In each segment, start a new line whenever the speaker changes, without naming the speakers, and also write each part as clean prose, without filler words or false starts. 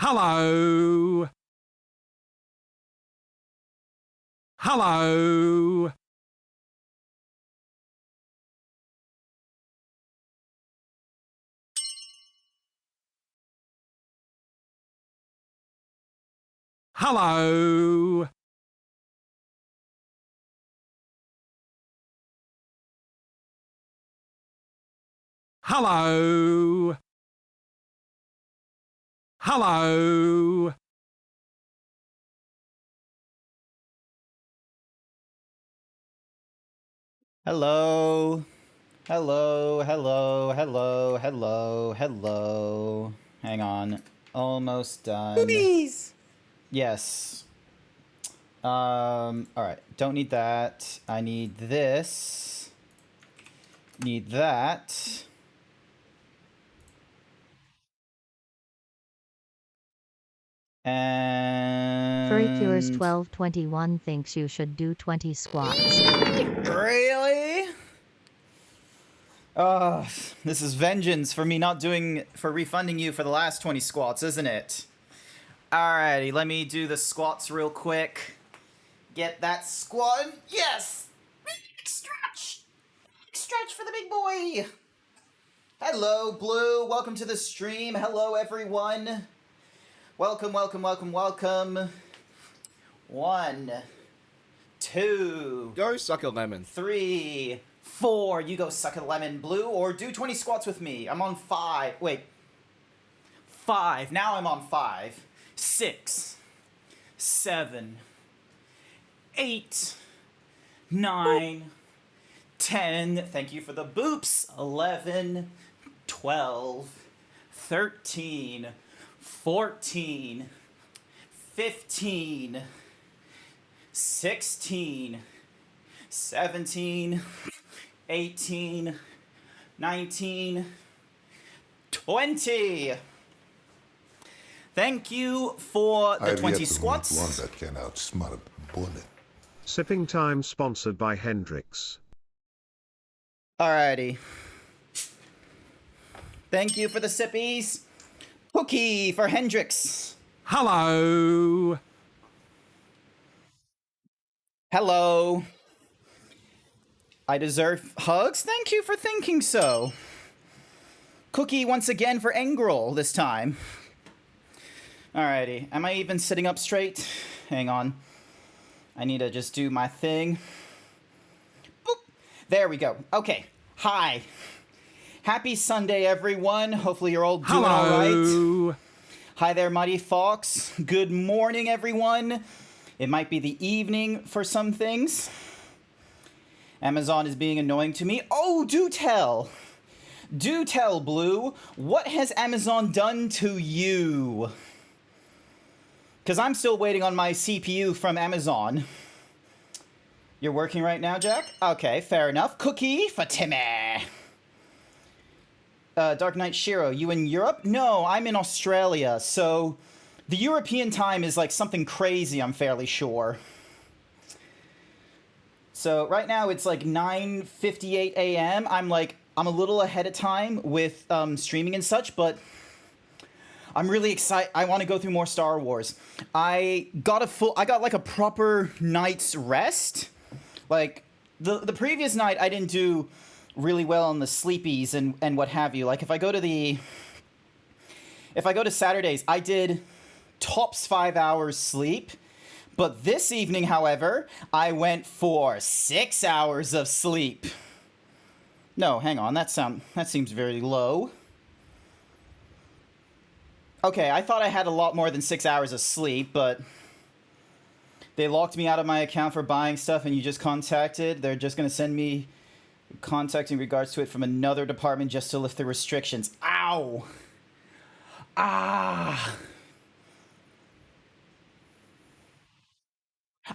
Hello. Hello. Hello. Hello. Hello.
Hello. Hello, hello, hello, hello, hello. Hang on. Almost done.
Boobies!
Yes. Alright. Don't need that. I need this. Need that. And...
Furrycures 1221 thinks you should do 20 squats.
Really? Oh, this is vengeance for me for refunding you for the last 20 squats, isn't it? Alrighty, let me do the squats real quick. Get that squat. Yes! Stretch! Stretch for the big boy! Hello, Blue. Welcome to the stream. Hello, everyone. Welcome, welcome, welcome, welcome. 1, 2.
Go suck a lemon.
3, 4. You go suck a lemon, Blue, or do 20 squats with me. I'm on 5. Wait. 5. Now I'm on 5. 6, 7, 8, 9, 10. Thank you for the boops. 11, 12, 13, 14, 15, 16, 17, 18, 19, 20. Thank you for the 20 squats.
One that can outsmart a bullet.
Sipping Time sponsored by Hendrix.
Alrighty. Thank you for the sippies. Cookie for Hendrix.
Hello.
Hello. I deserve hugs? Thank you for thinking so. Cookie once again for Engrel this time. Alrighty. Am I even sitting up straight? Hang on. I need to just do my thing. Boop. There we go. Okay. Hi. Happy Sunday, everyone. Hopefully you're all doing all right.
Hello.
Hi there, Mighty Fox. Good morning, everyone. It might be the evening for some things. Amazon is being annoying to me. Oh, do tell. Do tell, Blue. What has Amazon done to you? Because I'm still waiting on my CPU from Amazon. You're working right now, Jack? Okay, fair enough. Cookie for Timmy. Dark Knight Shiro, you in Europe? No, I'm in Australia, so the European time is like something crazy, I'm fairly sure. So right now it's like 9:58 a.m. I'm a little ahead of time with streaming and such, but I'm really excited. I want to go through more Star Wars. I got like a proper night's rest. Like the previous night I didn't do really well on the sleepies and what have you. Like if I go to Saturdays, I did tops 5 hours sleep. But this evening, however, I went for 6 hours of sleep. No, hang on, that seems very low. Okay, I thought I had a lot more than 6 hours of sleep, but they locked me out of my account for buying stuff, and you just contacted. They're just gonna send me contact in regards to it from another department just to lift the restrictions. Ow! Ah!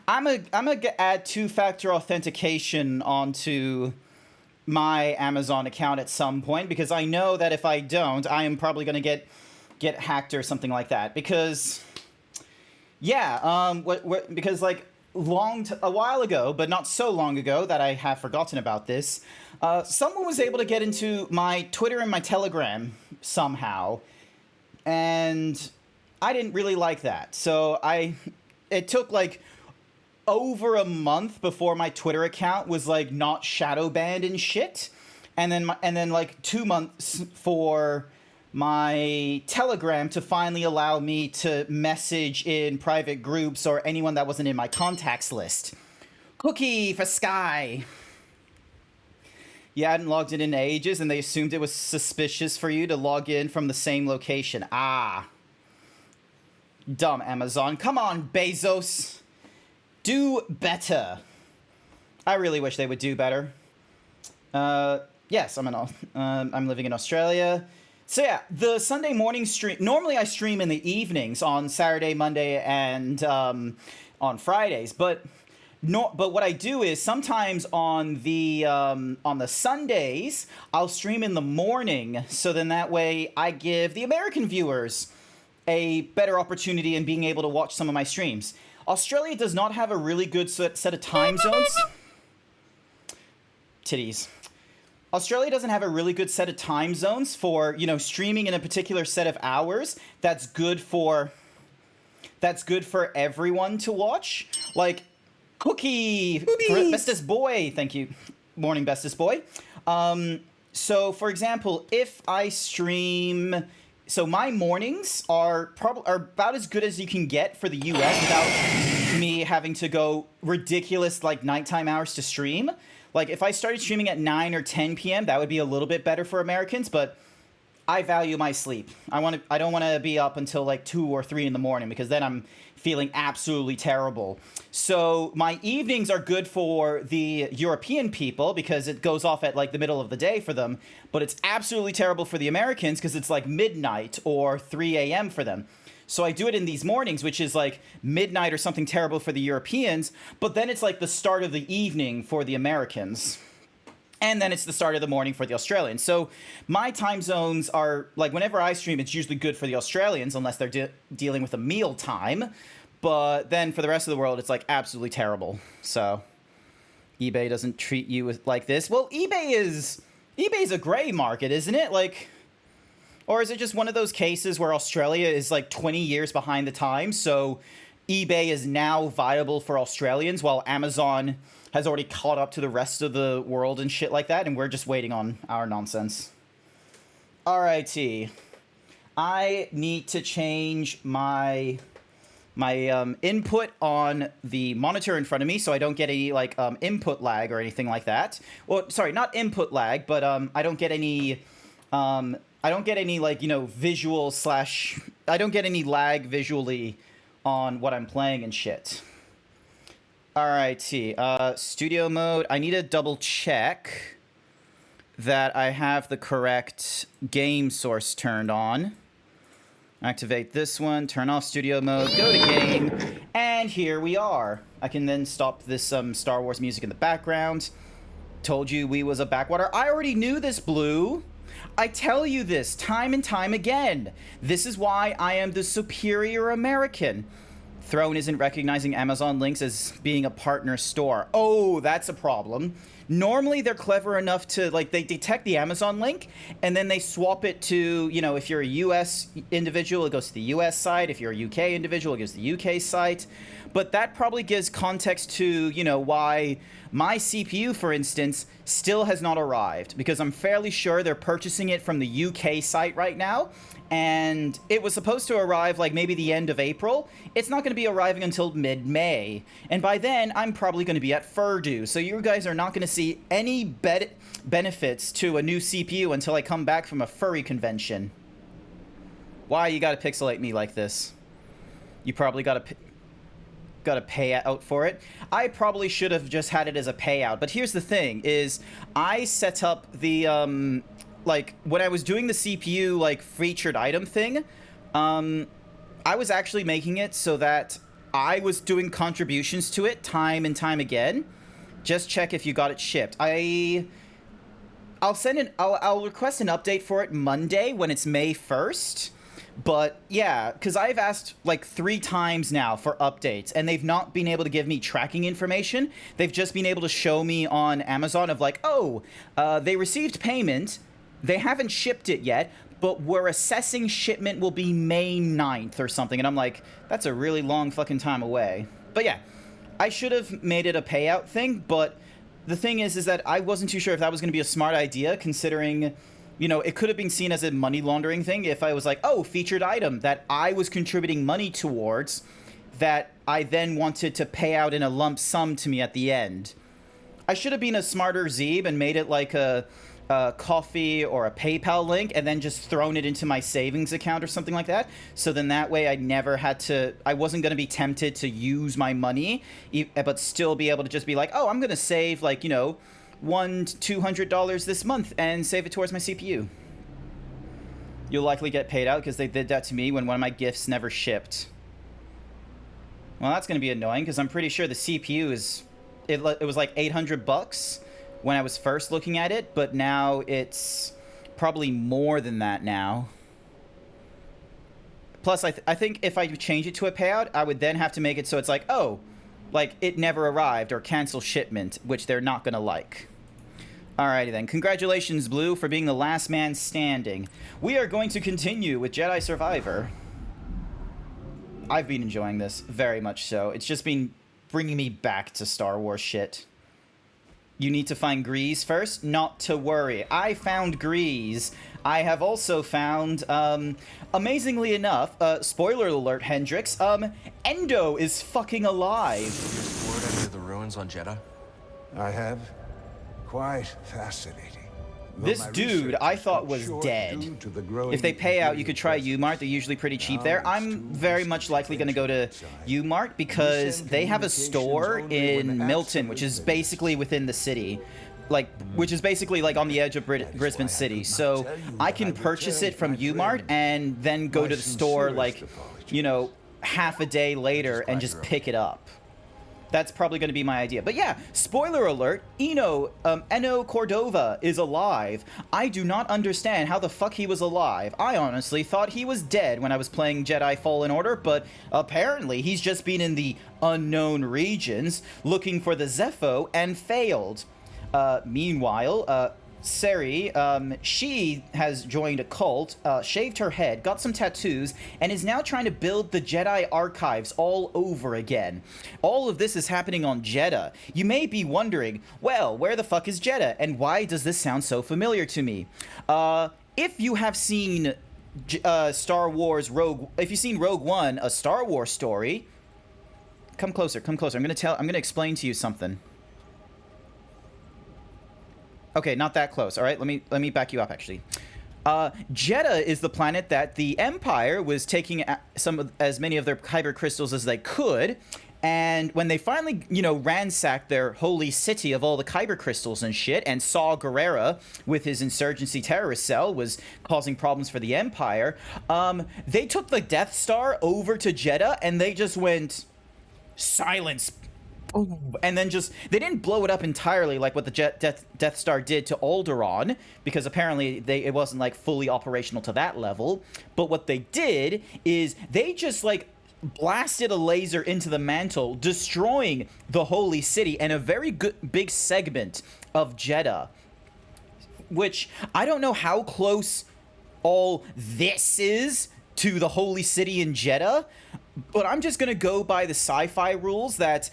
I'm gonna add two-factor authentication onto my Amazon account at some point, because I know that if I don't, I am probably gonna get hacked or something like that. Because yeah, because like a while ago, but not so long ago that I have forgotten about this, someone was able to get into my Twitter and my Telegram somehow, and I didn't really like that. So it took like over a month before my Twitter account was like not shadow banned and shit, and then like 2 months for my Telegram to finally allow me to message in private groups or anyone that wasn't in my contacts list. Cookie for Sky. You hadn't logged in ages, and they assumed it was suspicious for you to log in from the same location. Ah. Dumb Amazon. Come on, Bezos. Do better. I really wish they would do better. Yes, I'm living in Australia. So yeah, the Sunday morning stream. Normally, I stream in the evenings on Saturday, Monday, and on Fridays. But what I do is sometimes on the Sundays I'll stream in the morning. So then that way I give the American viewers a better opportunity in being able to watch some of my streams. Australia does not have a really good set of time zones. Titties. Australia doesn't have a really good set of time zones for, streaming in a particular set of hours that's good for everyone to watch. Like, Cookie, bestest boy, thank you. Morning, bestest boy. So, for example, if I stream... So my mornings are about as good as you can get for the US without me having to go ridiculous, like, nighttime hours to stream. Like, if I started streaming at 9 or 10 p.m., that would be a little bit better for Americans, but I value my sleep. I don't want to be up until, like, 2 or 3 in the morning, because then I'm feeling absolutely terrible. So my evenings are good for the European people because it goes off at, like, the middle of the day for them, but it's absolutely terrible for the Americans because it's, like, midnight or 3 a.m. for them. So I do it in these mornings, which is like midnight or something terrible for the Europeans, but then it's like the start of the evening for the Americans. And then it's the start of the morning for the Australians. So my time zones are, like, whenever I stream, it's usually good for the Australians, unless they're dealing with a meal time. But then for the rest of the world, it's, like, absolutely terrible. So eBay doesn't treat you like this. Well, eBay's a gray market, isn't it? Like... Or is it just one of those cases where Australia is, like, 20 years behind the times, so eBay is now viable for Australians while Amazon has already caught up to the rest of the world and shit like that, and we're just waiting on our nonsense? Alrighty. I need to change my input on the monitor in front of me so I don't get any, like, input lag or anything like that. Well, sorry, not input lag, but I don't get any... I don't get any, like, visual slash... I don't get any lag visually on what I'm playing and shit. Alrighty. Studio mode. I need to double check that I have the correct game source turned on. Activate this one. Turn off studio mode. Go to game. And here we are. I can then stop this Star Wars music in the background. Told you we was a backwater. I already knew this, Blue. I tell you this time and time again. This is why I am the superior American. Throne isn't recognizing Amazon links as being a partner store. Oh, that's a problem. Normally, they're clever enough to, like, they detect the Amazon link, and then they swap it to, if you're a US individual, it goes to the US site. If you're a UK individual, it goes to the UK site. But that probably gives context to, why my CPU, for instance, still has not arrived. Because I'm fairly sure they're purchasing it from the UK site right now. And it was supposed to arrive, like, maybe the end of April. It's not going to be arriving until mid-May. And by then, I'm probably going to be at Furdu. So you guys are not going to see any benefits to a new CPU until I come back from a furry convention. Why you gotta pixelate me like this? You probably gotta pay out for it. I probably should have just had it as a payout. But here's the thing, is I set up the, like, when I was doing the CPU, like, featured item thing, I was actually making it so that I was doing contributions to it time and time again. Just check if you got it shipped. I'll request an update for it Monday when it's May 1st. But yeah, because I've asked like 3 times now for updates, and they've not been able to give me tracking information. They've just been able to show me on Amazon of like, oh, they received payment, they haven't shipped it yet, but we're assessing shipment will be May 9th or something. And I'm like, that's a really long fucking time away. But yeah, I should have made it a payout thing, but the thing is that I wasn't too sure if that was going to be a smart idea, considering, you know, it could have been seen as a money laundering thing if I was like, oh, featured item that I was contributing money towards that I then wanted to pay out in a lump sum to me at the end. I should have been a smarter Zeeb and made it like a coffee or a PayPal link and then just thrown it into my savings account or something like that. So then that way I never had to, I wasn't going to be tempted to use my money, but still be able to just be like, oh, I'm going to save like, you know, $100 to $200 this month and save it towards my CPU. You'll likely get paid out because they did that to me when one of my gifts never shipped. Well, that's going to be annoying because I'm pretty sure the CPU is, it was like $800 when I was first looking at it, but now it's probably more than that now. Plus, I think if I change it to a payout, I would then have to make it so it's like, oh, like it never arrived or cancel shipment, which they're not going to like. Alrighty then. Congratulations, Blue, for being the last man standing. We are going to continue with Jedi Survivor. I've been enjoying this, very much so. It's just been bringing me back to Star Wars shit. You need to find Grease first? Not to worry. I found Grease. I have also found, amazingly enough, spoiler alert, Hendrix, Endo is fucking alive.
Explored any of the ruins on Jeddah?
I have. Quite fascinating. Though
This
my
dude
research
I
has
thought
come
was
short
dead.
due to the growing
If they pay out, you could try
Imperial
U-Mart. They're usually pretty cheap
Now
there.
it's
I'm
too
very much
risky
likely going to go to
to venture
U-Mart because
send
they have a
communications
store
only when
in Milton, which is
absolutely
basically within the city. Like, which is basically like on the edge of Brisbane
why I
City.
could not
So
tell you
I
that
can
I
purchase
returned
it from
my
U-Mart
friend.
and then go
My
to the store
sincerest
like,
apologies.
you know, half a day later and just pick it up. That's probably going to be my idea. But yeah, spoiler alert, Eno Cordova is alive. I do not understand how the fuck he was alive. I honestly thought he was dead when I was playing Jedi Fallen Order, but apparently he's just been in the unknown regions looking for the Zepho and failed. Meanwhile, Seri, she has joined a cult, shaved her head, got some tattoos, and is now trying to build the Jedi archives all over again. All of this is happening on Jeddah. You may be wondering, well, where the fuck is Jeddah, and why does this sound so familiar to me? If you have seen Star Wars if you've seen Rogue One, a Star Wars story, come closer, come closer. I'm gonna explain to you something. Okay, not that close. All right, let me back you up actually. Jeddah is the planet that the Empire was taking as many of their kyber crystals as they could, and when they finally, you know, ransacked their holy city of all the kyber crystals and shit, and Saw Gerrera with his insurgency terrorist cell was causing problems for the Empire, they took the Death Star over to Jeddah and they just went silence. And then they didn't blow it up entirely like what the Death Star did to Alderaan, because apparently it wasn't like fully operational to that level. But what they did is they just like blasted a laser into the mantle, destroying the holy city and a very big segment of Jeddah. Which I don't know how close all this is to the holy city in Jeddah, but I'm just gonna go by the sci-fi rules that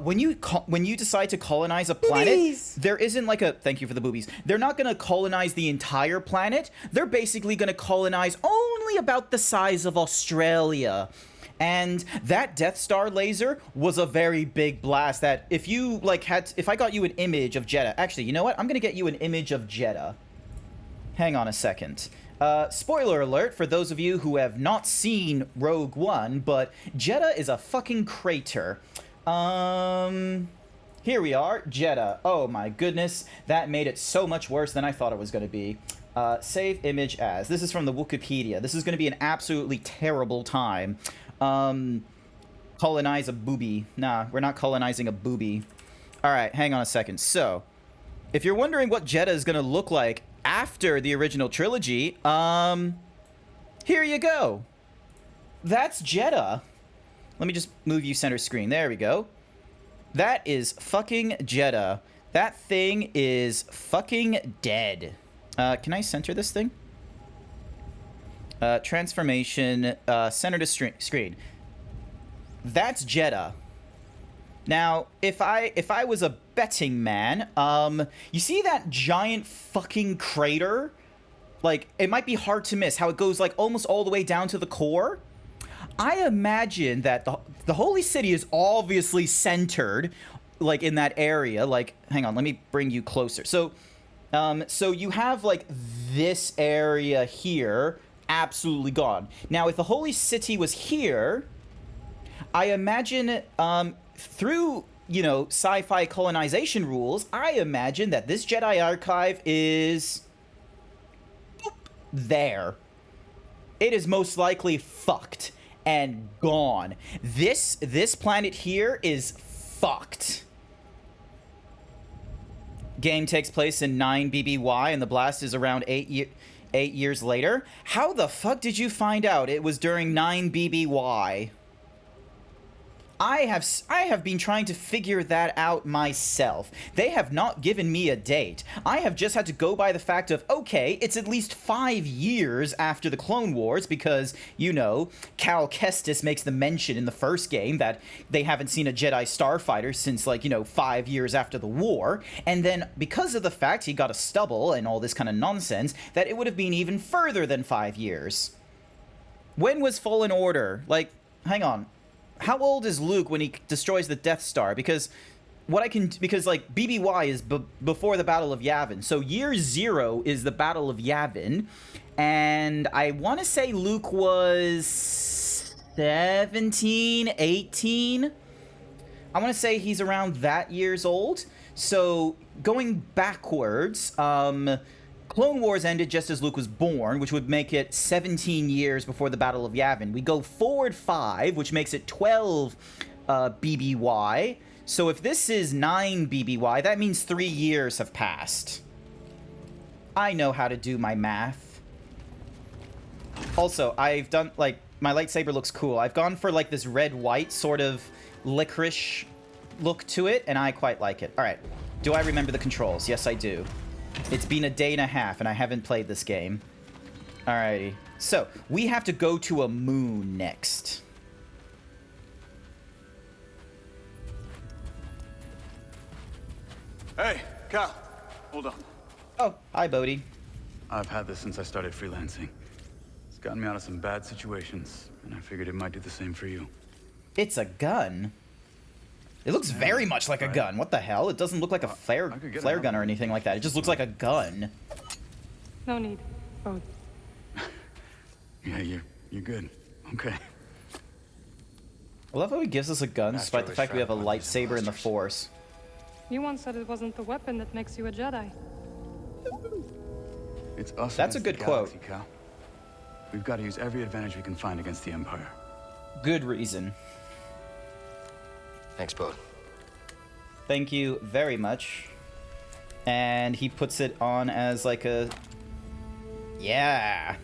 when you decide to colonize a planet, there isn't like a thank you for the boobies. They're not gonna colonize the entire planet. They're basically gonna colonize only about the size of Australia. And that Death Star laser was a very big blast. That if you like if I got you an image of Jeddah, actually, you know what? I'm gonna get you an image of Jeddah. Hang on a second. Spoiler alert for those of you who have not seen Rogue One, but Jeddah is a fucking crater. Here we are, Jeddah. Oh my goodness, that made it so much worse than I thought it was going to be. Save image as. This is from the Wikipedia. This is going to be an absolutely terrible time. Colonize a booby. Nah, we're not colonizing a booby. Alright, hang on a second. So, if you're wondering what Jeddah is going to look like after the original trilogy, here you go. That's Jeddah. Let me just move you center screen. There we go. That is fucking Jeddah. That thing is fucking dead. Can I center this thing? Transformation, center to screen. That's Jeddah. Now, if I was a betting man, you see that giant fucking crater? Like, it might be hard to miss how it goes, like, almost all the way down to the core. I imagine that the Holy City is obviously centered, like, in that area. Like, hang on, let me bring you closer. So you have, like, this area here absolutely gone. Now, if the Holy City was here, I imagine, through, you know, sci-fi colonization rules, I imagine that this Jedi Archive is there. It is most likely fucked and gone. This planet here is fucked. Game takes place in 9 BBY and the blast is around 8 years later. How the fuck did you find out it was during 9 BBY? I have been trying to figure that out myself. They have not given me a date. I have just had to go by the fact of, okay, it's at least 5 years after the Clone Wars because, you know, Cal Kestis makes the mention in the first game that they haven't seen a Jedi starfighter since, like, you know, 5 years after the war. And then because of the fact he got a stubble and all this kind of nonsense, that it would have been even further than 5 years. When was Fallen Order? Like, hang on. How old is Luke when he destroys the Death Star? Because like BBY is before the Battle of Yavin. So year 0 is the Battle of Yavin, and I want to say Luke was 17, 18. I want to say he's around that years old. So going backwards, Clone Wars ended just as Luke was born, which would make it 17 years before the Battle of Yavin. We go forward 5, which makes it 12 BBY. So if this is 9 BBY, that means 3 years have passed. I know how to do my math. Also, I've done, like, my lightsaber looks cool. I've gone for, like, this red-white sort of licorice look to it, and I quite like it. All right. Do I remember the controls? Yes, I do. It's been a day and a half, and I haven't played this game. Alrighty. So, we have to go to a moon next.
Hey, Cal. Hold on.
Oh, hi, Bodhi.
I've had this since I started freelancing. It's gotten me out of some bad situations, and I figured it might do the same for you.
It's a gun. It looks very much like a gun. What the hell? It doesn't look like a flare gun or anything like that. It just looks like a gun.
No need. Oh.
Yeah, you're good. Okay.
I love how he gives us a gun, despite the fact we have a lightsaber in the Force.
You once said it wasn't the weapon that makes you a Jedi.
It's us.
That's a good quote.
Cal. We've got to use every advantage we can find against the Empire.
Good reason.
Thanks, Bode.
Thank you very much. And he puts it on as like a... Yeah.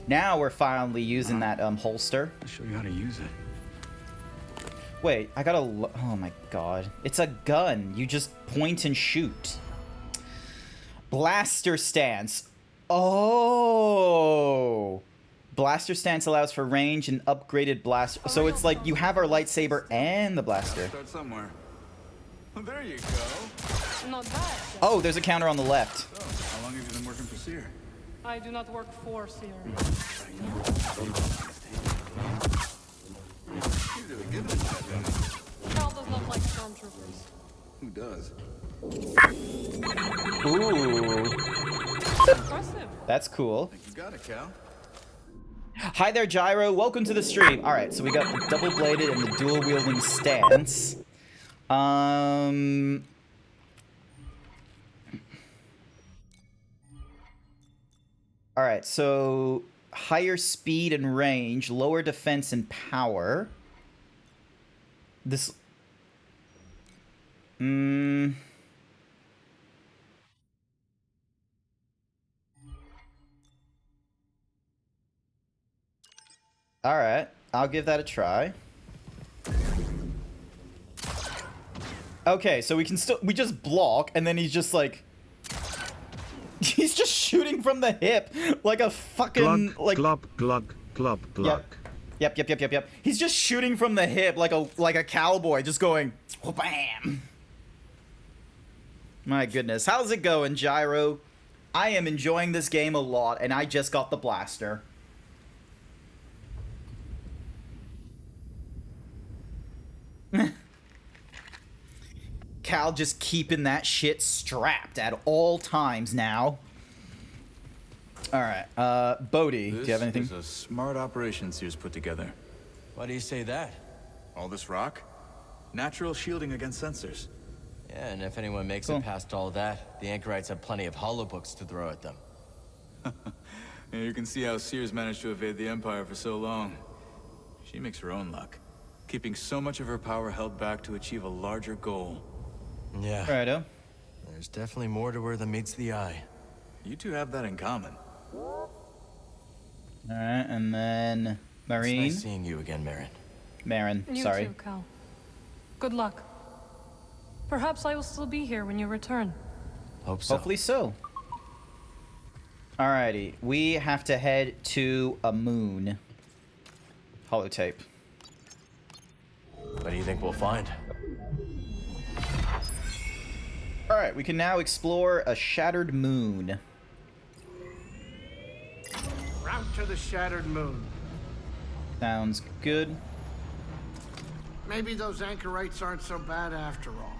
Now we're finally using that holster.
I'll show you how to use it.
Wait, I gotta... Oh my god. It's a gun. You just point and shoot. Blaster stance. Oh! Blaster stance allows for range and upgraded blaster. So it's like you have our lightsaber and the blaster.
Start somewhere. Well, there you go.
Not bad.
Oh, there's a counter on the left.
So, how long have you been working for Seer?
I do not work for Seer.
You're really good at that, don't you?
Cal does not like stormtroopers.
Who does?
Ooh,
Impressive.
that's cool.
Think you got it, Cal.
Hi there, Gyro. Welcome to the stream. All right, so we got the double-bladed and the dual-wielding stance. All right, so higher speed and range, lower defense and power. This... All right, I'll give that a try. Okay, so we can still... We just block, and then he's just like... He's He's just shooting from the hip like a fucking
Glug,
like.
glub, glug, glub, glug.
Yep. He's just shooting from the hip like a cowboy, just going bam. My goodness, how's it going, Gyro? I am enjoying this game a lot, and I just got the blaster. Cal just keeping that shit strapped at all times now. Alright, Bodhi, do you have anything?
This is a smart operation Sears put together.
Why do you say that?
All this rock? Natural shielding against sensors.
Yeah, and if anyone makes
Cool.
it past all that, the Anchorites have plenty of hollow books to throw at them.
Yeah, you can see how Sears managed to evade the Empire for so long. She makes her own luck, keeping so much of her power held back to achieve a larger goal.
Yeah,
Righto.
there's definitely more to her than meets the eye.
You two have that in common.
Alright, and then
It's
Marine.
nice seeing you again, Marin.
Marin,
You
sorry.
too, Cal. Good luck. Perhaps I will still be here when you return.
Hope so.
Hopefully so. Alrighty, we have to head to a moon. Holotape.
What do you think we'll find?
Alright, we can now explore a shattered moon.
Route to the shattered moon.
Sounds good.
Maybe those anchorites aren't so bad after all.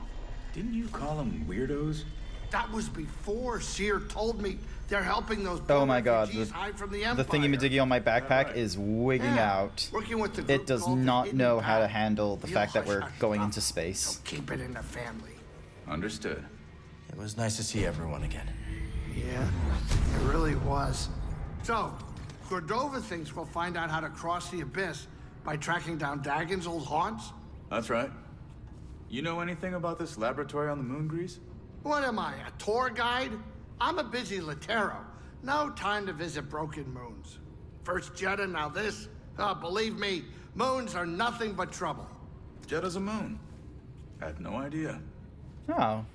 Didn't you call them weirdos?
That was before Seer told me they're helping those
Oh
poor
my god,
refugees hide from the Empire.
the thingy-majiggy on my backpack
Right.
is wigging
Yeah,
out.
working with the
It
group
does
called the
not
Hidden
know how to
Path.
handle the
You
fact that we're
hush-hush
going
stuff.
into space.
So keep it in the family.
Understood.
It was nice to see everyone again.
Yeah, it really was. So, Cordova thinks we'll find out how to cross the abyss by tracking down Dagon's old haunts?
That's right. You know anything about this laboratory on the moon, Grease?
What am I, a tour guide? I'm a busy Latero. No time to visit broken moons. First Jeddah, now this. Believe me, moons are nothing but trouble.
Jeddah's a moon. Had no idea.
Oh.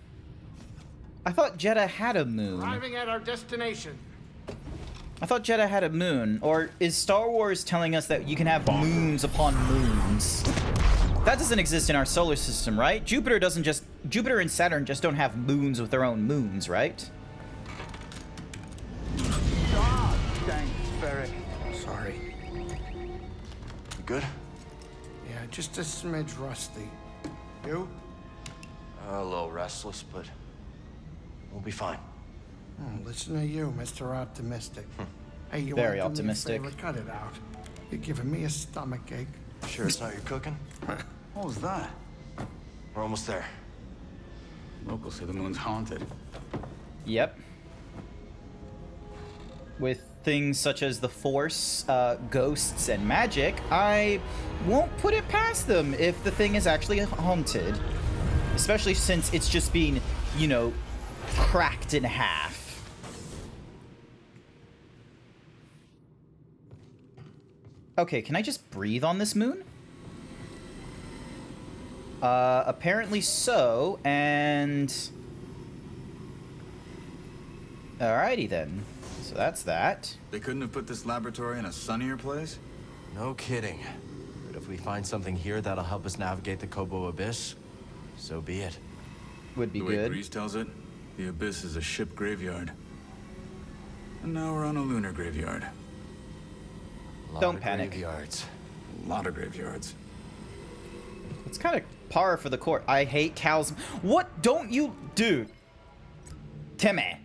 I thought Jeddah had a moon.
Arriving at our destination.
I thought Jeddah had a moon. Or is Star Wars telling us that you can have moons upon moons? That doesn't exist in our solar system, right? Jupiter and Saturn just don't have moons with their own moons, right?
Sorry.
You good?
Yeah, just a smidge rusty. You?
A little restless, but we'll be fine.
Listen to you, Mr. Optimistic. Hey, you
Very
wanna do me a
optimistic.
favor? Cut it out. You're giving me a stomachache.
Sure it's not your cooking?
What was that?
We're almost there.
Locals say the moon's haunted.
Yep. With things such as the Force, ghosts, and magic, I won't put it past them if the thing is actually haunted. Especially since it's just been, you know, cracked in half. Okay, can I just breathe on this moon? Apparently so, and... Alrighty then. So that's that.
They couldn't have put this laboratory in a sunnier place?
No kidding. But if we find something here that'll help us navigate the Kobo Abyss, so be it.
Would be
The way
good.
Grease tells it, the Abyss is a ship graveyard. And now we're on a lunar graveyard.
Lot
Don't
of
panic.
Graveyards.
A lot of graveyards.
It's kind of par for the court. I hate cows. What don't you... Dude. Timmy.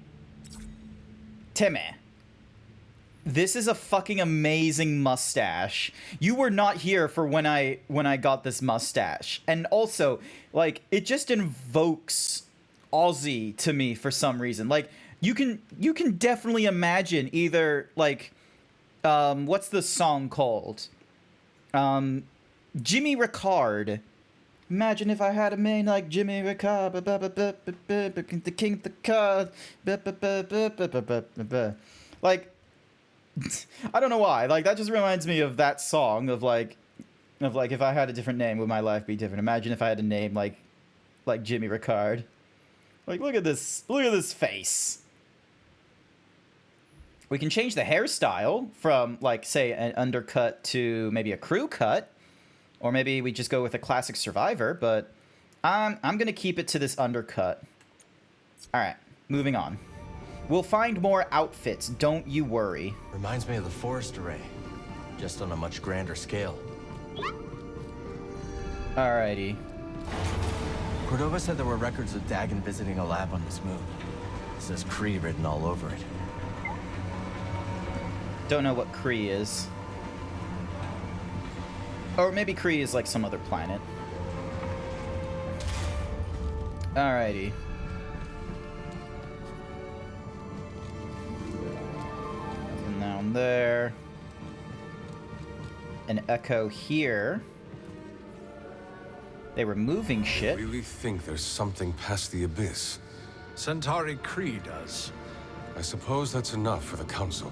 This is a fucking amazing mustache. You were not here for when I got this mustache. And also, like, it just invokes Aussie to me for some reason. Like, you can definitely imagine either, like, what's the song called? Jimmy Ricard. Imagine if I had a mane like Jimmy Ricard, the king of the card. Like, I don't know why. Like, that just reminds me of that song of like if I had a different name, would my life be different? Imagine if I had a name like Jimmy Ricard. Like, look at this face. We can change the hairstyle from, like, say, an undercut to maybe a crew cut. Or maybe we just go with a classic Survivor, but I'm going to keep it to this undercut. All right, moving on. We'll find more outfits, don't you worry.
Reminds me of the forest array, just on a much grander scale.
Alrighty.
Cordova said there were records of Dagon visiting a lab on this moon. It says Kree written all over it.
Don't know what Kree is. Or maybe Kree is like some other planet. Alrighty. Nothing down there. An echo here. They were moving shit.
Really think there's something past the abyss?
Centauri Kree does.
I suppose that's enough for the Council.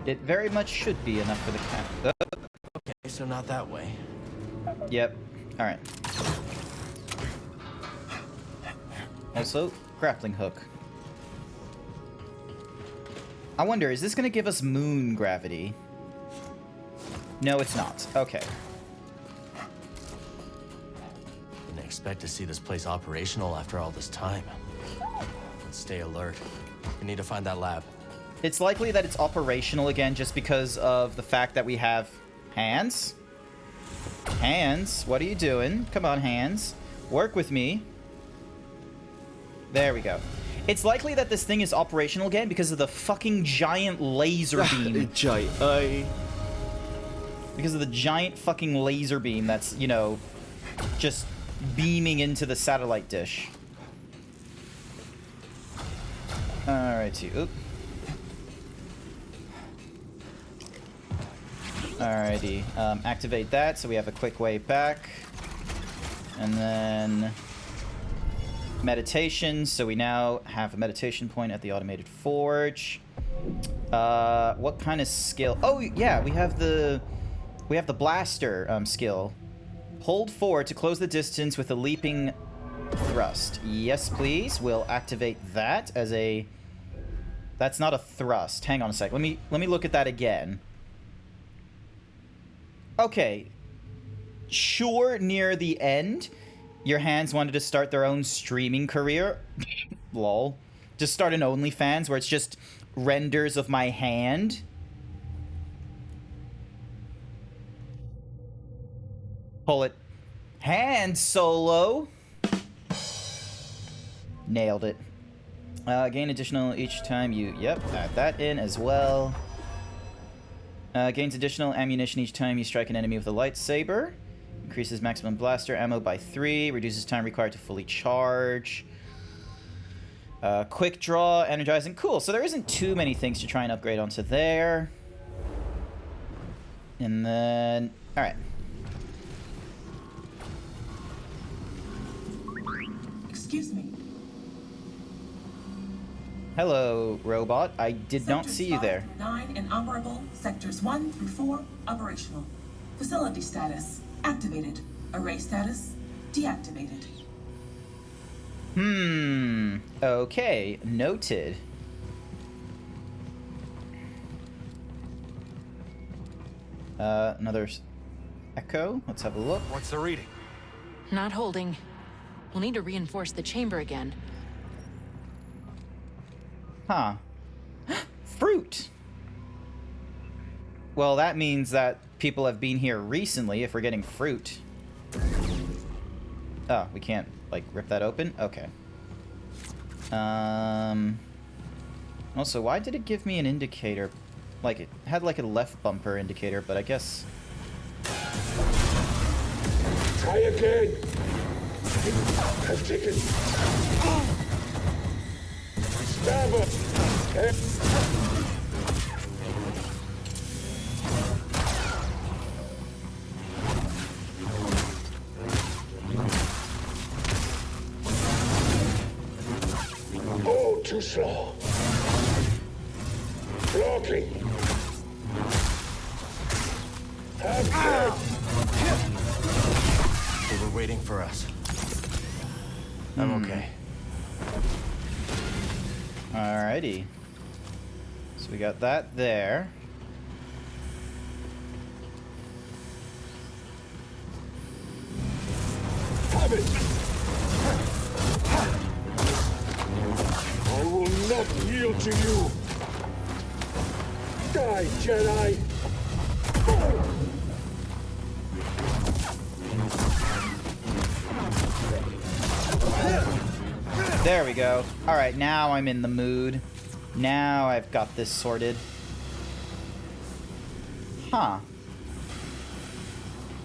It very much should be enough for the cat.
Okay, so not that way.
Yep. Alright. Also, grappling hook. I wonder, is this going to give us moon gravity? No, it's not. Okay.
Didn't expect to see this place operational after all this time. Let's stay alert. We need to find that lab.
It's likely that it's operational again just because of the fact that we have hands. Hands, what are you doing? Come on, hands. Work with me. There we go. It's likely that this thing is operational again because of the fucking giant laser beam.
Giant eye.
Because of the giant fucking laser beam that's, you know, just beaming into the satellite dish. Alrighty. Oop. Alrighty. Activate that so we have a quick way back. And then meditation. So we now have a meditation point at the automated forge. What kind of skill? Oh yeah, we have the blaster skill. Hold 4 to close the distance with a leaping thrust. Yes, please. We'll activate that as a. That's not a thrust. Hang on a sec. Let me look at that again. Okay. Sure, near the end, your hands wanted to start their own streaming career. Lol. Just start an OnlyFans where it's just renders of my hand. Pull it. Hand solo. Nailed it. Gain additional each time you... Yep, add that in as well. Gains additional ammunition each time you strike an enemy with a lightsaber. Increases maximum blaster ammo by 3. Reduces time required to fully charge. Quick draw, energizing. Cool, so there isn't too many things to try and upgrade onto there. And then... Alright.
Excuse me.
Hello, robot. I did not
Sectors
see you there.
5 through 9 inoperable. Sectors 1 through 4 operational. Facility status activated. Array status deactivated.
Okay, noted. Another echo. Let's have a look.
What's the reading?
Not holding. We'll need to reinforce the chamber again.
Huh. Fruit! Well, that means that people have been here recently if we're getting fruit. Oh, we can't, like, rip that open? Okay. Also, why did it give me an indicator? Like, it had, like, a left bumper indicator, but I guess...
Try again! I've taken... Stab her! Oh, too slow. Blocking.
They were waiting for us. I'm okay.
Alrighty. So we got that there.
Have it! I will not yield to you! Die, Jedi!
There we go. Alright, now I'm in the mood. Now I've got this sorted. Huh.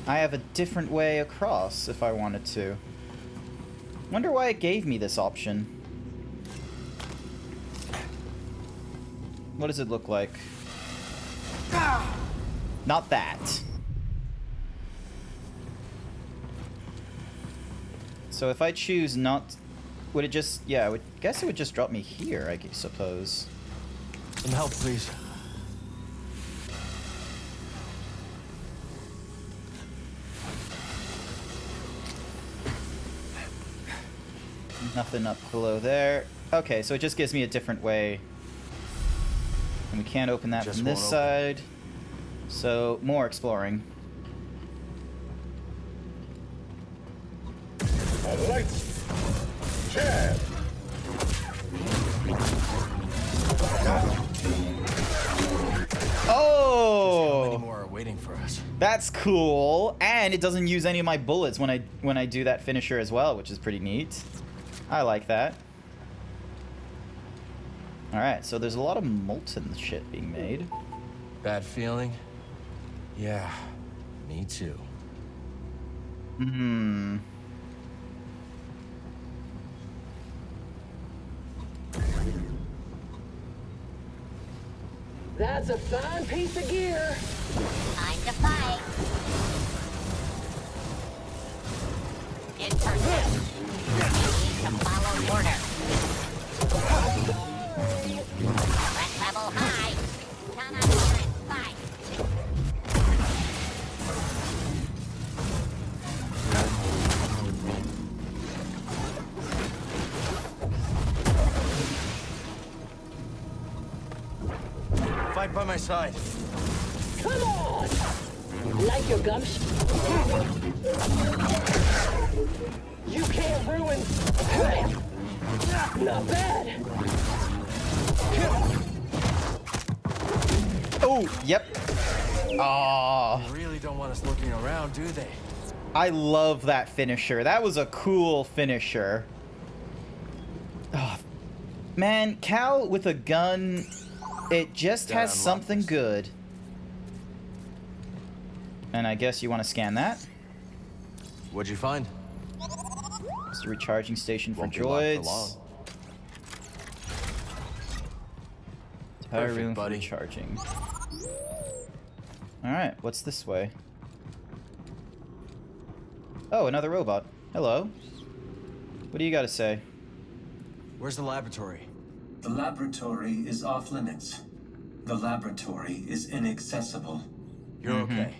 I have a different way across if I wanted to. Wonder why it gave me this option. What does it look like? Not that. So if I choose not... Would it just... Yeah, I would guess it would just drop me here, I suppose.
Some help, please.
Nothing up below there. Okay, so it just gives me a different way. And we can't open that
Just
from this
won't
side. So, more exploring.
Lights! Jab!
Oh!
How many more are waiting for us?
That's cool. And it doesn't use any of my bullets when I do that finisher as well, which is pretty neat. I like that. Alright, so there's a lot of molten shit being made.
Bad feeling? Yeah, me too.
Hmm.
That's a fine piece of gear.
Time to fight. In pursuit. Need to follow order. Threat level high. Cannot hear it. Fight.
Fight by my side.
Come on! Like your gums? You can't ruin... Not bad.
Oh, yep. Aww.
They really don't want us looking around, do they?
I love that finisher. That was a cool finisher. Oh, man, Cal with a gun, it just has something good. And I guess you want to scan that?
What'd you find?
It's a recharging station for
Won't be locked for
droids.
long.
Entire
Perfect,
room for
buddy.
recharging. Alright, what's this way? Oh, another robot. Hello. What do you got to say?
Where's the laboratory?
The laboratory is off limits. The laboratory is inaccessible.
You're okay.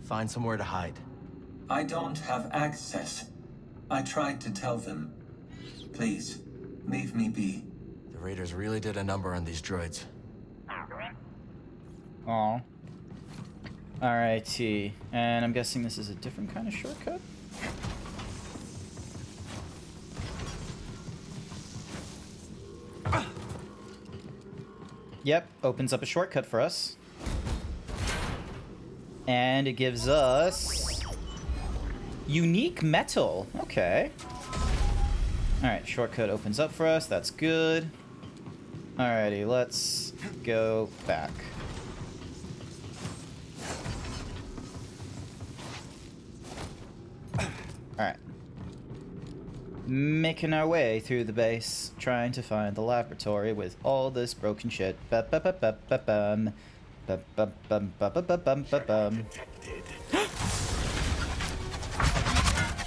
Find somewhere to hide.
I don't have access. I tried to tell them. Please, leave me be.
The Raiders really did a number on these droids.
Aw. Alrighty. And I'm guessing this is a different kind of shortcut? Yep, opens up a shortcut for us. And it gives us... unique metal. Okay. Alright, shortcut opens up for us. That's good. Alrighty, let's go back. Alright. Making our way through the base, trying to find the laboratory with all this broken shit. Ba-ba-ba-ba-ba-bum. Ba-ba-bum-ba-ba-bum-ba-bum.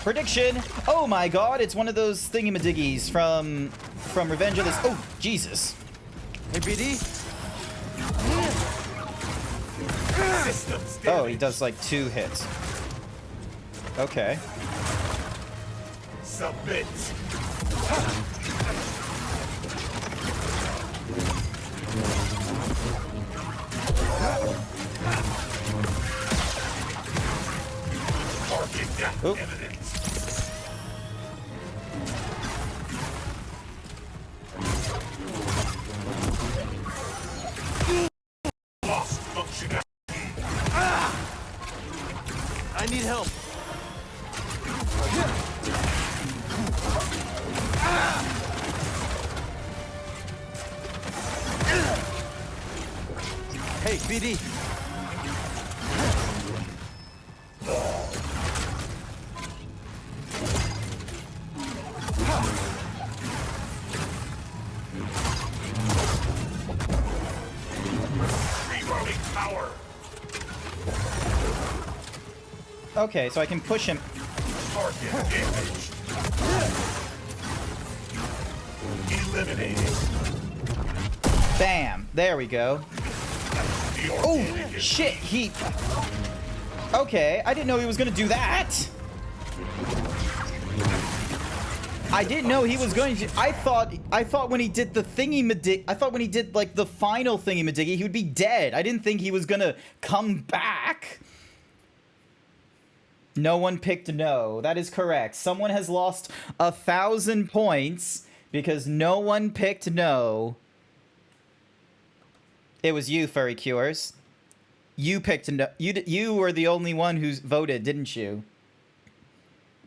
Prediction! Oh my god, it's one of those thingamadiggies from Revenge of the... Oh, Jesus.
Hey, BD?
Oh, he does like 2 hits. Okay.
Submit!
Oop.
I need help. Hey, BD.
Reloading power.
Okay, so I can push him.
Target damaged. Eliminated.
Bam. There we go. Oh, shit. He... Okay, I didn't know he was gonna do that. I didn't know he was going to... I thought when he did the thingy-madig... I thought when he did, like, the final thingy-madiggy, he would be dead. I didn't think he was gonna come back. No one picked no. That is correct. Someone has lost 1,000 points because no one picked no. It was you, Furry Cures. You picked no. You were the only one who voted, didn't you?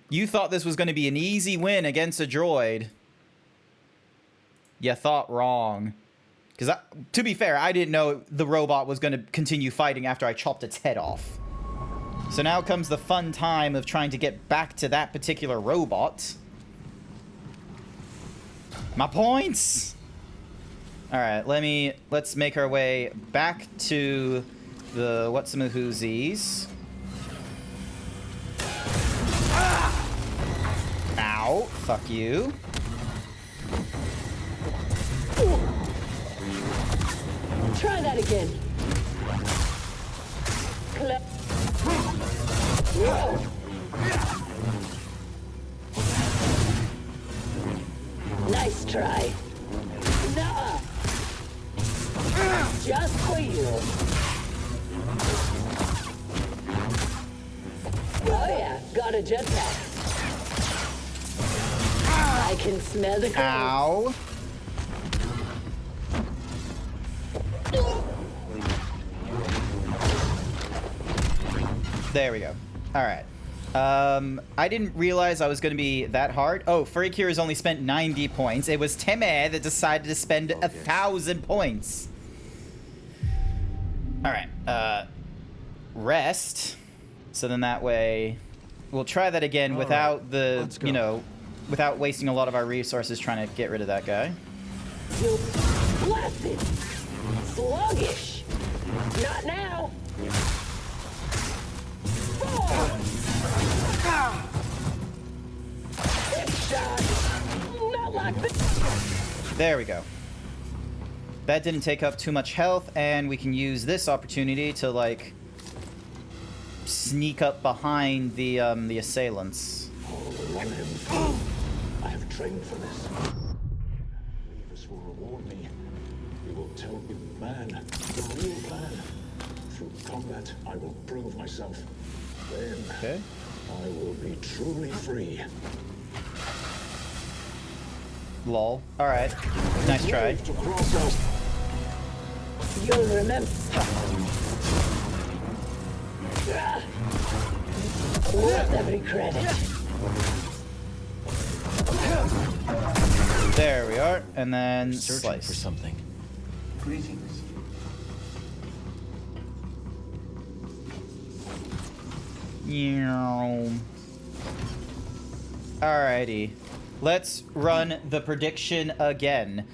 You thought this was going to be an easy win against a droid. You thought wrong. Because, to be fair, I didn't know the robot was going to continue fighting after I chopped its head off. So now comes the fun time of trying to get back to that particular robot. My points! Alright, let's make our way back to the whatsamahoozies. Ow, fuck you.
Try that again. Whoa. Nice try. Nuh-uh. Just for you. Oh yeah, got a jetpack. I can smell the cold.
Ow. There we go. Alright. I didn't realize I was going to be that hard. Oh, Furry Cures only spent 90 points. It was Teme that decided to spend 1,000 points. Alright. Rest. So then that way... We'll try that again without the, you know, without wasting a lot of our resources trying to get rid of that guy.
Blasted! Sluggish! Not now! Not like this.
There we go. That didn't take up too much health, and we can use this opportunity to, like, sneak up behind the assailants.
I have trained for this. Grievous will reward me. He will tell me the man, the real plan. Through combat, I will prove myself. Then I will be truly free.
Lol. Alright. Nice try.
You'll remember. Worth every credit.
There we are. And then
Searching
slice.
for something.
Greetings.
Alrighty. Let's run the prediction again.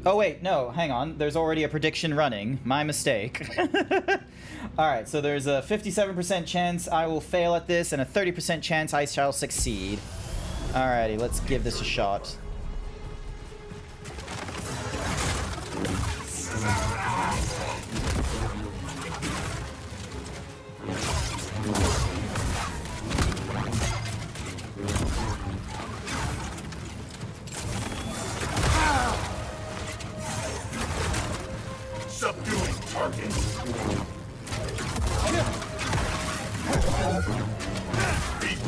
Oh wait, no, hang on. There's already a prediction running. My mistake. Alright, so there's a 57% chance I will fail at this and a 30% chance I shall succeed. Alrighty, let's give this a shot.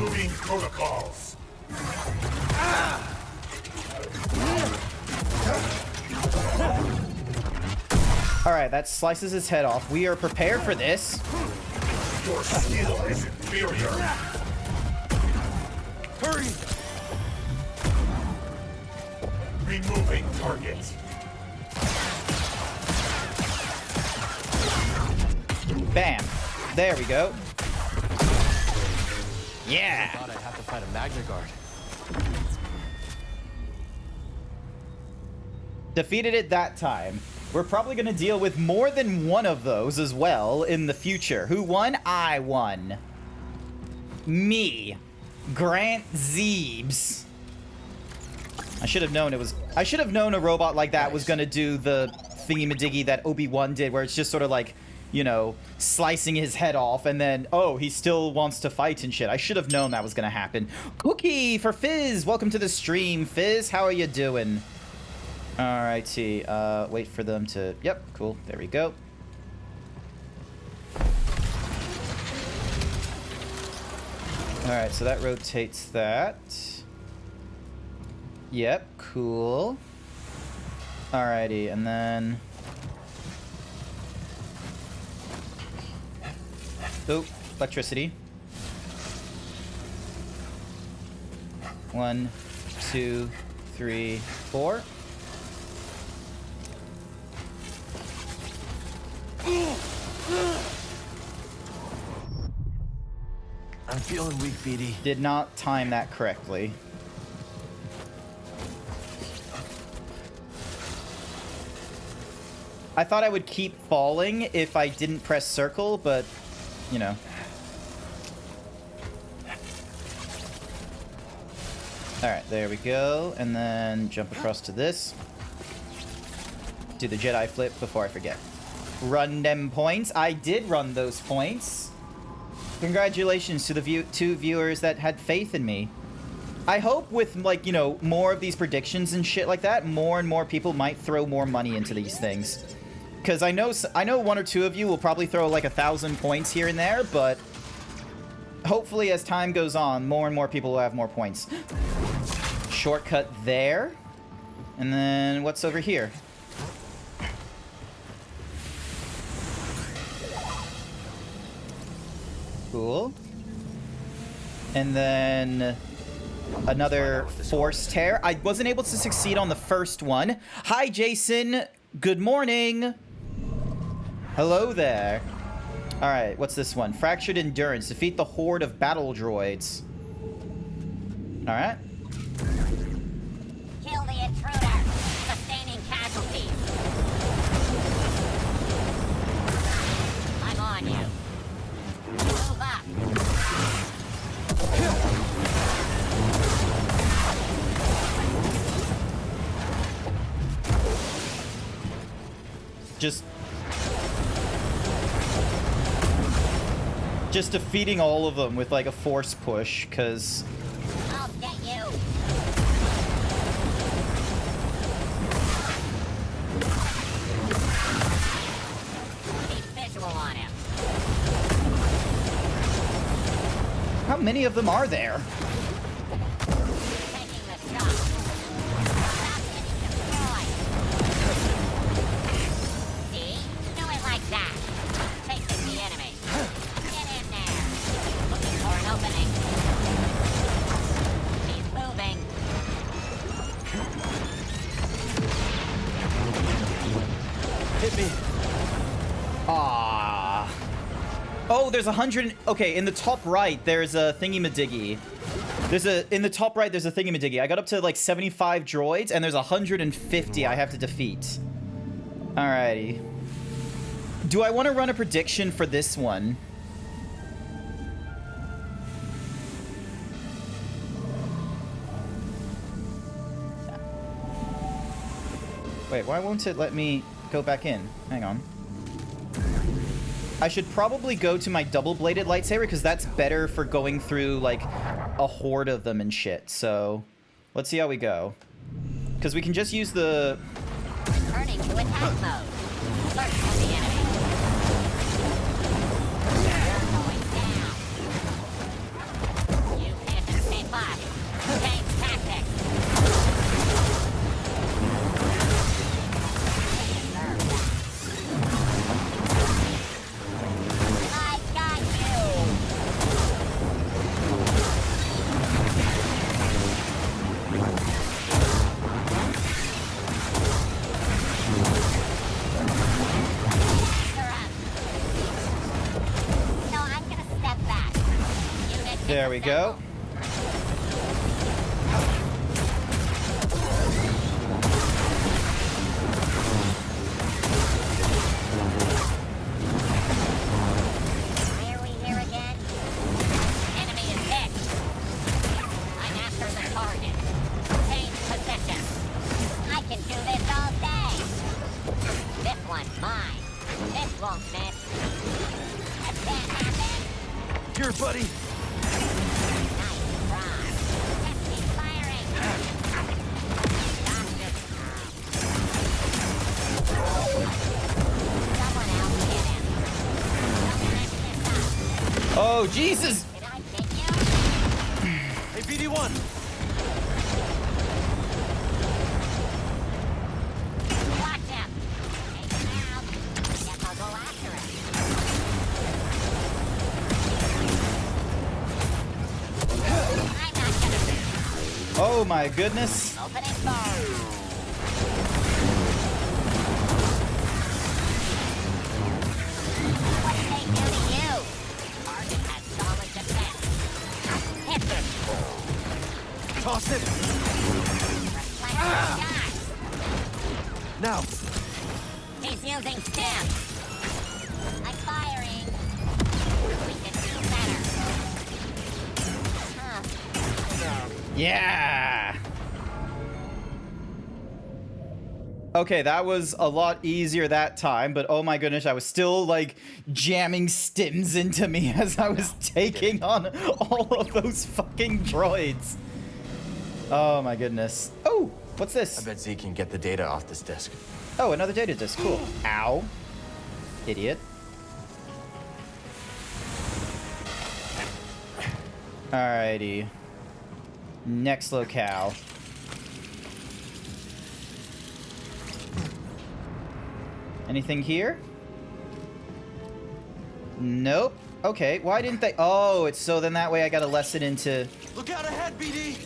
Rebooting protocols.
Alright, that slices his head off. We are prepared for this.
Your skill is inferior.
Hurry!
Removing target.
Bam. There we go. Yeah.
I thought I'd have to fight a Magna Guard.
Defeated it that time. We're probably going to deal with more than one of those as well in the future. Who won? I won. Me. Grant Zeebs. I should have known a robot like that was going to do the thingy-madiggy that Obi-Wan did, where it's just sort of like, you know, slicing his head off and then, oh, he still wants to fight and shit. I should have known that was going to happen. Cookie for Fizz. Welcome to the stream, Fizz. How are you doing? Alrighty, wait for them to... Yep, cool. There we go. Alright, so that rotates that. Yep, cool. Alrighty, and then... Oh, electricity. 1, 2, 3, 4.
I'm feeling weak, BD.
Did not time that correctly. I thought I would keep falling if I didn't press circle, but, you know. Alright, there we go. And then jump across to this. Do the Jedi flip before I forget. Run them points. I did run those points. Congratulations to the two viewers that had faith in me. I hope with, like, you know, more of these predictions and shit like that, more and more people might throw more money into these things. Because I know one or two of you will probably throw like 1,000 points here and there, but hopefully as time goes on, more and more people will have more points. Shortcut there. And then what's over here? Cool. And then another force tear. I wasn't able to succeed on the first one. Hi, Jason. Good morning. Hello there. All right, what's this one? Fractured Endurance. Defeat the horde of battle droids. All right.
Kill the intruder. Sustaining casualties. I'm on you. Move up.
Just defeating all of them with like a force push, because
I'll get you. Keep visual on him.
how many of them are there?
Taking the shot. Stop getting destroyed. See? Do it like that. Facing the enemy. Get in there. Looking for an opening. He's moving.
Hit me.
Ah. Oh, there's 100. Okay, in the top right, there's a thingy-madiggy. In the top right, there's a thingy-madiggy. I got up to like 75 droids, and there's 150 I have to defeat. Alrighty. Do I want to run a prediction for this one? Wait, why won't it let me go back in? Hang on. I should probably go to my double-bladed lightsaber because that's better for going through like a horde of them and shit. So let's see how we go. Because we can just use the...
Turning to attack mode. Search for the enemy. You're going down. You
There we go.
Why are we here again? Enemy is hit. I'm after the target. Change position. I can do this all day. This one's mine. This won't miss. That can't happen.
Here, buddy.
Nice try. Let's keep firing. Stop this. Someone else get him. Don't mess this up.
Oh, Jesus!
Did I hit you?
Hey, BD1!
Watch him. Take him out. Guess I'll go after him. I'm not gonna
Oh my goodness.
open it fire. What did they do to you? Target has solid defense. Hit this fool.
Toss it!
Reflect the shot.
Now!
He's using stim. I'm firing. We can do better. Huh.
Yeah! Okay, that was a lot easier that time, but oh my goodness, I was still, like, jamming stims into me as I was taking on all of those fucking droids. Oh my goodness. Oh, what's
I
this?
bet Z can get the data off this disk.
Oh, another data disk. Cool. Ow. Idiot. Alrighty. Next locale. Anything here? Nope. Okay, why didn't they? Oh, it's so then that way I got a lesson into...
Look out ahead, BD!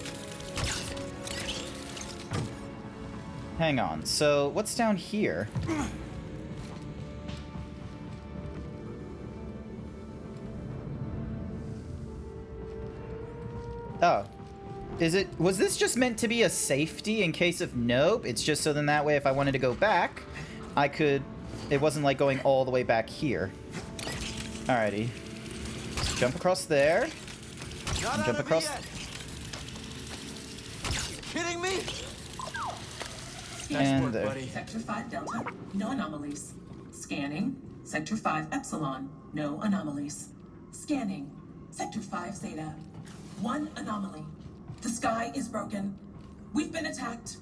Hang on. So, what's down here? Oh. Was this just meant to be a safety in case of nope? It's just so then that way if I wanted to go back, I could... It wasn't like going all the way back here. Alrighty. Jump across there.
Not
Jump across...
Kidding me?
And
work,
there.
buddy.
Sector 5 Delta, no anomalies. Scanning. Sector 5 Epsilon, no anomalies. Scanning. Sector 5 Zeta, 1 anomaly. The sky is broken. We've been attacked.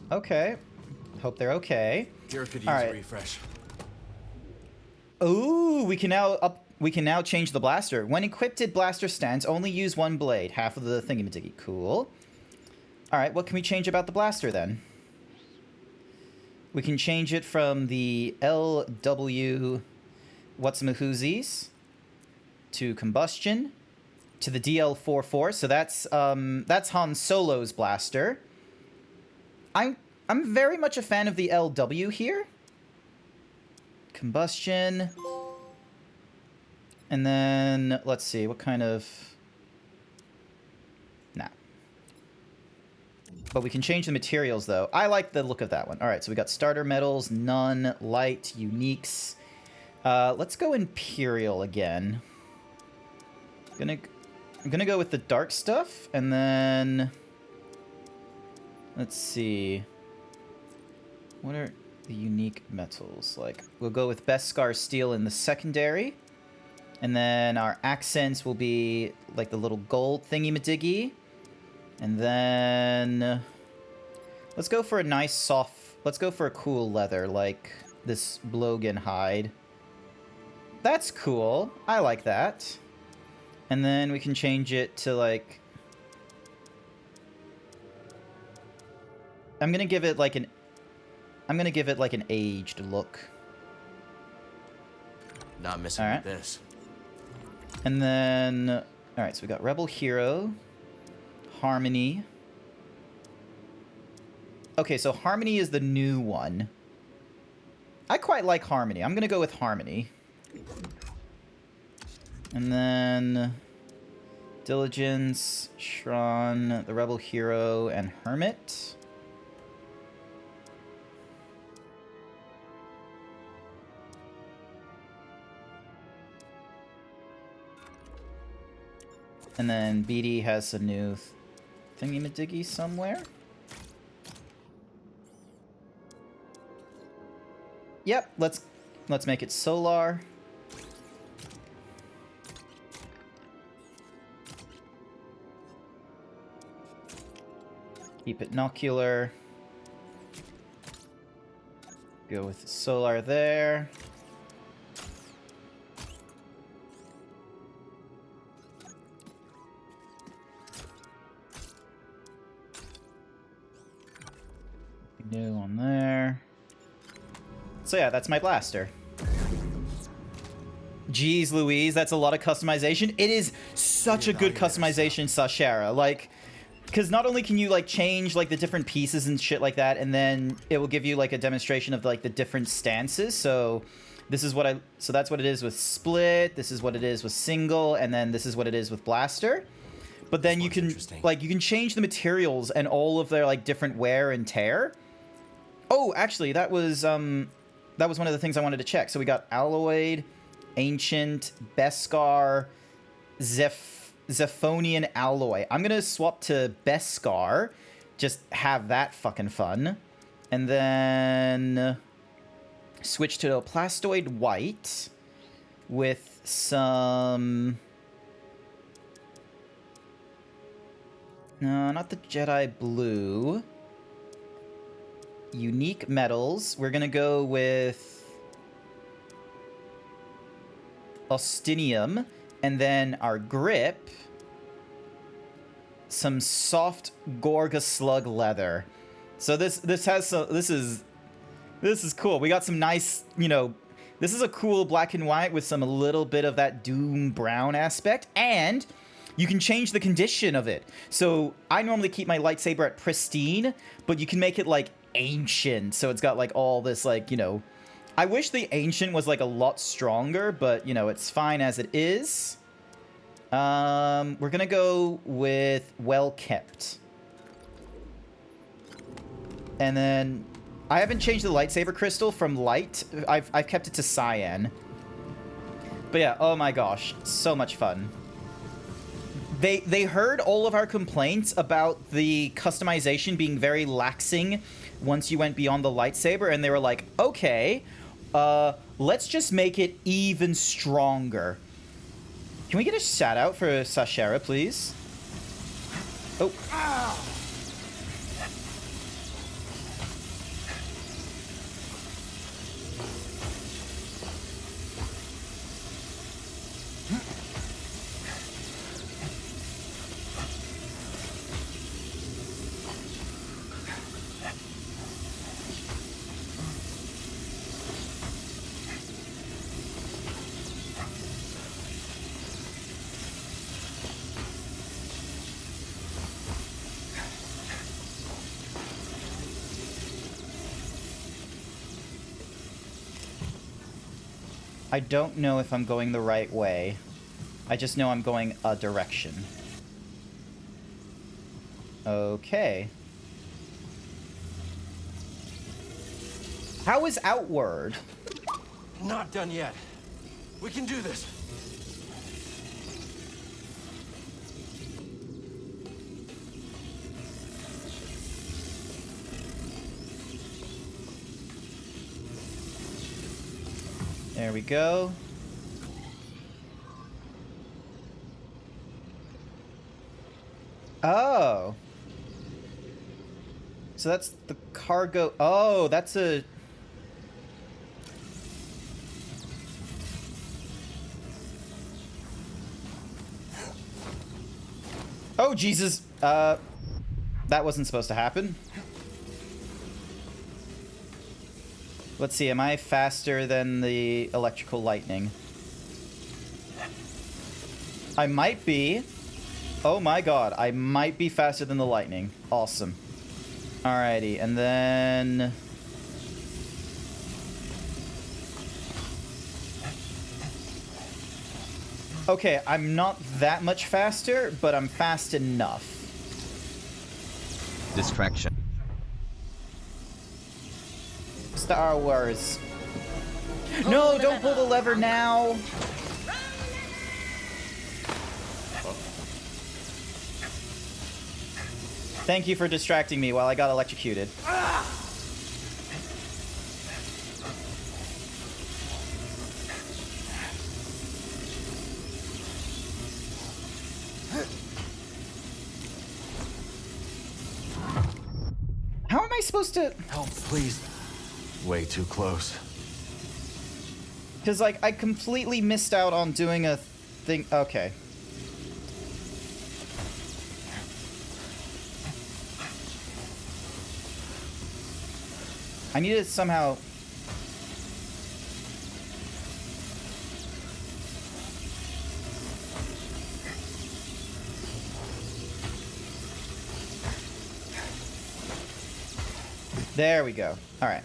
Okay. Hope they're okay.
Here could use
All
a
right.
refresh.
Ooh, we can now change the blaster. When equipped, blaster stands only use one blade, half of the thingy-majiggy. Cool. All right, what can we change about the blaster then? We can change it from the LW what's-a-mahoozies to combustion to the DL44. So that's Han Solo's blaster. I'm very much a fan of the LW here. Combustion. And then, let's see, what kind of... Nah. But we can change the materials, though. I like the look of that one. All right, so we got starter metals, none, light, uniques. Let's go Imperial again. I'm gonna go with the dark stuff, and then... Let's see. What are the unique metals? Like, we'll go with Beskar steel in the secondary. And then our accents will be like the little gold thingy-majiggy. And then... Let's go for a nice soft... Let's go for a cool leather, like this Blogan hide. That's cool. I like that. And then we can change it to like... I'm gonna give it like an aged look.
Not missing
All right.
this.
And then, all right, so we got Rebel Hero, Harmony. Okay, so Harmony is the new one. I quite like Harmony. I'm gonna go with Harmony. And then Diligence, Shran, the Rebel Hero, and Hermit. And then BD has a new thingy-majiggy somewhere. Yep, let's make it Solar. Keep it Nocular. Go with Solar there. New on there. So yeah, that's my blaster. Jeez Louise, that's a lot of customization. It is such a good customization, Sashera. Like, because not only can you like change like the different pieces and shit like that, and then it will give you like a demonstration of like the different stances. So this is what so that's what it is with Split, this is what it is with Single, and then this is what it is with Blaster. But then you can like you can change the materials and all of their like different wear and tear. Oh, actually, that was one of the things I wanted to check. So we got Alloyed, Ancient, Beskar, Zephonian Alloy. I'm gonna swap to Beskar. Just have that fucking fun. And then switch to Plastoid White with some... No, not the Jedi Blue. Unique metals. We're gonna go with Austinium, and then our grip, some soft Gorga Slug leather. So this is cool. We got some nice, you know, this is a cool black and white with some a little bit of that Doom brown aspect, and you can change the condition of it. So I normally keep my lightsaber at pristine, but you can make it like ancient, so it's got like all this like, you know, I wish the ancient was like a lot stronger, but you know, it's fine as it is. We're gonna go with Well Kept, and then I haven't changed the lightsaber crystal from light. I've kept it to cyan. But yeah, oh my gosh, so much fun. They heard all of our complaints about the customization being very laxing once you went beyond the lightsaber, and they were like, okay, let's just make it even stronger. Can we get a shout out for Sashera, please? Oh. I don't know if I'm going the right way. I just know I'm going a direction. Okay. How is Outward?
Not done yet. We can do this.
There we go. Oh. So that's the cargo. Oh, that's a... Oh, Jesus. That wasn't supposed to happen. Let's see, am I faster than the electrical lightning? I might be. Oh my god, I might be faster than the lightning. Awesome. Alrighty, and then... Okay, I'm not that much faster, but I'm fast enough.
Distraction.
Star Wars. No, don't pull the lever now. Thank you for distracting me while I got electrocuted. How am I supposed to...
Help, please. Way too close.
Because, like, I completely missed out on doing a thing... Okay. I need to somehow... There we go. All right.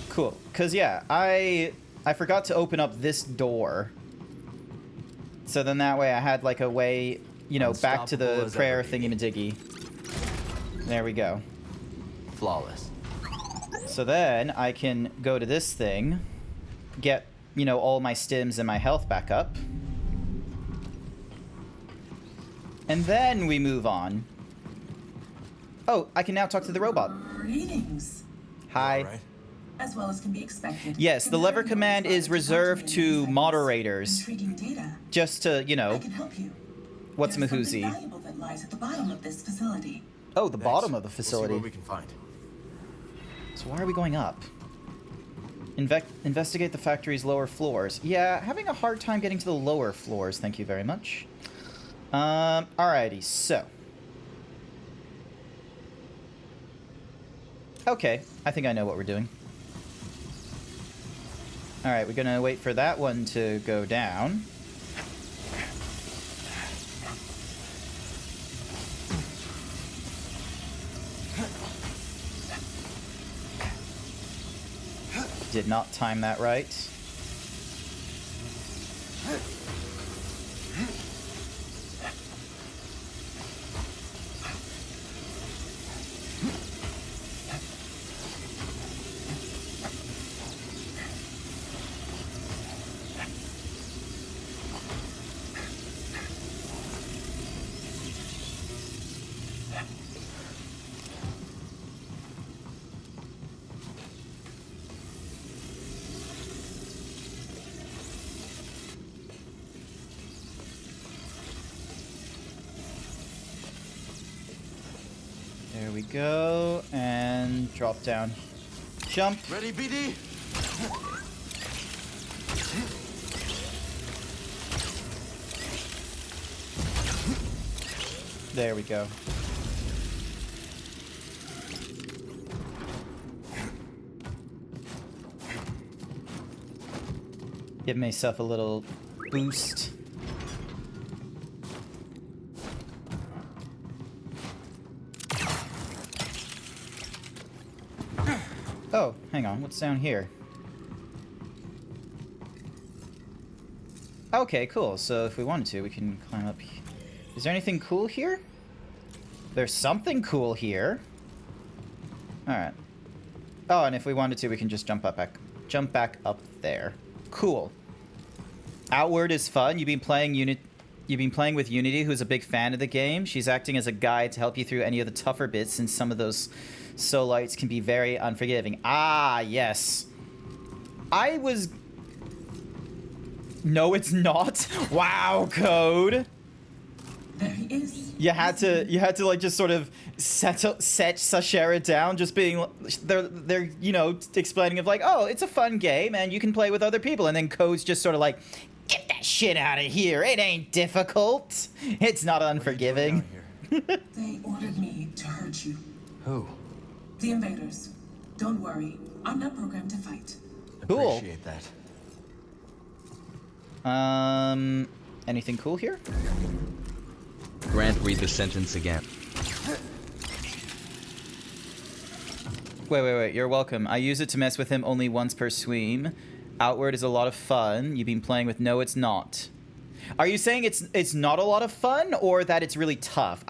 Cool. Because, yeah, I forgot to open up this door. So then that way I had, like, a way, you know, back to the prayer thingy-majiggy. There we go.
Flawless.
So then I can go to this thing, get, you know, all my stims and my health back up. And then we move on. Oh, I can now talk to the robot.
Greetings.
Hi.
As well as can be expected.
Yes, the lever command is reserved to moderators.
Intriguing data.
Just to, you know,
I can help you.
what's
There's something
Mahoozy?
valuable that lies at the bottom of this facility.
Oh, the bottom of the facility.
We'll see what we can find.
So why are we going up? Investigate the factory's lower floors. Yeah, having a hard time getting to the lower floors, thank you very much. Alrighty, so. Okay, I think I know what we're doing. Alright, we're gonna wait for that one to go down. Did not time that right. There we go, and drop down. Jump.
Ready, BD?
There we go. Give myself a little boost. Oh, hang on. What's down here? Okay, cool. So if we wanted to, we can climb up. Is there anything cool here? There's something cool here. All right. Oh, and if we wanted to, we can just jump back up there. Cool. Outward is fun. You've been playing with Unity, who's a big fan of the game. She's acting as a guide to help you through any of the tougher bits, since some of those Solites can be very unforgiving. Ah, yes. I was... No, it's not. Wow, Code.
There he is.
You had to like just sort of set Sashera down, just being they're you know explaining of like, oh, it's a fun game and you can play with other people, and then Code's just sort of like, get that shit out of here. It ain't difficult. It's not unforgiving.
They ordered me to hurt you.
Who?
The invaders. Don't worry. I'm not programmed to fight.
Cool.
Appreciate that.
Anything cool here?
Grant, read the sentence again.
Wait. You're welcome. I use it to mess with him only once per stream. Outward is a lot of fun. You've been playing with No, It's Not. Are you saying it's not a lot of fun, or that it's really tough?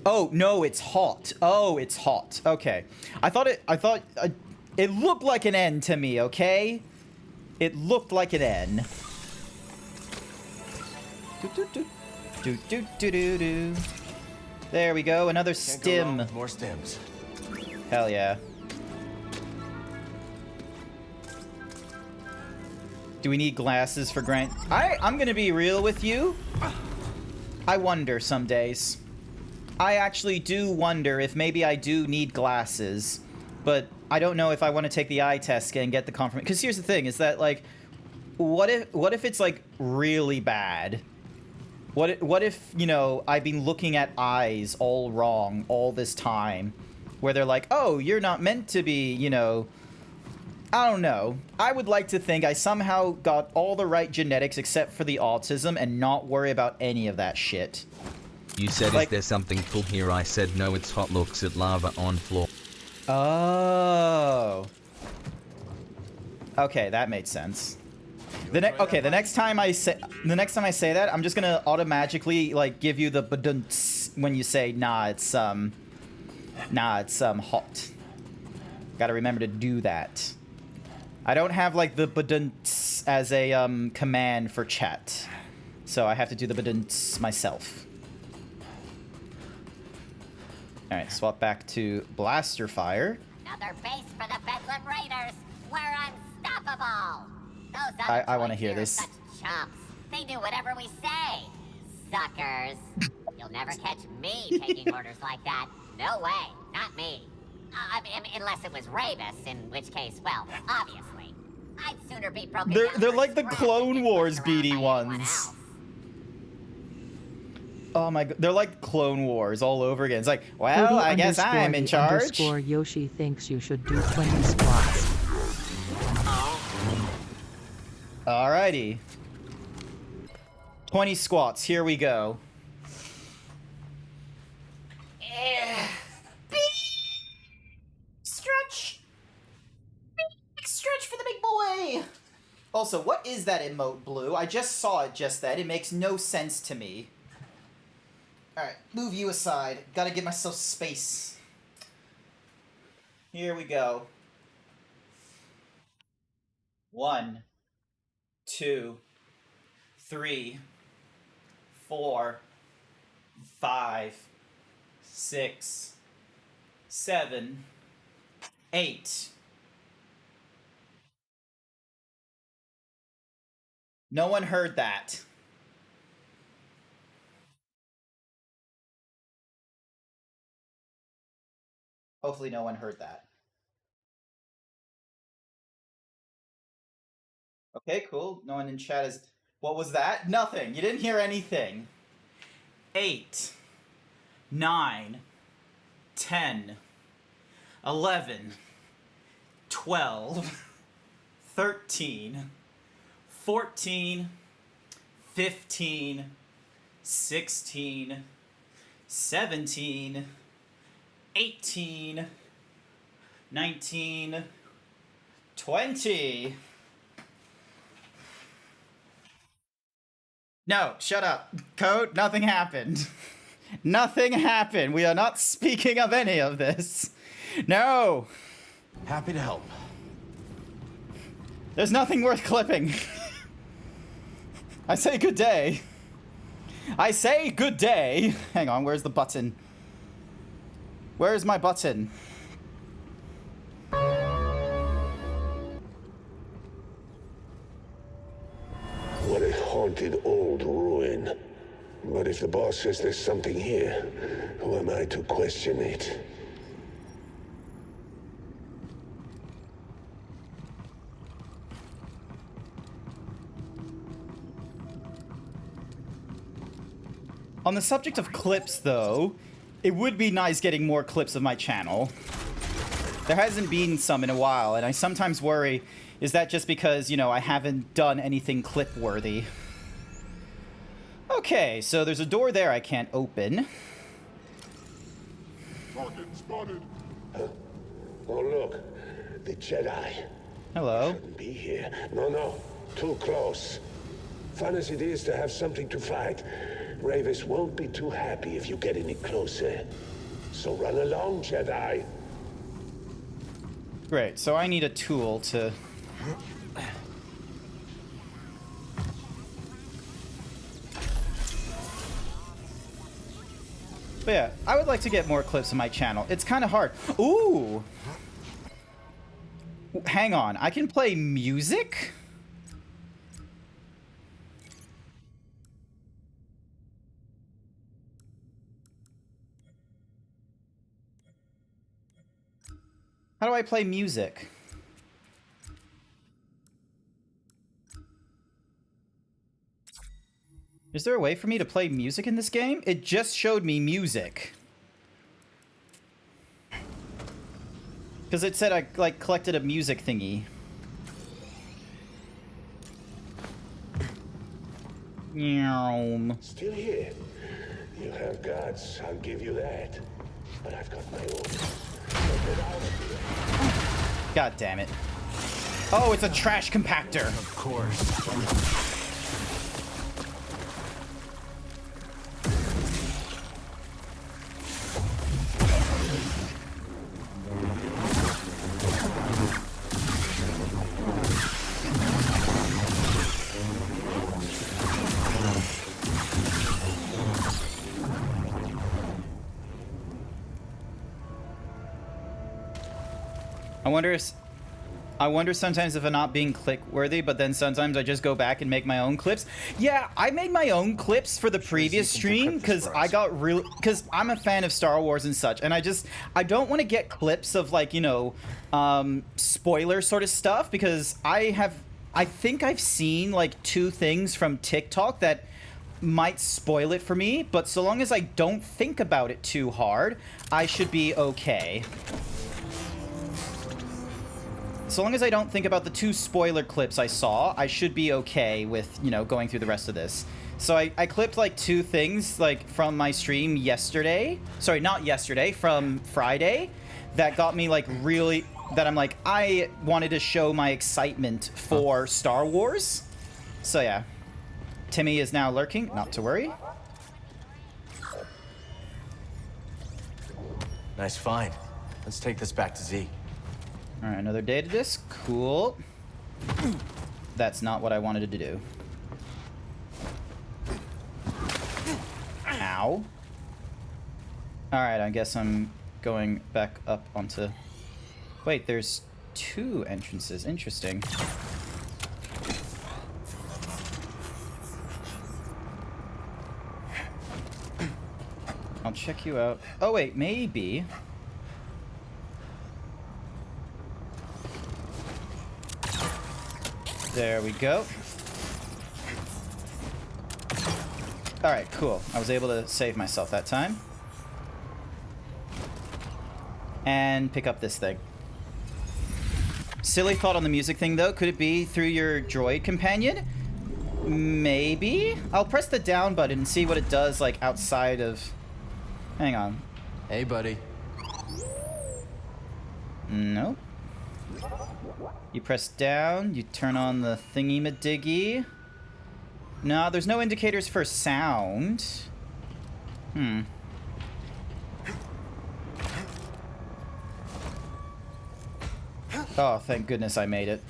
Oh no, it's hot. Oh, it's hot. Okay, I thought it looked like an N to me. Okay, it looked like an N. Do. There we go. Another stim.
More stims.
Hell yeah. Do we need glasses for Grant? I'm gonna be real with you. I wonder some days. I actually do wonder if maybe I do need glasses, but I don't know if I want to take the eye test and get the confirmation. Because here's the thing: is that like, what if it's like really bad? What if you know I've been looking at eyes all wrong all this time, where they're like, oh, you're not meant to be, you know. I don't know. I would like to think I somehow got all the right genetics except for the autism and not worry about any of that shit.
You said,
like,
is there something cool here? I said, no, it's hot. Looks at lava on floor.
Oh. Okay, that made sense. The next time I say that, I'm just gonna automatically like give you the badunts when you say nah, it's hot. Gotta remember to do that. I don't have like the badunts as a command for chat, so I have to do the badunts myself. All right, swap back to blaster fire.
Another base for the Bedlam Raiders. We're unstoppable. Those other
I want to
toys
hear
here are
this.
such chumps. They do whatever we say. Suckers. You'll never catch me taking orders like that. No way. Not me. Unless it was Ravis, in which case, well, obviously. I'd sooner be broken down
They're
for
like the
scrap
Clone
than
Wars
pushed around
beady
by anyone
ones.
else.
Oh my god, they're like Clone Wars all over again. It's like, well, I guess I'm in charge.
Yoshi thinks you should do 20 squats.
Alrighty. 20 squats, here we go. Stretch! Big stretch for the big boy! Also, what is that emote, Blue? I just saw it just then. It makes no sense to me. Alright, move you aside. Gotta give myself space. Here we go. 1, 2, 3, 4, 5, 6, 7, 8. No one heard that. Hopefully no one heard that. Okay, cool. No one in chat is... What was that? Nothing. You didn't hear anything. 8, 9, 10, 11, 12, 13, 14, 15, 16, 17, 18, 19, 20. No, shut up. Code, nothing happened. Nothing happened. We are not speaking of any of this. No.
Happy to help.
There's nothing worth clipping. I say good day. I say good day. Hang on, where's the button? Where's my button?
What a haunted old ruin. But if the boss says there's something here, who am I to question it?
On the subject of clips, though, it would be nice getting more clips of my channel. There hasn't been some in a while, and I sometimes worry, is that just because, you know, I haven't done anything clip-worthy? Okay, so there's a door there I can't open.
Target spotted. Oh, look. The Jedi.
Hello.
Shouldn't be here. No, too close. Fun as it is to have something to fight, Ravis won't be too happy if you get any closer. So run along, Jedi.
Great, so I need a tool to... But yeah, I would like to get more clips on my channel. It's kind of hard. Ooh! Hang on, I can play music? How do I play music? Is there a way for me to play music in this game? It just showed me music. Because it said I, like, collected a music thingy.
Still here. You have guts, I'll give you that. But I've got my own.
God damn it. Oh, it's a trash compactor.
Of course.
I wonder sometimes if I'm not being click worthy, but then sometimes I just go back and make my own clips. Yeah, I made my own clips for the previous stream because I got real, because I'm a fan of Star Wars and such, and I don't want to get clips of, like, you know, spoiler sort of stuff, because I think I've seen like 2 things from TikTok that might spoil it for me, but so long as I don't think about it too hard, I should be okay. So long as I don't think about the 2 spoiler clips I saw, I should be okay with, you know, going through the rest of this. So I clipped like 2 things, like, from my stream yesterday. Sorry, not yesterday, from Friday. That got me, like, really... That I'm like, I wanted to show my excitement for Star Wars. So yeah. Timmy is now lurking, not to worry.
Nice find. Let's take this back to Z.
Alright, another data disk. Cool. That's not what I wanted to do. Ow. Alright, I guess I'm going back up onto... Wait, there's 2 entrances. Interesting. I'll check you out. Oh wait, maybe... There we go. Alright, cool. I was able to save myself that time. And pick up this thing. Silly thought on the music thing, though. Could it be through your droid companion? Maybe? I'll press the down button and see what it does, like, outside of... Hang on.
Hey, buddy.
Nope. You press down, you turn on the thingy-ma-diggy. No, there's no indicators for sound. Oh, thank goodness I made it.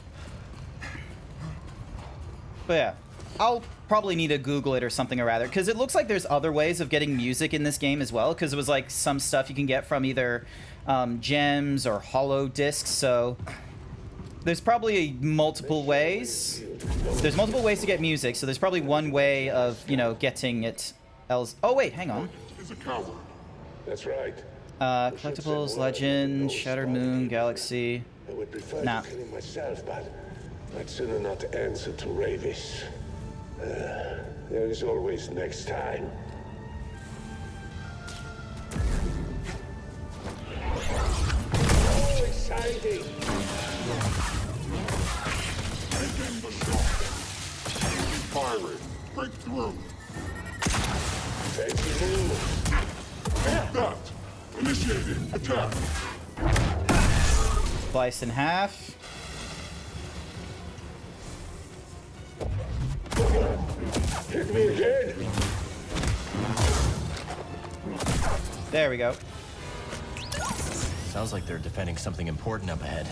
But yeah, I'll probably need to Google it or something or rather, because it looks like there's other ways of getting music in this game as well, because it was like some stuff you can get from either gems or hollow discs, so... There's probably multiple ways. There's multiple ways to get music, so there's probably one way of, you know, getting it else. Oh, wait, hang on.
That's right.
Collectibles, Legend, Shattered Moon, Galaxy.
I would prefer
Nah.
killing myself, but I'd sooner not answer to Ravis. There is always next time. Exciting!
Pirate, break through.
Fancy move.
Take that. Initiating attack.
Slice in half.
Hit me again.
There we go.
Sounds like they're defending something important up ahead.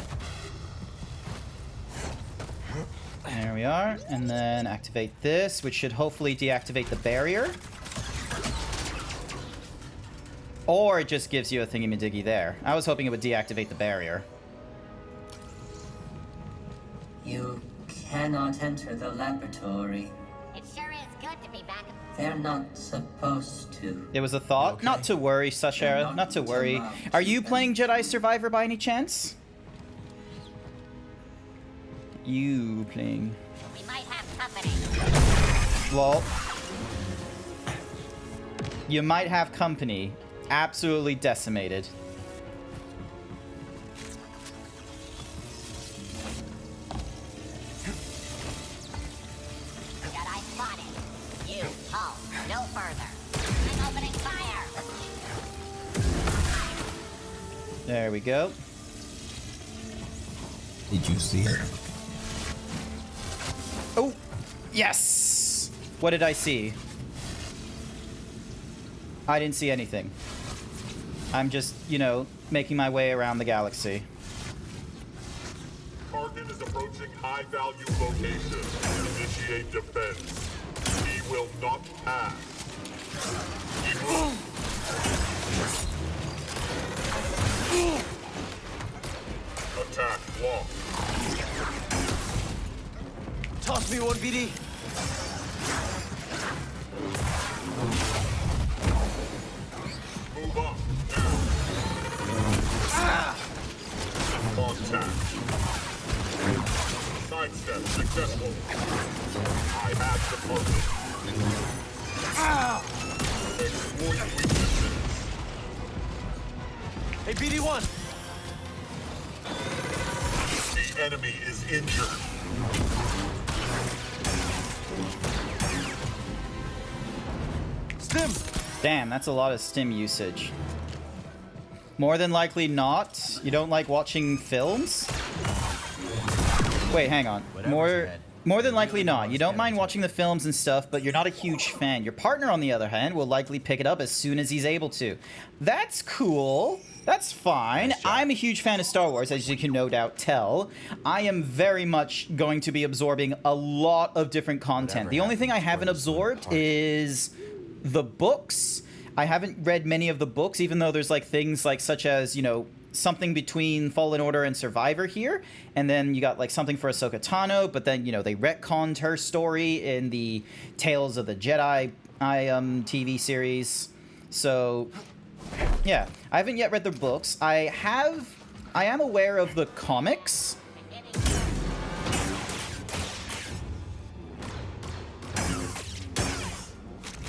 There we are. And then activate this, which should hopefully deactivate the barrier. Or it just gives you a thingy-majiggy there. I was hoping it would deactivate the barrier.
You cannot enter the laboratory.
It sure is good to be back.
They're not supposed to.
It was a thought. Okay. Not to worry, Sashera. Not to worry. Are you playing Jedi Survivor by any chance? You playing?
We might have company.
Lol. You might have company. Absolutely decimated.
Jedi spotted. You, halt. No further. I'm opening fire.
There we go.
Did you see it?
Oh, yes. What did I see? I didn't see anything. I'm just, you know, making my way around the galaxy.
Target is approaching high-value location. Initiate defense. He will not pass. Attack blocked.
Toss me one, BD.
Move up. Contact. Sidestep successful. I have departed. Exploit weaknesses.
Hey, BD1.
The enemy is injured.
Stim.
Damn, that's a lot of stim usage. More than likely not. You don't like watching films? Wait, hang on. More than likely not. You don't mind watching the films and stuff, but you're not a huge fan. Your partner, on the other hand, will likely pick it up as soon as he's able to. That's cool. That's fine. I'm a huge fan of Star Wars, as you can no doubt tell. I am very much going to be absorbing a lot of different content. The only thing I haven't absorbed is the books. I haven't read many of the books, even though there's like things like such as, you know, something between Fallen Order and Survivor here, and then you got like something for Ahsoka Tano, but then, you know, they retconned her story in the Tales of the Jedi TV series. So yeah, I haven't yet read the books. I am aware of the comics.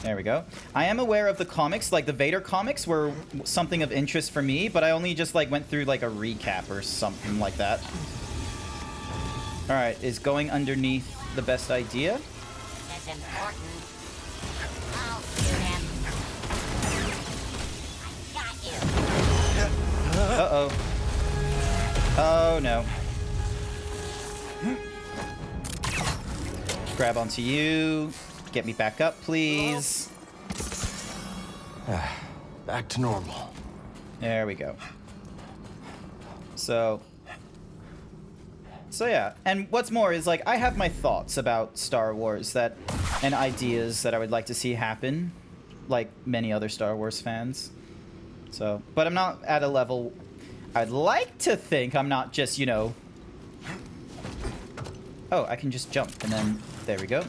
There we go. I am aware of the comics, like the Vader comics were something of interest for me, but I only just like went through like a recap or something like that. All right, is going underneath the best idea?
That's important. I'll shoot him. I got you.
Uh-oh. Oh, no. Grab onto you. Get me back up, please.
Back to normal.
There we go. So yeah, and what's more is like I have my thoughts about Star Wars and ideas that I would like to see happen, like many other Star Wars fans. So, but I'm not at a level. I'd like to think I'm not just, you know. Oh, I can just jump and then there we go.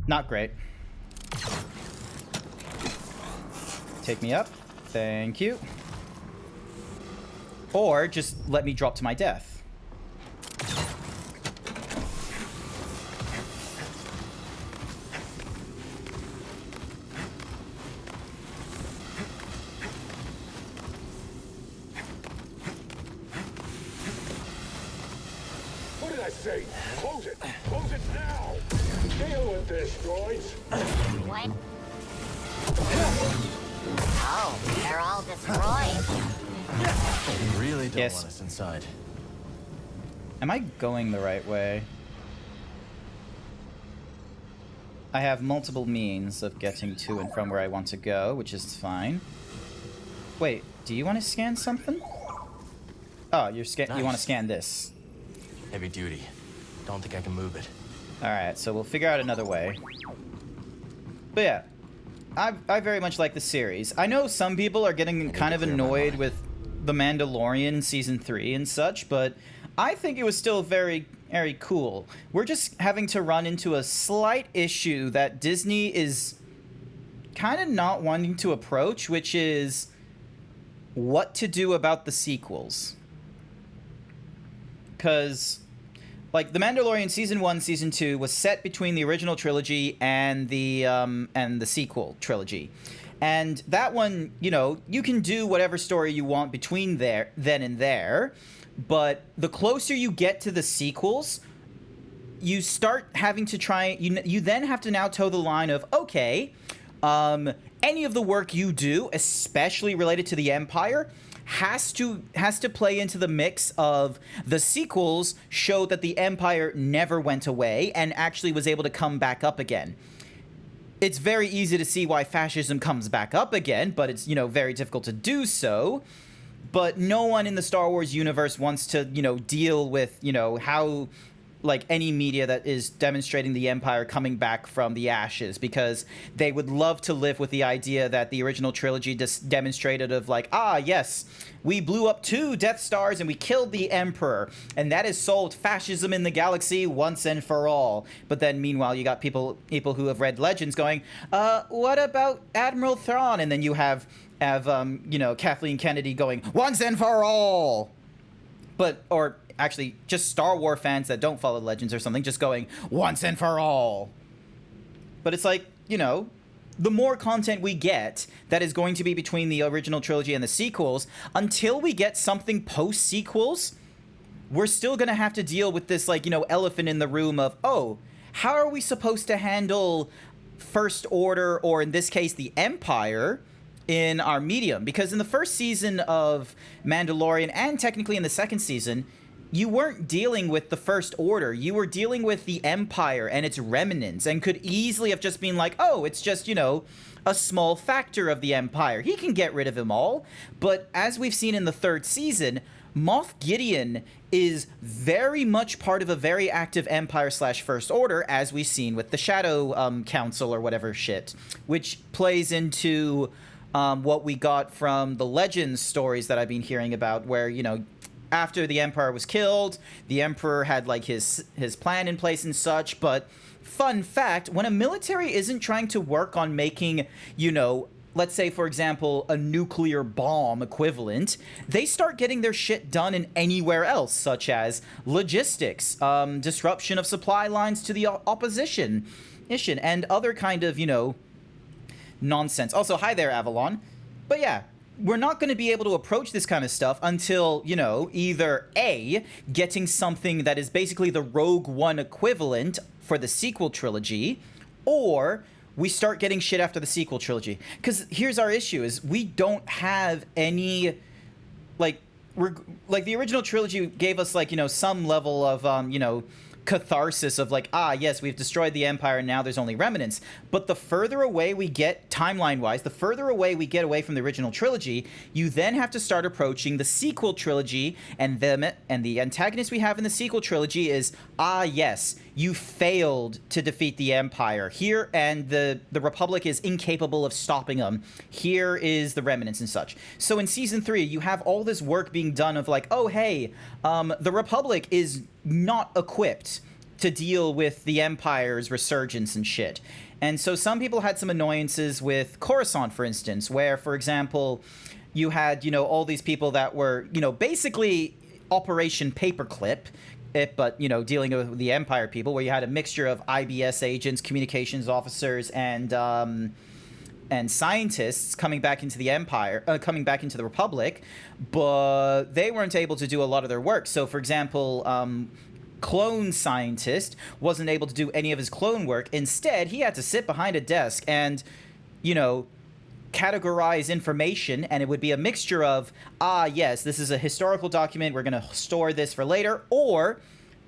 Not great. Take me up. Thank you. Or just let me drop to my death.
What did I say? sake, close it! Close it now! Deal with this, droids!
What? Oh, they're all destroyed.
They really don't
Yes.
want us inside.
Am I going the right way? I have multiple means of getting to and from where I want to go, which is fine. Wait, do you want to scan something? Oh, you want to scan this.
Heavy duty. Don't think I can move it.
Alright, so we'll figure out another way. But yeah, I very much like the series. I know some people are getting kind of annoyed with The Mandalorian Season 3 and such, but I think it was still very, very cool. We're just having to run into a slight issue that Disney is kind of not wanting to approach, which is what to do about the sequels. Because, like, The Mandalorian Season 1, Season 2 was set between the original trilogy and the sequel trilogy. And that one, you know, you can do whatever story you want between then and there, but the closer you get to the sequels, you start having to try, you then have to now toe the line of, okay, any of the work you do, especially related to the Empire, has to play into the mix of the sequels show that the Empire never went away and actually was able to come back up again. It's very easy to see why fascism comes back up again, but it's, you know, very difficult to do so. But no one in the Star Wars universe wants to, you know, deal with, you know, how, like, any media that is demonstrating the Empire coming back from the ashes, because they would love to live with the idea that the original trilogy just demonstrated of, like, ah, yes, we blew up 2 Death Stars and we killed the Emperor, and that has solved fascism in the galaxy once and for all. But then, meanwhile, you got people who have read Legends going, what about Admiral Thrawn? And then you have you know, Kathleen Kennedy going, once and for all. But, or actually, just Star Wars fans that don't follow Legends or something, just going, once and for all. But it's like, you know, the more content we get that is going to be between the original trilogy and the sequels, until we get something post-sequels, we're still going to have to deal with this, like, you know, elephant in the room of, oh, how are we supposed to handle First Order, or in this case, the Empire, in our medium? Because in the first season of Mandalorian, and technically in the second season, you weren't dealing with the First Order. You were dealing with the Empire and its remnants, and could easily have just been like, oh, it's just, you know, a small factor of the Empire. He can get rid of them all. But as we've seen in the third season, Moff Gideon is very much part of a very active Empire/First Order, as we've seen with the Shadow Council or whatever shit, which plays into what we got from the Legends stories that I've been hearing about, where, you know, after the Empire was killed, the Emperor had, like, his plan in place and such. But fun fact, when a military isn't trying to work on making, you know, let's say, for example, a nuclear bomb equivalent, they start getting their shit done in anywhere else, such as logistics, disruption of supply lines to the opposition, and other kind of, you know, nonsense. Also, hi there, Avalon. But yeah, we're not going to be able to approach this kind of stuff until, you know, either A, getting something that is basically the Rogue One equivalent for the sequel trilogy, or we start getting shit after the sequel trilogy. Because here's our issue, is we don't have any, like, the original trilogy gave us, like, you know, some level of, you know, catharsis of, like, ah, yes, we've destroyed the Empire and now there's only remnants. But the further away we get, timeline-wise, the further away we get away from the original trilogy, you then have to start approaching the sequel trilogy, and the antagonist we have in the sequel trilogy is, ah, yes, you failed to defeat the Empire here, and the Republic is incapable of stopping them. Here is the remnants and such. So in Season 3, you have all this work being done of, like, oh, hey, the Republic is not equipped to deal with the Empire's resurgence and shit. And so some people had some annoyances with Coruscant, for instance, where, for example, you had, you know, all these people that were, you know, basically Operation Paperclip, but, you know, dealing with the Empire people, where you had a mixture of IBS agents, communications officers, and scientists coming back into the Empire, coming back into the Republic, but they weren't able to do a lot of their work. So, for example, clone scientist wasn't able to do any of his clone work. Instead, he had to sit behind a desk and, you know, categorize information, and it would be a mixture of, yes, this is a historical document, we're going to store this for later, or,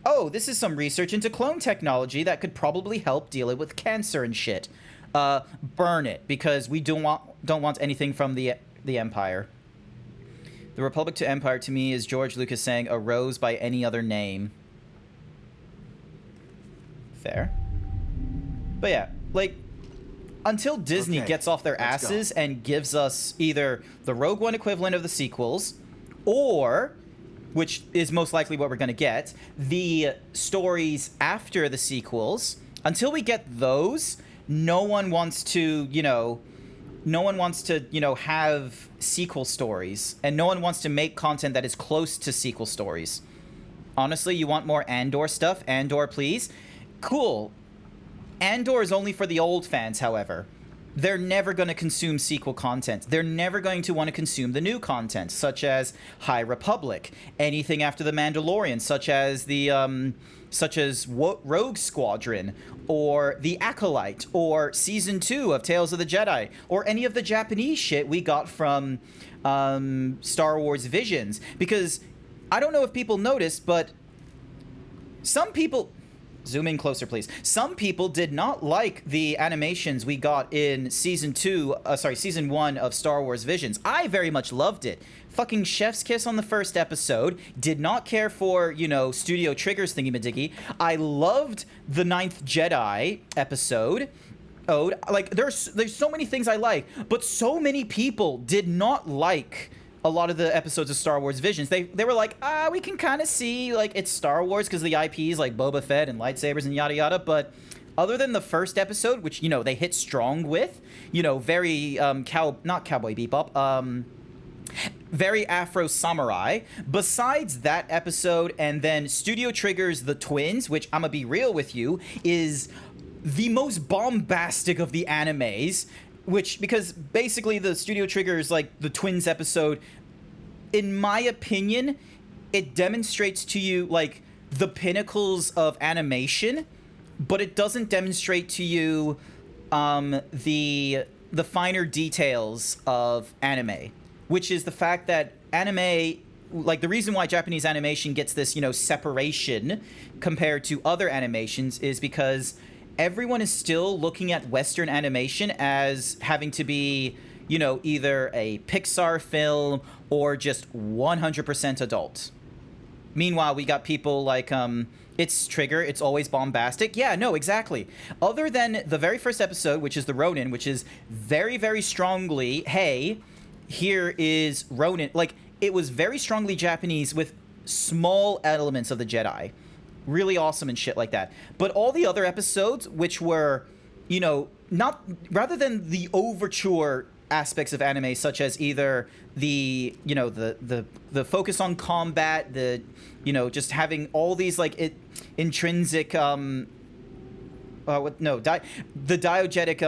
oh, this is some research into clone technology that could probably help deal it with cancer and shit. Burn it, because we don't want anything from the Empire. The Republic to Empire to me is George Lucas saying a rose by any other name. Fair. But yeah, like, until Disney gets off their asses and gives us either the Rogue One equivalent of the sequels, or, which is most likely what we're going to get, the stories after the sequels, until we get those, no one wants to, have sequel stories, and no one wants to make content that is close to sequel stories. Honestly, you want more Andor stuff? Andor, please. Cool. Andor is only for the old fans, however. They're never going to consume sequel content. They're never going to want to consume the new content, such as High Republic, anything after The Mandalorian, such as Rogue Squadron, or The Acolyte, or Season 2 of Tales of the Jedi, or any of the Japanese shit we got from Star Wars Visions. Because I don't know if people noticed, but some people... Zoom in closer, please. Some people did not like the animations we got in Season 1 of Star Wars Visions. I very much loved it. Fucking chef's kiss on the first episode. Did not care for, Studio Trigger's thingy-majiggy. I loved the Ninth Jedi episode. Like, there's so many things I like, but so many people did not like a lot of the episodes of Star Wars Visions. They were like, we can kind of see, like, it's Star Wars because the IPs like Boba Fett and lightsabers and yada yada, but other than the first episode, which, they hit strong with, very, not Cowboy Bebop, very Afro Samurai, besides that episode and then Studio Trigger's The Twins, which, I'm gonna be real with you, is the most bombastic of the animes, because basically the Studio Trigger's, like, the Twins episode, in my opinion, it demonstrates to you, like, the pinnacles of animation, but it doesn't demonstrate to you the finer details of anime, which is the fact that anime, like, the reason why Japanese animation gets this, separation compared to other animations is because everyone is still looking at Western animation as having to be, either a Pixar film or just 100% adult. Meanwhile, we got people like, it's Trigger, it's always bombastic. Yeah, no, exactly. Other than the very first episode, which is the Ronin, which is very, very strongly, hey, here is Ronin. Like, it was very strongly Japanese with small elements of the Jedi. Really awesome and shit like that. But all the other episodes, which were, not, rather than the overture aspects of anime, such as either the, the focus on combat, the, just having all these, like, intrinsic, the diegetic,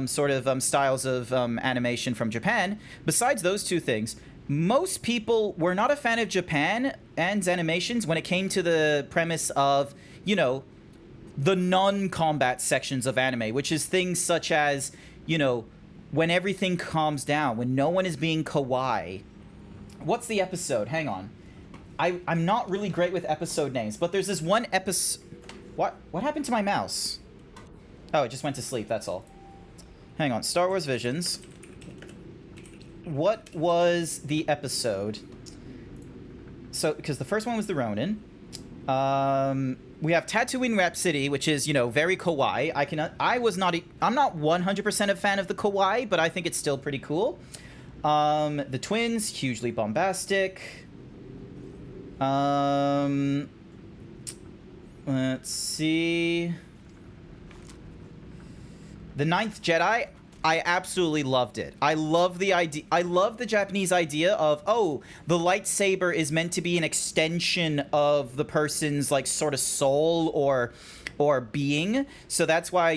sort of, styles of, animation from Japan, besides those two things, most people were not a fan of Japan and animations when it came to the premise of, the non-combat sections of anime, which is things such as, when everything calms down, when no one is being kawaii. What's the episode? Hang on. I'm not really great with episode names, but there's this one episode... What happened to my mouse? Oh, it just went to sleep, that's all. Hang on. Star Wars Visions. What was the episode? So, because the first one was the Ronin. We have Tatooine Rhapsody, which is, very kawaii. I'm not 100% a fan of the kawaii, but I think it's still pretty cool. The Twins, hugely bombastic. Let's see. The Ninth Jedi, I absolutely loved it. I love the idea. I love the Japanese idea of, the lightsaber is meant to be an extension of the person's, like, sort of soul or being. So that's why,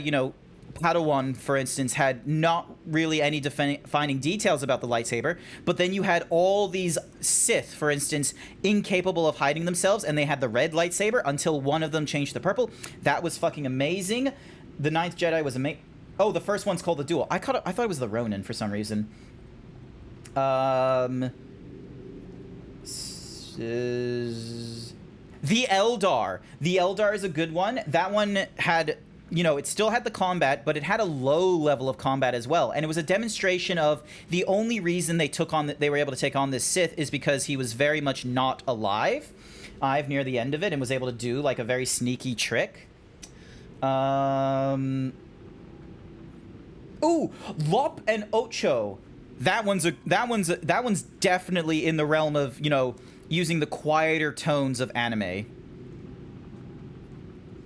Padawan, for instance, had not really any defining details about the lightsaber, but then you had all these Sith, for instance, incapable of hiding themselves, and they had the red lightsaber until one of them changed to purple. That was fucking amazing. The Ninth Jedi was amazing. Oh, the first one's called the Duel. I thought it was the Ronin for some reason. The Eldar. The Eldar is a good one. That one had, you know, it still had the combat, but it had a low level of combat as well. And it was a demonstration of the only reason they were able to take on this Sith is because he was very much not alive near the end of it and was able to do like a very sneaky trick. Ooh, Lop and Ocho. That one's definitely in the realm of, you know, using the quieter tones of anime.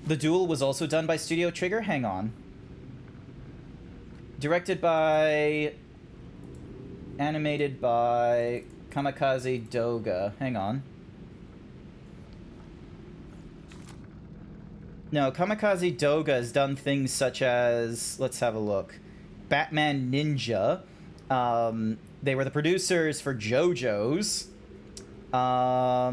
The Duel was also done by Studio Trigger. Hang on. Directed by... Animated by... Kamikaze Doga. Hang on. No, Kamikaze Doga has done things such as... Let's have a look. Batman Ninja. They were the producers for JoJo's. Oh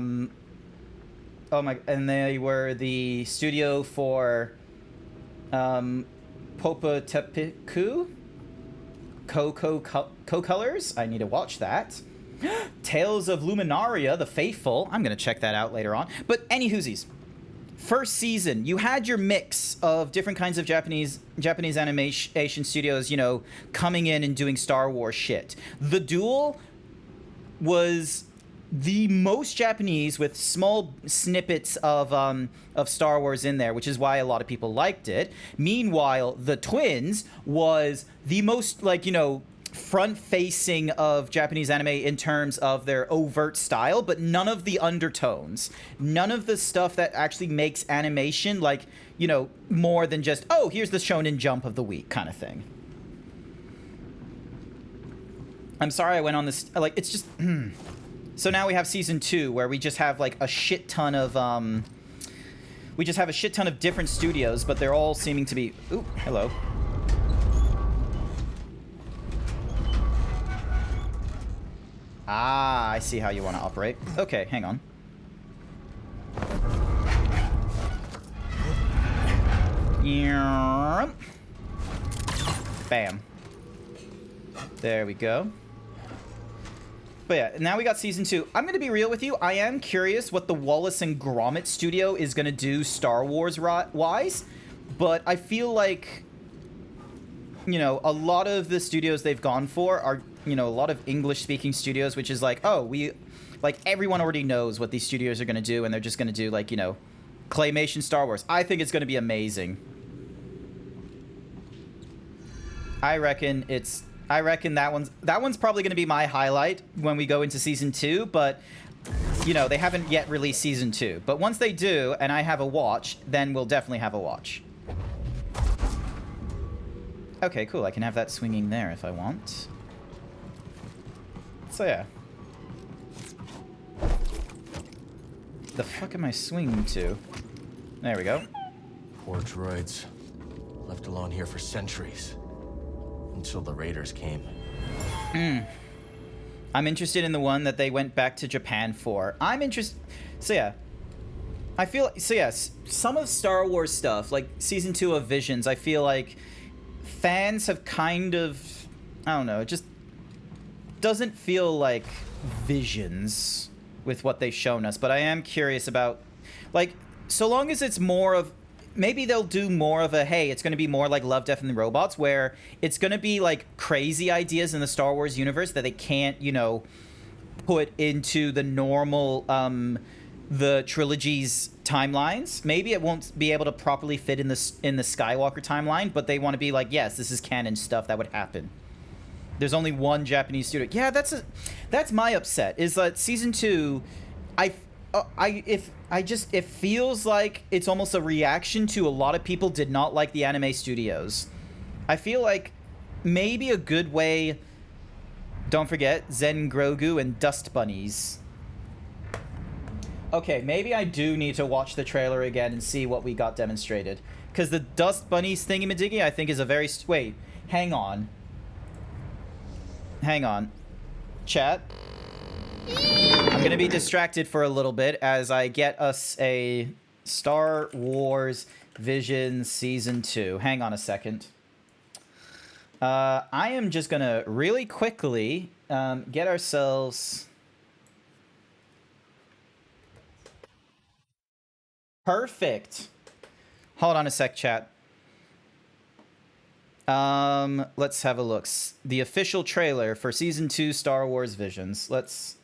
my, and they were the studio for Popotepiku Co-Colors. I need to watch that. Tales of Luminaria, The Faithful. I'm gonna check that out later on. But any whoosies. First season, you had your mix of different kinds of Japanese animation studios, you know, coming in and doing Star Wars shit. The Duel was the most Japanese with small snippets of Star Wars in there, which is why a lot of people liked it. Meanwhile, The Twins was the most, like, you know, front-facing of Japanese anime in terms of their overt style, but none of the undertones. None of the stuff that actually makes animation, like, you know, more than just, oh, here's the Shonen Jump of the week kind of thing. I'm sorry I went on this, like, it's just... So now we have season 2, where we just have like a shit ton of different studios, but they're all seeming to be. Ooh, hello. Ah, I see how you want to operate. Okay, hang on. Bam. There we go. But yeah, now we got season 2. I'm going to be real with you. I am curious what the Wallace and Gromit studio is going to do Star Wars wise. But I feel like, you know, a lot of the studios they've gone for are, you know, a lot of English speaking studios, which is like, oh, like everyone already knows what these studios are going to do. And they're just going to do like, you know, claymation Star Wars. I think it's going to be amazing. I reckon that one's probably going to be my highlight when we go into season 2, but you know, they haven't yet released season 2. But once they do and I have a watch, then we'll definitely have a watch. Okay, cool. I can have that swinging there if I want. So yeah. The fuck am I swinging to? There we go.
Poor droids. Left alone here for centuries. Until the Raiders came.
I'm interested in the one that they went back to Japan for. I'm interested. So yeah. I feel so yes. Some of Star Wars stuff, like season 2 of Visions, I feel like fans have kind of, I don't know, it just doesn't feel like Visions with what they've shown us. But I am curious about, like, so long as it's more of, maybe they'll do more of a, hey, it's going to be more like Love, Death, and the Robots, where it's going to be like crazy ideas in the Star Wars universe that they can't, you know, put into the normal, the trilogy's timelines. Maybe it won't be able to properly fit in the Skywalker timeline, but they want to be like, yes, this is canon stuff that would happen. There's only one Japanese studio. Yeah, that's my upset, is that season 2, it feels like it's almost a reaction to a lot of people did not like the anime studios. I feel like maybe a good way, don't forget, Zen Grogu and Dust Bunnies. Okay, maybe I do need to watch the trailer again and see what we got demonstrated. Because the Dust Bunnies thingy-majiggy, I think, is a very... Wait, hang on. Hang on. Chat. I'm going to be distracted for a little bit as I get us a Star Wars Visions Season 2. Hang on a second. I am just going to really quickly get ourselves... Perfect. Hold on a sec, chat. Let's have a look. The official trailer for Season 2 Star Wars Visions. Let's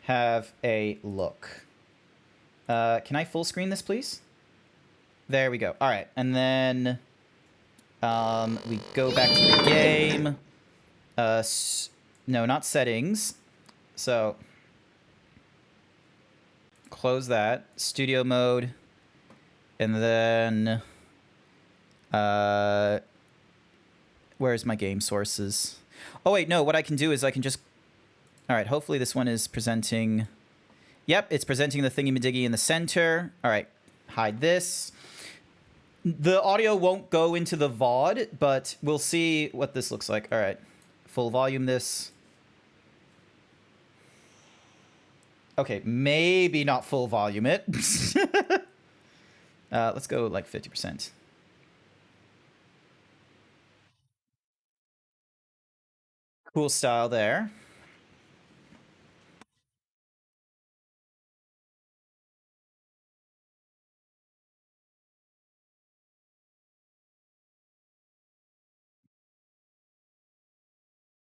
have a look. Can I full screen this, please? There we go. All right, and then we go back to the game. No, not settings. So close that. Studio mode. And then, where's my game sources? Oh, wait, no, what I can do is I can just... All right, hopefully this one is presenting... Yep, it's presenting the thingy-majiggy in the center. All right, hide this. The audio won't go into the VOD, but we'll see what this looks like. All right, full volume this. Okay, maybe not full volume it. Let's go like 50%. Cool style there.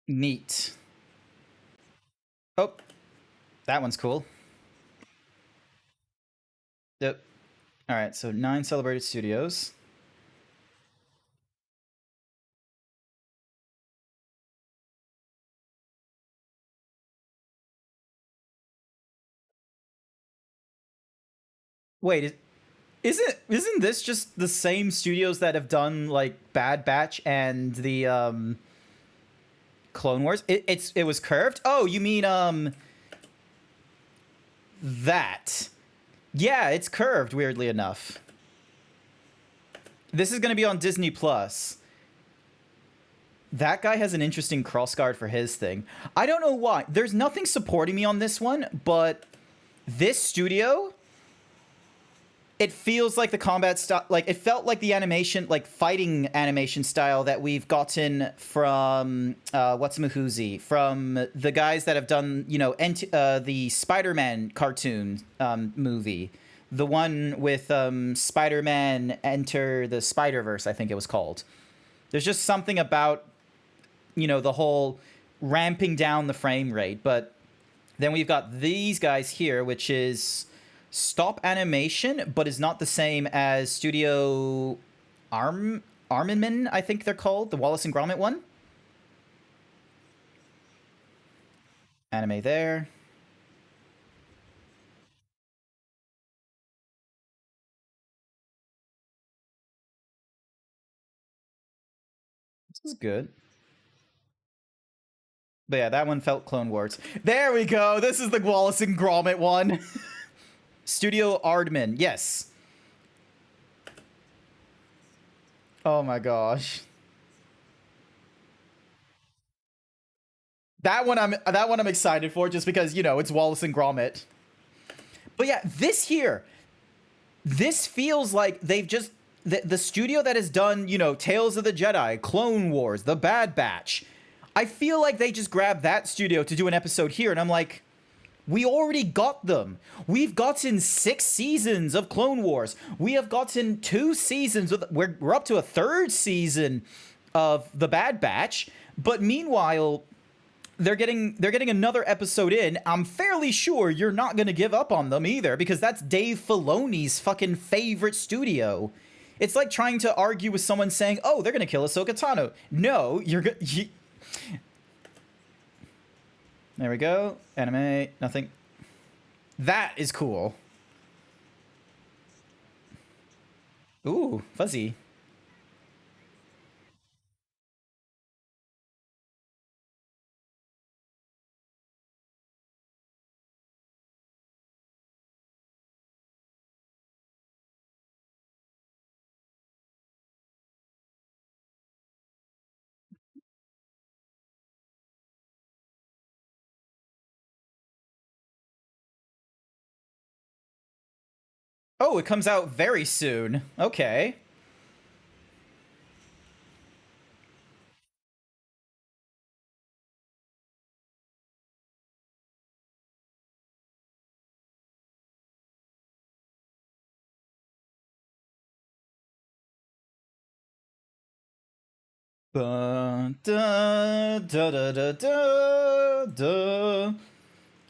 Neat. Oh, that one's cool. Yep. All right, so 9 celebrated studios. Wait, isn't this just the same studios that have done like Bad Batch and the Clone Wars? It was curved? Oh, you mean that. Yeah, it's curved, weirdly enough. This is going to be on Disney Plus. That guy has an interesting crossguard for his thing. I don't know why. There's nothing supporting me on this one, but this studio, it feels like the combat style, like it felt like the animation, like fighting animation style that we've gotten from What's-A-Mahoozy, from the guys that have done, you know, the Spider-Man cartoon movie, the one with Spider-Man Enter the Spider-Verse, I think it was called. There's just something about, you know, the whole ramping down the frame rate. But then we've got these guys here, which is stop animation, but is not the same as Studio Arminman, I think they're called, the Wallace and Gromit one. Anime there. This is good. But yeah, that one felt Clone Wars. There we go. This is the Wallace and Gromit one. Studio Aardman. Yes. Oh my gosh. That one I'm excited for just because, you know, it's Wallace and Gromit. But yeah, this feels like they've just the studio that has done, you know, Tales of the Jedi, Clone Wars, The Bad Batch. I feel like they just grabbed that studio to do an episode here, and I'm like, we already got them. We've gotten 6 seasons of Clone Wars. We have gotten 2 seasons of, we're up to a 3rd season of The Bad Batch, but meanwhile, they're getting another episode in. I'm fairly sure you're not going to give up on them either, because that's Dave Filoni's fucking favorite studio. It's like trying to argue with someone saying, oh, they're going to kill Ahsoka Tano. No, there we go. Anime, nothing. That is cool. Ooh, fuzzy. Oh, it comes out very soon. Okay. Da, da, da, da, da, da.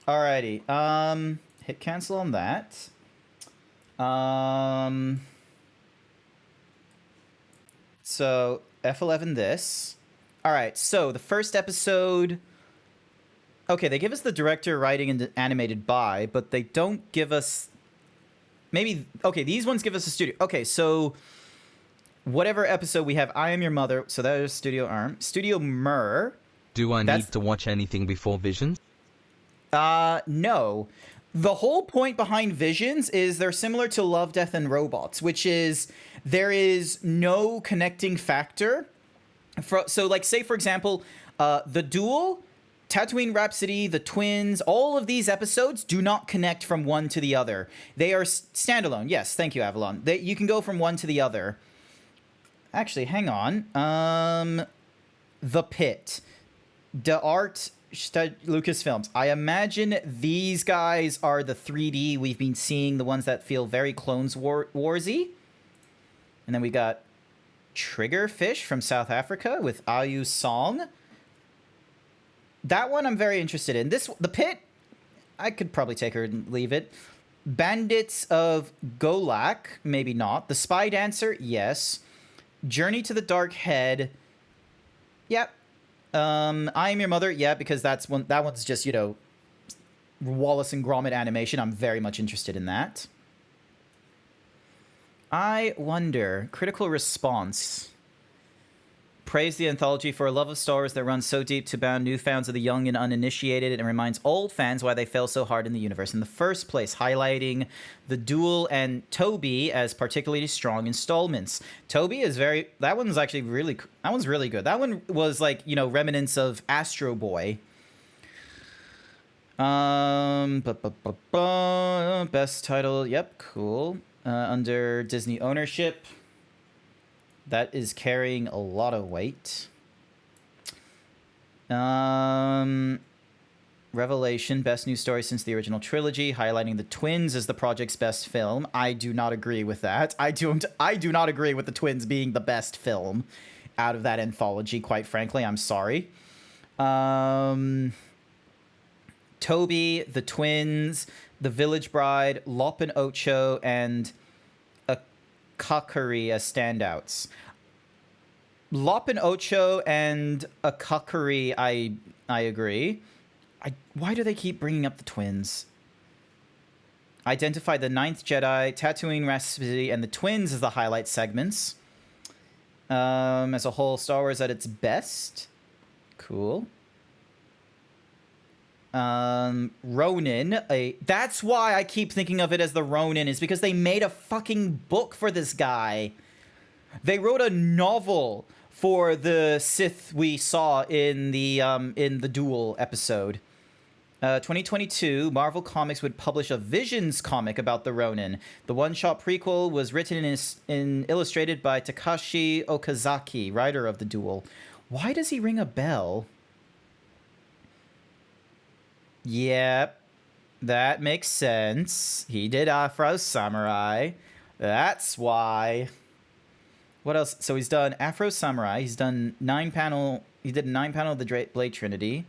Alrighty. Hit cancel on that. So F11 this. Alright, so the first episode. Okay, they give us the director, writing, and animated by, but they don't give us. Maybe. Okay, these ones give us a studio. Okay, so. Whatever episode we have, I Am Your Mother, so that is Studio Arm. Studio Myrrh.
Do I need to watch anything before Visions?
No. The whole point behind Visions is they're similar to Love, Death, and Robots, which is there is no connecting factor. So, like, say, for example, The Duel, Tatooine Rhapsody, The Twins, all of these episodes do not connect from one to the other. They are standalone. Yes, thank you, Avalon. You can go from one to the other. Actually, hang on. The Pit. The Art Lucasfilms. I imagine these guys are the 3D we've been seeing, the ones that feel very Clones Warsy. And then we got Triggerfish from South Africa with Ayu Song. That one I'm very interested in. The Pit, I could probably take her and leave it. Bandits of Golak, maybe not. The Spy Dancer, yes. Journey to the Dark Head. Yep. I Am Your Mother. Yeah, because that one's just, you know, Wallace and Gromit animation. I'm very much interested in that. I wonder. Critical response. Praise the anthology for a love of Star Wars that runs so deep to bound new fans of the young and uninitiated and reminds old fans why they fell so hard in the universe in the first place, highlighting The Duel and Toby as particularly strong installments. Toby is that one's actually really, that one's really good. That one was like, you know, remnants of Astro Boy. Best title, yep, cool. Under Disney ownership. That is carrying a lot of weight. Revelation, best new story since the original trilogy, highlighting The Twins as the project's best film. I do not agree with that. I do not agree with The Twins being the best film out of that anthology, quite frankly. I'm sorry. Toby, The Twins, The Village Bride, Lop and Ocho, and Kakari as standouts. Lop and Ocho and a Kakari, I agree. Why do they keep bringing up The Twins? Identify the Ninth Jedi, Tatooine Rhapsody, and The Twins as the highlight segments. As a whole, Star Wars at its best. Cool. Ronin, that's why I keep thinking of it as the Ronin, is because they made a fucking book for this guy. They wrote a novel for the Sith we saw in the Duel episode. 2022, Marvel Comics would publish a Visions comic about the Ronin. The one-shot prequel was written and illustrated by Takashi Okazaki, writer of the Duel. Why does he ring a bell? Yep, that makes sense. He did Afro Samurai. That's why. What else? So he's done Afro Samurai. He's done 9-panel. He did a 9-panel of the Blade Trinity.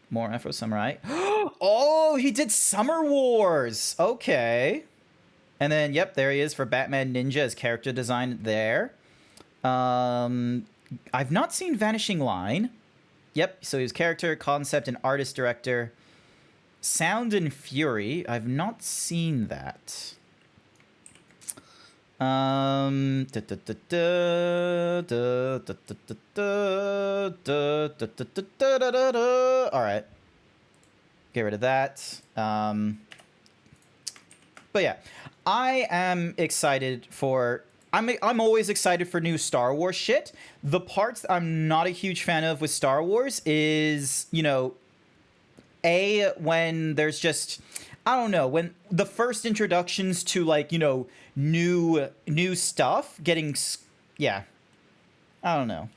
More Afro Samurai. Oh, he did Summer Wars. Okay. And then, yep, there he is for Batman Ninja as character design there. I've not seen Vanishing Line. Yep, so he was character, concept, and artist director. Sound and Fury. I've not seen that. All right. Get rid of that. But yeah, I am excited for... I'm always excited for new Star Wars shit. The parts I'm not a huge fan of with Star Wars is, you know... when there's just... I don't know, when the first introductions to, like, you know, new stuff yeah, I don't know.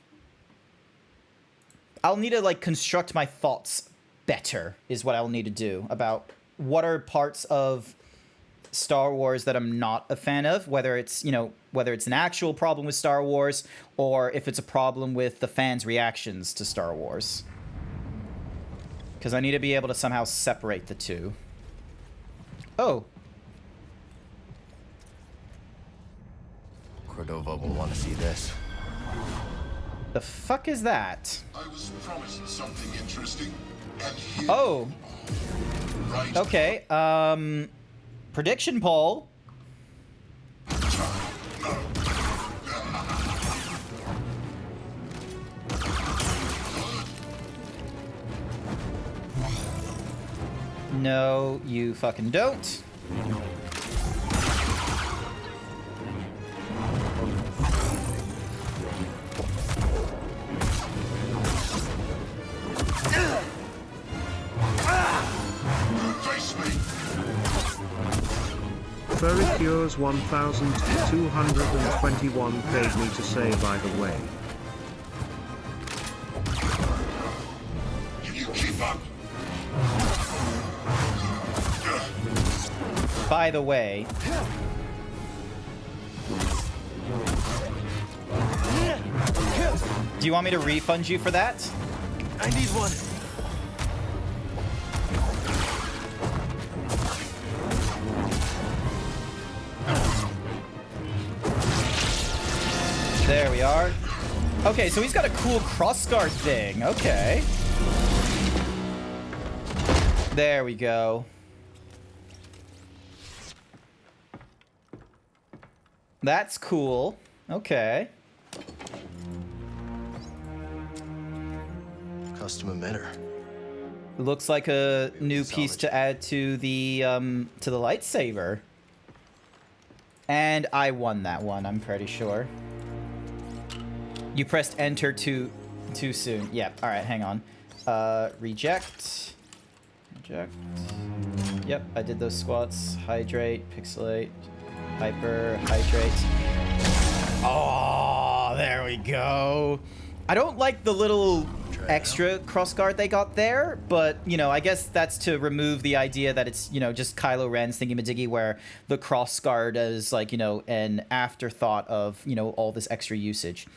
I'll need to, like, construct my thoughts better is what I'll need to do about what are parts of Star Wars that I'm not a fan of, whether it's, you know, whether it's an actual problem with Star Wars or if it's a problem with the fans' reactions to Star Wars. Because I need to be able to somehow separate the two. Oh.
Cordova will want to see this.
The fuck is that?
I was promised something interesting, and here
Oh.
right
Okay, prediction poll. No, you fucking don't.
face me.
Furrycures 1221 paid me to say by the way.
Can you keep up?
By the way. Do you want me to refund you for that?
I need one.
There we are. Okay, so he's got a cool crossguard thing. Okay. There we go. That's cool. Okay.
Custom emitter.
Looks like a new piece to add to the lightsaber. And I won that one, I'm pretty sure. You pressed enter too soon. Yep. All right, hang on. Reject. Reject. Yep, I did those squats. Hydrate, pixelate, hyper, hydrate. Oh, there we go. I don't like the little extra crossguard they got there, but, you know, I guess that's to remove the idea that it's, you know, just Kylo Ren's thingy-majiggy where the crossguard is, like, you know, an afterthought of, you know, all this extra usage.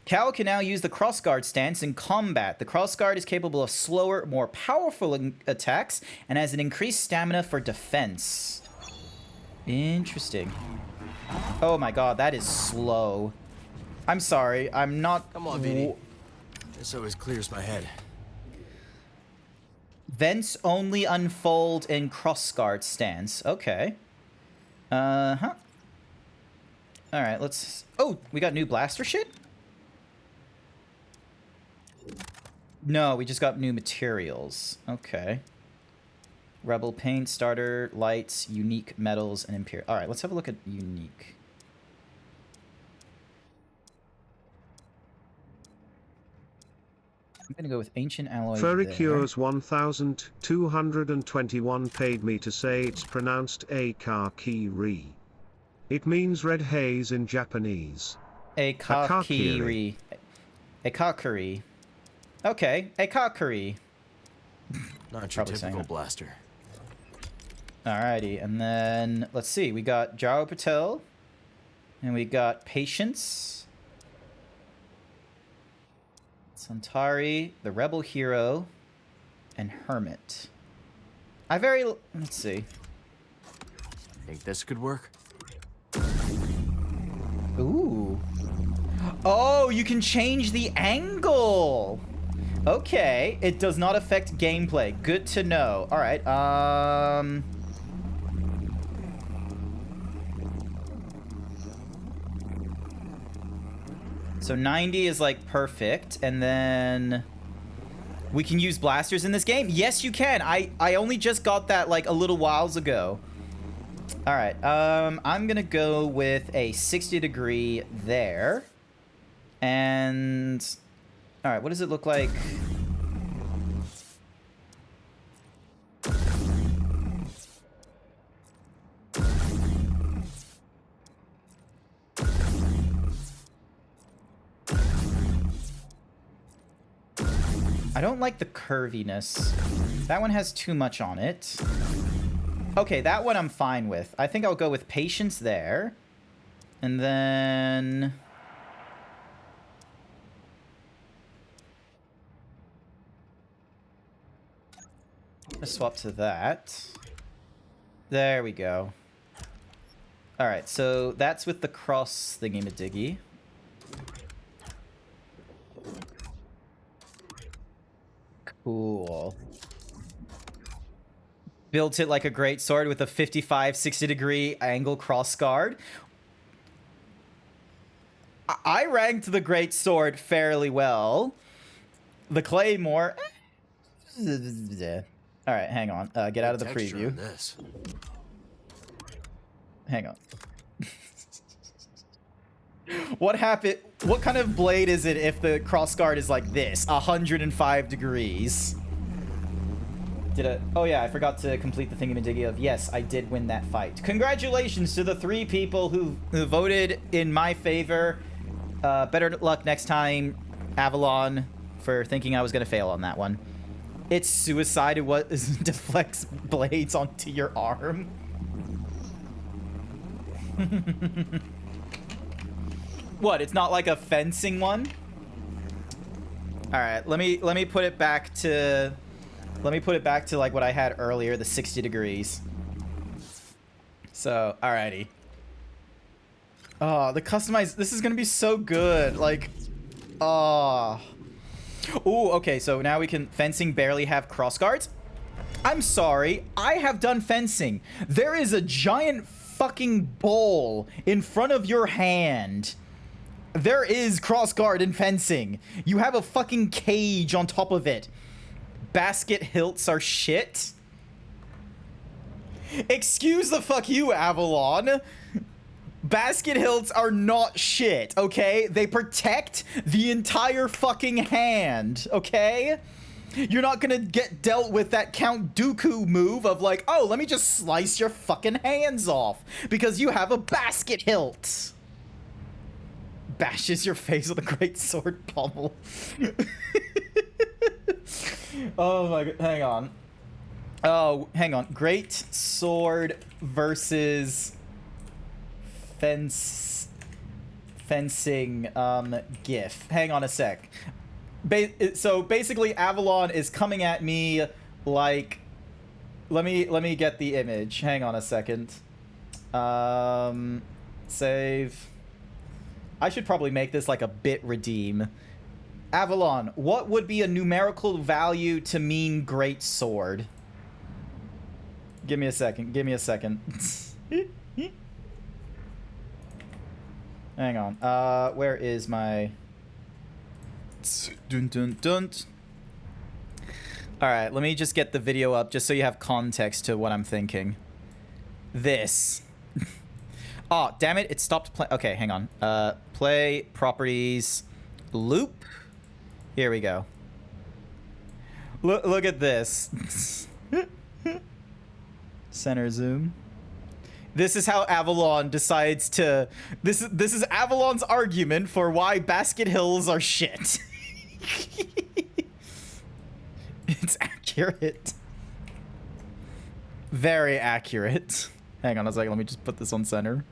Cal can now use the crossguard stance in combat. The crossguard is capable of slower, more powerful attacks and has an increased stamina for defense. Interesting. Oh my god, that is slow. I'm sorry, I'm not...
Come on, BD. This always clears my head.
Vents only unfold in crossguard stance. Okay. Uh-huh. Alright, let's... Oh, we got new blaster shit? No, we just got new materials. Okay. Rebel paint, starter, lights, unique metals, and imperial. Alright, let's have a look at unique. I'm gonna go with ancient alloy.
Furrycures 1221 paid me to say it's pronounced Akakiri. It means red haze in Japanese.
Akakiri. Akakiri. Okay, Akakiri.
Not your typical blaster.
Alrighty, and then let's see. We got Jaro Patel, and we got Patience, Santari, the Rebel Hero, and Hermit. Let's see.
Think this could work?
Ooh. Oh, you can change the angle. Okay, it does not affect gameplay. Good to know. All right. So 90 is like perfect, and then we can use blasters in this game. Yes, you can. I only just got that like a little whiles ago. All right. I'm gonna go with a 60-degree there, and all right. What does it look like? I don't like the curviness. That one has too much on it. Okay, that one I'm fine with. I think I'll go with patience there. And then... let's swap to that. There we go. Alright, so that's with the cross thingy-madiggy. Cool. Built it like a great sword with a 55, 60-degree angle crossguard. I ranked the great sword fairly well. The claymore... Alright, hang on. Get out of the preview. Hang on. What happened? What kind of blade is it if the crossguard is like this? 105 degrees. Did it? Oh yeah, I forgot to complete the thingy-majiggy of yes, I did win that fight. Congratulations to the 3 people who voted in my favor. Better luck next time, Avalon, for thinking I was gonna fail on that one. It's suicide. It was deflects blades onto your arm. What? It's not like a fencing one? All right, let me put it back to like what I had earlier, the 60 degrees. So, alrighty. Oh, the customized, this is gonna be so good. Like, oh. Ooh, okay, so now we can fencing barely have crossguards. I'm sorry, I have done fencing. There is a giant fucking bowl in front of your hand. There is crossguard in fencing. You have a fucking cage on top of it. Basket hilts are shit. Excuse the fuck you, Avalon. Basket hilts are not shit, okay? They protect the entire fucking hand, okay? You're not gonna get dealt with that Count Dooku move of like, oh, let me just slice your fucking hands off because you have a basket hilt. Bashes your face with a great sword pommel. Oh my god, hang on. Oh, hang on. Great sword versus fencing gif. Hang on a sec. So basically Avalon is coming at me like, let me get the image. Hang on a second. Save. I should probably make this like a bit redeem. Avalon, what would be a numerical value to mean great sword? Give me a second. Give me a second. Hang on. Where is my... Dun dun dun. Alright, let me just get the video up just so you have context to what I'm thinking. This. Oh, damn it. It stopped playing. Okay, hang on. Play, properties, loop. Here we go. Look at this. Center zoom. This is how Avalon decides to... This is Avalon's argument for why basket hills are shit. It's accurate. Very accurate. Hang on a second, let me just put this on center.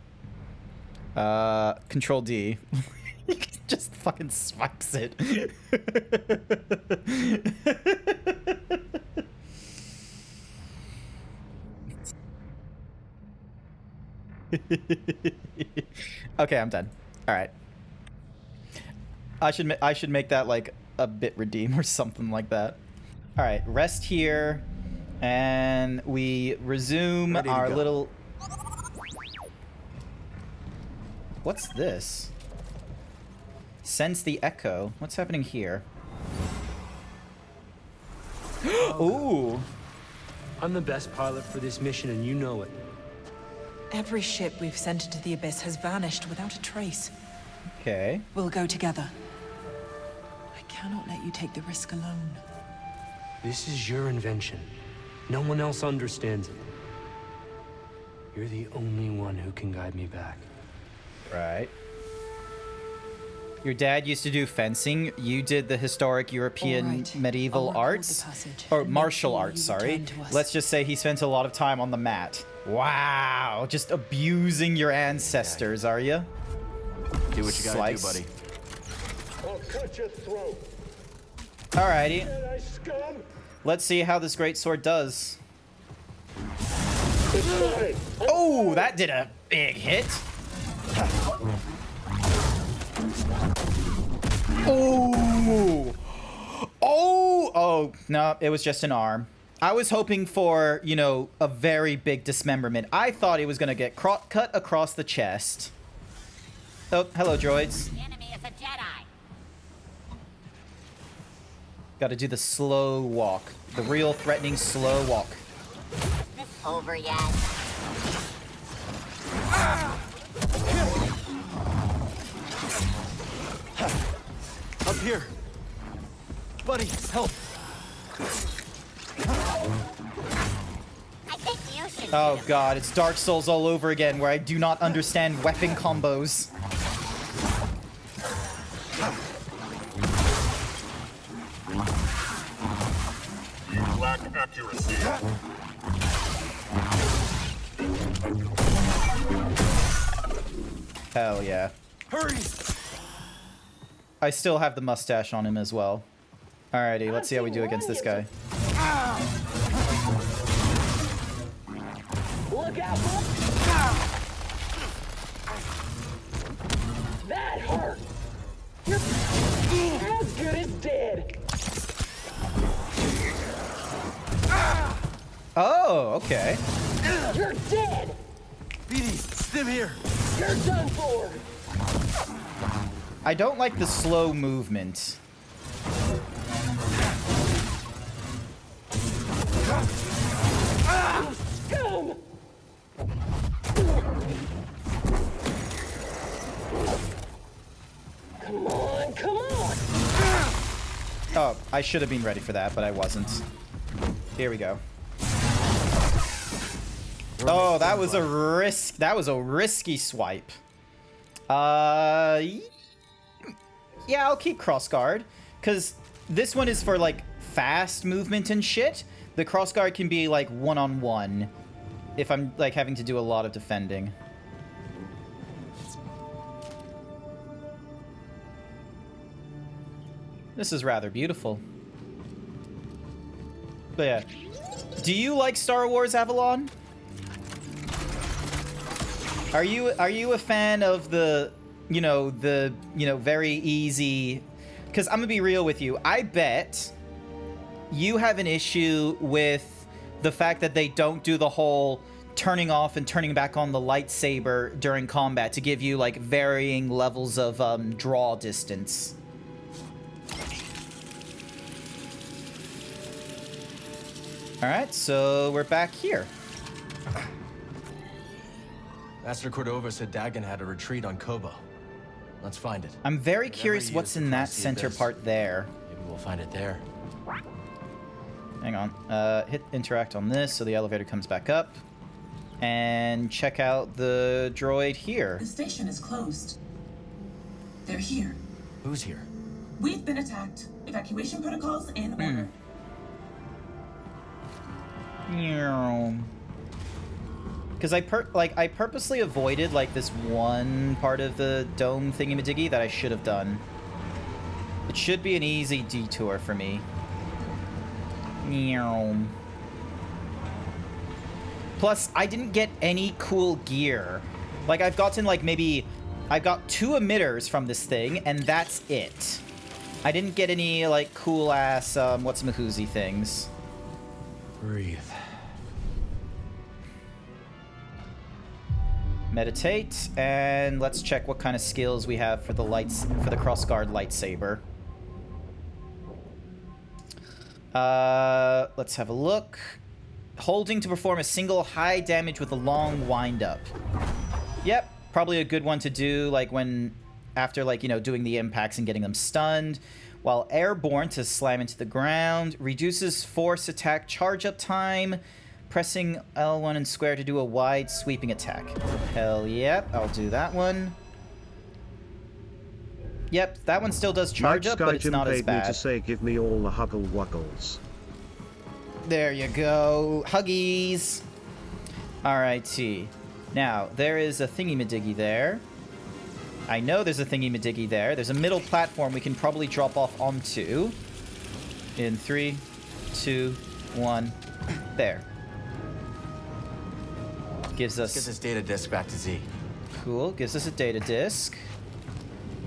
Control D. Just fucking swipes it. Okay, I'm done. All right. I should make that like a bit redeem or something like that. All right, rest here, and we resume our little. What's this? Sense the echo. What's happening here? Ooh.
I'm the best pilot for this mission, and you know it.
Every ship we've sent into the Abyss has vanished without a trace.
Okay.
We'll go together. I cannot let you take the risk alone.
This is your invention. No one else understands it. You're the only one who can guide me back.
Right. Your dad used to do fencing. You did the historic European medieval arts. Or martial arts, sorry. Let's just say he spent a lot of time on the mat. Wow. Just abusing your ancestors, are you?
Do what you gotta do, buddy.
I'll cut your throat.
Alrighty.
Jedi scum.
Let's see how this great sword does. Oh, that did a big hit. Oh. Oh, no, it was just an arm. I was hoping for, you know, a very big dismemberment. I thought he was going to get cut across the chest. Oh, hello, droids.
The enemy is a Jedi.
Got to do the slow walk. The real threatening slow walk.
Is this over yet?
Up here. Buddy, help.
I think you should.
Oh god, it's Dark Souls all over again, where I do not understand weapon combos.
You lack accuracy.
Hell yeah.
Hurry!
I still have the mustache on him as well. Alrighty, let's see how we do against this guy.
Look out! That hurt. You're as good as dead.
Oh, okay.
You're dead.
BD, stim here.
You're done for.
I don't like the slow movement.
Scum! Come on, come on!
Oh, I should have been ready for that, but I wasn't. Here we go. Oh, that was a risk. That was a risky swipe. Yeah, I'll keep crossguard, because this one is for, like, fast movement and shit. The crossguard can be, like, one-on-one if I'm, like, having to do a lot of defending. This is rather beautiful. But yeah. Do you like Star Wars, Avalon? Are you a fan of the very easy? Because I'm gonna be real with you. I bet you have an issue with the fact that they don't do the whole turning off and turning back on the lightsaber during combat to give you like varying levels of draw distance. All right, so we're back here.
Master Cordova said Dagon had a retreat on Kobo. Let's find it.
I'm very curious what's in that center part there.
Maybe we'll find it there.
Hang on. Hit interact on this so the elevator comes back up. And check out the droid here.
The station is closed. They're here.
Who's here?
We've been attacked. Evacuation protocols in order.
Because I purposely avoided like this one part of the dome thingy-majiggy that I should have done. It should be an easy detour for me. Plus, I didn't get any cool gear. Like, I've gotten like I've got 2 emitters from this thing, and that's it. I didn't get any like cool ass what's-mahoozy things.
Breathe.
Meditate, and let's check what kind of skills we have for the crossguard lightsaber. Let's have a look. Holding to perform a single high damage with a long wind-up. Yep, probably a good one to do, like after doing the impacts and getting them stunned. While airborne, to slam into the ground. Reduces force attack charge-up time. Pressing L1 and square to do a wide sweeping attack. Hell yeah, I'll do that one. Yep, that one still does charge
Night
up,
Sky
but it's
Jim
not as
paid me to
bad.
say give me all the huggle wuggles.
There you go. Huggies. Alrighty. Now, there is a thingy-madiggy there. I know there's a thingy-madiggy there. There's a middle platform we can probably drop off onto. In 3, 2, 1. There. Gives us...
Let's get this data disk back to Z.
Cool. Gives us a data disk.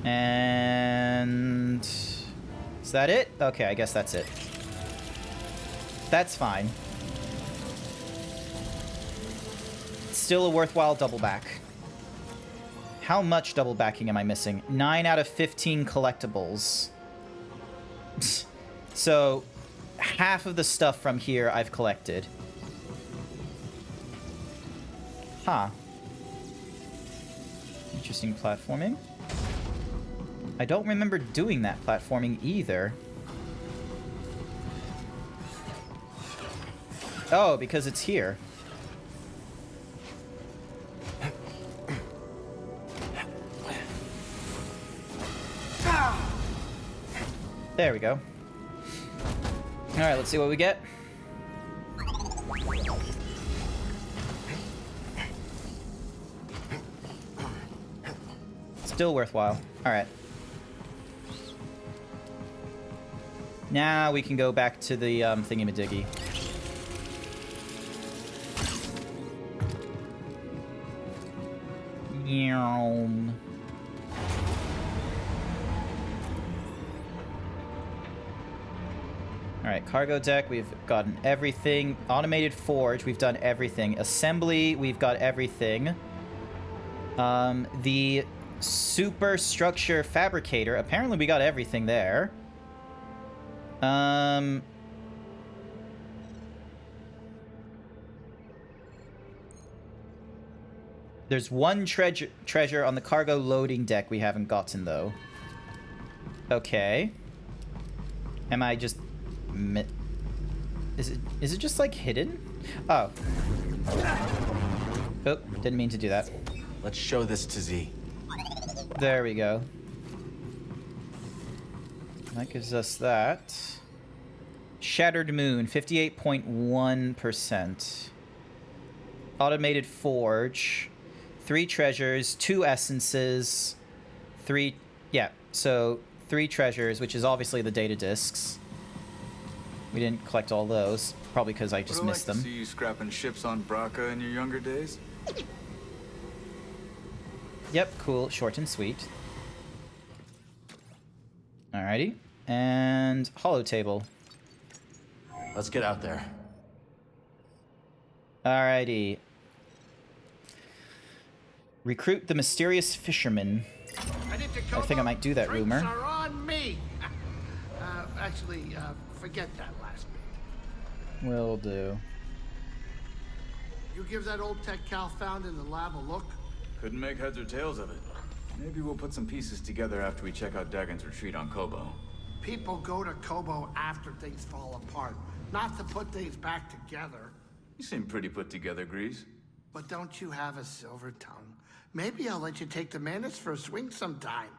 And... Is that it? Okay, I guess that's it. That's fine. Still a worthwhile double back. How much double backing am I missing? 9 out of 15 collectibles. So, half of the stuff from here I've collected. Huh. Interesting platforming. I don't remember doing that platforming either. Oh, because it's here. There we go. Alright, let's see what we get. Still worthwhile. Alright. Now we can go back to the thingy-madiggy. Yum. Alright, cargo deck, we've gotten everything. Automated forge, we've done everything. Assembly, we've got everything. The superstructure fabricator, apparently we got everything there. There's one treasure on the cargo loading deck we haven't gotten, though. Okay. Am I just... Is it just, like, hidden? Oh. Oh, didn't mean to do that.
Let's show this to Z.
There we go. That gives us that. Shattered Moon, 58.1%. Automated Forge. 3 treasures, 2 essences, 3... Yeah, so 3 treasures, which is obviously the data discs. We didn't collect all those, probably because I just missed them.
To see you scrapping ships on Braca in your younger days?
Yep, cool, short and sweet. Alrighty, and holo table.
Let's get out there.
Alrighty. Recruit the mysterious fisherman. I think I might do that, rumor.
Drinks are on me. Actually, forget that last bit.
Will do.
You give that old tech Cal found in the lab a look?
Couldn't make heads or tails of it. Maybe we'll put some pieces together after we check out Dagon's retreat on Kobo.
People go to Kobo after things fall apart, not to put things back together.
You seem pretty put together, Grease.
But don't you have a silver tongue? Maybe I'll let you take the Mantis for a swing sometime.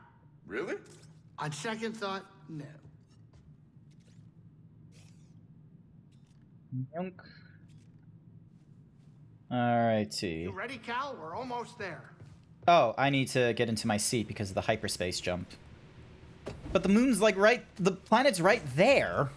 Really?
On second thought, no.
Yunk. Alrighty.
You ready, Cal? We're almost there.
Oh, I need to get into my seat because of the hyperspace jump. But the moon's like right... The planet's right there.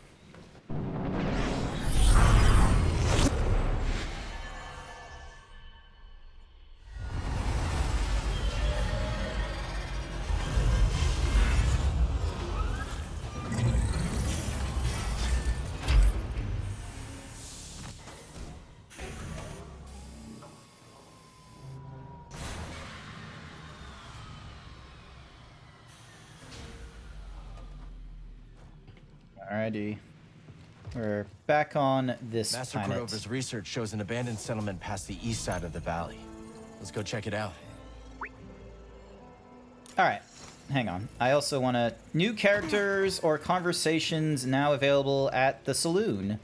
Alrighty. We're back on this
Master
planet.
Cordova's research shows an abandoned settlement past the east side of the valley. Let's go check it out.
Alright. Hang on. I also want to... New characters or conversations now available at the saloon.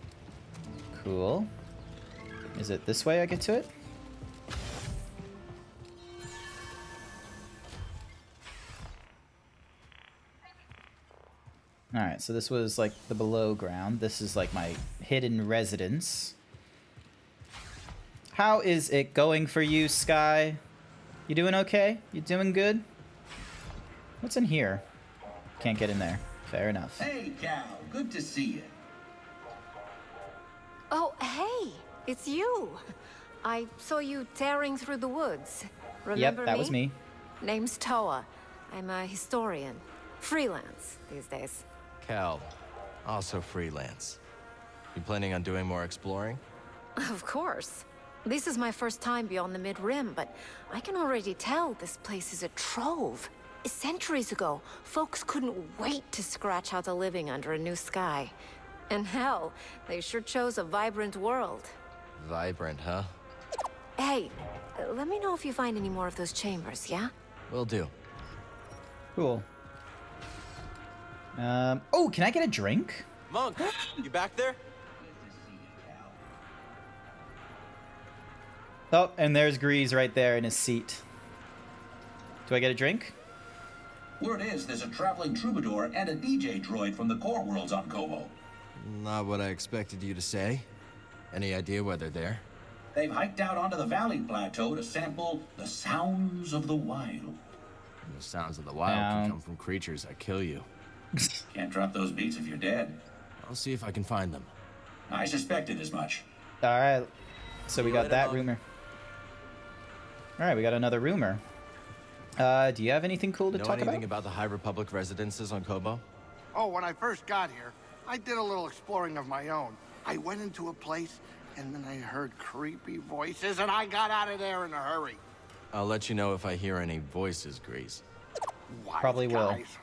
Cool. Is it this way I get to it? Alright, so this was like the below ground. This is like my hidden residence. How is it going for you, Sky? You doing okay? You doing good? What's in here? Can't get in there. Fair enough.
Hey, Cal. Good to see you.
Oh, hey! It's you! I saw you tearing through the woods. Remember
Yep, that was me.
Name's Toa. I'm a historian. Freelance these days.
Cal, also freelance. You planning on doing more exploring?
Of course. This is my first time beyond the Mid-Rim, but I can already tell this place is a trove. Centuries ago, folks couldn't wait to scratch out a living under a new sky. And hell, they sure chose a vibrant world.
Vibrant, huh?
Hey, let me know if you find any more of those chambers, yeah?
Will do.
Cool. Oh, can I get a drink?
Monk, you back there?
Oh, and there's Grease right there in his seat. Do I get a drink?
Word is there's a traveling troubadour and a DJ droid from the core worlds on Kobo.
Not what I expected you to say. Any idea where they're there?
They've hiked out onto the valley plateau to sample the sounds of the wild.
The sounds of the wild can come from creatures that kill you.
Can't drop those beats if you're dead.
I'll see if I can find them.
I suspected as much.
Alright. So we got that rumor. Alright, we got another rumor. Do you have anything cool to
know
talk
anything about the High Republic residences on Kobo?
Oh, when I first got here, I did a little exploring of my own. I went into a place, and then I heard creepy voices, and I got out of there in a hurry.
I'll let you know if I hear any voices, Grease.
Wise
Probably will.
guys.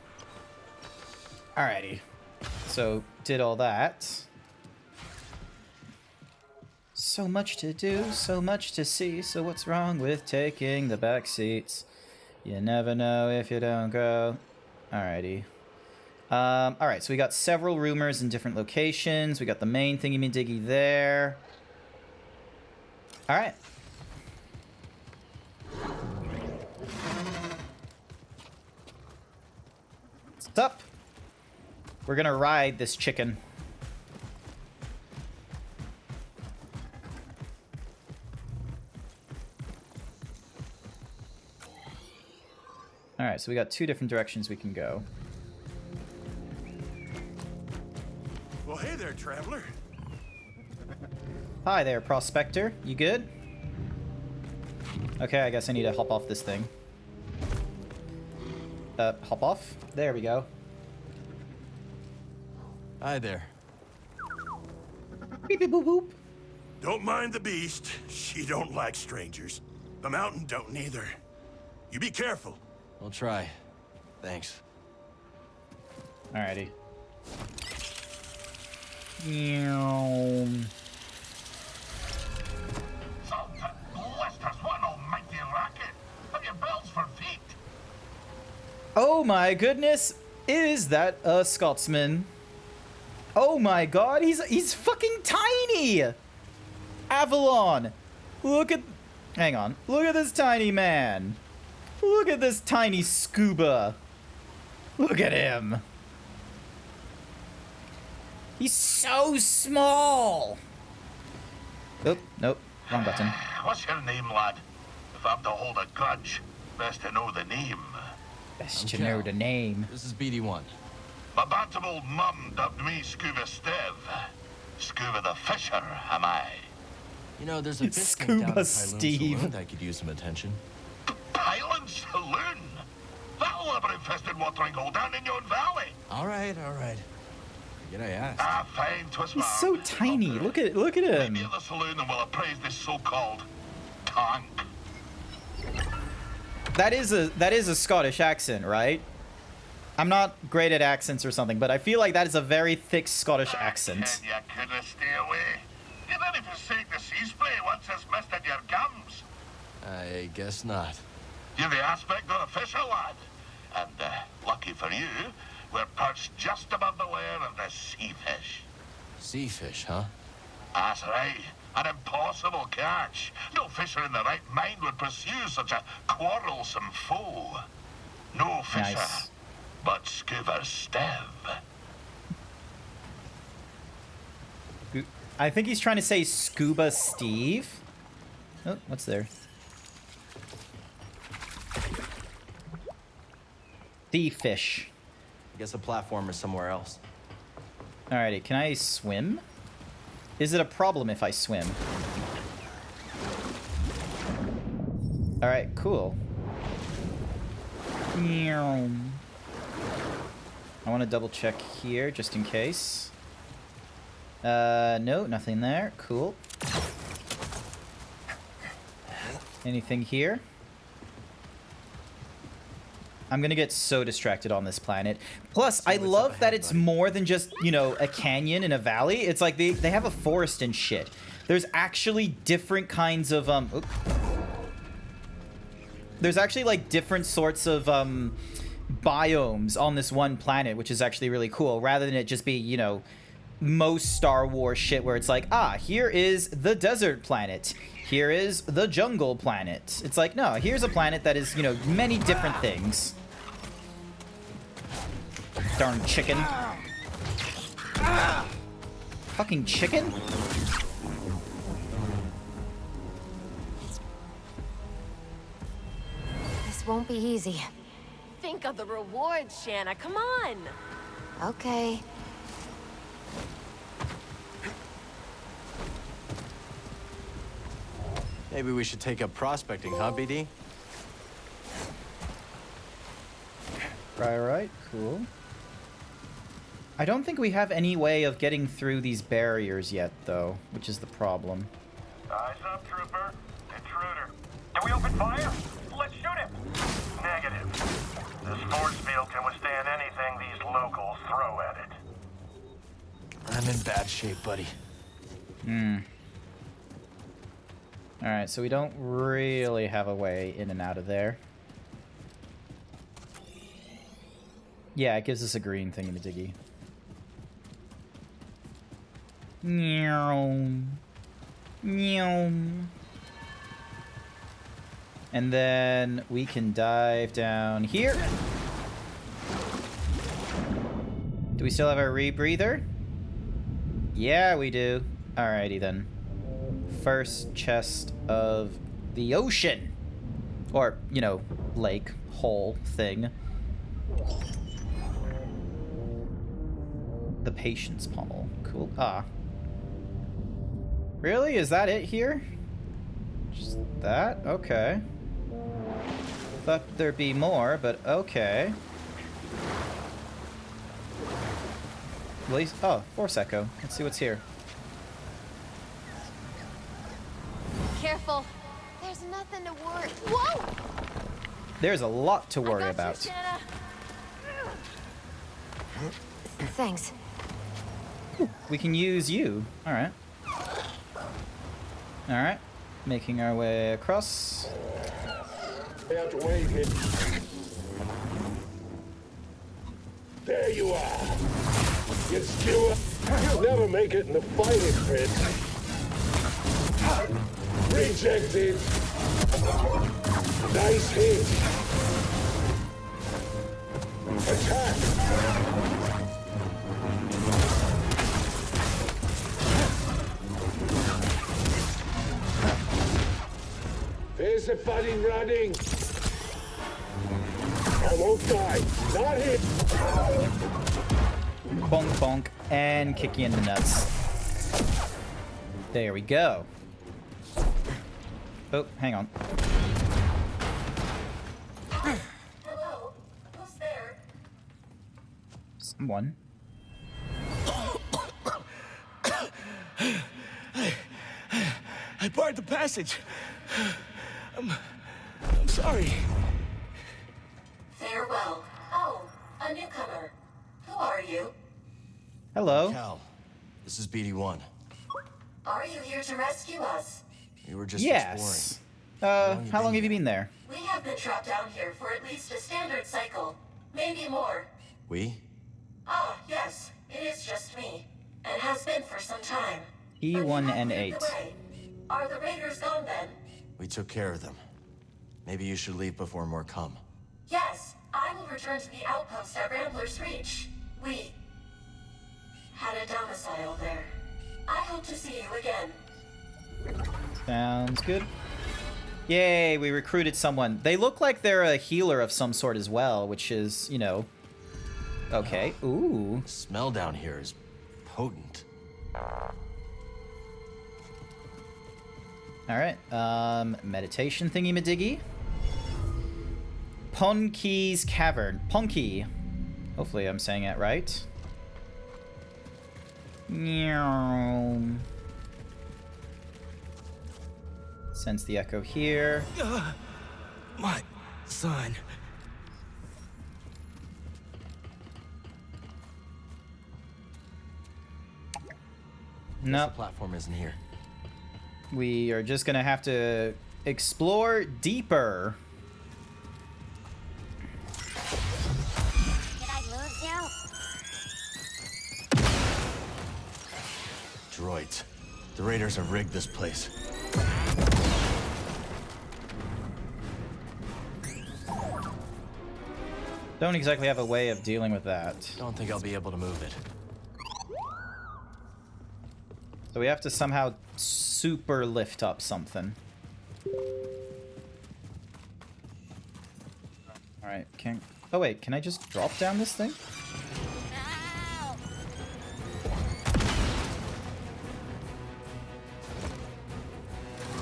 Alrighty. So, did all that. So much to do, so much to see, so what's wrong with taking the back seats? You never know if you don't go. Alrighty. Alright, so we got several rumors in different locations. We got the main thingy-me-diggy there. Alright. What's up? We're gonna ride this chicken. Alright, so we got two different directions we can go.
Well, hey there, traveler.
Hi there, Prospector. You good? Okay, I guess I need to hop off this thing. Hop off? There we go.
Hi there.
Beep beep boop boop.
Don't mind the beast. She don't like strangers. The mountain don't neither. You be careful.
I'll try. Thanks.
Alrighty. Oh my goodness! Is that a Scotsman? Oh my god, he's fucking tiny! Avalon! Look at... Hang on. Look at this tiny man. Look at this tiny scuba. Look at him. He's so small! Oh, nope. Wrong button.
What's your name, lad? If I'm to hold a grudge, best to know the name.
Best to know the name.
This is BD1.
My bantam old mum dubbed me Scuba Stev. Scuba the Fisher, am I?
You know, there's a biscuit down at Pyloon Saloon that could use some attention.
Pyloon Saloon? That'll have an infested watering hole down in your valley.
All right. Forget I asked.
Ah, fine, twist my
He's so tiny. Look at him.
Maybe at the saloon and we'll appraise this so-called tank.
That is a Scottish accent, right? I'm not great at accents or something, but I feel like that is a very thick Scottish accent.
You couldn't stay away. You didn't forsake the sea spray once it's misted your gums.
I guess not.
You're the aspect of a fisher, lad. And lucky for you, we're perched just above the lair of the sea fish.
Sea fish, huh?
That's right. An impossible catch. No fisher in the right mind would pursue such a quarrelsome foe. No fisher,
Nice.
but Scuba Stev.
I think he's trying to say Scuba Steve. Oh, what's there? The fish.
I guess a platform is somewhere else.
Alrighty, can I swim? Is it a problem if I swim? Alright, cool. I want to double check here just in case. No, nothing there. Cool. Anything here? I'm gonna get so distracted on this planet. Plus, I love that it's more than just, you know, a canyon and a valley. It's like they have a forest and shit. There's actually different kinds of, there's actually, like, different sorts of, biomes on this one planet, which is actually really cool, rather than it just be, you know, most Star Wars shit where it's like, ah, here is the desert planet. Here is the jungle planet. It's like, no, here's a planet that is, you know, many different things. Darn chicken. Fucking chicken?
This won't be easy.
Think of the rewards, Shanna. Come on.
Okay.
Maybe we should take up prospecting, huh, BD?
Right, cool. I don't think we have any way of getting through these barriers yet, though, which is the problem.
Eyes up, trooper. Intruder. Do we open fire? Let's shoot him. Negative. This force field can withstand anything these locals throw at it.
I'm in bad shape, buddy.
Alright, so we don't really have a way in and out of there. Yeah, it gives us a green thingy-majiggy. Meow. Meow. And then we can dive down here. Do we still have our rebreather? Yeah, we do. Alrighty then. First chest of the ocean. Or, you know, lake, hole thing. The patience pommel. Cool. Ah. Really? Is that it here? Just that? Okay. Thought there'd be more, but okay. At least, oh, Force Echo. Let's see what's here.
Careful. There's nothing to worry. Whoa!
There's a lot to worry about.
Shanna.
Thanks.
We can use you. Alright. Alright. Making our way across.
We have to wait here. There you are. You skewer. You'll never make it in the fighting pit. Rejected. Nice hit. Attack. There's a buddy running. I won't die. Not hit.
Bonk, bonk, and kick you in the nuts. There we go. Oh, hang on.
Hello? Who's there?
Someone.
I barred the passage. I'm sorry.
Farewell. Oh, a newcomer. Who are you?
Hello.
Cal, this is BD-1.
Are you here to rescue us?
We were just
Yes. How long have you been there?
We have been trapped down here for at least a standard cycle. Maybe more.
We?
Ah, yes. It is just me. And has been for some time.
E1N8.
Are the raiders gone then?
We took care of them. Maybe you should leave before more come.
Yes, I will return to the outpost at Rambler's Reach. We had a domicile there. I hope to see you again.
Sounds good. Yay, we recruited someone. They look like they're a healer of some sort as well, which is, you know, okay. Ooh.
The smell down here is potent.
All right. Meditation thingy-madiggy. Ponki's Cavern. Ponky. Hopefully I'm saying it right. Meow. Sense the echo here.
My son.
No.
The platform isn't here.
We are just gonna have to explore deeper.
Did I lose you?
Droids. The Raiders have rigged this place.
Don't exactly have a way of dealing with that.
Don't think I'll be able to move it.
So we have to somehow super lift up something. Alright, can... Oh wait, can I just drop down this thing?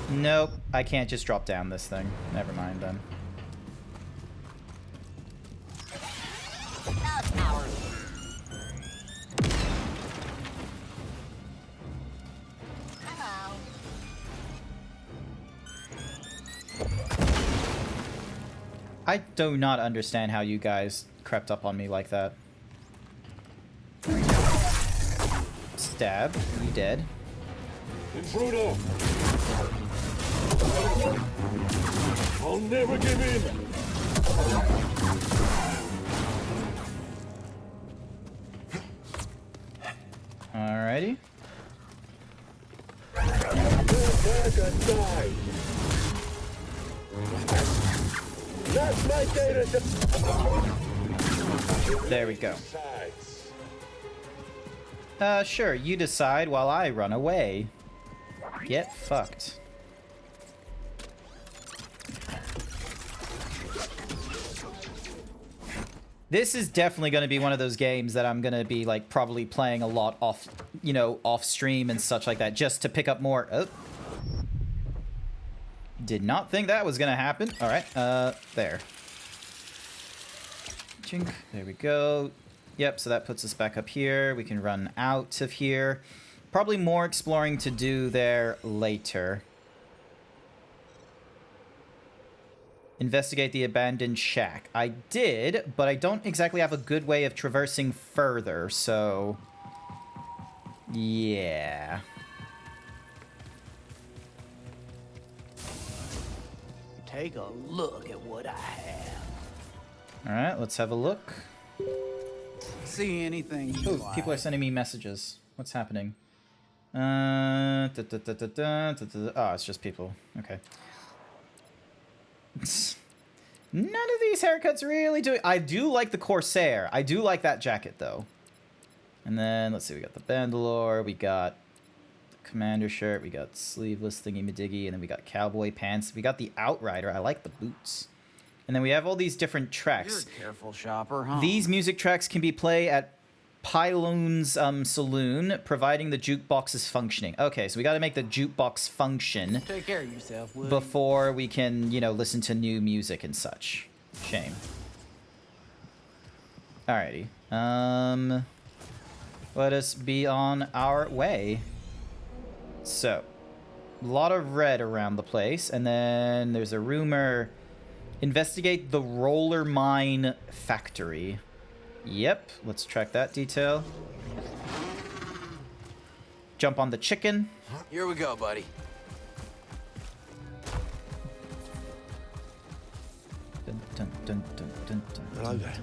Nope, I can't just drop down this thing. Never mind then. I do not understand how you guys crept up on me like that. Stab. You dead.
Intruder! I'll never give in!
Alrighty.
That's my data.
There we go. Sure, you decide while I run away. Get fucked. This is definitely going to be one of those games that I'm going to be, like, probably playing a lot off, you know, off stream and such like that, just to pick up more. Oh. Did not think that was going to happen. All right, there. Chink. There we go. Yep, so that puts us back up here. We can run out of here. Probably more exploring to do there later. Investigate the abandoned shack. I did, but I don't exactly have a good way of traversing further, so... yeah.
Take a look at what I have.
Alright, let's have a look.
See anything you
Ooh,
like?
people are sending me messages. What's happening? Oh, it's just people. Okay. None of these haircuts really do it. I do like the Corsair. I do like that jacket, though. And then, let's see, we got the Bandalore, we got the Commander shirt, we got sleeveless thingy-madiggy, and then we got cowboy pants. We got the Outrider. I like the boots. And then we have all these different tracks.
You're a careful shopper, huh?
These music tracks can be played at Pyloon's Saloon, providing the jukebox is functioning. Okay, so we got to make the jukebox function.
Take care of yourself, Woody.
Before we can, you know, listen to new music and such. Shame. Alrighty. Let us be on our way. So, a lot of red around the place, and then there's a rumor. Investigate the roller mine factory. Yep, let's track that detail. Jump on the chicken.
Here we go, buddy.
Dun, dun, dun, dun, dun, dun,
Hello there.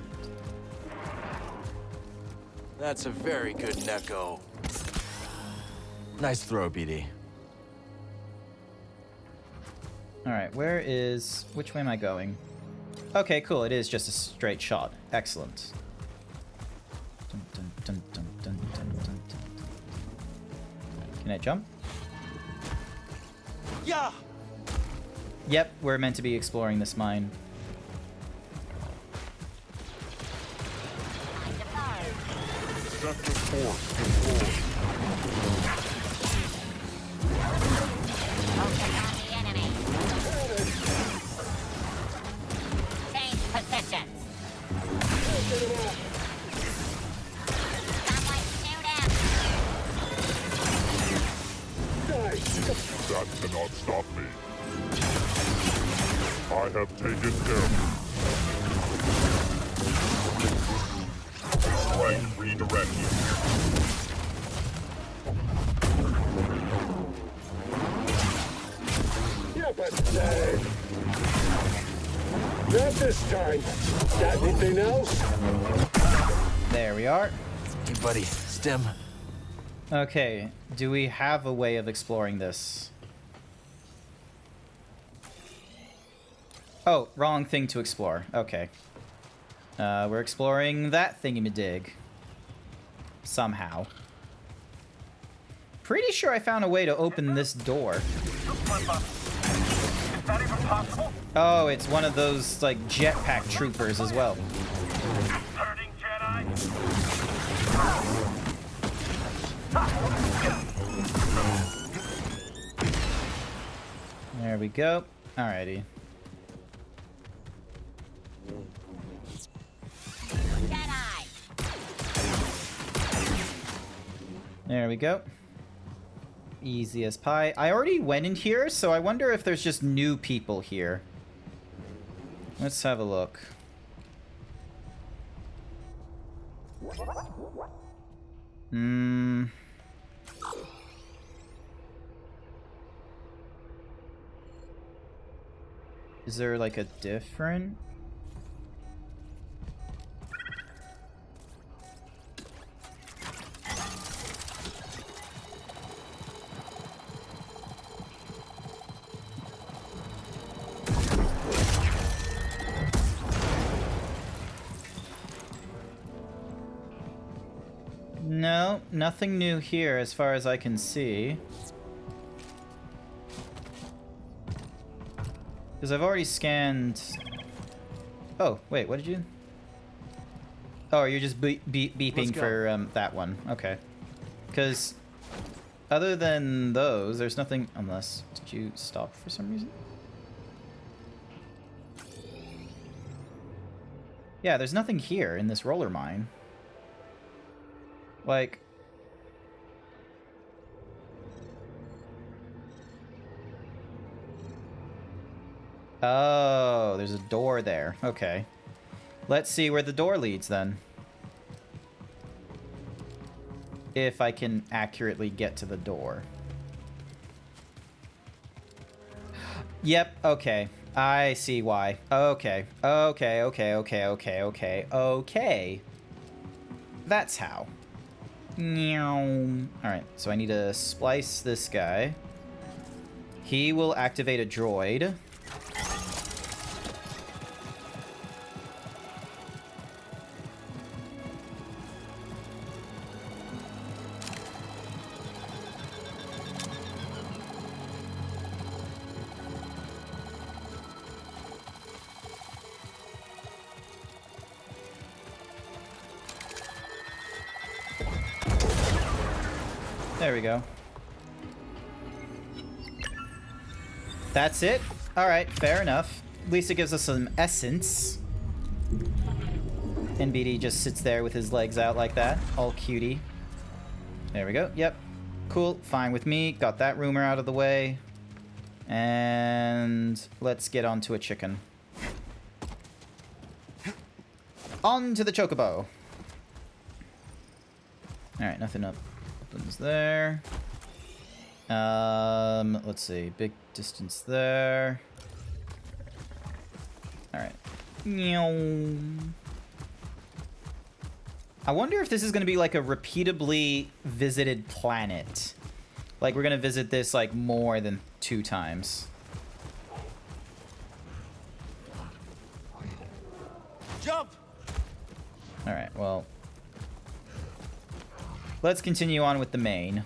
That's a very good Neko. Nice throw, BD.
Alright, which way am I going? Okay, cool, it is just a straight shot. Excellent. Dun, dun, dun, dun, dun, dun, dun, dun. Can I jump?
Yeah.
Yep, we're meant to be exploring this mine.
Sector 4
Change positions.
That cannot stop me. I have taken care of you. Right, redirect you.
Yeah, but not this time. Got anything else?
There we are.
Hey, buddy. Stim.
Okay, do we have a way of exploring this? Oh, wrong thing to explore. Okay. We're exploring that thingamadig. Somehow. Pretty sure I found a way to open this door. Oh, it's one of those, like, jetpack troopers as well. There we go. Alrighty. There we go. Easy as pie. I already went in here, so I wonder if there's just new people here. Let's have a look. Is there like a different? No, nothing new here as far as I can see. Because I've already scanned... Oh, wait, what did you... Oh, you're just beeping for that one. Okay. Because other than those, there's nothing... Unless... Did you stop for some reason? Yeah, there's nothing here in this roller mine. Like... Oh, there's a door there. Okay. Let's see where the door leads then. If I can accurately get to the door. Yep, okay. I see why. Okay. Okay. That's how. Alright, so I need to splice this guy. He will activate a droid. There we go. That's it? Alright, fair enough. At least it gives us some essence. NBD just sits there with his legs out like that. All cutie. There we go. Yep. Cool. Fine with me. Got that rumor out of the way. And let's get onto a chicken. On to the chocobo. Alright, nothing up. Opens there. Let's see. Big distance there. Alright. I wonder if this is going to be like a repeatably visited planet. Like we're going to visit this like more than 2 times.
Jump!
Alright, well. Let's continue on with the main.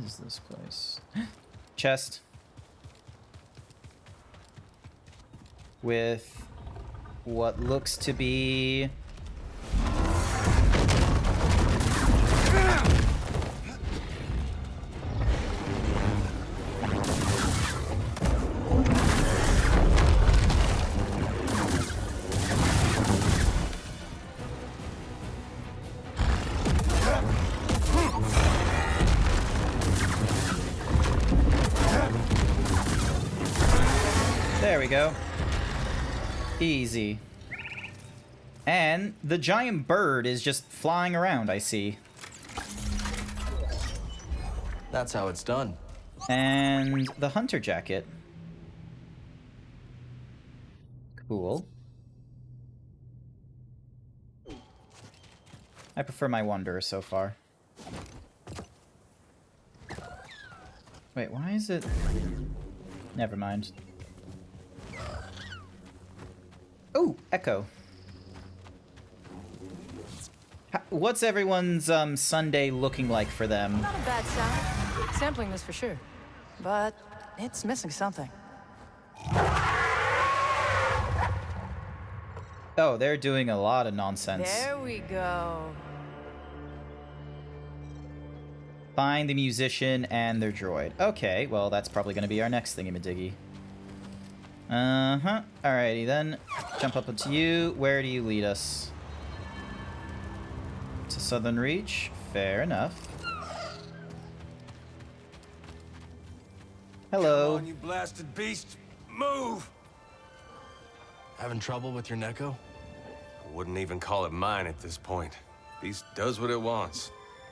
is this place? Chest. With what looks to be... There we go. Easy. And the giant bird is just flying around, I see.
That's how it's done.
And the hunter jacket. Cool. I prefer my wanderer so far. Wait, why is it... Never mind. Oh, Echo. What's everyone's Sunday looking like for them?
Not a bad sound. Sampling this for sure. But it's missing something.
Oh, they're doing a lot of nonsense.
There we go.
Find the musician and their droid. Okay, well, that's probably going to be our next thingy-majiggy. Uh-huh. Alrighty, then. Jump up into you. Where do you lead us? To Southern Reach. Fair enough. Hello.
Come on, you blasted beast. Move!
Having trouble with your Neko?
I wouldn't even call it mine at this point. Beast does what it wants,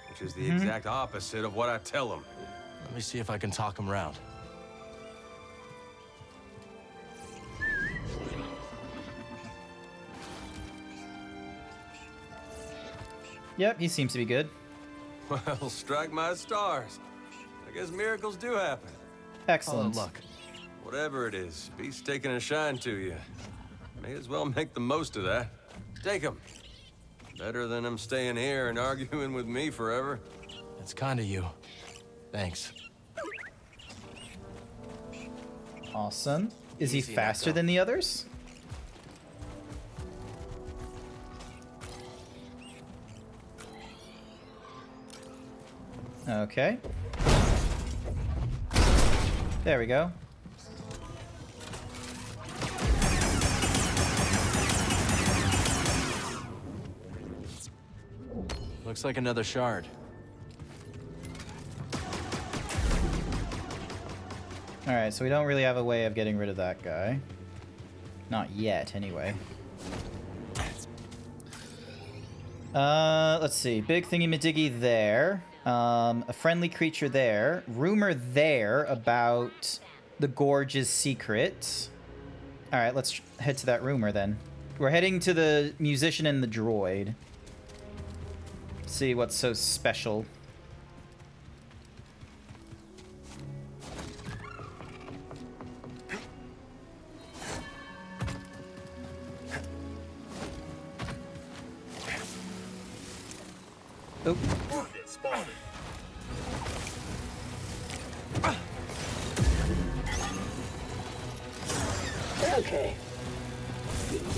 which is the exact opposite of what I tell him.
Let me see if I can talk him round.
Yep, he seems to be good.
Well, strike my stars. I guess miracles do happen.
Excellent.
Luck. Whatever it is, Beast's taking a shine to you. May as well make the most of that. Take him. Better than him staying here and arguing with me forever.
It's kind of you. Thanks.
Awesome. Is he
Easy,
faster
Neko.
than the others? Okay. There we go.
Looks like another shard.
Alright, so we don't really have a way of getting rid of that guy. Not yet, anyway. Let's see. Big thingy-majiggy there. A friendly creature there. Rumor there about the Gorge's secret. Alright, let's head to that rumor then. We're heading to the musician and the droid. See what's so special. Oh.
Target spotted.
Okay.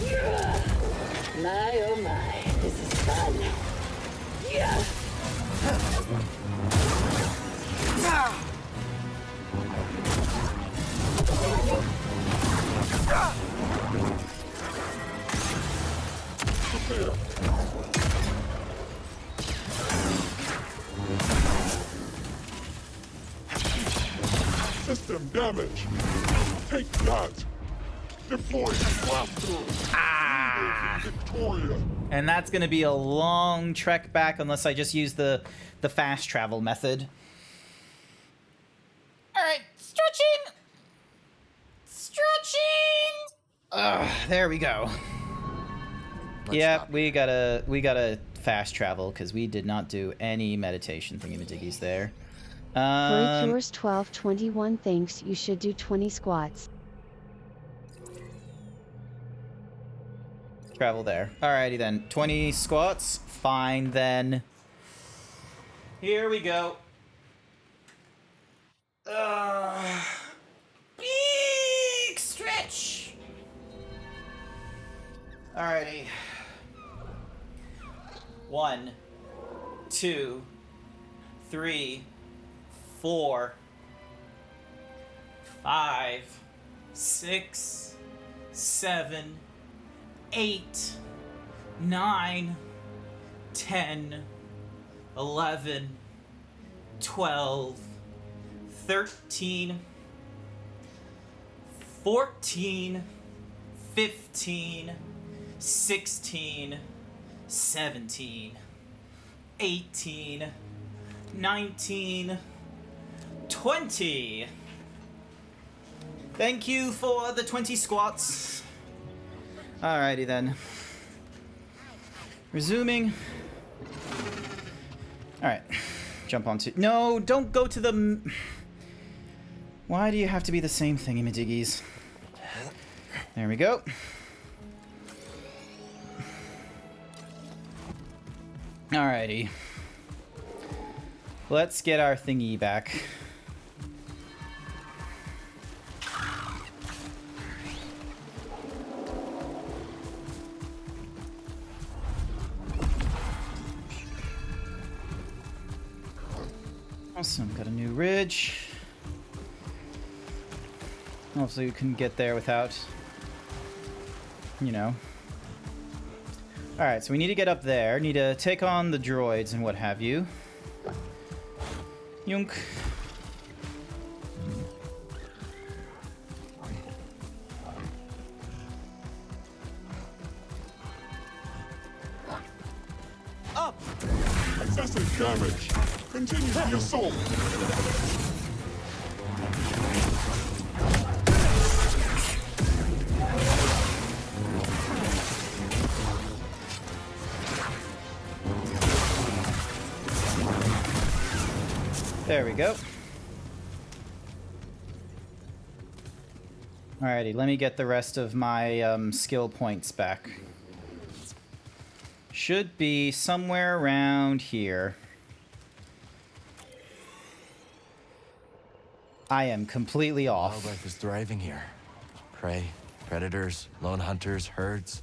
Yeah. My oh my, this is fun. Yeah.
System damage. Take that. Deploy blaster. Victoria.
And that's going to be a long trek back unless I just use the fast travel method. All right, stretching. There we go. Yep, we gotta fast travel because we did not do any meditation thingy-majiggies there.
Yours 1221 thinks you should do 20 squats.
Travel there. Alrighty then. 20 squats. Fine then. Here we go. Big stretch. Alrighty. 1, 2, 3, 4, 5, 6, 7, 8, 9, 10, 11, 12, 13, 14, 15, 16, 17, 18, 19, 20. Thank you for the 20 squats. Alrighty then. Resuming. Alright. Jump onto... No, don't go to the... Why do you have to be the same thingy-majiggies? There we go. Alrighty. Let's get our thingy back. Awesome, got a new ridge. Hopefully we can get there without, you know. Alright, so we need to get up there. Need to take on the droids and what have you. Yunk.
Up! Excessive damage. Continue the assault.
There we go. Alrighty, let me get the rest of my skill points back. Should be somewhere around here. I am completely off.
Wildlife is thriving here. Prey, predators, lone hunters, herds.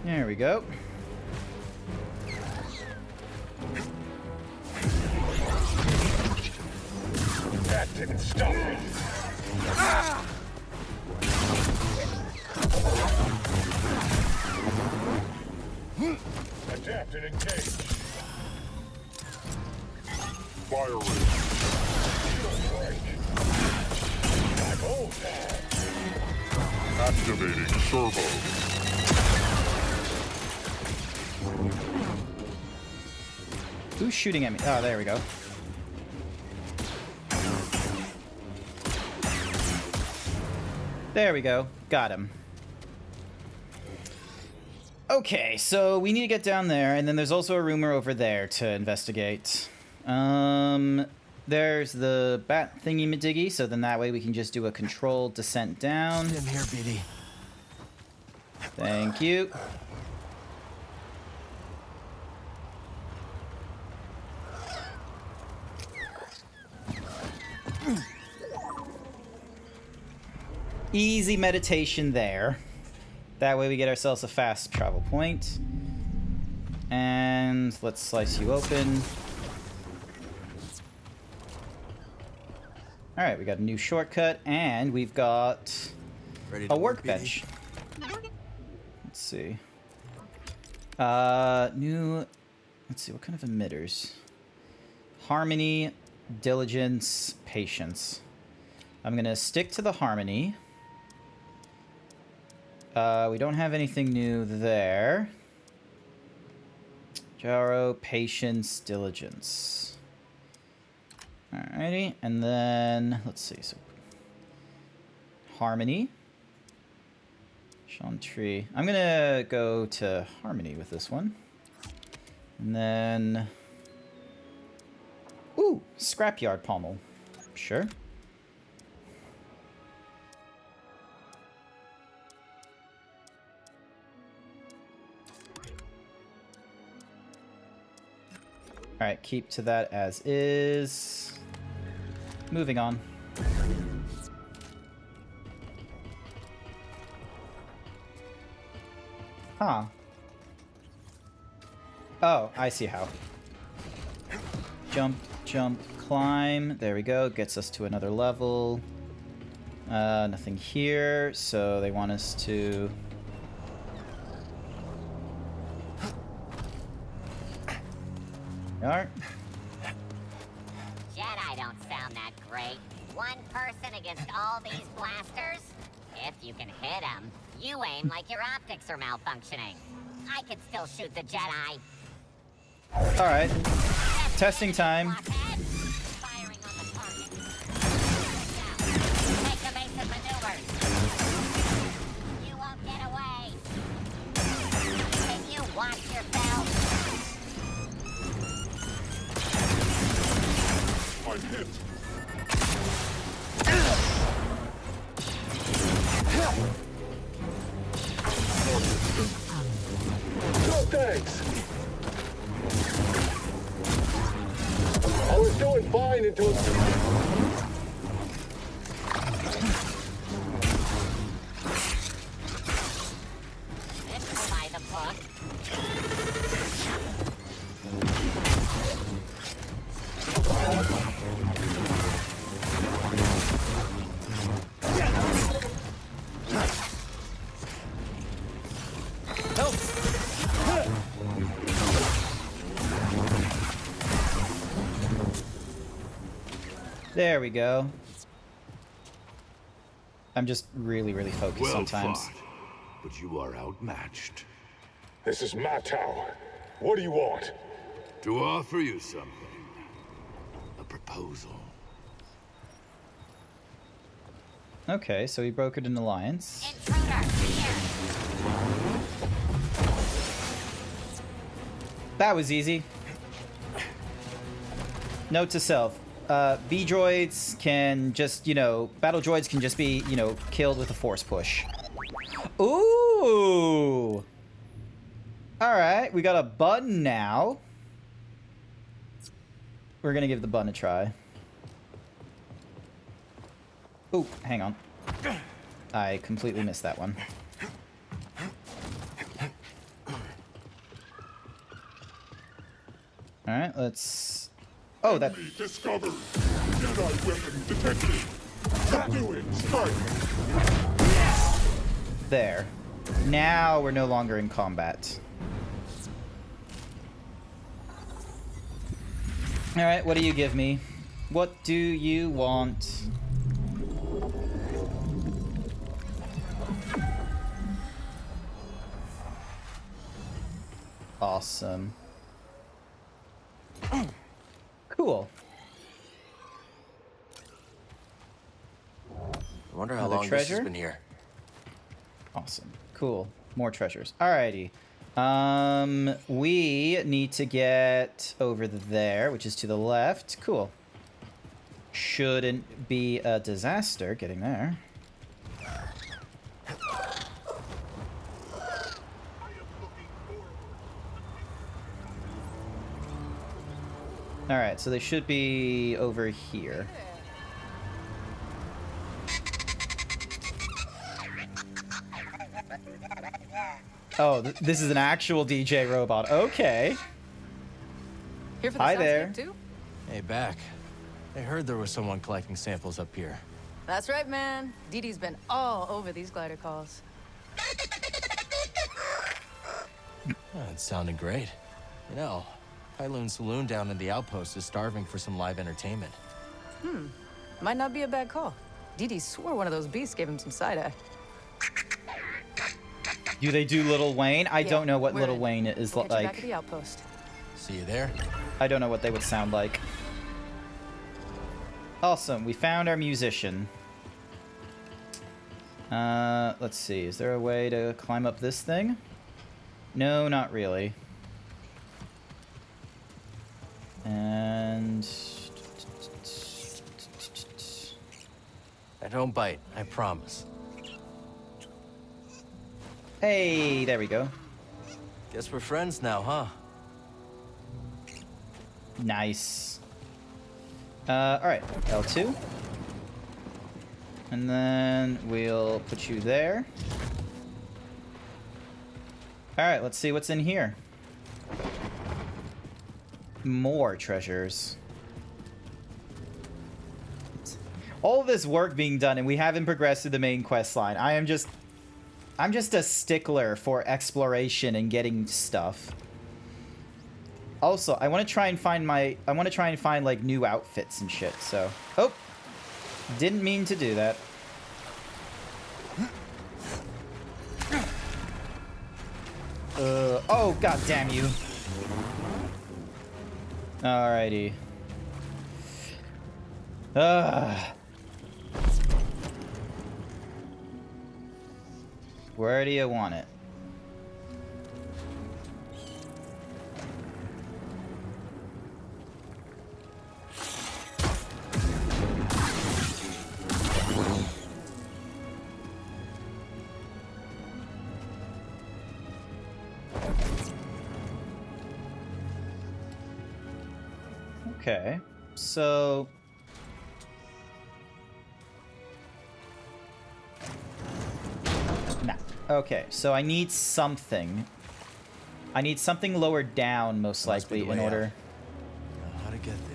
There we go.
That didn't stop me. Ah! Adapt and engage.
Fire rate.
Shield break. I'm old now.
Activating servo.
Who's shooting at me? Oh, there we go. There we go. Got him. Okay, so we need to get down there, and then there's also a rumor over there to investigate. There's the bat thingy-majiggy, so then that way we can just do a controlled descent down.
I'm here, BD.
Thank you. Easy meditation there. That way we get ourselves a fast travel point. And let's slice you open. Alright, we got a new shortcut, and we've got a workbench. Let's see. Let's see, what kind of emitters? Harmony, diligence, patience. I'm gonna stick to the harmony. We don't have anything new there. Jaro, patience, diligence. Alrighty, and then let's see. So harmony, Chantry. I'm gonna go to harmony with this one, and then ooh, scrapyard pommel. Sure. Alright, keep to that as is. Moving on. Huh. Oh, I see how. Jump, jump, climb. There we go. Gets us to another level. Nothing here, so they want us to... Alright.
Jedi don't sound that great. One person against all these blasters? If you can hit them, you aim like your optics are malfunctioning. I could still shoot the Jedi.
Alright. Testing time.
Firing on the target. Make evasive maneuvers. You won't get away. Can you watch yourself?
I'm hit.
No thanks. I was doing fine until...
This is by the book.
There we go. I'm just really, really focused
Well
sometimes.
fought, but you are outmatched. This is Matau. What do you want? To offer you something. A proposal.
Okay, so we brokered an alliance. That was easy. Note to self. B droids can just, you know, battle droids can just be, you know, killed with a force push. Ooh! Alright, we got a button now. We're gonna give the button a try. Ooh, hang on. I completely missed that one. Alright, let's... Oh, that...
Discovered. Jedi weapon detected. Tatooine strike.
There. Now we're no longer in combat. Alright, what do you give me? What do you want? Awesome. Cool.
I wonder how
Another
long this
treasure?
has been here.
Awesome. Cool. More treasures. Alrighty. We need to get over there, which is to the left. Cool. Shouldn't be a disaster getting there. Alright, so they should be over here. Oh, this is an actual DJ robot. Okay.
Here for the
Hi
soundscape
there.
too?
Hey, back. I heard there was someone collecting samples up here.
That's right, man. Dee Dee's been all over these glider calls.
It sounded great. You know, Pyloon Saloon down in the outpost is starving for some live entertainment.
Might not be a bad call. Dee Dee swore one of those beasts gave him some side-eye.
Do they do Little Wayne? I
Yeah,
don't know what
we're
Little
in.
Wayne is
We'll get you back at
like.
the outpost.
See you there?
I don't know what they would sound like. Awesome, we found our musician. Let's see, is there a way to climb up this thing? No, not really. And...
I don't bite, I promise.
Hey, there we go.
Guess we're friends now, huh?
Nice. Alright, L2. And then we'll put you there. Alright, let's see what's in here. More treasures. All this work being done and we haven't progressed to the main quest line. I'm just a stickler for exploration and getting stuff. Also, I want to try and find like new outfits and shit. So, oh, didn't mean to do that. Oh, god damn you. Alrighty. Where do you want it? Okay, so... Nah. Okay, so I need something. I need something lower down, most likely, in order...
How to get there?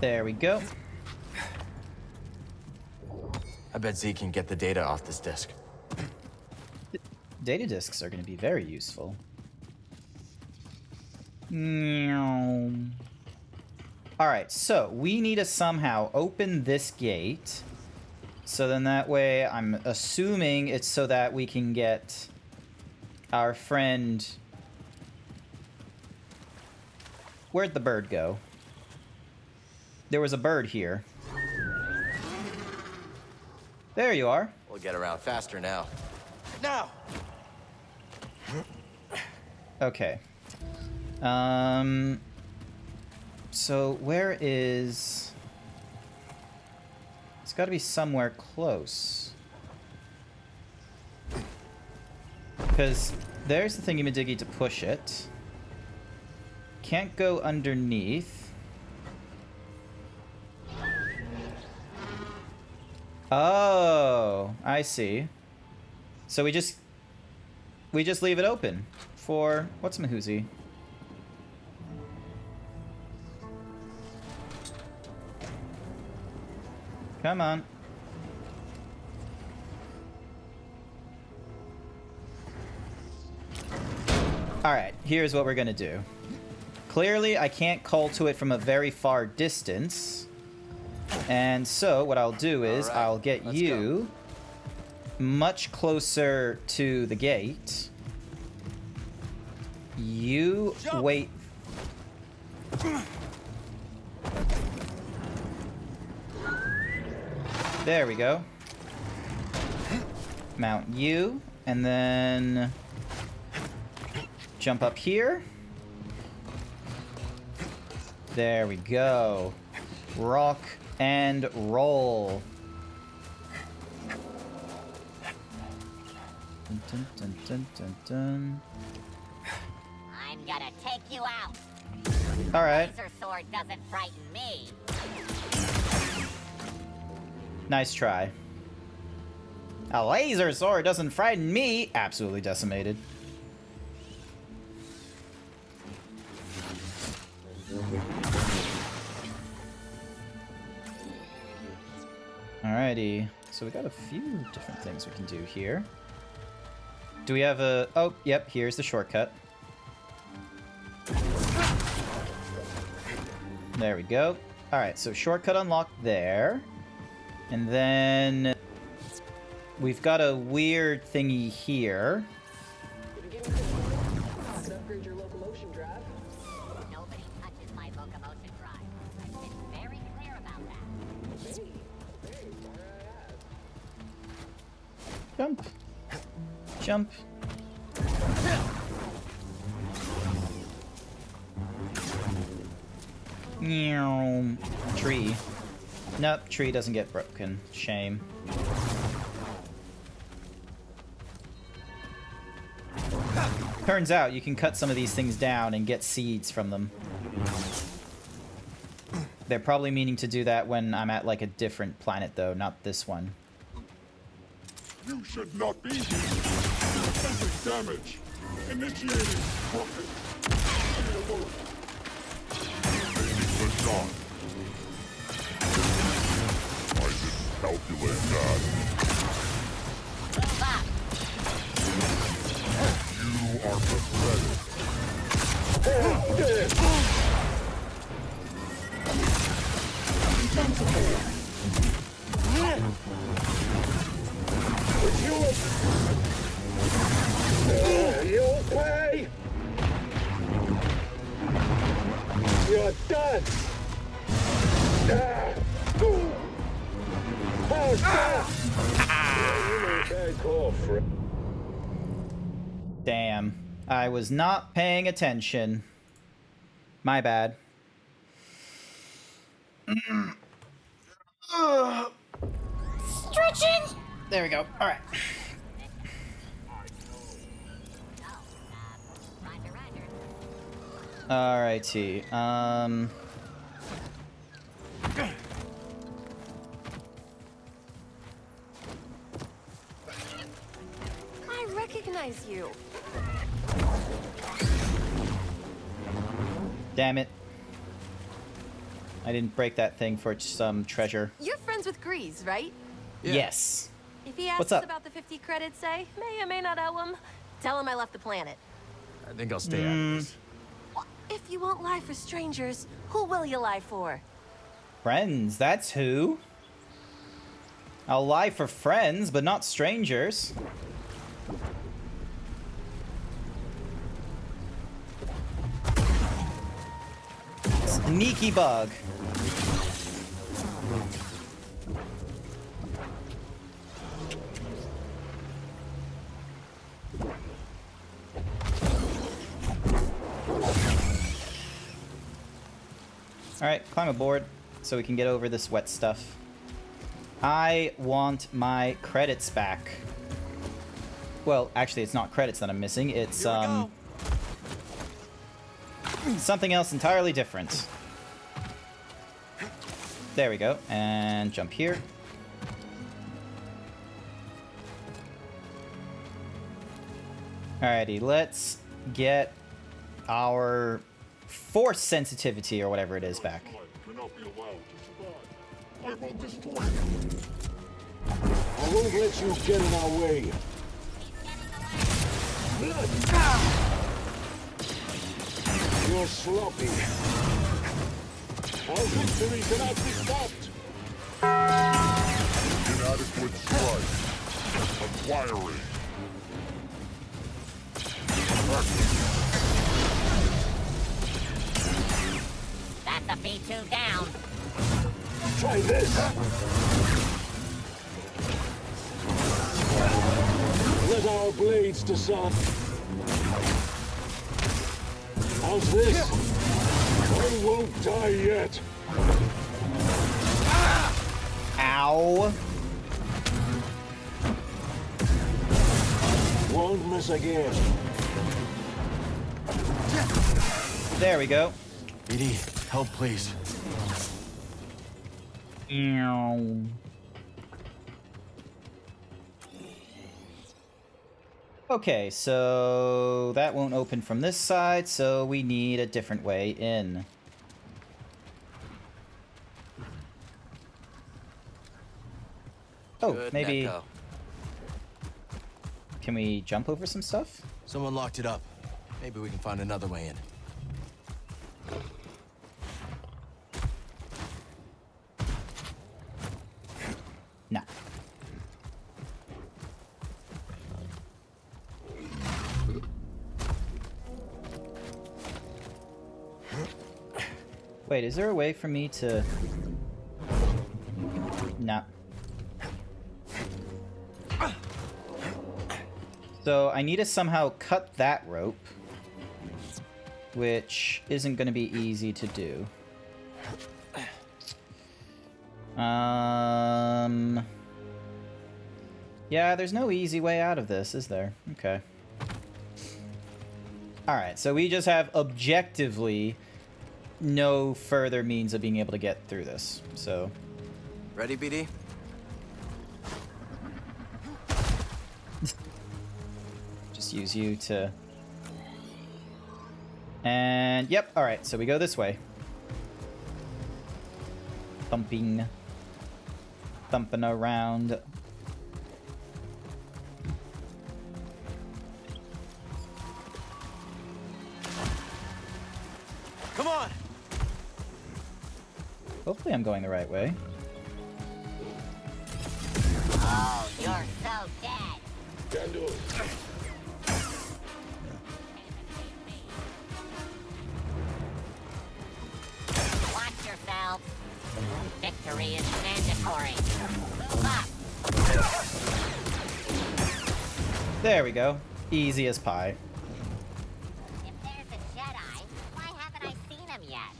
There we go.
I bet Z can get the data off this disk.
Data disks are going to be very useful. Alright, so we need to somehow open this gate. So then that way, I'm assuming it's so that we can get our friend... Where'd the bird go? There was a bird here. There you are.
We'll get around faster now. Now!
Okay. So where is... It's got to be somewhere close. Because there's the thingy-majiggy to push it. Can't go underneath. Oh, I see. So we just leave it open for what's-mahoozy. Come on. Alright, here's what we're gonna do. Clearly, I can't call to it from a very far distance. And so, what I'll do is, I'll get you much closer to the gate. You wait. There we go. Mount you, and then jump up here. There we go. Rock and roll. Dun, dun, dun, dun, dun, dun.
I'm gonna take you out.
All right.
Laser sword doesn't frighten me.
Nice try. A laser sword doesn't frighten me. Absolutely decimated. Alrighty, so we got a few different things we can do here. Do we have a... Oh, yep, here's the shortcut. There we go. Alright, so shortcut unlocked there. And then... We've got a weird thingy here.
Upgrade your locomotion drive.
Nobody touches my locomotion drive. I've been very clear about that.
Jump. Jump. Tree. Nope, tree doesn't get broken. Shame. Turns out you can cut some of these things down and get seeds from them. They're probably meaning to do that when I'm at like a different planet though, not this one.
You should not be here. Sensing damage. Initiating rocket. I didn't calculate that. You are pathetic. You'll pay! You're done!
Damn. I was not paying attention. My bad.
Stretching!
There we go. Alright. Alrighty.
I recognize you.
Damn it. I didn't break that thing for some treasure.
You're friends with Grease, right?
Yes.
If he asks
What's up?
about the 50 credits, say, may or may not owe him, tell him I left the planet.
I think I'll stay out of this.
If you won't lie for strangers, who will you lie for?
Friends, that's who. I'll lie for friends, but not strangers. Sneaky bug. Alright, climb aboard so we can get over this wet stuff. I want my credits back. Well, actually, it's not credits that I'm missing. It's, something else entirely different. There we go. And jump here. Alrighty, let's get our force sensitivity or whatever it is back.
Cannot be allowed to survive. I will destroy you. I won't let you get in our way. You're sloppy. Our victory cannot be stopped. Inadequate strike. Acquiring.
That's a B2 down.
Try this. Let our blades decide. How's this? I won't die yet.
Ow.
Won't miss again.
There we go.
BD, help please.
Ew. Okay, so that won't open from this side, so we need a different way in. Oh,
Good
maybe...
Neko.
Can we jump over some stuff?
Someone locked it up. Maybe we can find another way in.
No. Wait, is there a way for me to... No. So I need to somehow cut that rope, which isn't going to be easy to do. Yeah, there's no easy way out of this, is there? Okay. Alright, so we just have objectively no further means of being able to get through this, so...
Ready, BD?
Just use you to... And, yep, alright, so we go this way. Thumping around.
Come on!
Hopefully I'm going the right way.
Oh, you're so dead.
Can do it.
Watch yourself. Victory is mandatory. Move up.
There we go. Easy as pie.
If there's a Jedi, why haven't I seen him yet?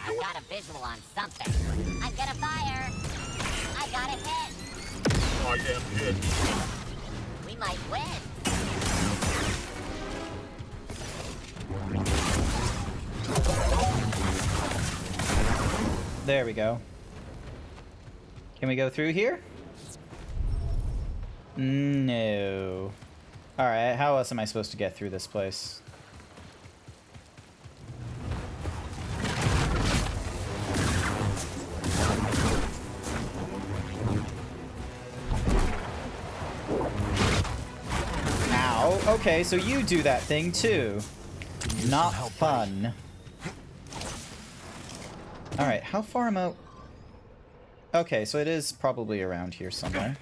I've got a visual on something. I'm gonna fire. I got a hit.
I am hit.
We might win.
There we go. Can we go through here? No. Alright, how else am I supposed to get through this place? Ow. Okay, so you do that thing too. Not fun. Alright, how far am I... Okay, so it is probably around here somewhere.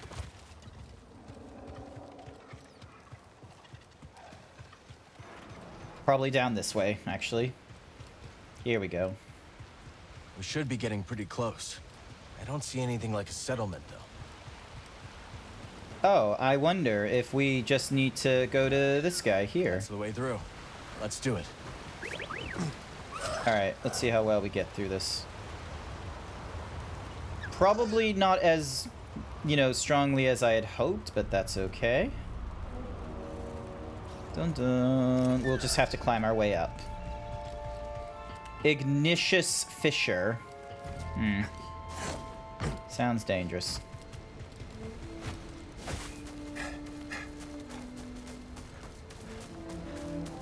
Probably down this way, actually. Here we go.
We should be getting pretty close. I don't see anything like a settlement, though.
Oh, I wonder if we just need to go to this guy here.
That's the way through. Let's do it.
Alright, let's see how well we get through this. Probably not as, you know, strongly as I had hoped, but that's okay. Dun dun. We'll just have to climb our way up. Ignatius Fisher. Sounds dangerous.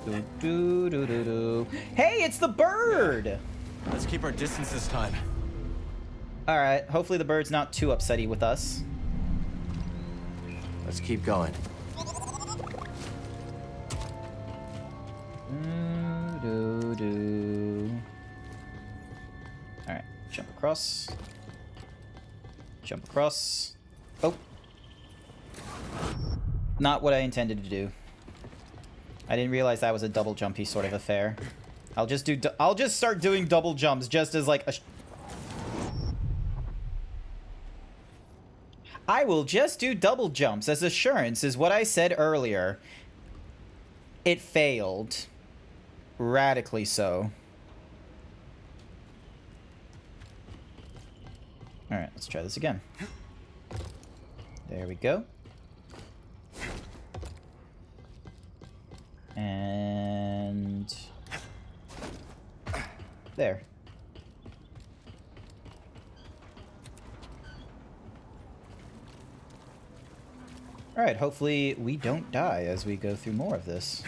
Do, do, do, do. Hey, it's the bird!
Let's keep our distance this time.
Alright, hopefully the bird's not too upsetty with us.
Let's keep going.
Do, do. Alright, jump across. Jump across. Oh. Not what I intended to do. I didn't realize that was a double jumpy sort of affair. I'll just start doing double jumps just as like a... I will just do double jumps as assurance is what I said earlier. It failed. Radically so. Alright, let's try this again. There we go. And... there. Alright, hopefully we don't die as we go through more of this.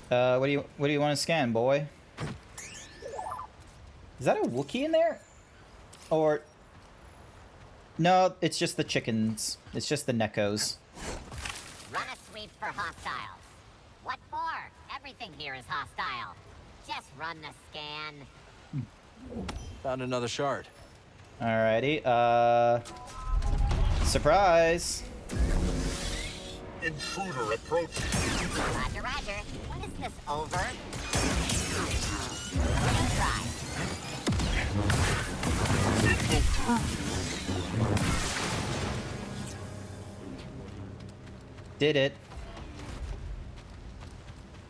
What do you want to scan, boy? Is that a Wookiee in there? Or... no, it's just the chickens. It's just the Neckos.
Run a sweep for hostiles. What for? Everything here is hostile. Just run the scan.
Found another shard.
Alrighty, surprise!
Intruder approaching.
Roger, roger. When is this over? Good try.
Did it.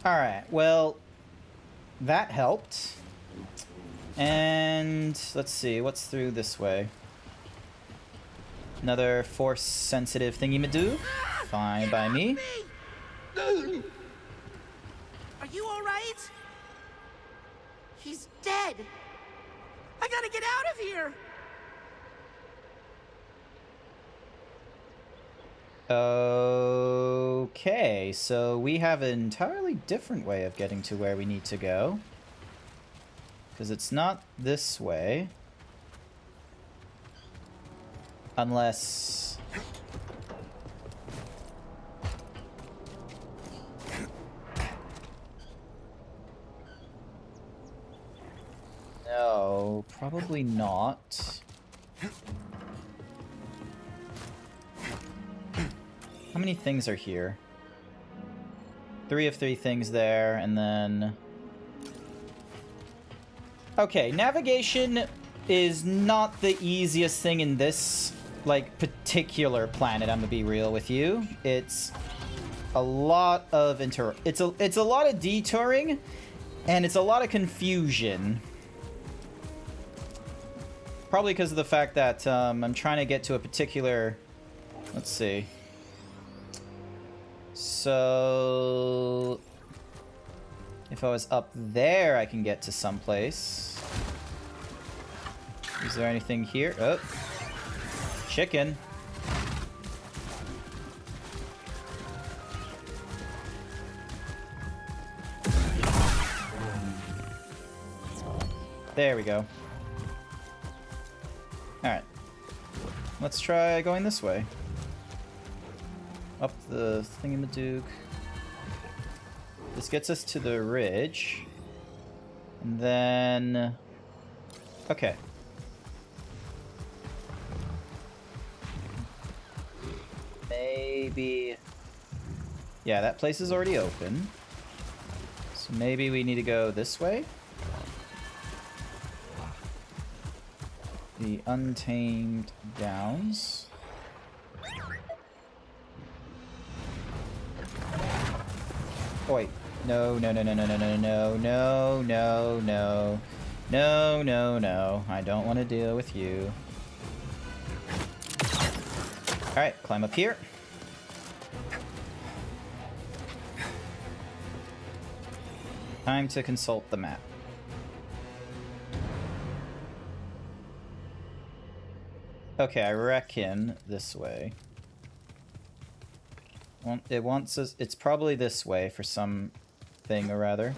Alright, well, that helped. And let's see, what's through this way? Another force-sensitive thingy-madoo. Fine by me.
Are you alright? He's dead. I gotta get out of here.
Okay, so we have an entirely different way of getting to where we need to go. Because it's not this way. Unless... No, probably not. How many things are here? 3 of 3 things there, and then... Okay, navigation is not the easiest thing in this, like, particular planet, I'm gonna be real with you. It's a lot of it's a lot of detouring, and it's a lot of confusion. Probably because of the fact that I'm trying to get to a particular... Let's see. So... If I was up there, I can get to someplace. Is there anything here? Oh. Chicken. There we go. Alright. Let's try going this way. Up the thingamadook. This gets us to the ridge. And then... Okay. Maybe... Yeah, that place is already open. So maybe we need to go this way? The Untamed Downs. Oh, wait. No, no, no, no, no, no, no, no, no, no, no. No, no, no. I don't want to deal with you. Alright, climb up here. Time to consult the map. Okay, I reckon this way. It wants us... It's probably this way for some thing or rather.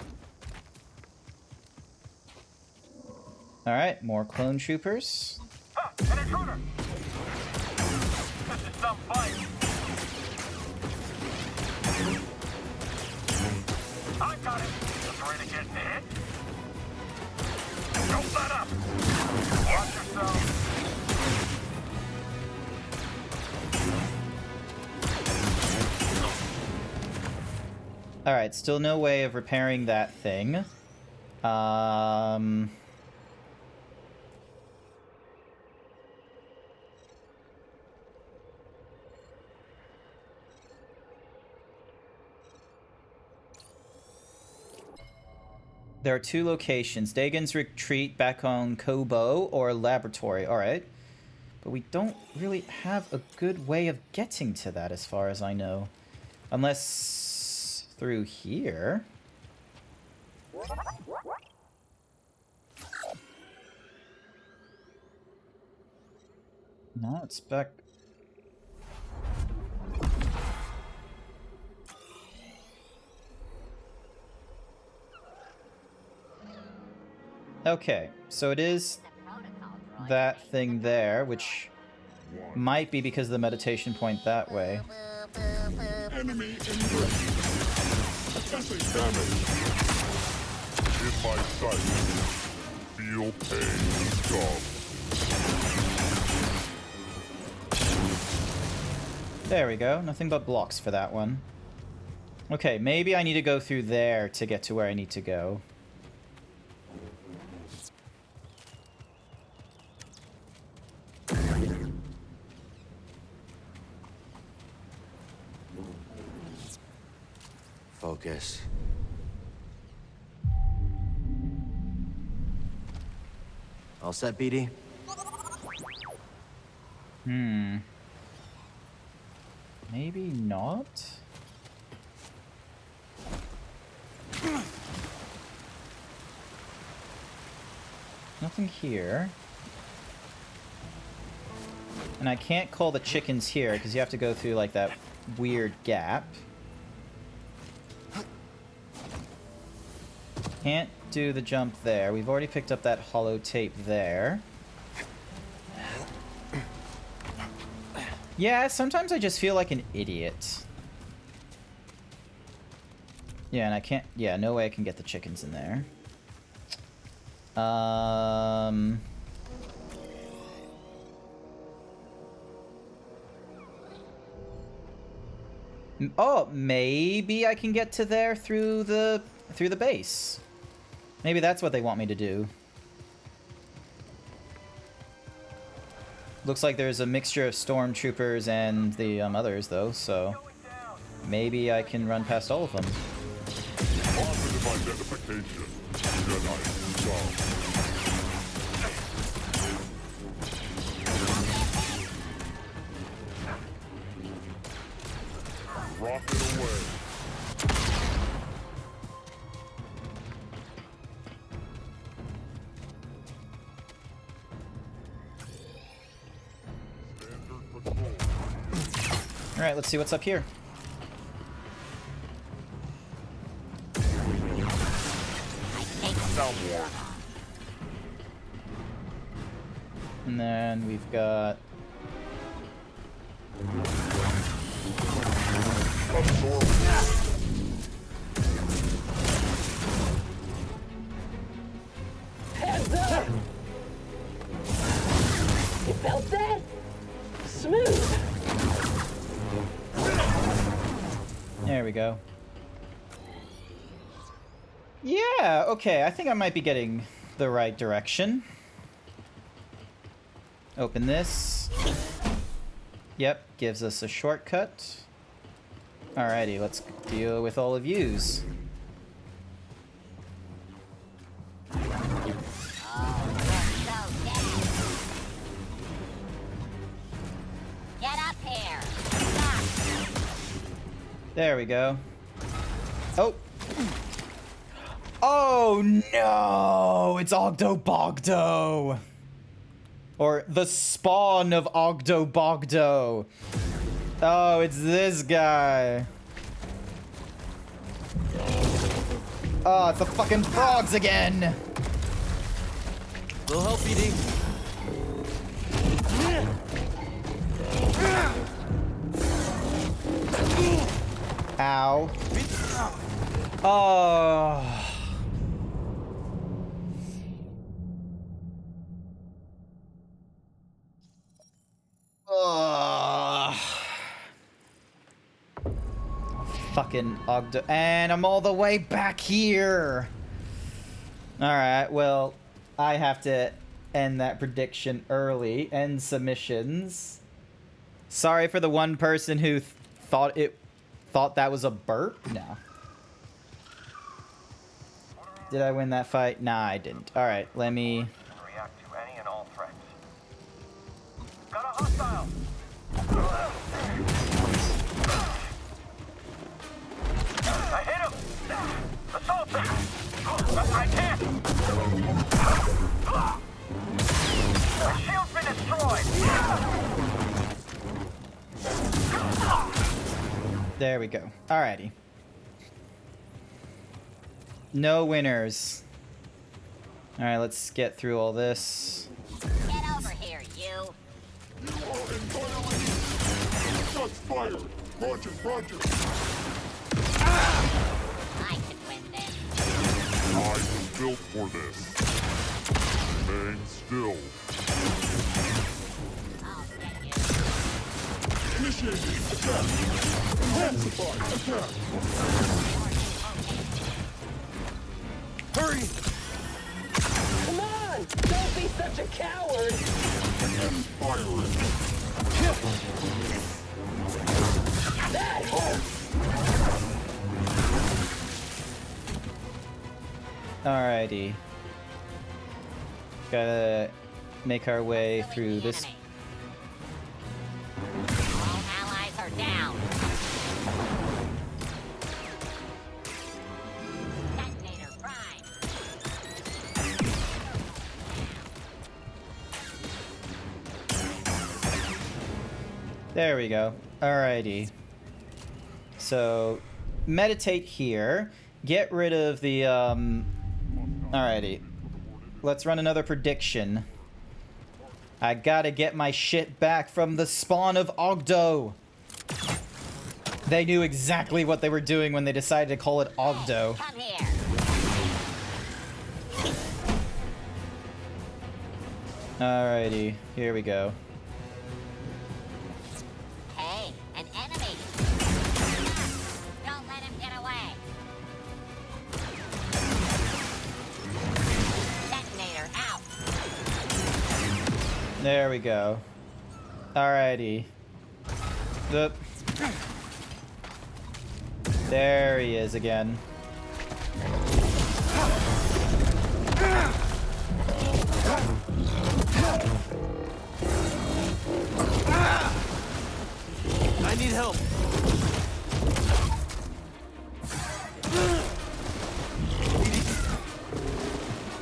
Alright, more clone troopers.
Ah, an intruder! This is some fight! I got it! Afraid of getting hit? Don't let up! Watch yourself!
Alright, still no way of repairing that thing. There are 2 locations. Dagon's Retreat back on Kobo or Laboratory. Alright. But we don't really have a good way of getting to that as far as I know. Unless... through here. No, it's back. Okay, so it is that thing there, which might be because of the meditation point that way.
Enemy engaged. Assessing damage. In my sight. Feel pain come.
There we go. Nothing but blocks for that one. Okay, maybe I need to go through there to get to where I need to go.
Focus. All set, BD?
Maybe not? Nothing here. And I can't call the chickens here because you have to go through like that weird gap. Can't do the jump there. We've already picked up that hollow tape there. Yeah, sometimes I just feel like an idiot. Yeah, and I can't... Yeah, no way I can get the chickens in there. Oh, maybe I can get to there through the base. Maybe that's what they want me to do. Looks like there's a mixture of stormtroopers and the others, though, so maybe I can run past all of them.
Positive identification. Jedi resolved. Rocket away.
Alright, let's see what's up here. And then we've got...
Heads up! You felt that? Smooth!
There we go. Yeah, okay, I think I might be getting the right direction. Open this. Yep, gives us a shortcut. Alrighty, let's deal with all of yous.
Get up here.
There we go. Oh! Oh no! It's Ogdo Bogdo! Or the spawn of Ogdo Bogdo. Oh, it's this guy. Oh, it's the fucking frogs again!
We'll help, BD.
Ow. Oh. Fucking Ogdo. And I'm all the way back here. Alright, well, I have to end that prediction early. End submissions. Sorry for the one person who thought that was a burp? No. Did I win that fight? Nah, I didn't. Alright, let me...
React to any and all threats. Got a hostile! I hit him! Assault him! I can't! My shield's been destroyed!
There we go. Alrighty. No winners. Alright, let's get through all this.
Get over here, you.
Shots fired. Roger, Roger.
I can win this.
I was built for this. Remain still. Initiating attack. Intensify attack.
Hurry! Come on! Don't be such a coward!
Firing.
That hurts!
Alrighty. Gotta make our way through this.
All allies are down. Detonator prime.
There we go. Alrighty. So, meditate here. Get rid of the, Alrighty. Let's run another prediction. I gotta get my shit back from the spawn of Ogdo. They knew exactly what they were doing when they decided to call it Ogdo.
Come here.
Alrighty, here we go.
Hey, an enemy. Don't let him get away. Detonator out.
There we go. Alrighty. There he is again.
I need help.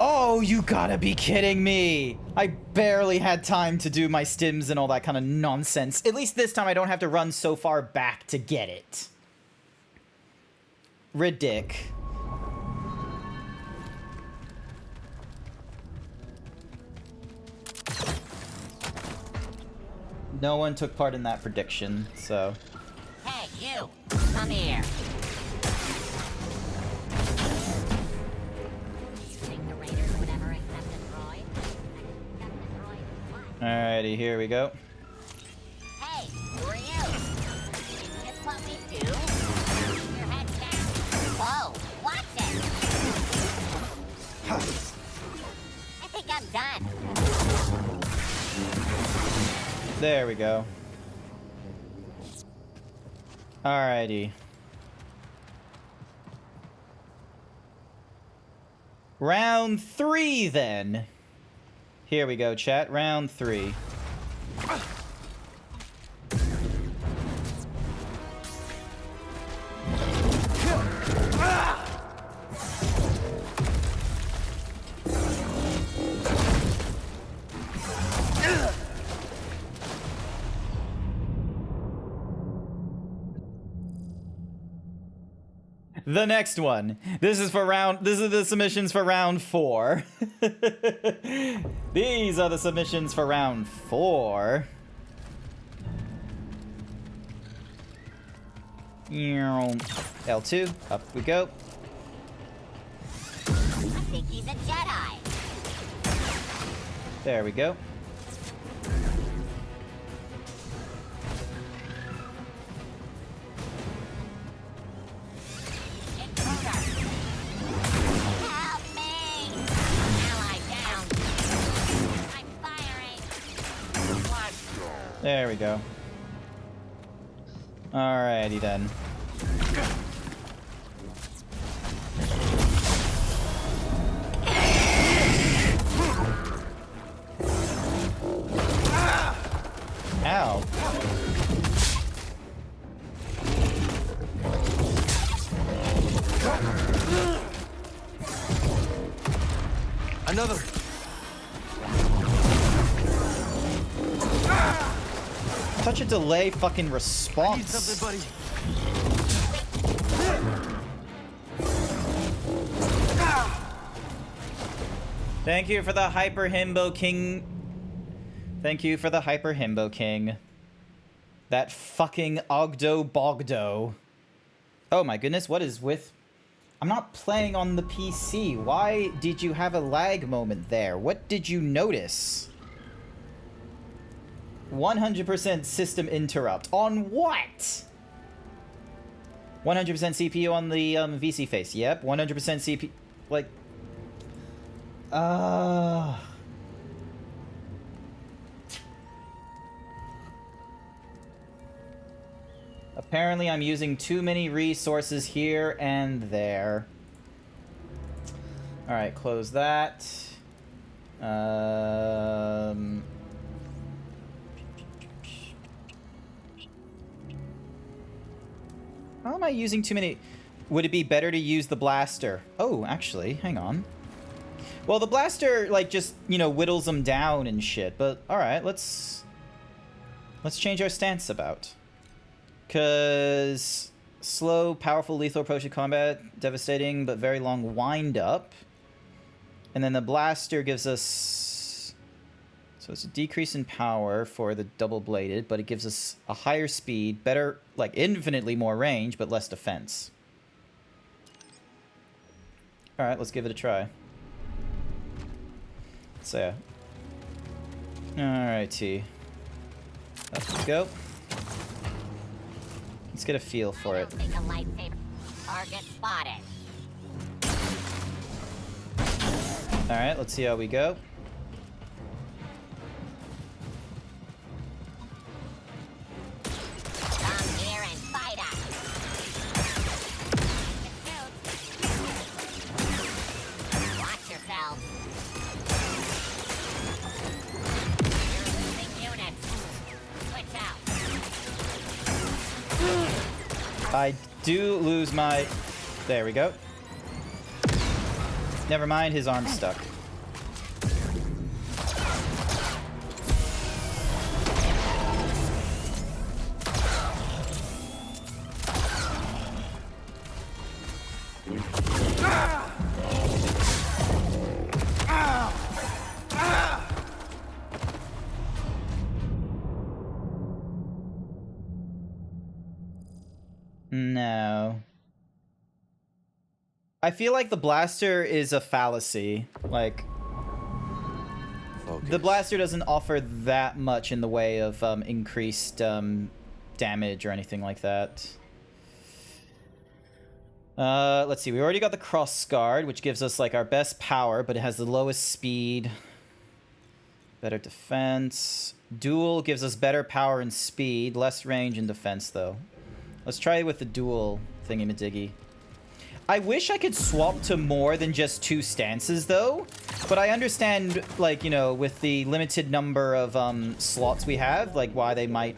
Oh, you gotta be kidding me! I barely had time to do my stims and all that kind of nonsense. At least this time I don't have to run so far back to get it. Ridic. No one took part in that prediction, so...
Hey, you. Come here. Think the Raiders would ever accept a droid?
Alrighty, here we go.
Hey, who are you? Is this what we do? Keep your head down. Whoa, watch it. I think I'm done.
There we go. Alrighty. Round 3 then. Here we go, chat. Round 3. The next one. This is the submissions for round 4. These are the submissions for round 4. L2, up we go.
I think he's a Jedi.
There we go.
Help me! Ally down. I'm firing.
There we go. Alrighty then. Ow.
Another.
Such a delay fucking response.
I need something, buddy.
Thank you for the Hyper Himbo King. Thank you for the Hyper Himbo King. That fucking Ogdo Bogdo. Oh my goodness, what is with... I'm not playing on the PC. Why did you have a lag moment there? What did you notice? 100% system interrupt. On what? 100% CPU on the VC face. Yep, 100% CPU... Like... Apparently I'm using too many resources here and there. Alright, close that. How am I using too many? Would it be better to use the blaster? Oh, actually, hang on. Well, the blaster, like, just, you know, whittles them down and shit. But, alright, let's change our stance about. Because slow, powerful, lethal approach to combat, devastating, but very long wind-up. And then the blaster gives us... So it's a decrease in power for the double-bladed, but it gives us a higher speed, better, like, infinitely more range, but less defense. Alright, let's give it a try. So, alrighty. Up we go. Let's get a feel for it.
Take a lightsaber. Target spotted.
Alright, let's see how we go.
Come here and fight us. Watch yourself. You're losing units. Switch out.
I do lose my... There we go. Never mind, his arm's stuck. No. I feel like the blaster is a fallacy. Like, the blaster doesn't offer that much in the way of increased damage or anything like that. Let's see. We already got the cross guard, which gives us like our best power, but it has the lowest speed. Better defense. Dual gives us better power and speed, less range and defense though. Let's try with the dual thingy-majiggy. I wish I could swap to more than just 2 stances, though. But I understand, like, you know, with the limited number of slots we have, like, why they might...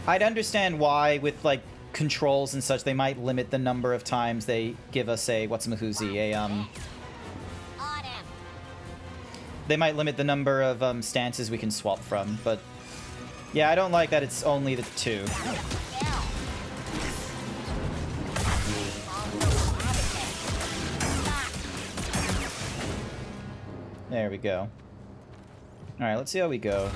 I'd understand why, with, like, controls and such, they might limit the number of times they give us a... They might limit the number of stances we can swap from, but... Yeah, I don't like that it's only the 2. There we go. Alright, let's see how we go.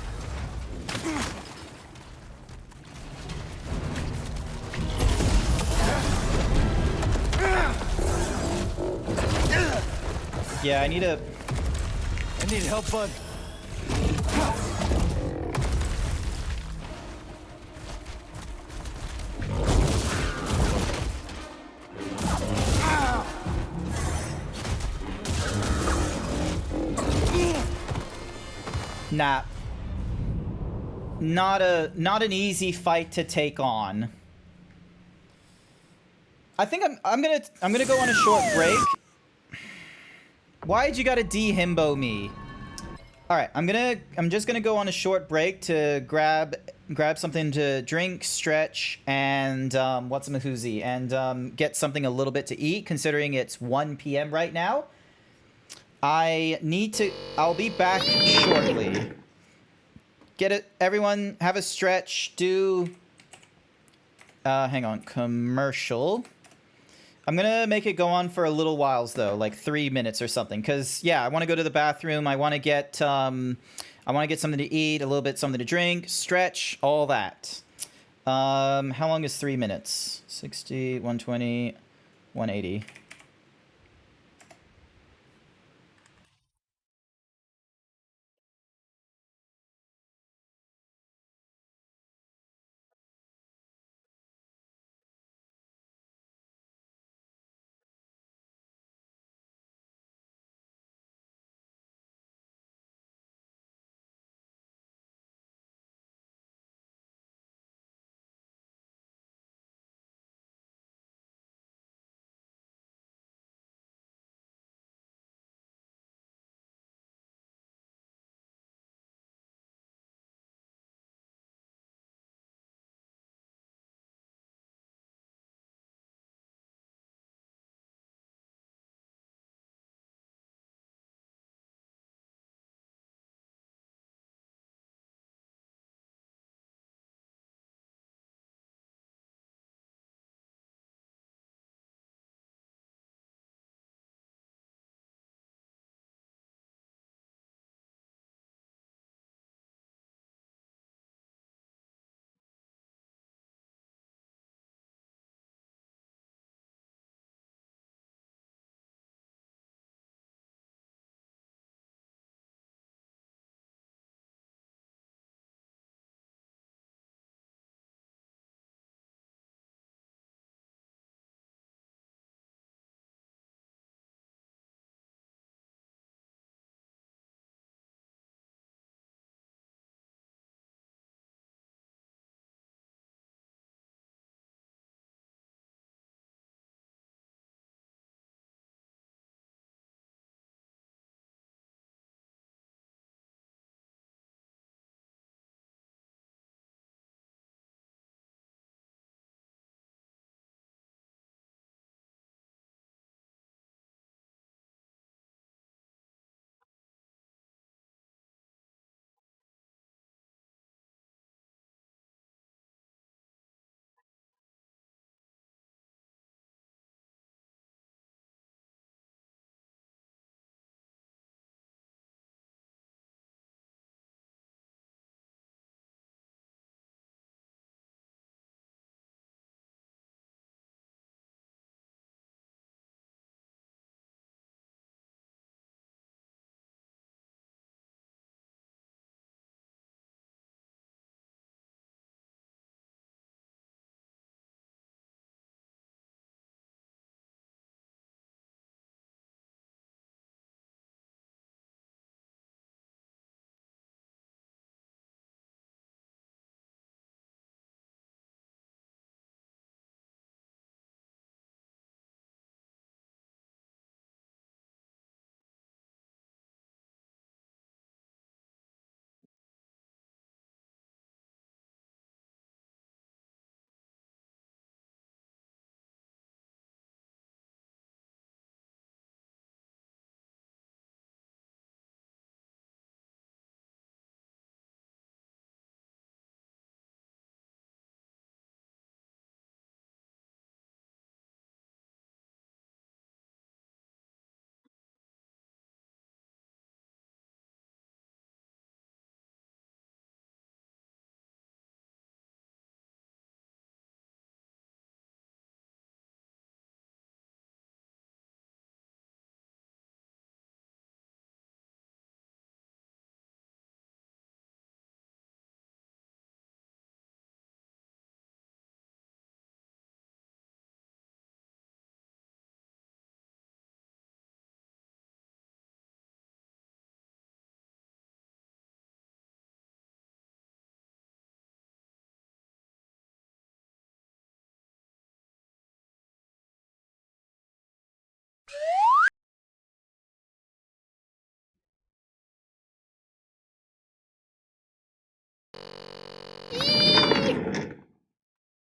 Yeah, I need help, bud. Nah. Not an easy fight to take on. I think I'm gonna go on a short break. Why'd you gotta de-himbo me? Alright, I'm just gonna go on a short break to grab something to drink, stretch, and and get something a little bit to eat, considering it's 1 PM right now. I'll be back shortly. Get it, everyone, have a stretch, hang on, commercial. I'm gonna make it go on for a little whiles though, like 3 minutes or something, because yeah, I want to go to the bathroom, I want to get something to eat, a little bit something to drink, stretch, all that. How long is 3 minutes? 60, 120, 180.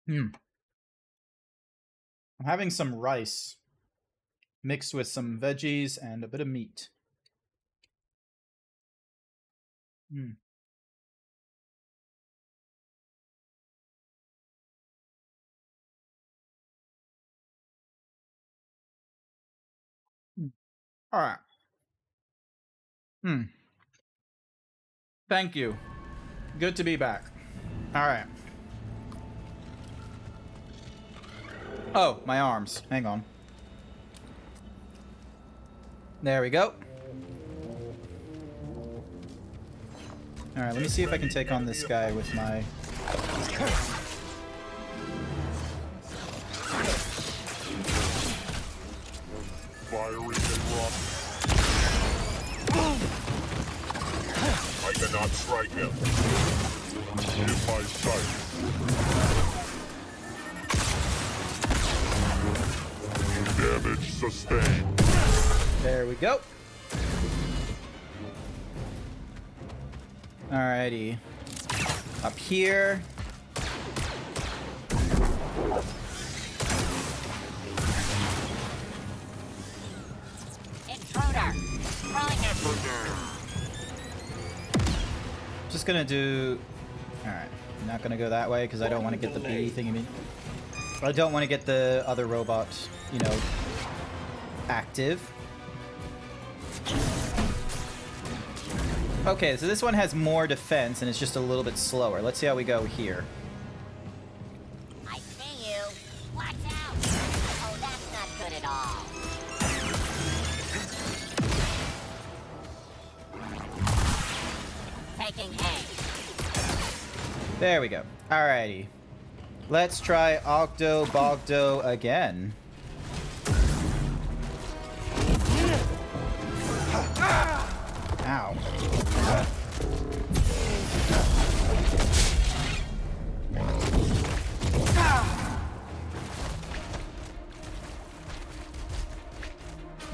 I'm having some rice mixed with some veggies and a bit of meat. All right. Thank you. Good to be back. All right. Oh, my arms. Hang on. There we go. All right, let me see if I can take on this guy with my...
Fiery and rock. I cannot strike him. In my sight. Damage sustained.
There we go. Alrighty. Up here.
Intruder! Throwing intruder!
Just gonna do... Alright. I'm not gonna go that way because I don't want to get the bee thingy. I don't want to get the other robot, you know, active. Okay, so this one has more defense and it's just a little bit slower. Let's see how we go here.
I see you. Watch out! Oh, that's not good at all. Taking aim.
There we go. Alrighty. Let's try Ogdo Bogdo again. Ow.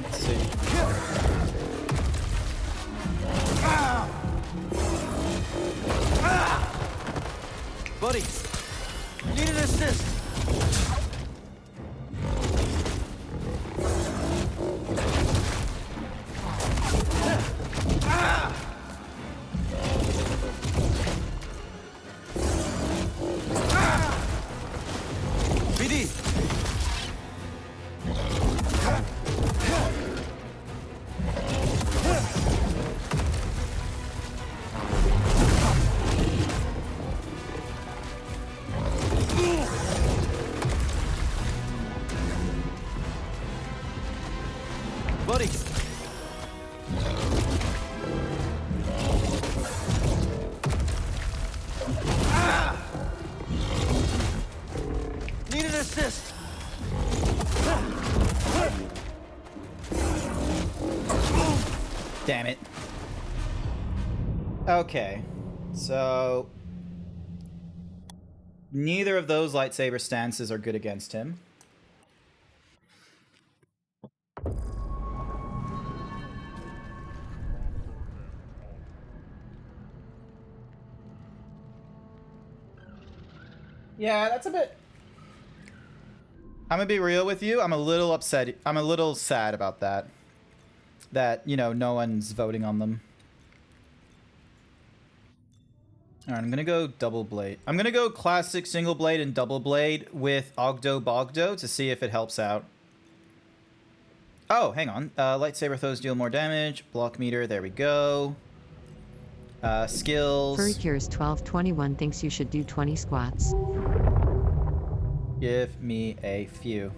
Let's see.
Buddy, need an assist. BD. Buddy. Need an assist.
Damn it. Okay. So neither of those lightsaber stances are good against him. Yeah, that's a bit... I'm gonna be real with you. I'm a little upset. I'm a little sad about that. That, you know, no one's voting on them. Alright, I'm gonna go double blade. I'm gonna go classic single blade and double blade with Ogdo Bogdo to see if it helps out. Oh, hang on. Lightsaber throws deal more damage. Block meter, there we go. Skills.
Furrycures 1221 thinks you should do 20 squats.
Give me a few.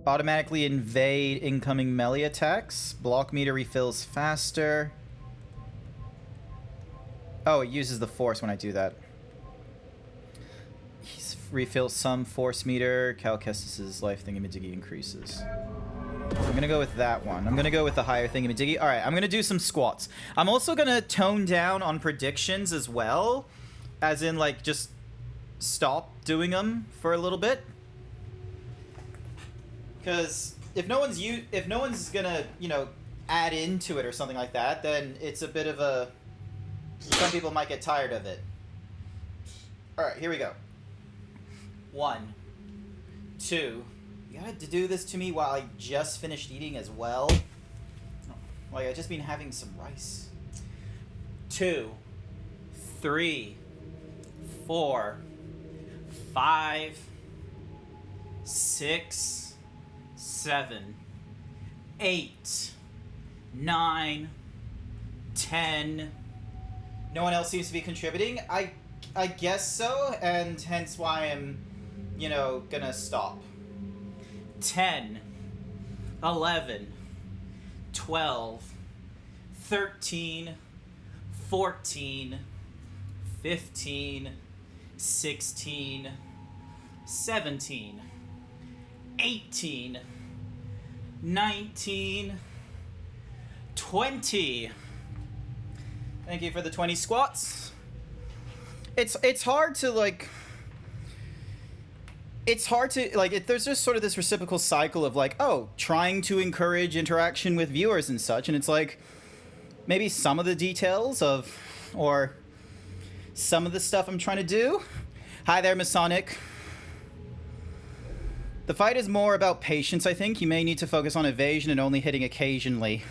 Automatically invade incoming melee attacks. Block meter refills faster. Oh, it uses the force when I do that. Refills some force meter. Cal Kestis's life thingamajiggy increases. I'm gonna go with that one. I'm gonna go with the higher thingamajiggy. Alright, I'm gonna do some squats. I'm also gonna tone down on predictions as well. As in, like, just stop doing them for a little bit. Because if no one's gonna, you know, add into it or something like that, then it's a bit of a... Some people might get tired of it. Alright, here we go. 1, 2. You gotta do this to me while I just finished eating as well. Like, I've just been having some rice. 2, 3, 4, 5, 6, 7, 8, 9, 10. No one else seems to be contributing. I guess so, and hence why I'm, you know, gonna stop. 10, 11, 12, 13, 14, 15, 16, 17, 18, 19, 20. Thank you for the 20 squats. It's hard to like... It's hard to, like, there's just sort of this reciprocal cycle of, like, oh, trying to encourage interaction with viewers and such, and it's like, maybe some of the details of, or some of the stuff I'm trying to do. Hi there, Masonic. The fight is more about patience, I think. You may need to focus on evasion and only hitting occasionally.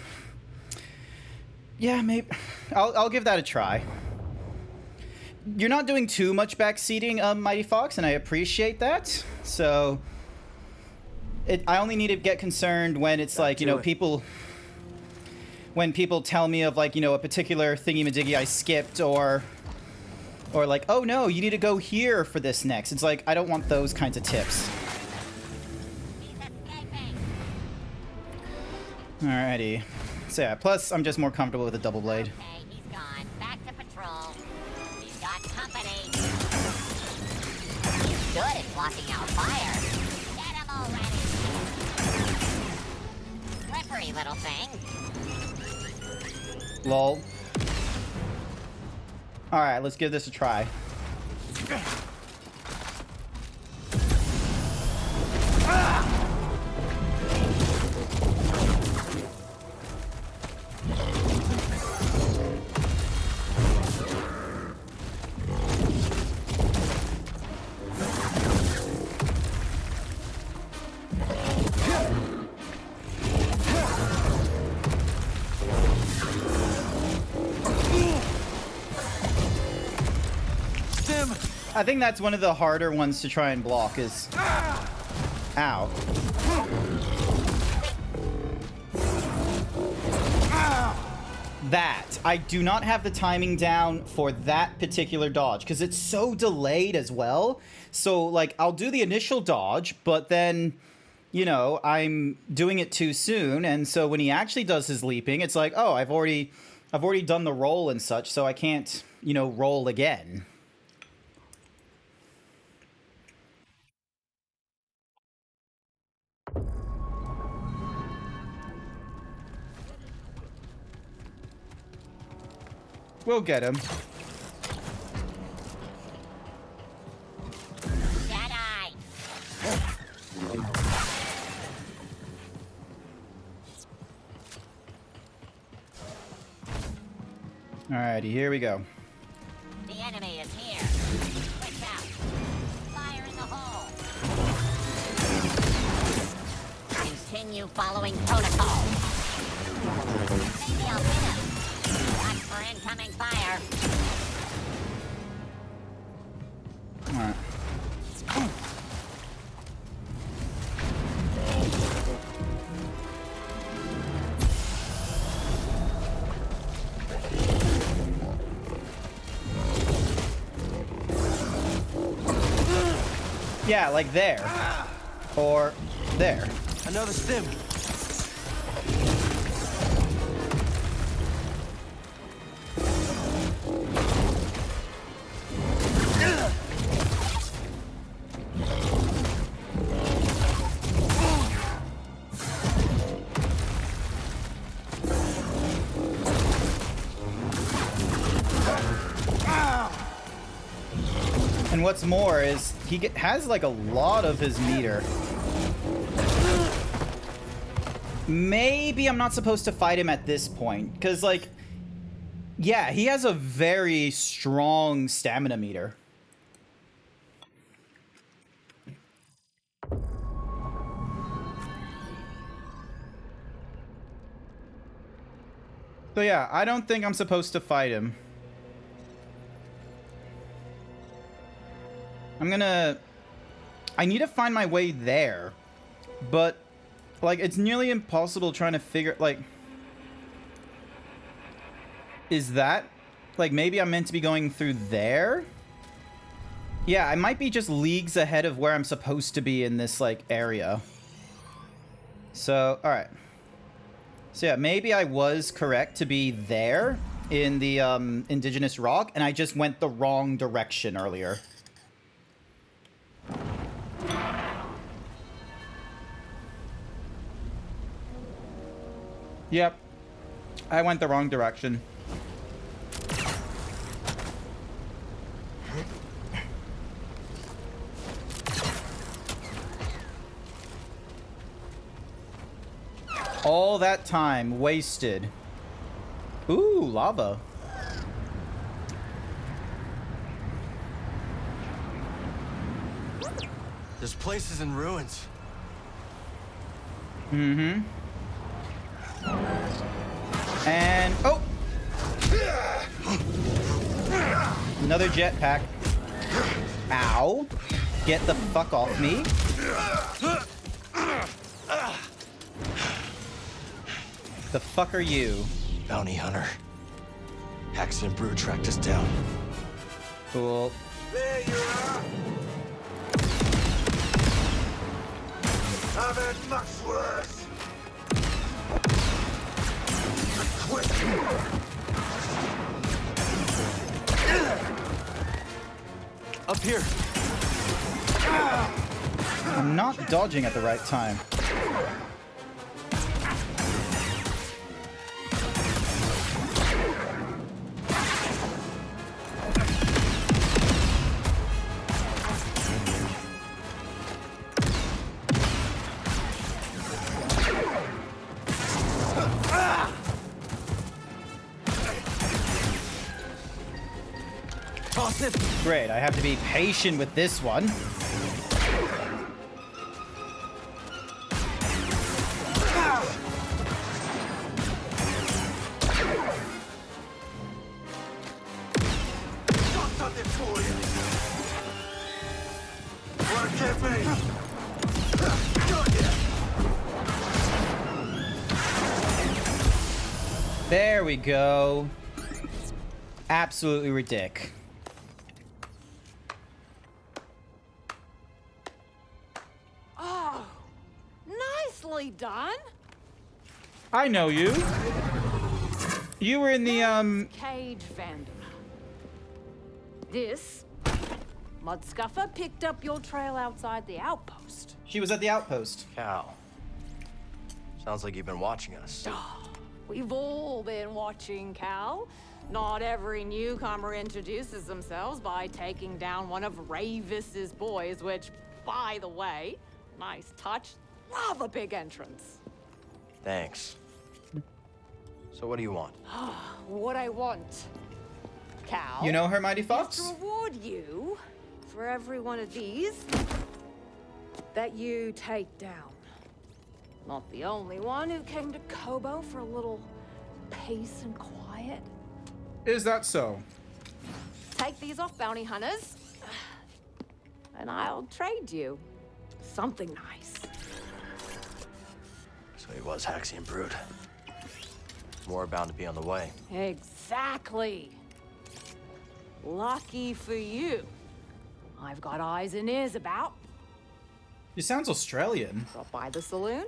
Yeah, maybe. I'll give that a try. You're not doing too much backseating, Mighty Fox, and I appreciate that. So, I only need to get concerned when it's like, you know, people... When people tell me of, like, you know, a particular thingy-majiggy I skipped, or like, oh no, you need to go here for this next. It's like, I don't want those kinds of tips. Alrighty. So yeah, plus I'm just more comfortable with a double blade.
Okay, he's gone. Back to patrol. He's got company. He's good at blocking out fire. Get him already. Slippery little thing.
Lol. Alright, let's give this a try. I think that's one of the harder ones to try and block is... Ow. That. I do not have the timing down for that particular dodge because it's so delayed as well. So, like, I'll do the initial dodge, but then, you know, I'm doing it too soon. And so when he actually does his leaping, it's like, oh, I've already done the roll and such, so I can't, you know, roll again. We'll get him.
Jedi.
Alrighty, here we go.
The enemy is here. Switch out. Fire in the hole. Continue following protocol. Maybe I'll hit him. Watch for incoming fire.
Alright. Yeah, like there. Or there.
Another stim.
And what's more is he has like a lot of his meter. Maybe I'm not supposed to fight him at this point because, like, yeah, he has a very strong stamina meter. So yeah, I don't think I'm supposed to fight him. I need to find my way there. But, like, it's nearly impossible trying to figure, like... Is that... Like, maybe I'm meant to be going through there? Yeah, I might be just leagues ahead of where I'm supposed to be in this, like, area. So, alright. So yeah, maybe I was correct to be there in the indigenous rock, and I just went the wrong direction earlier. Yep. I went the wrong direction. All that time wasted. Ooh, lava.
This place is in ruins.
Mm-hmm. And oh, another jetpack. Ow! Get the fuck off me. The fuck are you?
Bounty hunter. Haxion Brood tracked us down.
Cool.
There you are. I've had much worse.
Up here.
I'm not dodging at the right time. Great, I have to be patient with this one.
Got something for you. Wanna get me? Got ya.
There we go. Absolutely ridiculous.
Done.
I know you. You were in the
Cage fandom. This Mudscuffer picked up your trail outside the outpost.
She was at the outpost.
Cal. Sounds like you've been watching us.
We've all been watching, Cal. Not every newcomer introduces themselves by taking down one of Ravis's boys, which, by the way, nice touch. Love a big entrance.
Thanks. So what do you want?
What I want, Cal.
You know her, Mighty Fox?
Is to reward you for every one of these that you take down. Not the only one who came to Kobo for a little peace and quiet.
Is that so?
Take these off, bounty hunters, and I'll trade you something nice.
So he was Haxion Brood. More bound to be on the way.
Exactly. Lucky for you. I've got eyes and ears about.
You sounds Australian.
Drop by the saloon,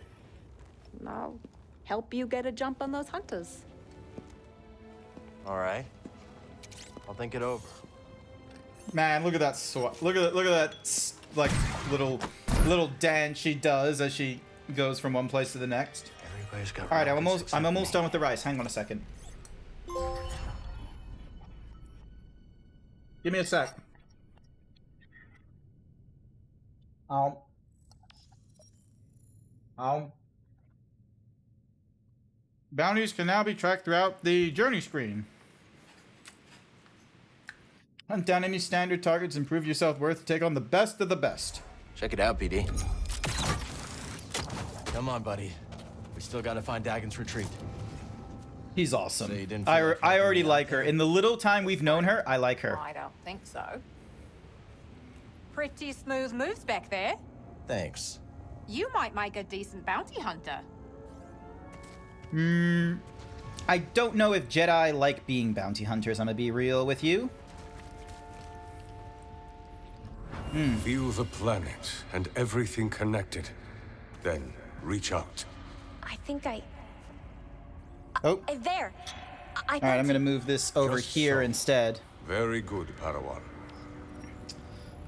and I'll help you get a jump on those hunters.
All right. I'll think it over.
Man, look at that look at that like little dance she does as she goes from one place to the next.
Everybody's got.
All right, I'm almost done with the rice. Hang on a second. Give me a sec. Bounties can now be tracked throughout the journey screen. Hunt down any standard targets, improve your self-worth, take on the best of the best.
Check it out, BD. Come on, buddy. We still gotta find Dagon's retreat.
He's awesome.
So you didn't
I
feel like
already
helping me
like
out
her.
there?
In the little time we've known her, I like her.
I don't think so. Pretty smooth moves back there.
Thanks.
You might make a decent bounty hunter.
I don't know if Jedi like being bounty hunters, I'm gonna be real with you.
Feel the planet and everything connected. Then reach out.
I think I...
Oh.
There! I
Alright, I'm gonna move this over
Just
here
so.
instead.
Very good, Padawan.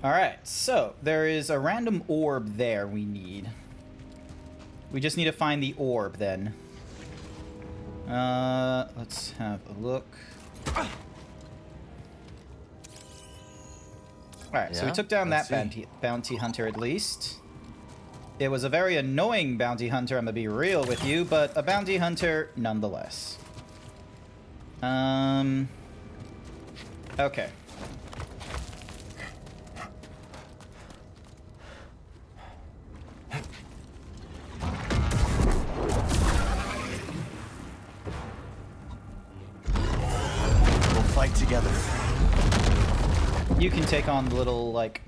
Alright, so there is a random orb there we need. We just need to find the orb then. Let's have a look. Alright, so we
Yeah?
took down
Let's
that bounty hunter at least. It was a very annoying bounty hunter, I'm gonna be real with you, but a bounty hunter nonetheless. Okay.
We'll fight together.
You can take on the little, like...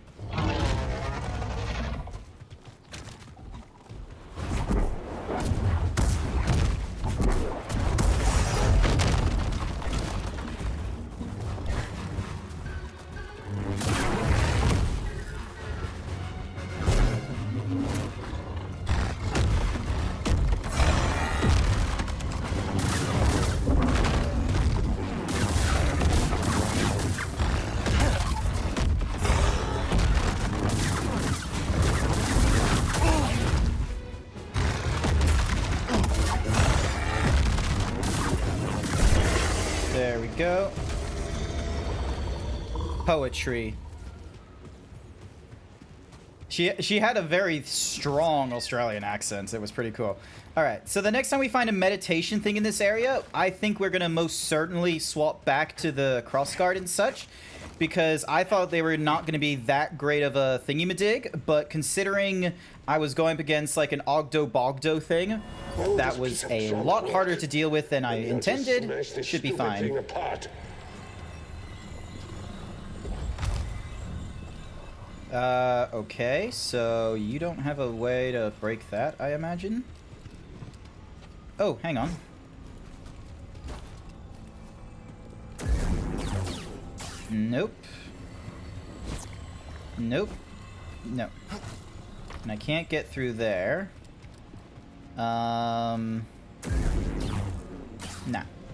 There we go. Poetry. She had a very strong Australian accent. It was pretty cool. All right, so the next time we find a meditation thing in this area, I think we're gonna most certainly swap back to the crossguard and such, because I thought they were not gonna be that great of a thingy-madig, but considering I was going up against like an Ogdo-Bogdo thing, that was a lot harder to deal with than I intended. Should be fine. Okay, so you don't have a way to break that, I imagine? Oh, hang on. Nope. Nope. No. And I can't get through there. Nah.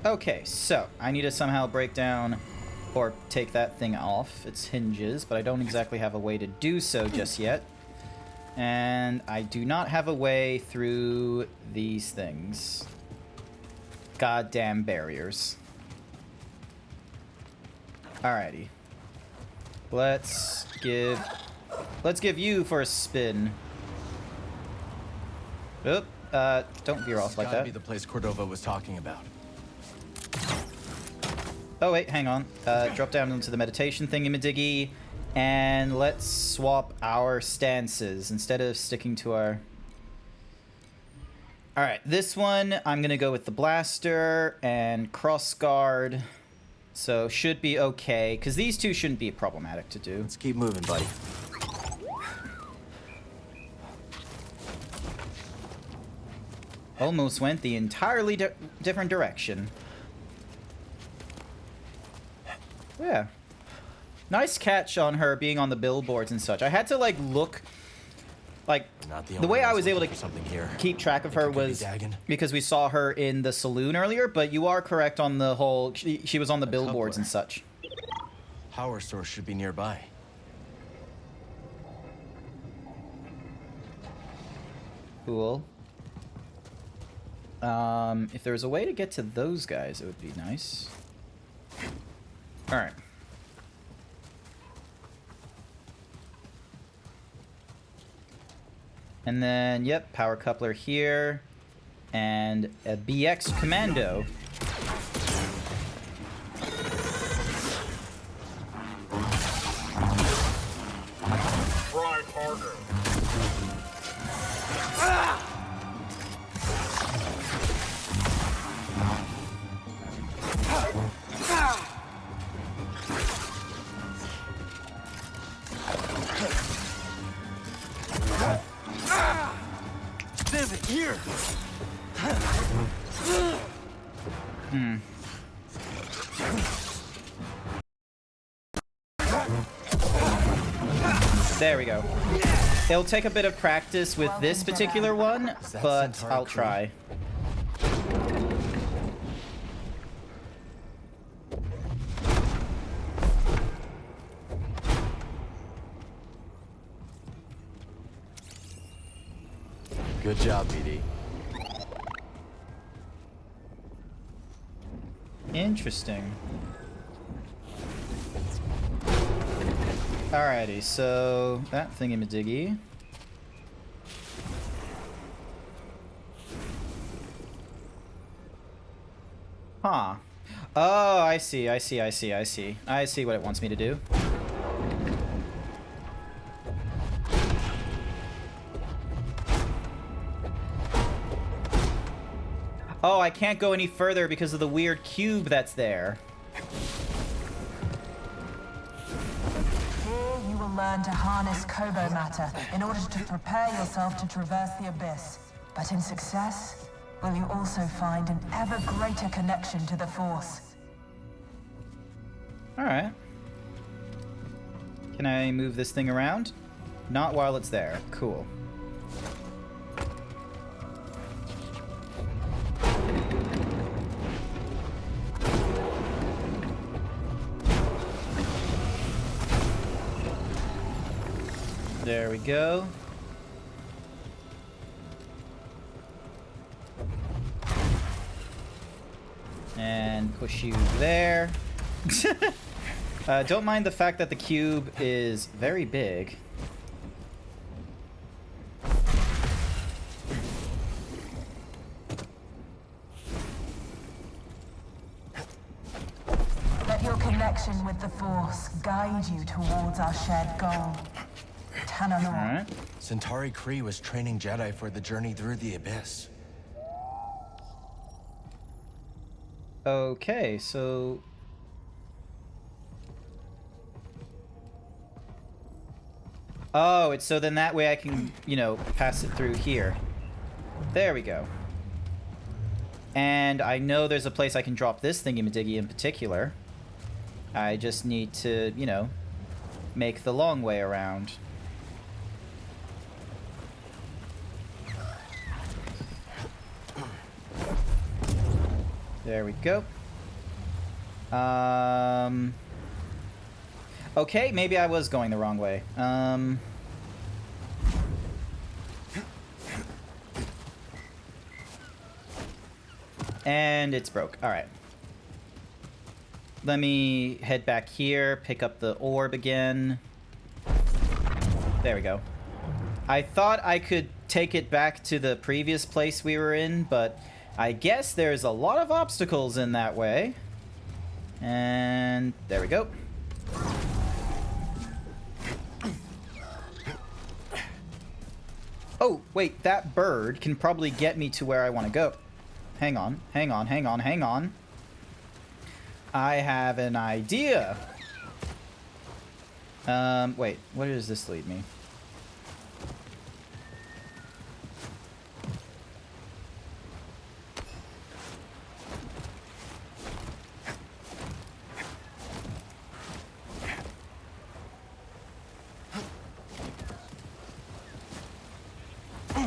Okay, so I need to somehow break down or take that thing off its hinges, but I don't exactly have a way to do so just yet. And I do not have a way through these things. Goddamn barriers. Alrighty. Let's give you for a spin. Oop, don't veer off like
Gotta
that.
be the place Cordova was talking about.
Oh wait, hang on. Drop down into the meditation thingy-madiggy, and let's swap our stances instead of sticking to our... Alright, this one, I'm gonna go with the blaster and crossguard. So, should be okay, because these two shouldn't be problematic to do.
Let's keep moving, buddy.
Almost went the entirely different direction. Yeah. Nice catch on her being on the billboards and such. I had to, like, look... Like, the way I was able to keep track of her was because we saw her in the saloon earlier, but you are correct on the whole... She was on the billboards and such.
Power source should be nearby.
Cool. If there was a way to get to those guys, it would be nice. Alright. And then, yep, power coupler here. And a BX commando.
Try harder.
Damn it, here!
There we go. It'll take a bit of practice with this particular one, but I'll try.
Good job, BD.
Interesting. Alrighty, so that thingamadiggy. Huh. Oh, I see. I see what it wants me to do. Oh, I can't go any further because of the weird cube that's there.
Here you will learn to harness Kobo matter in order to prepare yourself to traverse the abyss. But in success, will you also find an ever greater connection to the Force?
Alright. Can I move this thing around? Not while it's there. Cool. There we go. And push you there. Don't mind the fact that the cube is very big.
Let your connection with the Force guide you towards our shared goal. Tanalorr.
Alright.
Centauri Kree was training Jedi for the journey through the abyss.
Okay, so... Oh, it's so then that way I can, you know, pass it through here. There we go. And I know there's a place I can drop this thingy-majiggy in particular. I just need to, you know, make the long way around. There we go. Okay, maybe I was going the wrong way. And it's broke. Alright. Let me head back here, pick up the orb again. There we go. I thought I could take it back to the previous place we were in, but I guess there's a lot of obstacles in that way. And there we go. Oh, wait, that bird can probably get me to where I want to go. Hang on. I have an idea. Wait, where does this lead me?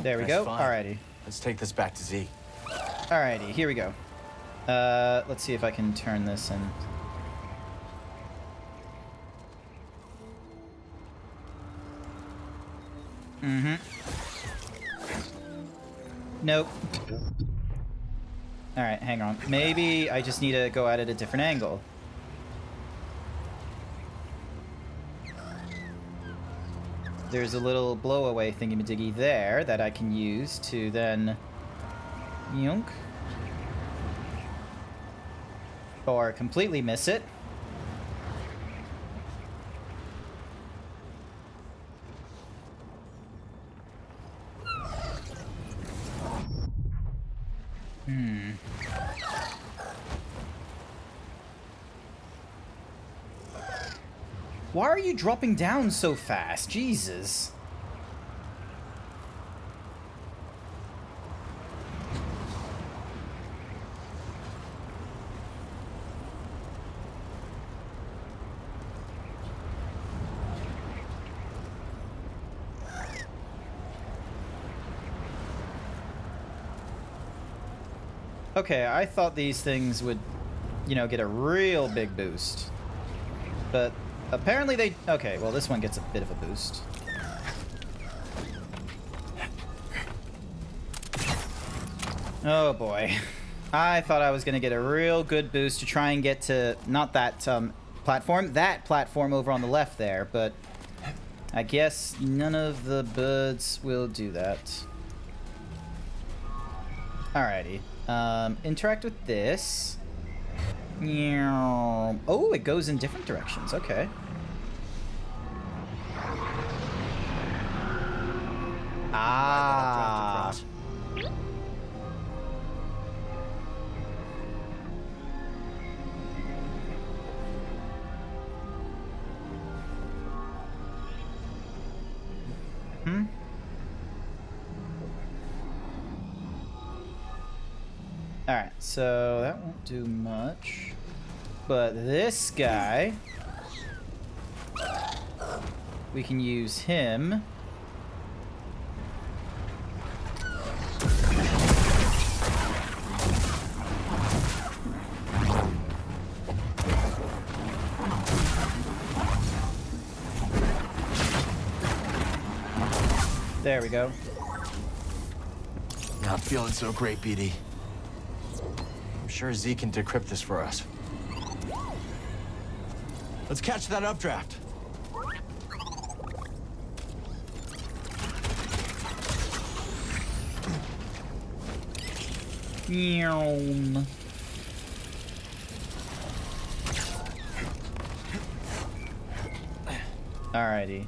There we go. Alrighty.
Let's take this back to Z.
Alrighty, here we go. Let's see if I can turn this and... Nope. Alright, hang on. Maybe I just need to go at it a different angle. There's a little blow-away thingy-majiggy there that I can use to then... Yoink. Or completely miss it. Why are you dropping down so fast? Jesus. Okay, I thought these things would, you know, get a real big boost. But apparently they... Okay, well, this one gets a bit of a boost. Oh, boy. I thought I was going to get a real good boost to try and get to... Not that platform. That platform over on the left there, but... I guess none of the birds will do that. Alrighty. Interact with this. Oh, it goes in different directions. Okay. Ah. Alright, so that won't do much. But this guy, we can use him. There we go.
Not feeling so great, BD. I'm sure Z can decrypt this for us. Let's catch that updraft.
Meow. Alrighty.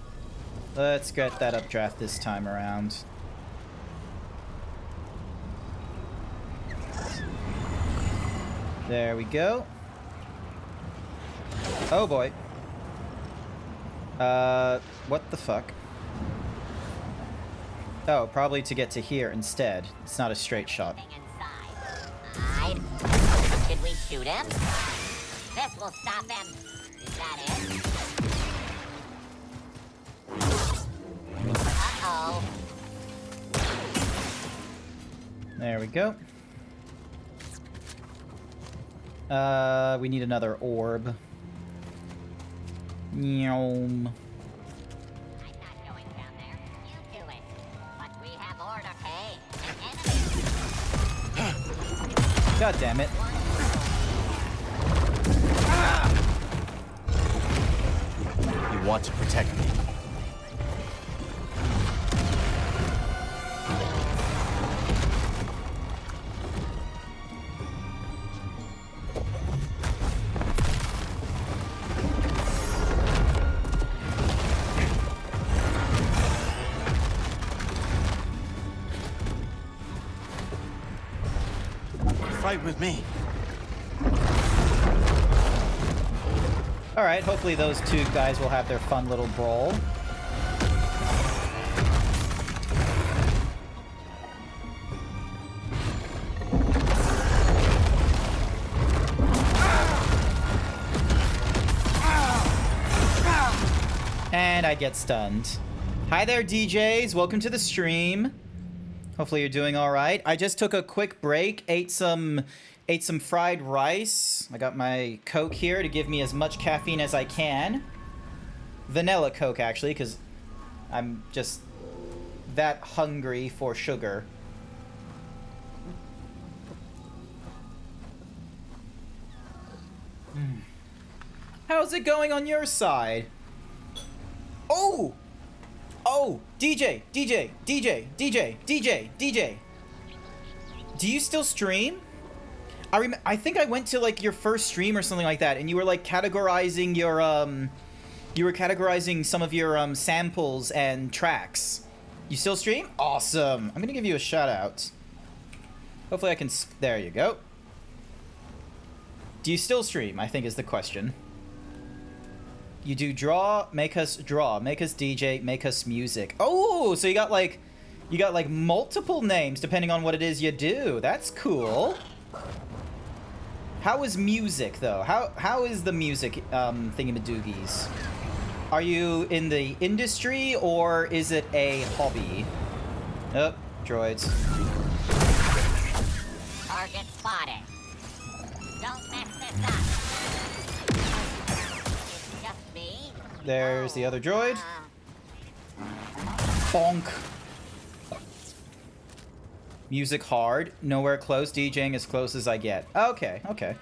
Let's get that updraft this time around. There we go. Oh boy. What the fuck? Oh, probably to get to here instead. It's not a straight shot.
Should we shoot him? This will stop him. Is that it? Uh-oh.
There we go. We need another orb. Nyom. God damn it.
You want to protect me. Fight with me.
Alright, hopefully those two guys will have their fun little brawl. And I get stunned. Hi there, DJs. Welcome to the stream. Hopefully you're doing all right. I just took a quick break, ate some fried rice. I got my Coke here to give me as much caffeine as I can. Vanilla Coke, actually, because I'm just that hungry for sugar. How's it going on your side? Oh! Oh, DJ. Do you still stream? I think I went to like your first stream or something like that, and you were like categorizing your some of your samples and tracks. You still stream? Awesome. I'm gonna give you a shout out. Hopefully I can. There you go. Do you still stream? I think is the question. You do draw, make us DJ, make us music. Oh, so you got like multiple names depending on what it is you do. That's cool. How is music though? How is the music thingamadoogies? Are you in the industry or is it a hobby? Oh, droids.
Target spotted. Don't mess this up. It's just me.
There's the other droid. Bonk. Music hard. Nowhere close. DJing as close as I get. Okay, okay.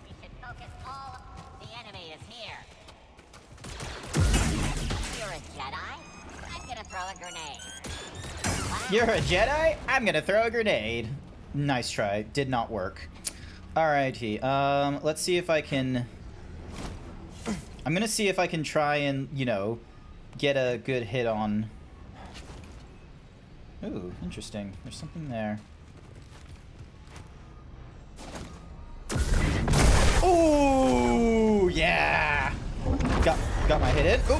We should focus all of the enemy is here. You're a Jedi? I'm gonna throw a grenade.
You're a Jedi? I'm gonna throw a grenade. Nice try. Did not work. Alrighty. Let's see if I can... I'm gonna see if I can try and, you know, get a good hit on... Ooh, interesting. There's something there. Ooh, yeah! Got my hit in. Ooh.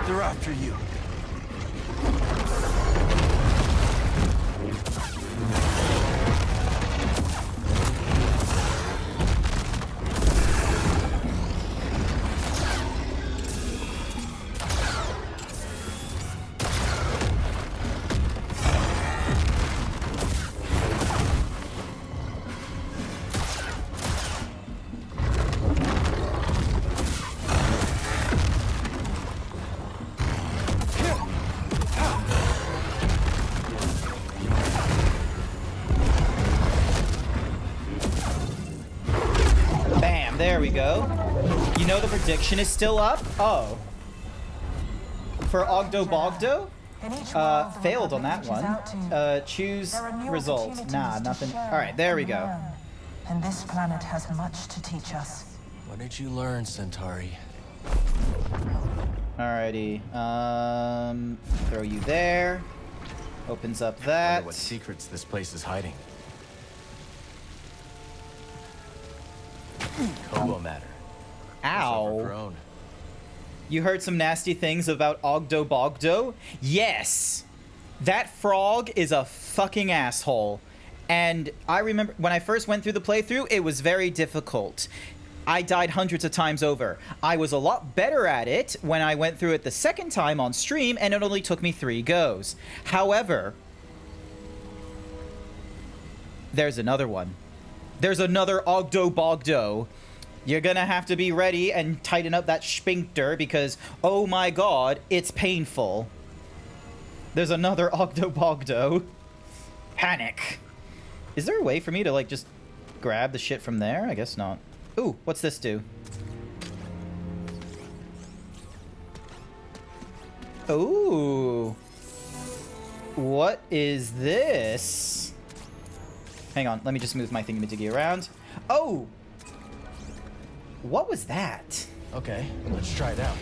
They're after you.
There we go. You know the prediction is still up? Oh. For Ogdo Bogdo? Failed on that one. Choose result. Nah, nothing. Alright, there we go.
And this planet has much to teach us.
What did you learn, Centauri?
Alrighty. Throw you there. Opens up
I
that.
wonder what secrets this place is hiding. Kobo matter.
Ow. You heard some nasty things about Ogdo Bogdo? Yes! That frog is a fucking asshole. And I remember when I first went through the playthrough, it was very difficult. I died hundreds of times over. I was a lot better at it when I went through it the second time on stream, and it only took me 3 goes. However, there's another one. There's another Ogdo Bogdo. You're gonna have to be ready and tighten up that sphincter because, oh my god, it's painful. There's another Ogdo Bogdo. Panic. Is there a way for me to, like, just grab the shit from there? I guess not. Ooh, what's this do? Ooh. What is this? Hang on, let me just move my thingamajiggy around. Oh! What was that?
Okay, let's try it out.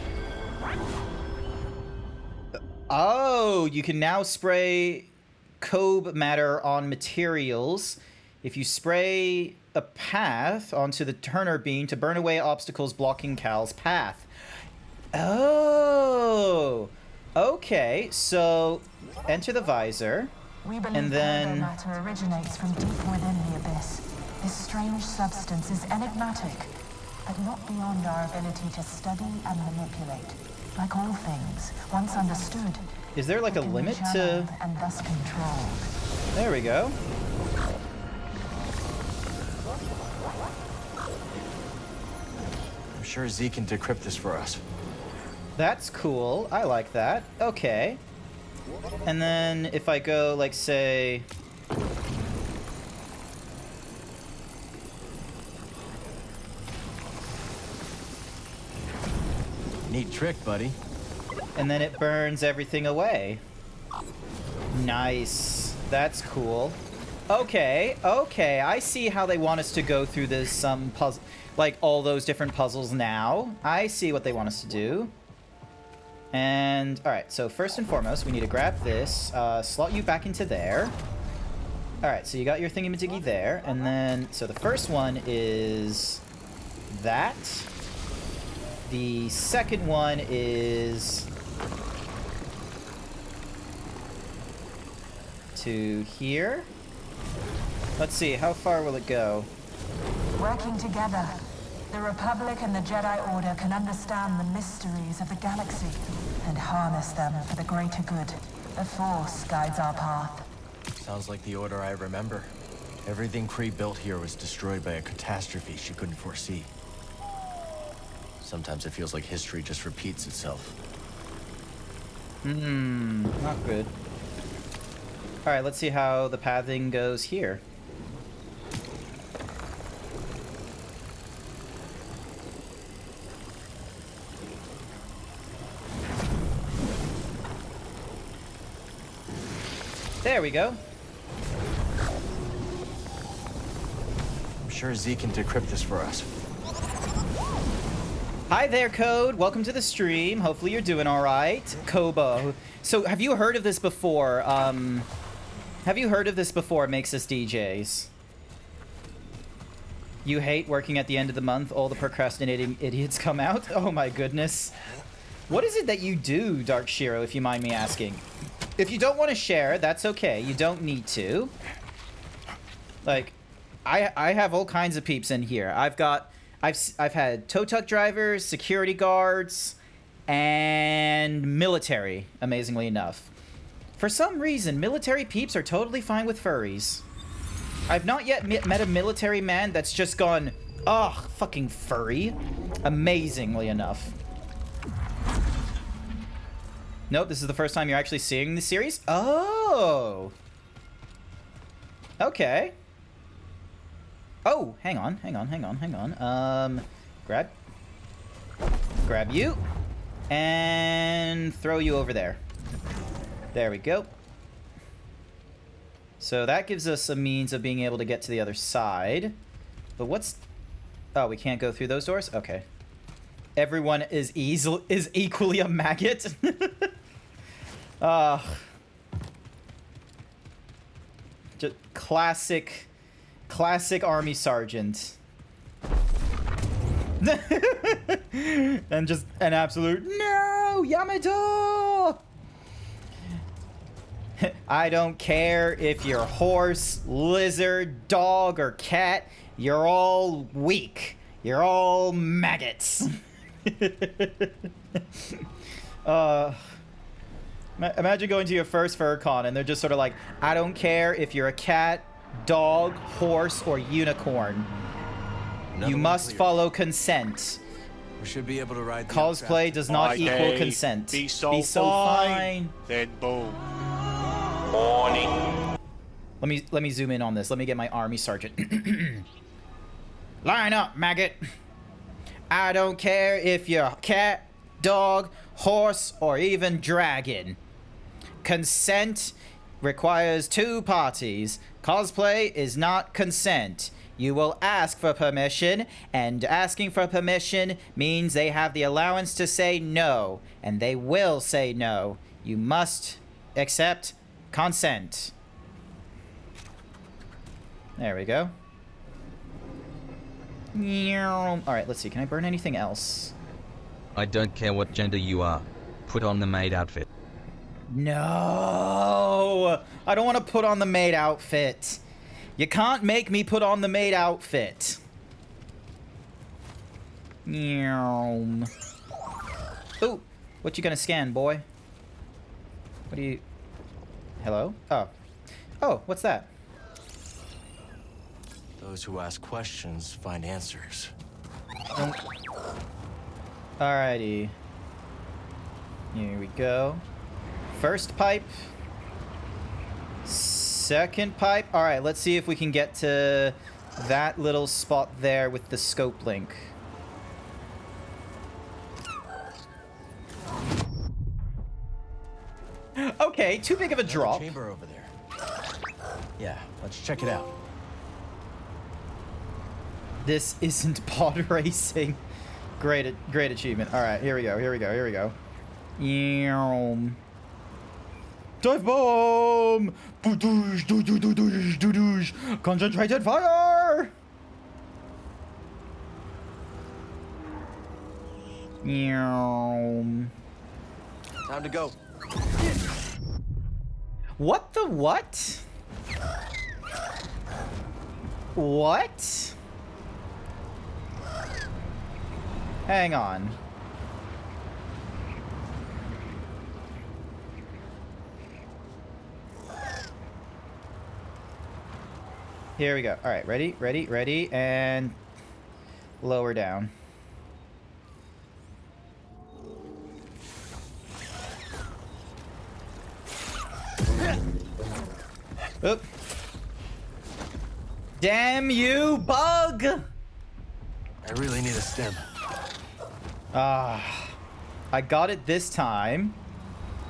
Oh, you can now spray Kobe matter on materials. If you spray a path onto the Turner beam to burn away obstacles blocking Cal's path. Oh! Okay, so enter the visor.
We believe
and then
matter originates from deep within the abyss. This strange substance is enigmatic, but not beyond our ability to study and manipulate. Like all things, once understood,
is there like a limit to...
and thus controlled.
There we go.
I'm sure Z can decrypt this for us.
That's cool. I like that. Okay. And then if I go, like, say...
Neat trick, buddy.
And then it burns everything away. Nice. That's cool. Okay, okay. I see how they want us to go through this puzzle, like all those different puzzles now. I see what they want us to do. And, alright, so first and foremost, we need to grab this, slot you back into there. Alright, so you got your thingy-majiggy there, and then, so the first one is that. The second one is to here. Let's see, how far will it go?
Working together, the Republic and the Jedi Order can understand the mysteries of the galaxy and harness them for the greater good. The Force guides our path.
Sounds like the Order I remember. Everything Kree built here was destroyed by a catastrophe she couldn't foresee. Sometimes it feels like history just repeats itself.
Not good. Alright, let's see how the pathing goes here. There we go.
I'm sure Z can decrypt this for us.
Hi there, Code. Welcome to the stream. Hopefully you're doing all right. Kobo. So, have you heard of this before? Have you heard of this before, Makes Us DJs? You hate working at the end of the month. All the procrastinating idiots come out. Oh my goodness. What is it that you do, Dark Shiro, if you mind me asking? If you don't want to share, that's okay. You don't need to. Like, I have all kinds of peeps in here. I've had tow truck drivers, security guards, and military, amazingly enough. For some reason, military peeps are totally fine with furries. I've not yet met a military man that's just gone, ugh, fucking furry. Amazingly enough. Nope, this is the first time you're actually seeing the series? Oh! Okay. Oh, hang on. Grab you. And throw you over there. There we go. So that gives us a means of being able to get to the other side. But what's... Oh, we can't go through those doors? Okay. Everyone is equally a maggot. Just classic army sergeant. And just an absolute no, Yamato. I don't care if you're horse, lizard, dog, or cat. You're all weak. You're all maggots. Imagine going to your first FurCon and they're just sort of like, I don't care if you're a cat, dog, horse, or unicorn. You must follow consent.
We should be able to ride the
Cosplay
updraft.
does not equal consent.
Be so fine. Then boom. Morning.
Let me zoom in on this. Let me get my army sergeant. Line up, maggot. I don't care if you're cat, dog, horse, or even dragon. Consent requires two parties. Cosplay is not consent. You will ask for permission, and asking for permission means they have the allowance to say no, and they will say no. You must accept consent. There we go. Alright, let's see. Can I burn anything else?
I don't care what gender you are. Put on the maid outfit.
No! I don't want to put on the maid outfit. You can't make me put on the maid outfit. Ooh, what you gonna scan, boy? What do you... Hello? Oh. Oh, what's that?
Those who ask questions find answers.
Alrighty. Here we go. First pipe. Second pipe. Alright, let's see if we can get to that little spot there with the scope link. Okay, too big of a drop.
Chamber over there. Yeah, let's check it out.
This isn't pod racing. Great achievement. All right, here we go. Dive bomb! Concentrated fire!
Time to go.
What the what? What? Hang on. Here we go. All right, ready, ready, ready, and lower down. Oop. Damn you, bug!
I really need a stim.
I got it this time.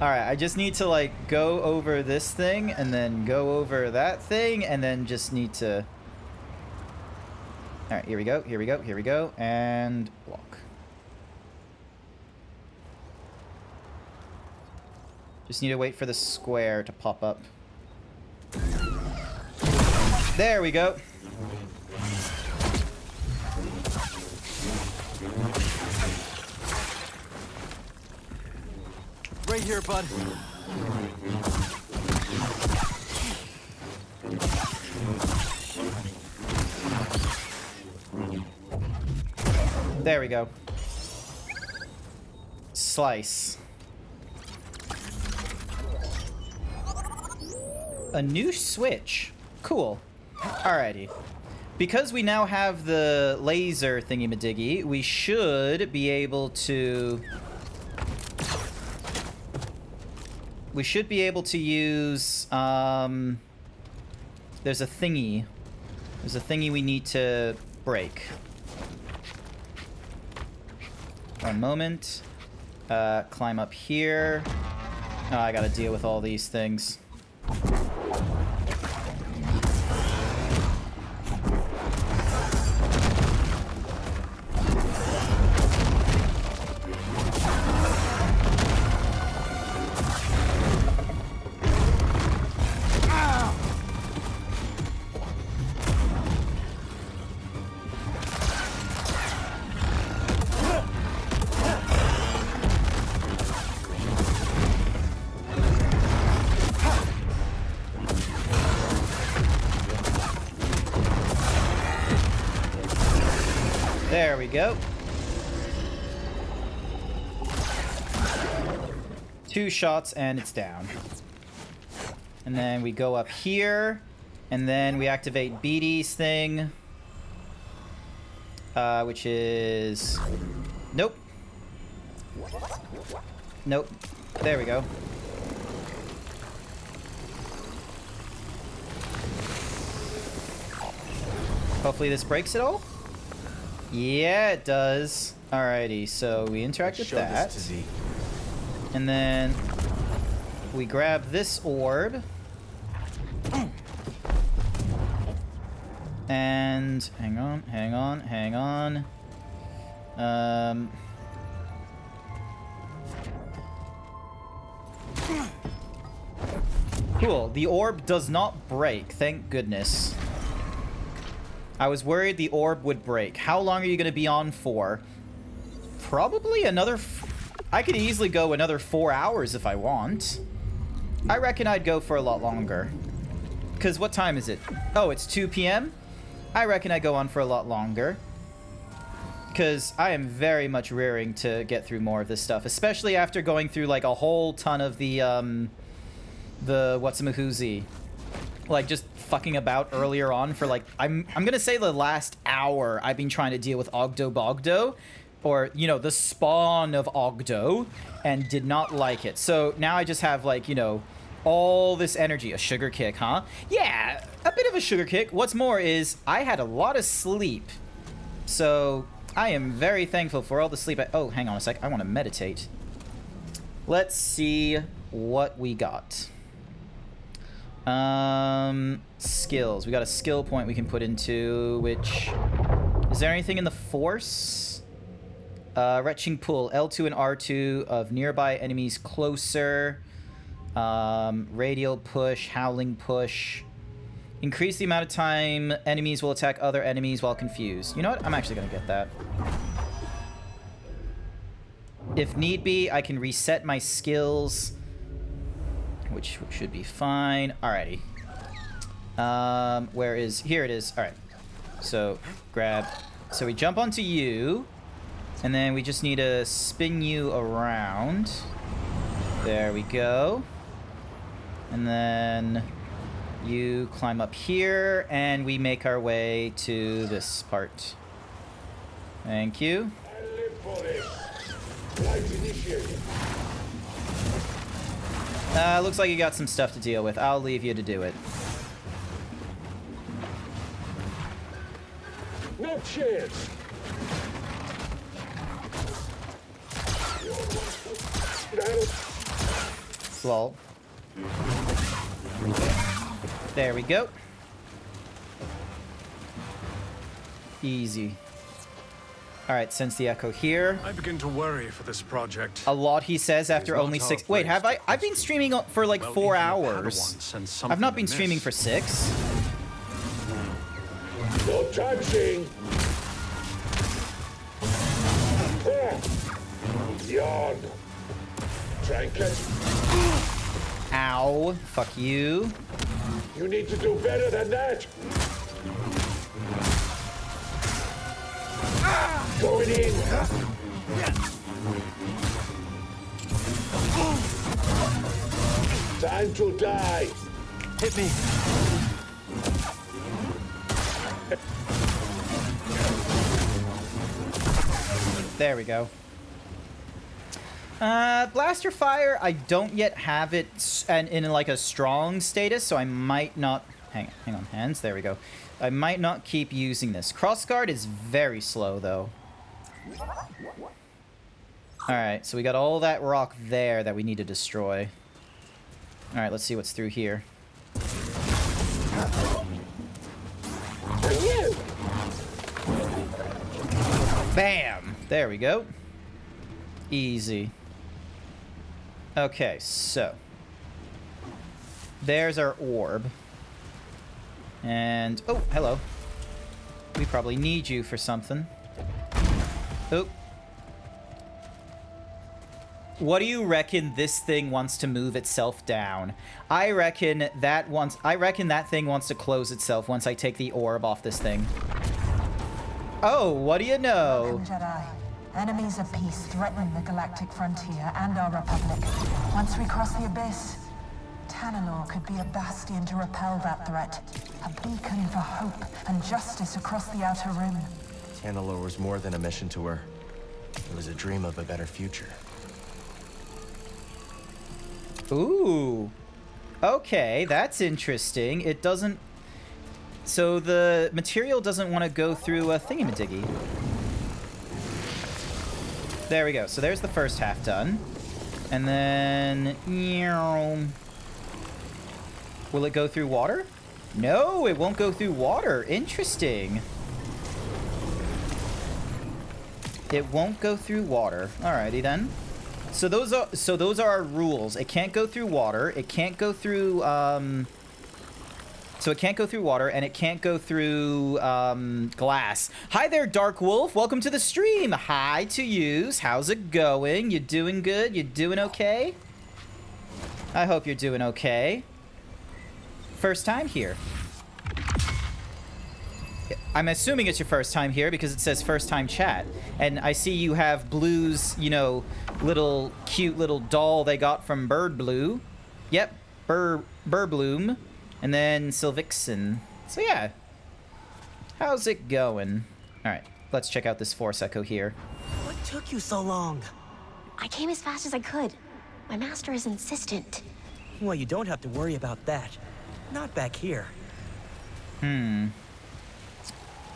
Alright, I just need to, like, go over this thing, and then go over that thing, and then just need to... Alright, here we go, here we go, here we go, and walk. Just need to wait for the square to pop up. There we go.
Right here, bud.
There we go. Slice. A new switch. Cool. Alrighty. Because we now have the laser thingy-madiggy, we should be able to... We should be able to use, there's a thingy. There's a thingy we need to break. One moment. Climb up here. Oh, I gotta deal with all these things. There we go. 2 shots and it's down. And then we go up here, and then we activate BD's thing, which is... Nope. Nope. There we go. Hopefully this breaks it all. Yeah, it does. Alrighty, so we interact with that. And then we grab this orb. And hang on, hang on, hang on. Cool. The orb does not break, thank goodness. I was worried the orb would break. How long are you going to be on for? Probably another... I could easily go another 4 hours if I want. I reckon I'd go for a lot longer. Because what time is it? Oh, it's 2 p.m.? I reckon I'd go on for a lot longer. Because I am very much rearing to get through more of this stuff. Especially after going through like a whole ton of the whatsamahoozy. Like just fucking about earlier on for like I'm gonna say the last hour I've been trying to deal with Ogdo Bogdo, or you know, the spawn of Ogdo, and did not like it. So now I just have like, you know, all this energy. A sugar kick, huh? Yeah, a bit of a sugar kick. What's more is I had a lot of sleep, so I am very thankful for all the sleep. Oh, hang on a sec, I want to meditate. Let's see what we got. Skills. We got a skill point we can put into, which... Is there anything in the force? Retching pull. L2 and R2 of nearby enemies closer. Radial push. Howling push. Increase the amount of time enemies will attack other enemies while confused. You know what? I'm actually gonna get that. If need be, I can reset my skills, which should be fine. Alrighty. Where is... Here it is. Alright. So, grab... So we jump onto you. And then we just need to spin you around. There we go. And then you climb up here, and we make our way to this part. Thank you. Looks like you got some stuff to deal with. I'll leave you to do it.
No chance.
Lol. There we go. Easy. Alright, sense the echo here.
I begin to worry for this project.
A lot, he says, after only 6... Wait, have I? I've been streaming for like 4 hours. I've not been streaming for 6.
No touching. Yawn. Try and catch.
Ow. Fuck you.
You need to do better than that. Going in. Time to die.
Hit me.
There we go. Blaster fire, I don't yet have it in like a strong status, so I might not... Hang on, hands. There we go. I might not keep using this. Crossguard is very slow, though. Alright, so we got all that rock there that we need to destroy. Alright, let's see what's through here. Bam! There we go. Easy. Okay, so. There's our orb. And... oh, hello. We probably need you for something. Oh. What do you reckon this thing wants to move itself down? I reckon that thing wants to close itself once I take the orb off this thing. Oh, what do you know?
Jedi. Enemies of peace threaten the galactic frontier and our republic. Once we cross the abyss, Tanalorr could be a bastion to repel that threat. A beacon for hope and justice across the Outer Rim.
Tanalorr was more than a mission to her. It was a dream of a better future.
Ooh. Okay, that's interesting. It doesn't... So the material doesn't want to go through a thingamadiggy. There we go. So there's the first half done. And then... will it go through water? No, it won't go through water. Interesting. It won't go through water. Alrighty then. So those are our rules. It can't go through water. It can't go through so it can't go through water, and it can't go through glass. Hi there, Dark Wolf. Welcome to the stream. Hi to yous. How's it going? You doing good? You doing okay? I hope you're doing okay. First time here. I'm assuming it's your first time here because it says first time chat. And I see you have Blue's, you know, little cute little doll they got from Bird Blue. Yep, Burbloom. And then Sylvixen. So yeah. How's it going? Alright, let's check out this Force Echo here.
What took you so long?
I came as fast as I could. My master is insistent.
Well, you don't have to worry about that. Not back here.
Alright,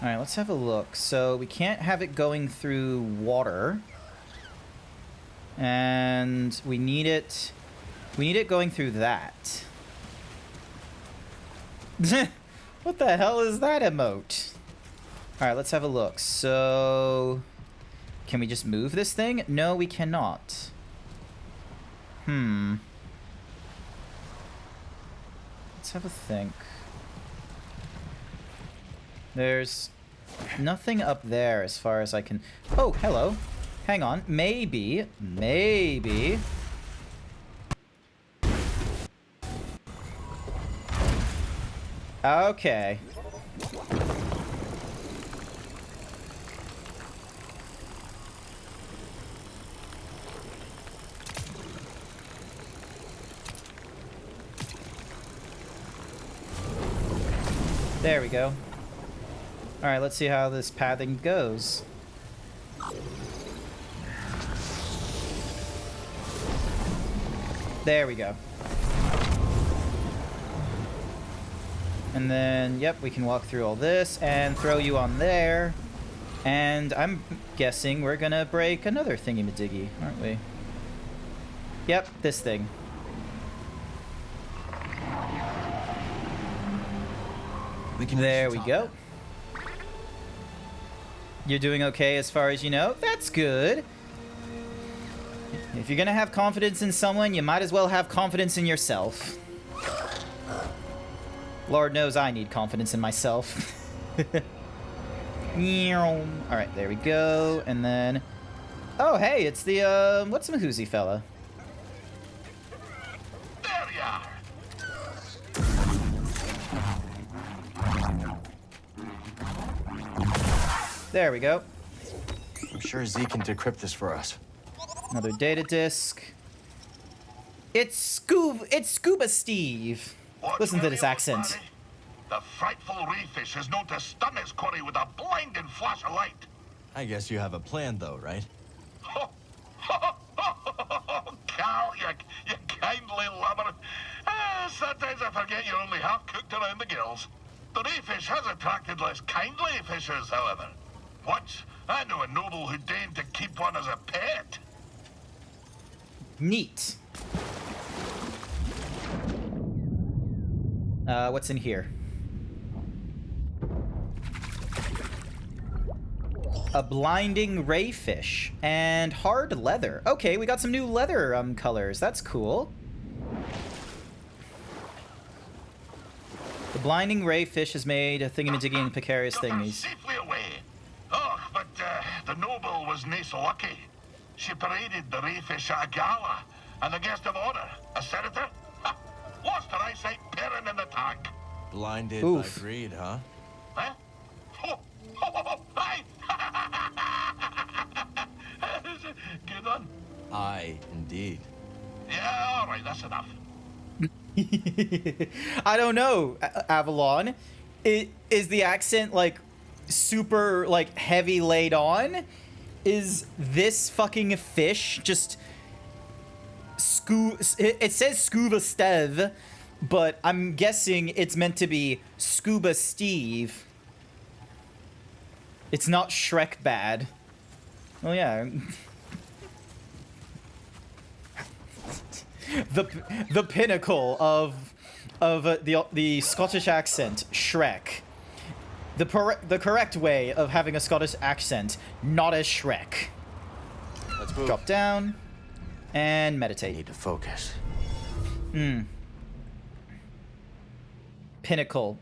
let's have a look. So we can't have it going through water. And we need it going through that. What the hell is that emote? Alright, let's have a look. So... can we just move this thing? No, we cannot. Let's have a think. There's nothing up there as far as I can... oh, hello. Hang on. Maybe. Okay. There we go. Alright, let's see how this pathing goes. There we go. And then, yep, we can walk through all this and throw you on there. And I'm guessing we're gonna break another thingy-majiggy, aren't we? Yep, this thing. There we go. You're doing okay as far as you know? That's good. If you're gonna have confidence in someone, you might as well have confidence in yourself. Lord knows I need confidence in myself. Alright, there we go. And then... Oh, hey, it's the, what's-some-whoozy fella.
There you are.
There we go.
I'm sure Z can decrypt this for us.
Another data disk. It's Scuba Steve. Listen to this accent.
The frightful reeffish is known to stun his quarry with a blinding flash of light.
I guess you have a plan, though, right?
Cal, you kindly lover. Sometimes I forget you're only half cooked around the gills. The reeffish has attracted less kindly fishers, however. Once, I knew a noble who deigned to keep one as a pet.
Neat. What's in here? A blinding rayfish and hard leather. Okay, we got some new leather colors. That's cool. The blinding rayfish has made a thingamajiggy and precarious thingies.
Safely away. Oh, but the noble was nae so lucky. She paraded the rayfish at a gala, and the guest of honor, a senator, lost her eyesight pairing in the tank.
Blinded by greed, huh?
Huh? Aye. Good one.
Aye, indeed.
Yeah, all right, that's enough.
I don't know, Avalon. Is the accent, like, super, like, heavy laid on? Is this fucking fish just... It says Scuba Steve, but I'm guessing it's meant to be Scuba Steve. It's not Shrek bad. Oh yeah. the pinnacle of the Scottish accent, Shrek. The correct way of having a Scottish accent, not as Shrek.
Let's move.
Drop down and meditate.
Need to focus.
Pinnacle.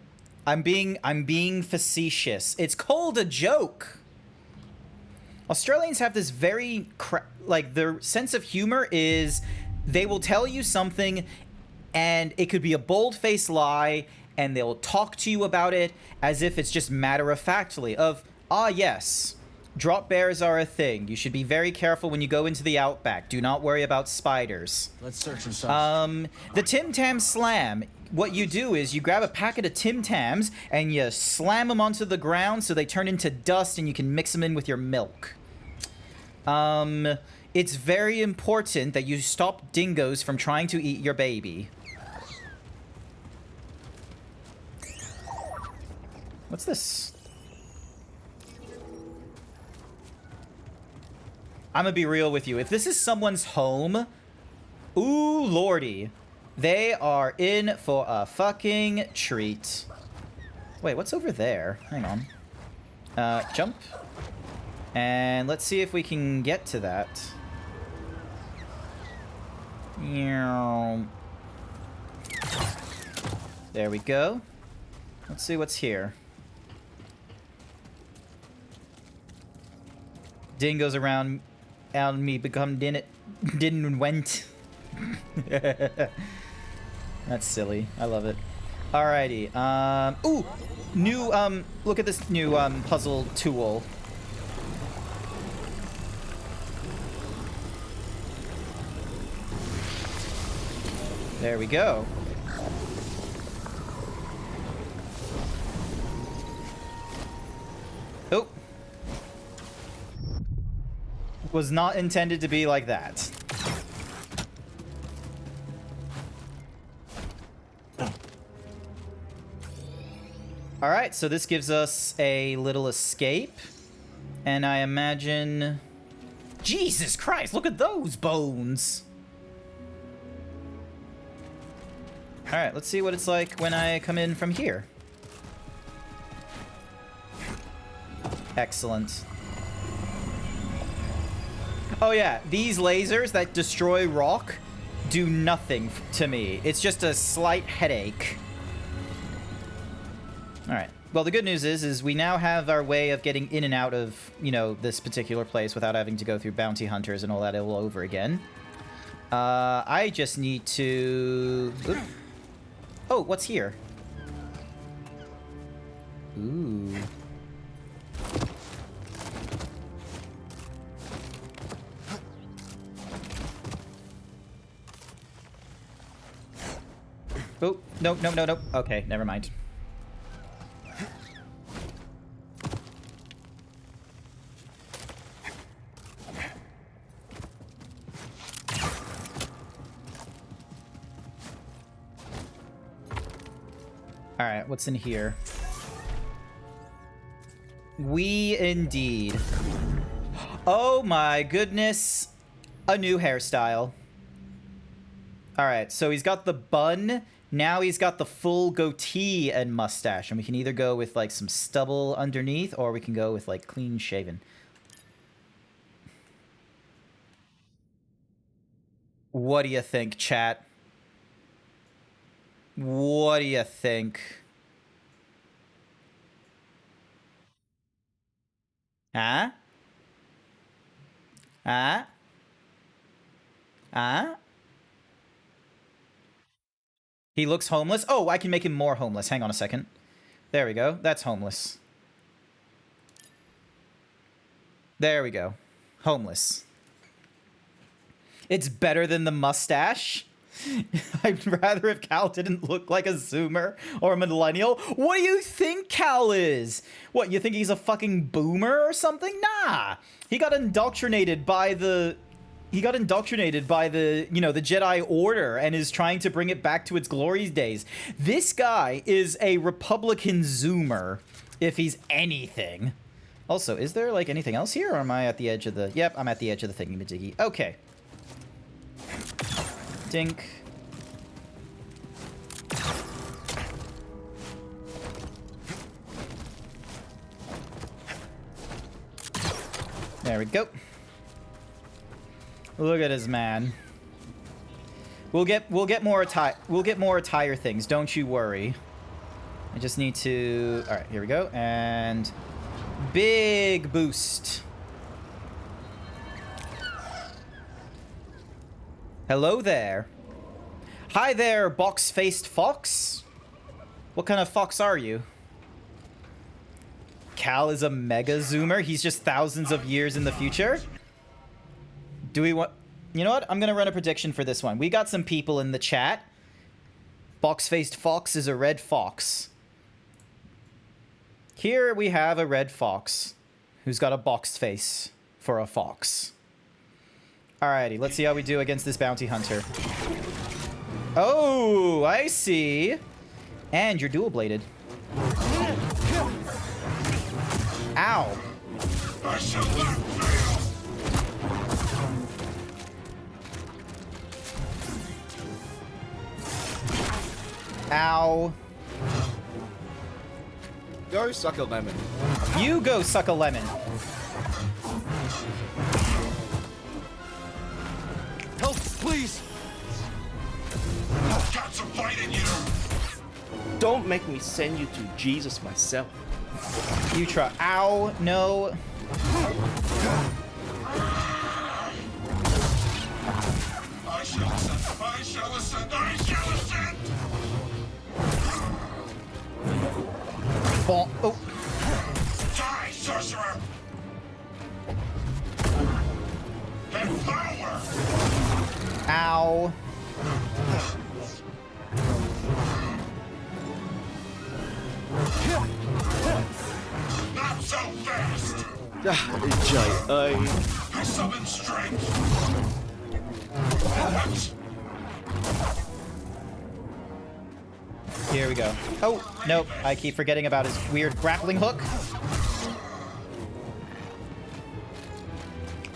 I'm being facetious. It's called a joke. Australians have this very like their sense of humor is they will tell you something and it could be a bold-faced lie and they'll talk to you about it as if it's just matter-of-factly of, ah yes, drop bears are a thing. You should be very careful when you go into the outback. Do not worry about spiders.
Let's search inside.
The Tim Tam Slam. What you do is you grab a packet of Tim Tams and you slam them onto the ground so they turn into dust and you can mix them in with your milk. It's very important that you stop dingoes from trying to eat your baby. What's this? I'm gonna be real with you. If this is someone's home, ooh lordy. They are in for a fucking treat. Wait, what's over there? Hang on. Jump. And let's see if we can get to that. There we go. Let's see what's here. Dingoes around me become didn't went. That's silly. I love it. Alrighty. Ooh! New, look at this new, puzzle tool. There we go. Oh. Was not intended to be like that. Alright, so this gives us a little escape. And I imagine... Jesus Christ, look at those bones! Alright, let's see what it's like when I come in from here. Excellent. Oh yeah, these lasers that destroy rock do nothing to me. It's just a slight headache. Alright. Well, the good news is we now have our way of getting in and out of, you know, this particular place without having to go through bounty hunters and all that all over again. I just need to... Oop. Oh, what's here? Ooh. Oh, no, no, no, no. Okay, never mind. Alright, what's in here? We indeed. Oh my goodness. A new hairstyle. Alright, so he's got the bun. Now he's got the full goatee and mustache. And we can either go with like some stubble underneath or we can go with like clean shaven. What do you think, chat? What do you think? Huh? Huh? Huh? He looks homeless? Oh, I can make him more homeless. Hang on a second. There we go. That's homeless. There we go. Homeless. It's better than the mustache. I'd rather if Cal didn't look like a Zoomer or a millennial. What do you think Cal is? What, you think he's a fucking boomer or something? Nah. He got indoctrinated by the... you know, the Jedi Order and is trying to bring it back to its glory days. This guy is a Republican Zoomer, if he's anything. Also, is there, like, anything else here, or am I at the edge of the... Yep, I'm at the edge of the thingy-majiggy. Okay. Dink. There we go. Look at his man. We'll get more attire things, don't you worry. I just need to... Alright, here we go. And... big boost. Hello there. Hi there, box-faced fox. What kind of fox are you? Cal is a mega zoomer. He's just thousands of years in the future. Do we want... You know what? I'm going to run a prediction for this one. We got some people in the chat. Box-faced fox is a red fox. Here we have a red fox who's got a boxed face for a fox. Alrighty, let's see how we do against this bounty hunter. Oh, I see. And you're dual-bladed. Ow. Ow.
Go suck a lemon.
You go suck a lemon.
Help, please.
Got some fight in you.
Don't make me send you to Jesus myself.
You try. Ow, no.
I shall ascend. I shall ascend. I shall ascend.
Bon. Oh.
Die, sorcerer. And power.
Ow.
Not so fast! I summon strength!
Here we go. Oh, nope. I keep forgetting about his weird grappling hook.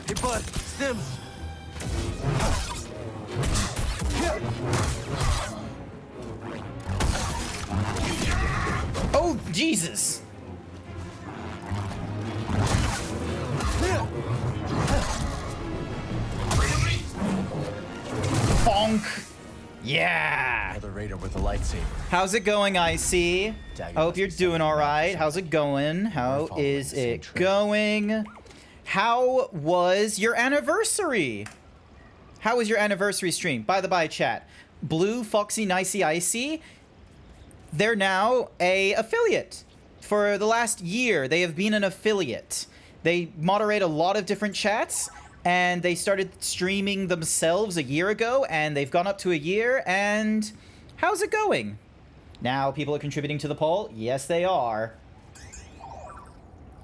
Hey, bud, Stim.
Oh, Jesus. Bonk. Yeah.
Another raider with a lightsaber.
How's it going, IC? Hope you're doing all right. How's it going? How is it going? How was your anniversary? How was your anniversary stream? By the by, chat. Blue, Foxy, Nicey, Icy, they're now a affiliate. For the last year, they have been an affiliate. They moderate a lot of different chats, and they started streaming themselves a year ago, and they've gone up to a year, and how's it going? Now people are contributing to the poll? Yes, they are.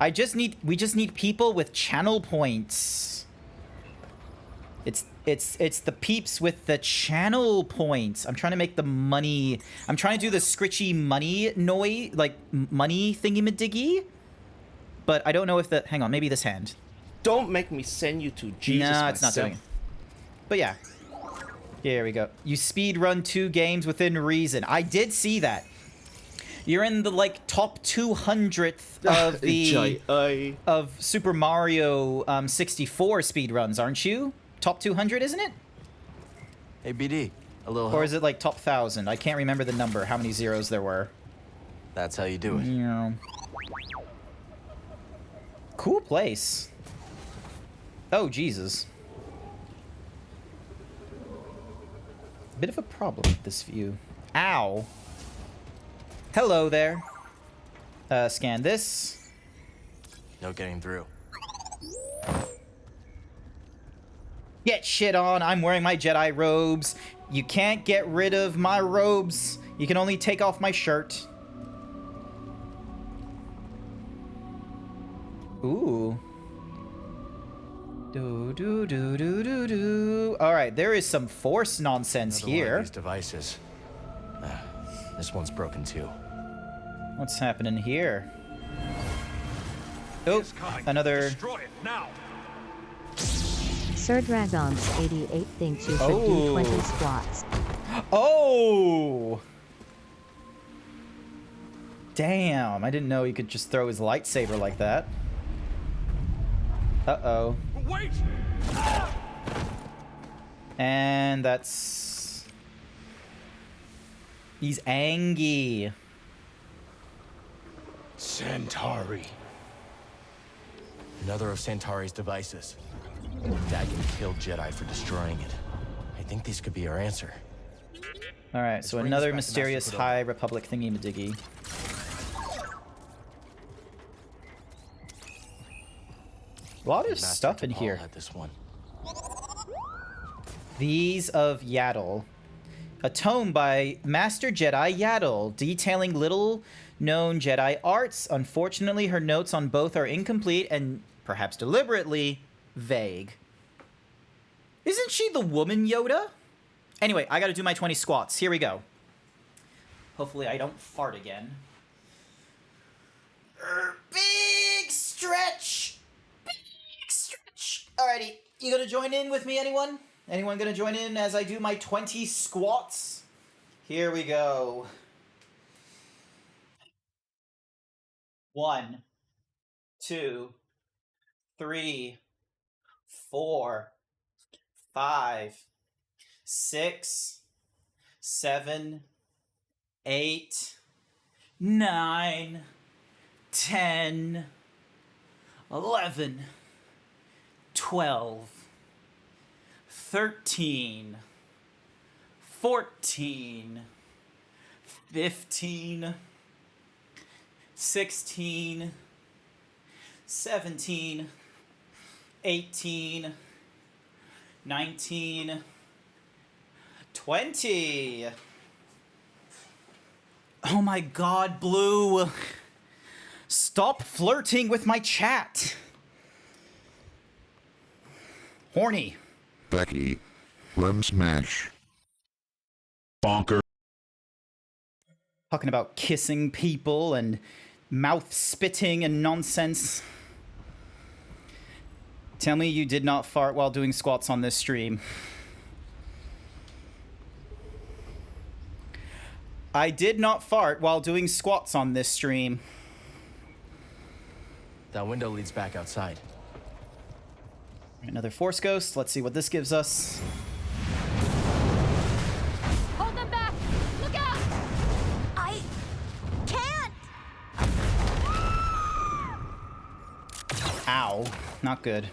We just need people with channel points. It's the peeps with the channel points. I'm trying to make the money. I'm trying to do the scritchy money noise, like money thingy-madiggy. But I don't know if the... Hang on, maybe this hand.
Don't make me send you to Jesus
No, it's not doing it. But yeah. Here we go. You speed run 2 games within reason. I did see that. You're in the, like, top 200th of the... of Super Mario 64 speedruns, aren't you? Top 200, isn't it?
Hey, BD, a little help.
Or is it like top 1,000? I can't remember the number, how many zeros there were.
That's how you do it.
Yeah. Cool place. Oh, Jesus. Bit of a problem with this view. Ow. Hello there. Scan this.
No getting through.
Get shit on, I'm wearing my Jedi robes. You can't get rid of my robes. You can only take off my shirt. Ooh. Do. Alright, there is some Force nonsense
Another
here.
One of these devices. This one's broken too.
What's happening here? Oh, another...
Destroy it now.
Sir Dragons 88 thinks you should do 20 squats.
Oh! Damn, I didn't know he could just throw his lightsaber like that. Uh-oh.
Wait!
And that's... He's Angie.
Centauri. Another of Centauri's devices. Dagon killed Jedi for destroying it. I think these could be our answer.
Alright, so another mysterious High Republic thingy-madiggy. A lot of stuff in here.
This one.
These of Yaddle. A tome by Master Jedi Yaddle, detailing little-known Jedi arts. Unfortunately, her notes on both are incomplete and, perhaps deliberately, vague. Isn't she the woman Yoda? Anyway, I gotta do my 20 squats. Here we go. Hopefully I don't fart again. Big stretch! Big stretch! Alrighty, you gonna join in with me, anyone? Anyone gonna join in as I do my 20 squats? Here we go. 1, 2, 3, 4, 5, 6, 7, 8, 9, 10, 11, 12, 13, 14, 15, 16, 17, 18, 19, 20. Oh my god, Blue. Stop flirting with my chat. Horny.
Becky. Limb smash. Bonker.
Talking about kissing people and mouth spitting and nonsense. Tell me you did not fart while doing squats on this stream. I did not fart while doing squats on this stream.
That window leads back outside.
Another Force Ghost. Let's see what this gives us.
Hold them back! Look out! I can't!
Ow. Not good.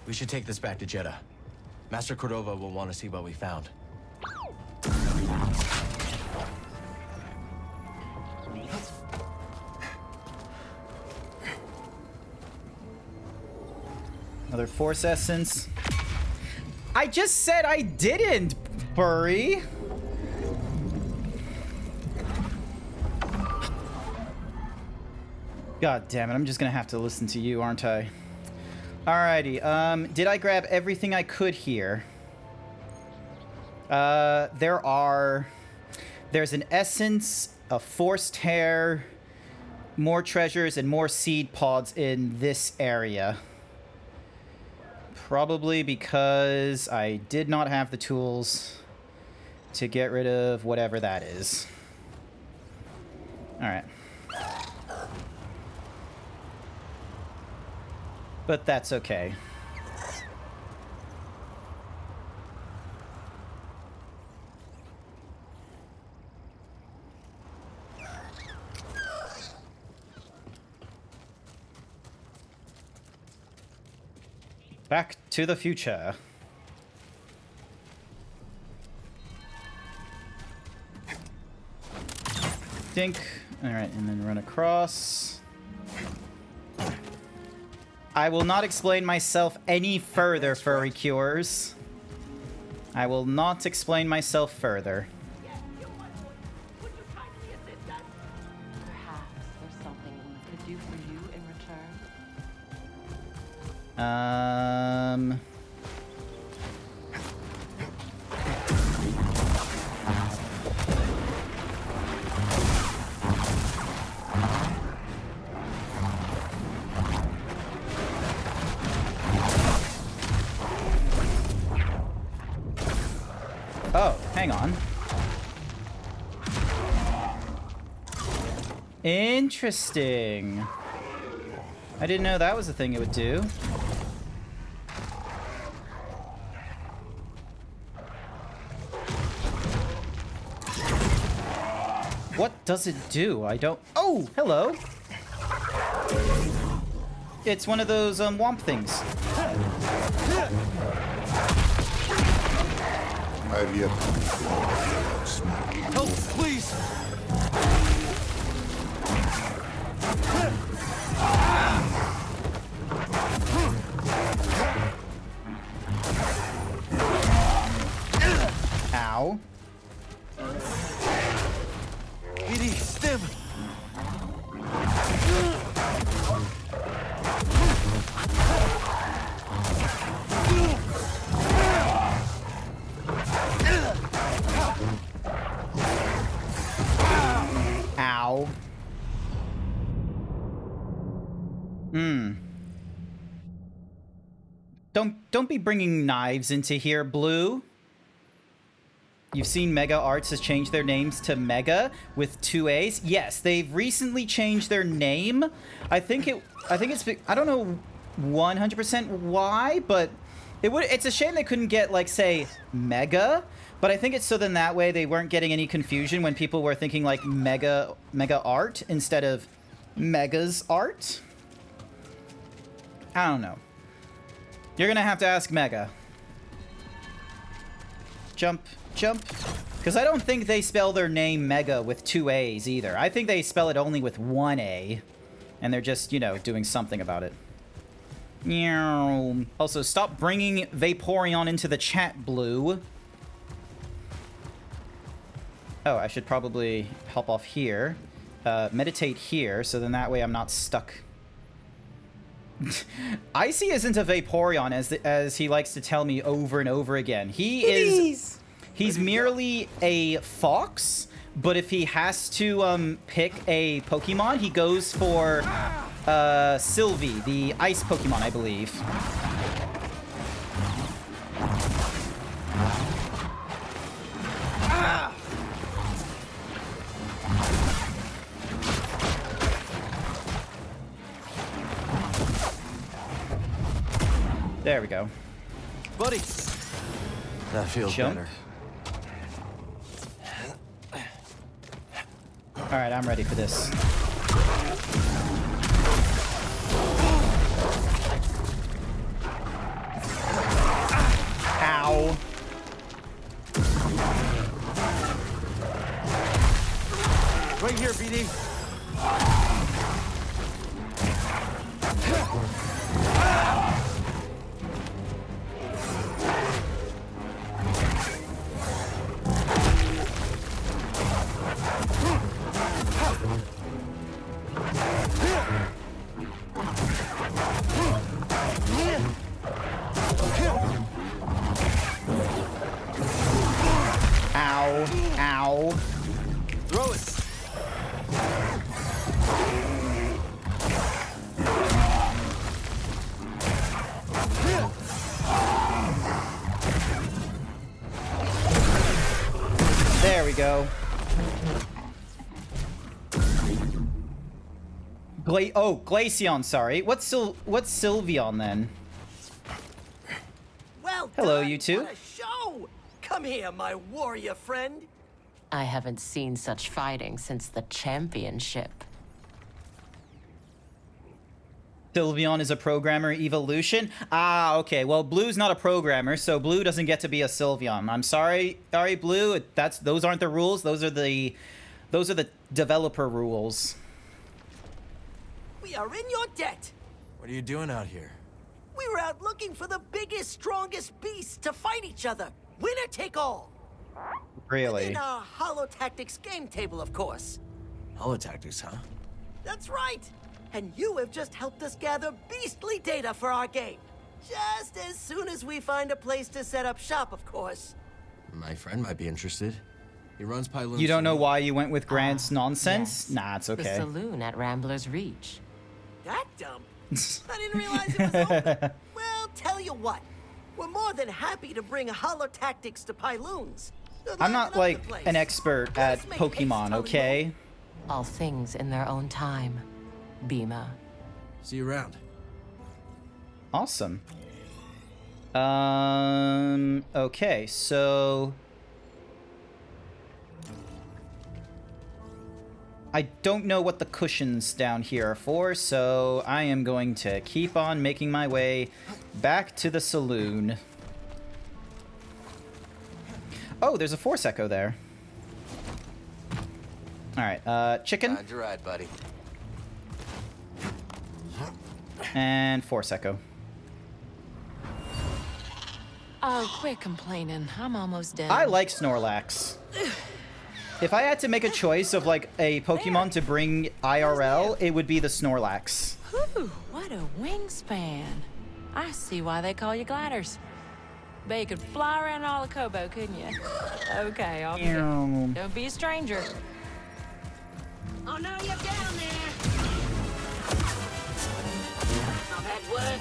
We should take this back to Jeddah. Master Cordova will want to see what we found.
Another Force Essence. I just said I didn't, Burry. God damn it, I'm just gonna have to listen to you, aren't I? Alrighty, did I grab everything I could here? There's an essence, a forced hair, more treasures, and more seed pods in this area. Probably because I did not have the tools to get rid of whatever that is. Alright. But that's okay. Back to the future. Dink. Alright, and then run across. I will not explain myself any further, Furry Cures. I will not explain myself further.
Perhaps there's something we could do for you in return.
Oh, hang on. Interesting. I didn't know that was a thing it would do. What does it do? I don't... Oh, hello. It's one of those womp things.
I've yet.
Help, please!
Ow.
BD, stim!
Ow. Don't be bringing knives into here, Blue. You've seen Mega Arts has changed their names to Mega with 2 A's. Yes, they've recently changed their I think it's I don't know 100% why, but it's a shame they couldn't get, like, say, Mega, but I think it's so then that way they weren't getting any confusion when people were thinking like Mega Art instead of Mega's Art. I don't know. You're gonna have to ask Mega. Jump. Because I don't think they spell their name Mega with 2 A's either. I think they spell it only with 1 A. And they're just, you know, doing something about it. Also, stop bringing Vaporeon into the chat, Blue. Oh, I should probably hop off here. meditate here, so then that way I'm not stuck. Icy isn't a Vaporeon, as he likes to tell me over and over again. He's merely a fox, but if he has to pick a Pokemon, he goes for Sylvie, the ice Pokemon, I believe. There we go.
Buddy!
That feels
Jump.
better.
Alright, I'm ready for this. Ow.
Right here, BD.
Ow. Ow.
Throw it.
There we go. Glaceon, sorry. What's Sylveon then?
Well
Hello,
done.
you two.
What a show! Come here, my warrior friend.
I haven't seen such fighting since the championship.
Sylveon is a programmer evolution? Ah, okay. Well, Blue's not a programmer, so Blue doesn't get to be a Sylveon. I'm sorry, Blue. Those aren't the rules. Those are the developer rules.
We are in your debt.
What are you doing out here?
We were out looking for the biggest, strongest beasts to fight each other. Winner take all.
Really?
In our Holotactics game table, of course.
Holotactics, huh?
That's right. And you have just helped us gather beastly data for our game. Just as soon as we find a place to set up shop, of course.
My friend might be interested. He runs Pyloon's.
You don't know why you went with Grant's nonsense?
Yes.
Nah, it's okay.
The saloon at Rambler's Reach.
That dump? I didn't realize it was open. Well, tell you what. We're more than happy to bring Holotactics to Pyloon's.
I'm not like an expert at Pokemon, okay?
All things in their own time. Bima.
See you around.
Awesome. Okay, so I don't know what the cushions down here are for, so I am going to keep on making my way back to the saloon. Oh, there's a Force Echo there. Alright, chicken.
Glad you're right, buddy.
And Force Echo.
Oh, quit complaining. I'm almost done.
I like Snorlax. If I had to make a choice of like a Pokemon to bring IRL, it would be the Snorlax.
Whew, what a wingspan. I see why they call you gliders. Bet you could fly around all of Kobo, couldn't you? Okay, off you go. Don't be a stranger.
Oh no, you're down there. I've had word.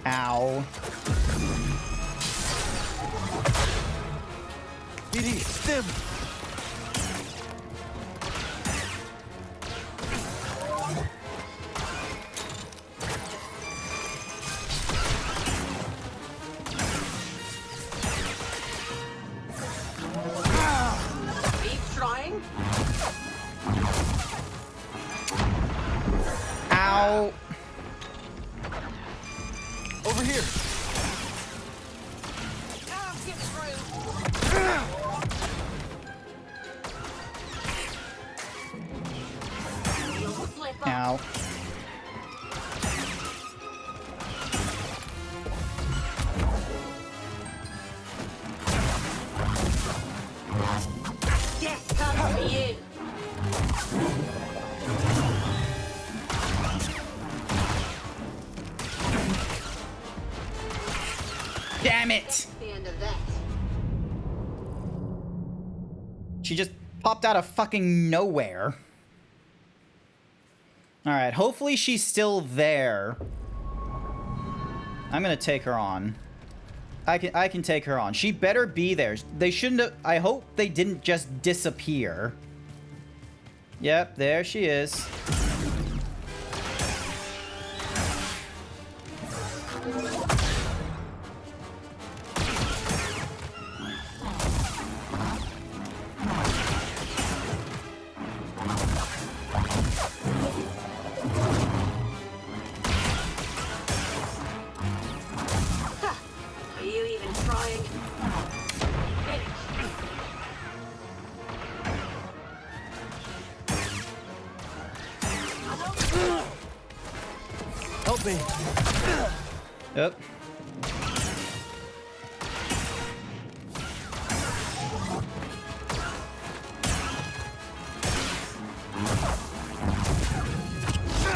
Ow.
BD, stim!
Keep trying.
Ow.
Over here!
I'll get through.
Ow. Damn it!
The end of that.
She just popped out of fucking nowhere. Alright, hopefully she's still there. I'm gonna take her on. I can take her on. She better be there. They shouldn't have... I hope they didn't just disappear. Yep, there she is.
Are you even trying?
Help me.
Yep.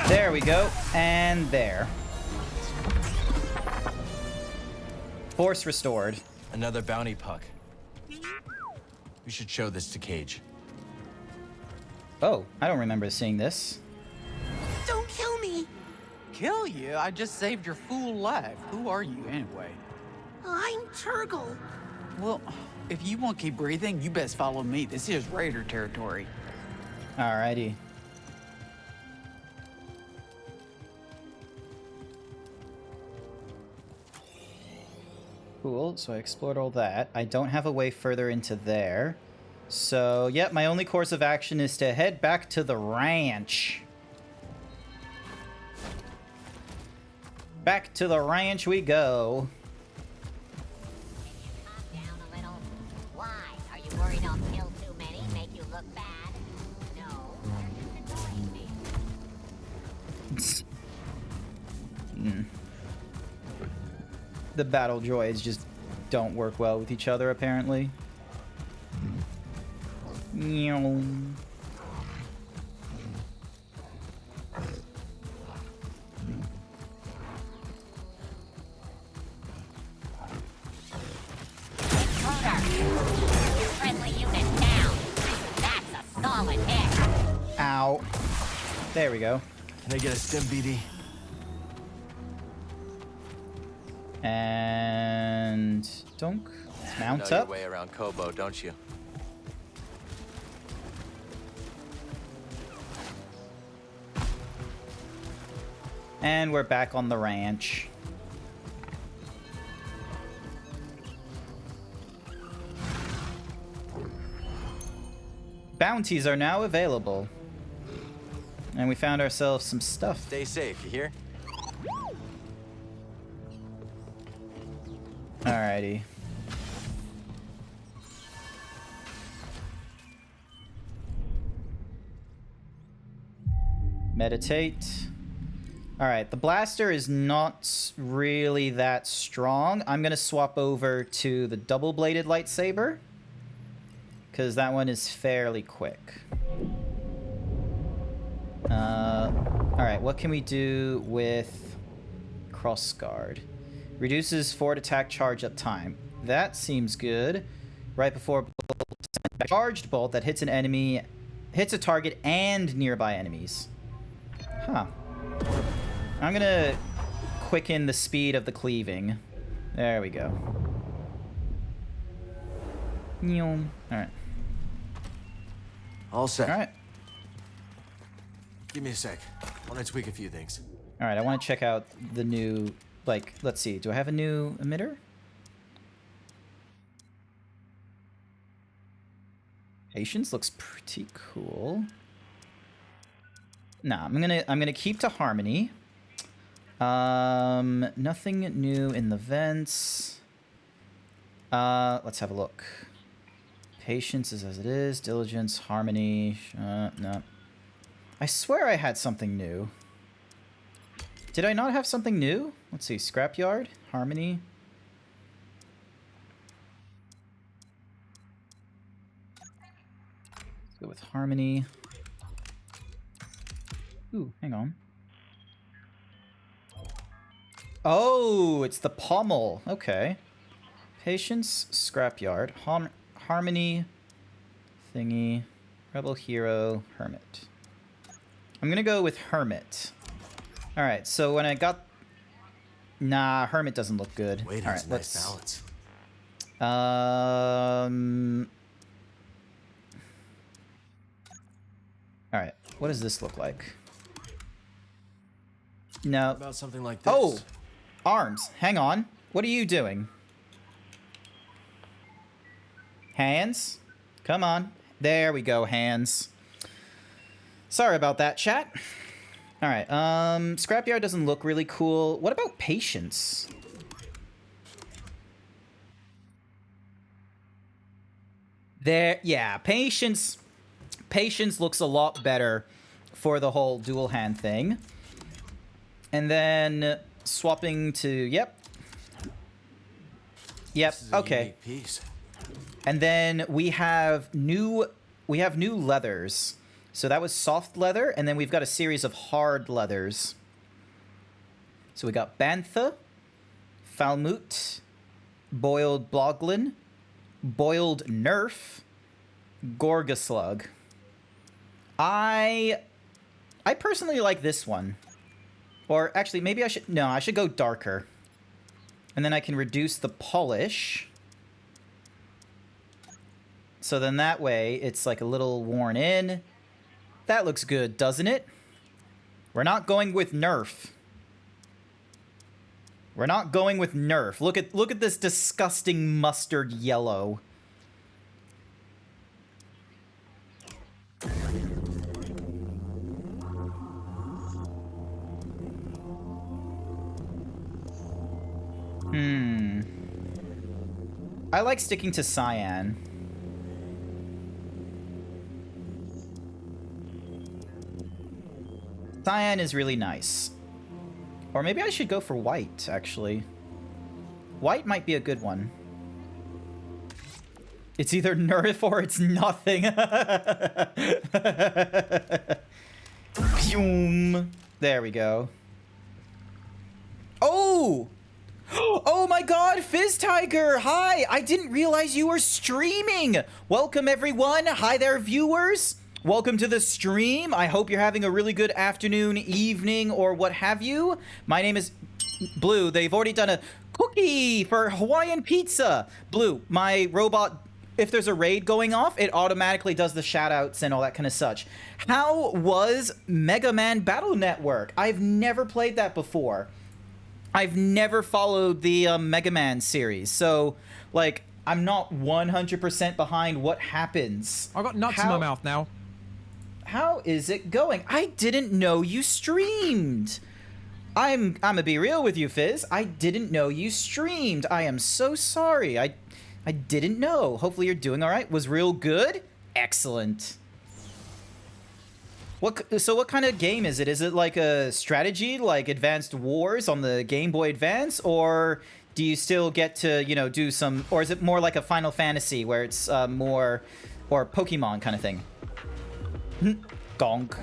There we go. And there. Force restored.
Another bounty puck. We should show this to Cage.
Oh, I don't remember seeing this.
Don't kill me!
Kill you? I just saved your fool life. Who are you, anyway?
I'm Turgle.
Well, if you want to keep breathing, you best follow me. This is Raider territory.
Alrighty. Cool, so I explored all that. I don't have a way further into there. So, yep, my only course of action is to head back to the ranch. Back to the ranch we go.
Calm down a little. Why? Are you worried I'll kill too many, make you look bad? No, you're just annoying me.
The battle droids just don't work well with each other, apparently. Meow.
Friendly unit down. That's a solid hit.
Ow. There we go.
Can I get a stim, BD?
And Dunk, mount
know
up.
your way around Kobo, don't you?
And we're back on the ranch. Bounties are now available. And we found ourselves some stuff.
Stay safe, you hear?
Alrighty. Meditate. Alright, the blaster is not really that strong. I'm gonna swap over to the double-bladed lightsaber, because that one is fairly quick. Alright, what can we do with Crossguard? Reduces forward attack charge up time. That seems good. Right before a charged bolt that hits an enemy, hits a target and nearby enemies. Huh. I'm gonna quicken the speed of the cleaving. There we go. Alright.
All set.
Alright.
Give me a sec. I want to tweak a few things.
Alright, I want to check out the new... Like, let's see. Do I have a new emitter? Patience looks pretty cool. Nah, I'm gonna keep to Harmony. Nothing new in the vents. Let's have a look. Patience is as it is. Diligence, Harmony. No. I swear I had something new. Did I not have something new? Let's see. Scrapyard, Harmony. Let's go with Harmony. Ooh, hang on. Oh, it's the pommel. Okay. Patience, scrapyard, harmony, thingy, rebel hero, hermit. I'm gonna go with hermit. All right. So when I got, nah, hermit doesn't look good.
Wait,
all right,
nice balance.
All right. What does this look like? No.
About something like this.
Oh, arms. Hang on. What are you doing? Hands? Come on. There we go, hands. Sorry about that, chat. All right. Scrapyard doesn't look really cool. What about patience? There, yeah, patience. Patience looks a lot better for the whole dual hand thing. And then swapping to, yep. Yep, okay.
Piece.
And then we have new leathers. So that was soft leather, and then we've got a series of hard leathers. So we got Bantha, Falmut, Boiled Bloglin, Boiled Nerf, Gorgaslug. I personally like this one. Or actually, maybe I should go darker. And then I can reduce the polish. So then that way, it's like a little worn in. That looks good, doesn't it? We're not going with Nerf. We're not going with Nerf. Look at this disgusting mustard yellow. I like sticking to cyan. Cyan is really nice. Or maybe I should go for white, actually. White might be a good one. It's either Nerf or it's nothing. There we go. Oh! Oh my god, Fizz Tiger! Hi! I didn't realize you were streaming! Welcome everyone! Hi there, viewers! Welcome to the stream. I hope you're having a really good afternoon, evening, or what have you. My name is Blue. They've already done a cookie for Hawaiian pizza. Blue, my robot, if there's a raid going off, it automatically does the shoutouts and all that kind of such. How was Mega Man Battle Network? I've never played that before. I've never followed the Mega Man series, so, like, I'm not 100% behind what happens.
I got nuts in my mouth now.
How is it going? I didn't know you streamed. I'm gonna be real with you, Fizz. I didn't know you streamed. I am so sorry. I didn't know. Hopefully you're doing all right. Was real good? Excellent. So what kind of game is it? Is it like a strategy, like Advanced Wars on the Game Boy Advance? Or do you still get to, you know, do some... Or is it more like a Final Fantasy where it's more... Or Pokemon kind of thing? Gonk.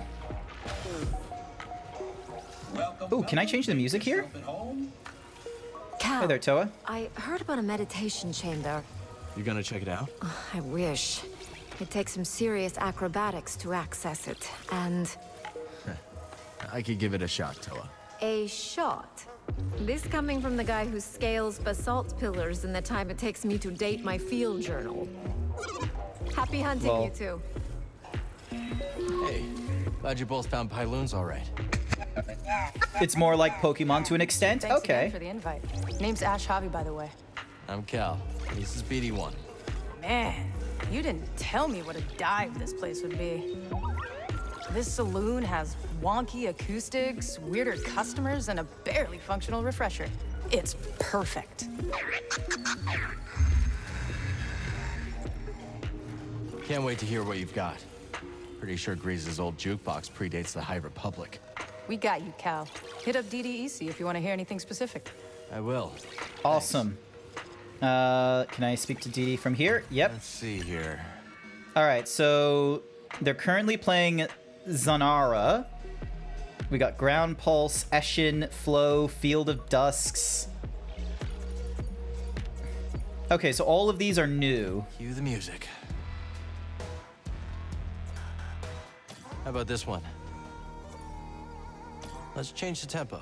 Ooh, can I change the music here?
Cal,
Hey there, Toa.
I heard about a meditation chamber.
You gonna check it out?
I wish. It takes some serious acrobatics to access it, and...
I could give it a shot, Toa.
A shot? This coming from the guy who scales basalt pillars in the time it takes me to date my field journal. Happy hunting, you two.
Hey, glad you both found Pyloons all right.
It's more like Pokemon to an extent?
Thanks
Okay.
again for the invite. Name's Ash Javi, by the way.
I'm Cal. This is BD1.
Man, you didn't tell me what a dive this place would be. This saloon has wonky acoustics, weirder customers, and a barely functional refresher. It's perfect.
Can't wait to hear what you've got. Pretty sure Grease's old jukebox predates the High Republic.
We got you, Cal. Hit up DDEC if you want to hear anything specific.
I will.
Awesome. Can I speak to DD from here? Yep.
Let's see here.
All right, so they're currently playing Zanara. We got Ground Pulse, Eshin, Flow, Field of Dusks. Okay, so all of these are new.
Cue the music. How about this one? Let's change the tempo.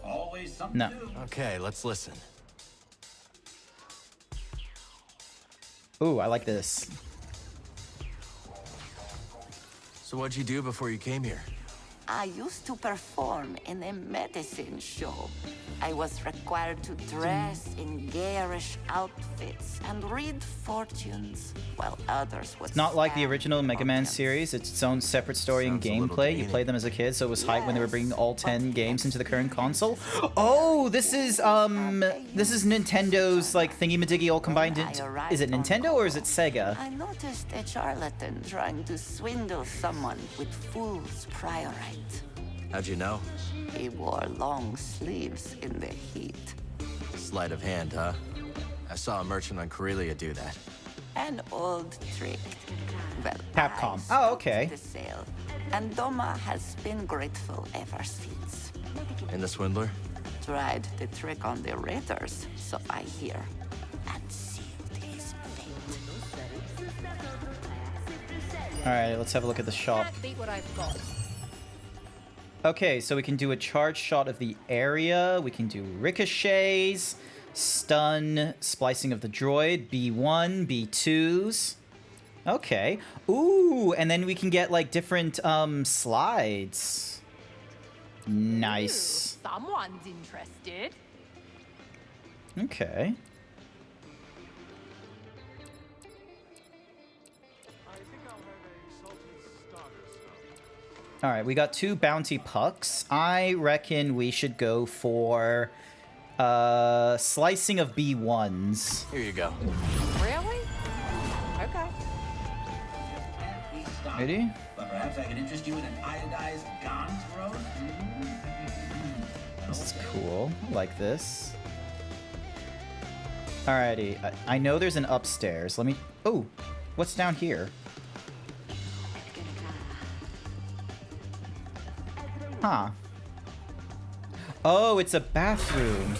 Always something
No.
new.
Okay, let's listen.
Ooh, I like this.
So what'd you do before you came here?
I used to perform in a medicine show. I was required to dress in garish outfits and read fortunes while others would
It's not like the
stand
original Mega Man series. It's its own separate story and
Sounds a little
gameplay. You
demeaning.
played them as a kid, so it was hype when they were bringing all 10 games into the current console. Oh, this is Nintendo's like thingy-majiggy all combined into... Is it Nintendo or is it Sega?
I noticed a charlatan trying to swindle someone with fool's priorite.
How'd you know?
He wore long sleeves in the heat.
Sleight of hand, huh? I saw a merchant on Corellia do that.
An old trick. Well,
Capcom.
I
Oh, okay.
stopped the sale, and Doma has been grateful ever since.
And the swindler?
Tried the trick on the Raiders, so I hear, and sealed his fate.
Alright, let's have a look at the shop.
Beat what I've got.
Okay, so we can do a charge shot of the area. We can do ricochets, stun, splicing of the droid, B1, B2s. Okay. Ooh, and then we can get like different slides. Nice.
Someone's interested.
Okay. All right, we got 2 bounty pucks. I reckon we should go for slicing of B1s.
Here you go.
Really? Okay.
Ready?
But perhaps I can interest you in an iodized Gans road?
This is cool. I like this. Alrighty, I know there's an upstairs. Let me... Oh, what's down here? Huh. Oh, it's a bathroom.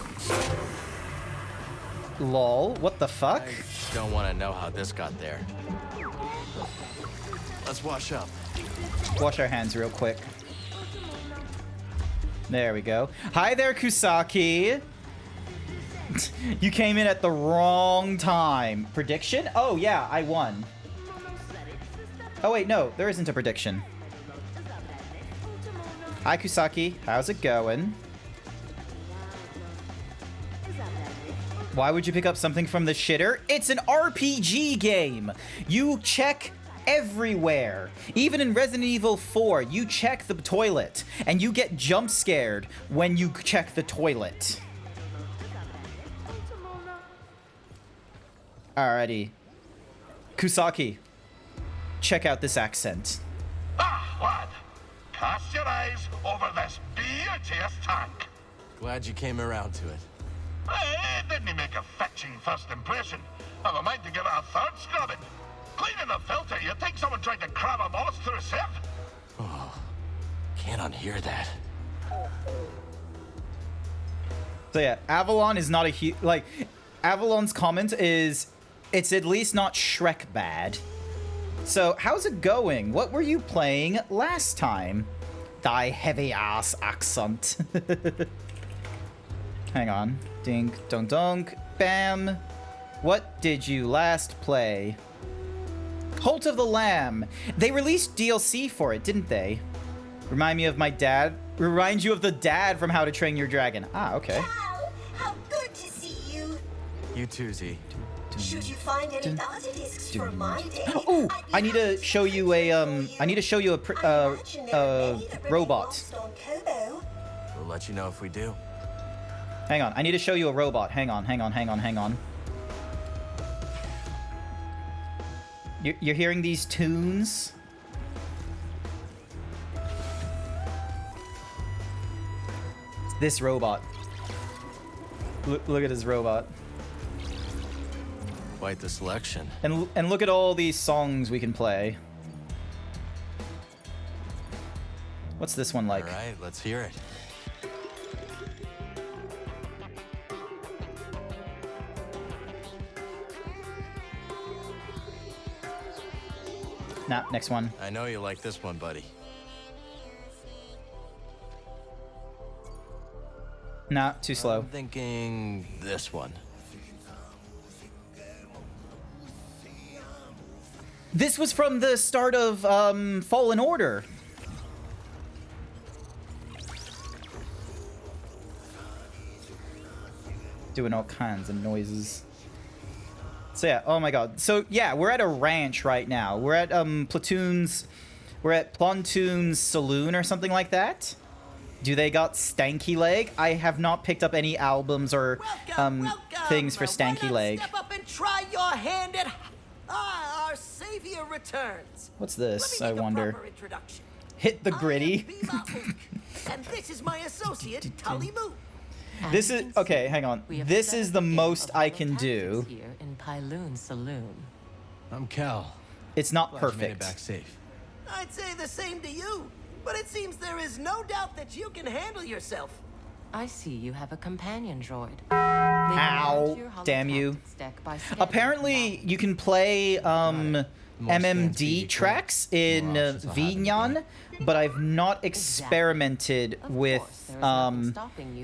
Lol, what the fuck?
I don't want to know how this got there. Let's wash up.
Wash our hands real quick. There we go. Hi there, Kusaki. You came in at the wrong time. Prediction? Oh, yeah, I won. Oh, wait, no, there isn't a prediction. Hi, Kusaki. How's it going? Why would you pick up something from the shitter? It's an RPG game. You check everywhere. Even in Resident Evil 4, you check the toilet, and you get jump scared when you check the toilet. Alrighty. Kusaki, check out this accent.
Ah, lad. Cast your eyes over this beauteous tank.
Glad you came around to it.
It didn't make a fetching first impression. I've a mind to give it a third scrubbing. Cleaning the filter, you'd think someone tried to crab a moss through a sieve.
Oh, can't unhear that.
So yeah, Avalon is not a huge... Like, Avalon's comment is, it's at least not Shrek bad. So, how's it going? What were you playing last time? Thy heavy-ass accent. Hang on. Dink, dunk, dunk, bam. What did you last play? Cult of the Lamb. They released DLC for it, didn't they? Remind me of my dad. Remind you of the dad from How to Train Your Dragon. Ah, okay.
Wow, how good to see you.
You too, Z.
Should you find any data discs for my day?
Oh, I need to show you a robot.
We'll let you know if we do.
Hang on, I need to show you a robot. Hang on. You're hearing these tunes? This robot. Look at his robot.
Quite the selection.
And look at all these songs we can play. What's this one like?
All right, let's hear it.
Nah, next one.
I know you like this one, buddy.
Nah, too slow.
I'm thinking this one.
This was from the start of Fallen Order. Doing all kinds of noises. So yeah, oh my god. So yeah, we're at a ranch right now. We're at Platoon's Saloon or something like that. Do they got Stanky Leg? I have not picked up any albums or things for Stanky Leg.
Step up and try your hand at our savior returns.
What's this? I
Let me make a
wonder.
proper introduction.
Hit the gritty.
Bima Ook, and this is my associate Tully Moo.
This is okay. Hang on. This is the most I can do.
Here in Pyloon Saloon.
I'm Cal.
It's not
Glad you made it
perfect.
back safe.
I'd say the same to you, but it seems there is no doubt that you can handle yourself.
I see you have a companion droid.
Ow! Damn you. Apparently, you can play MMD tracks in Vinyan, but I've not experimented with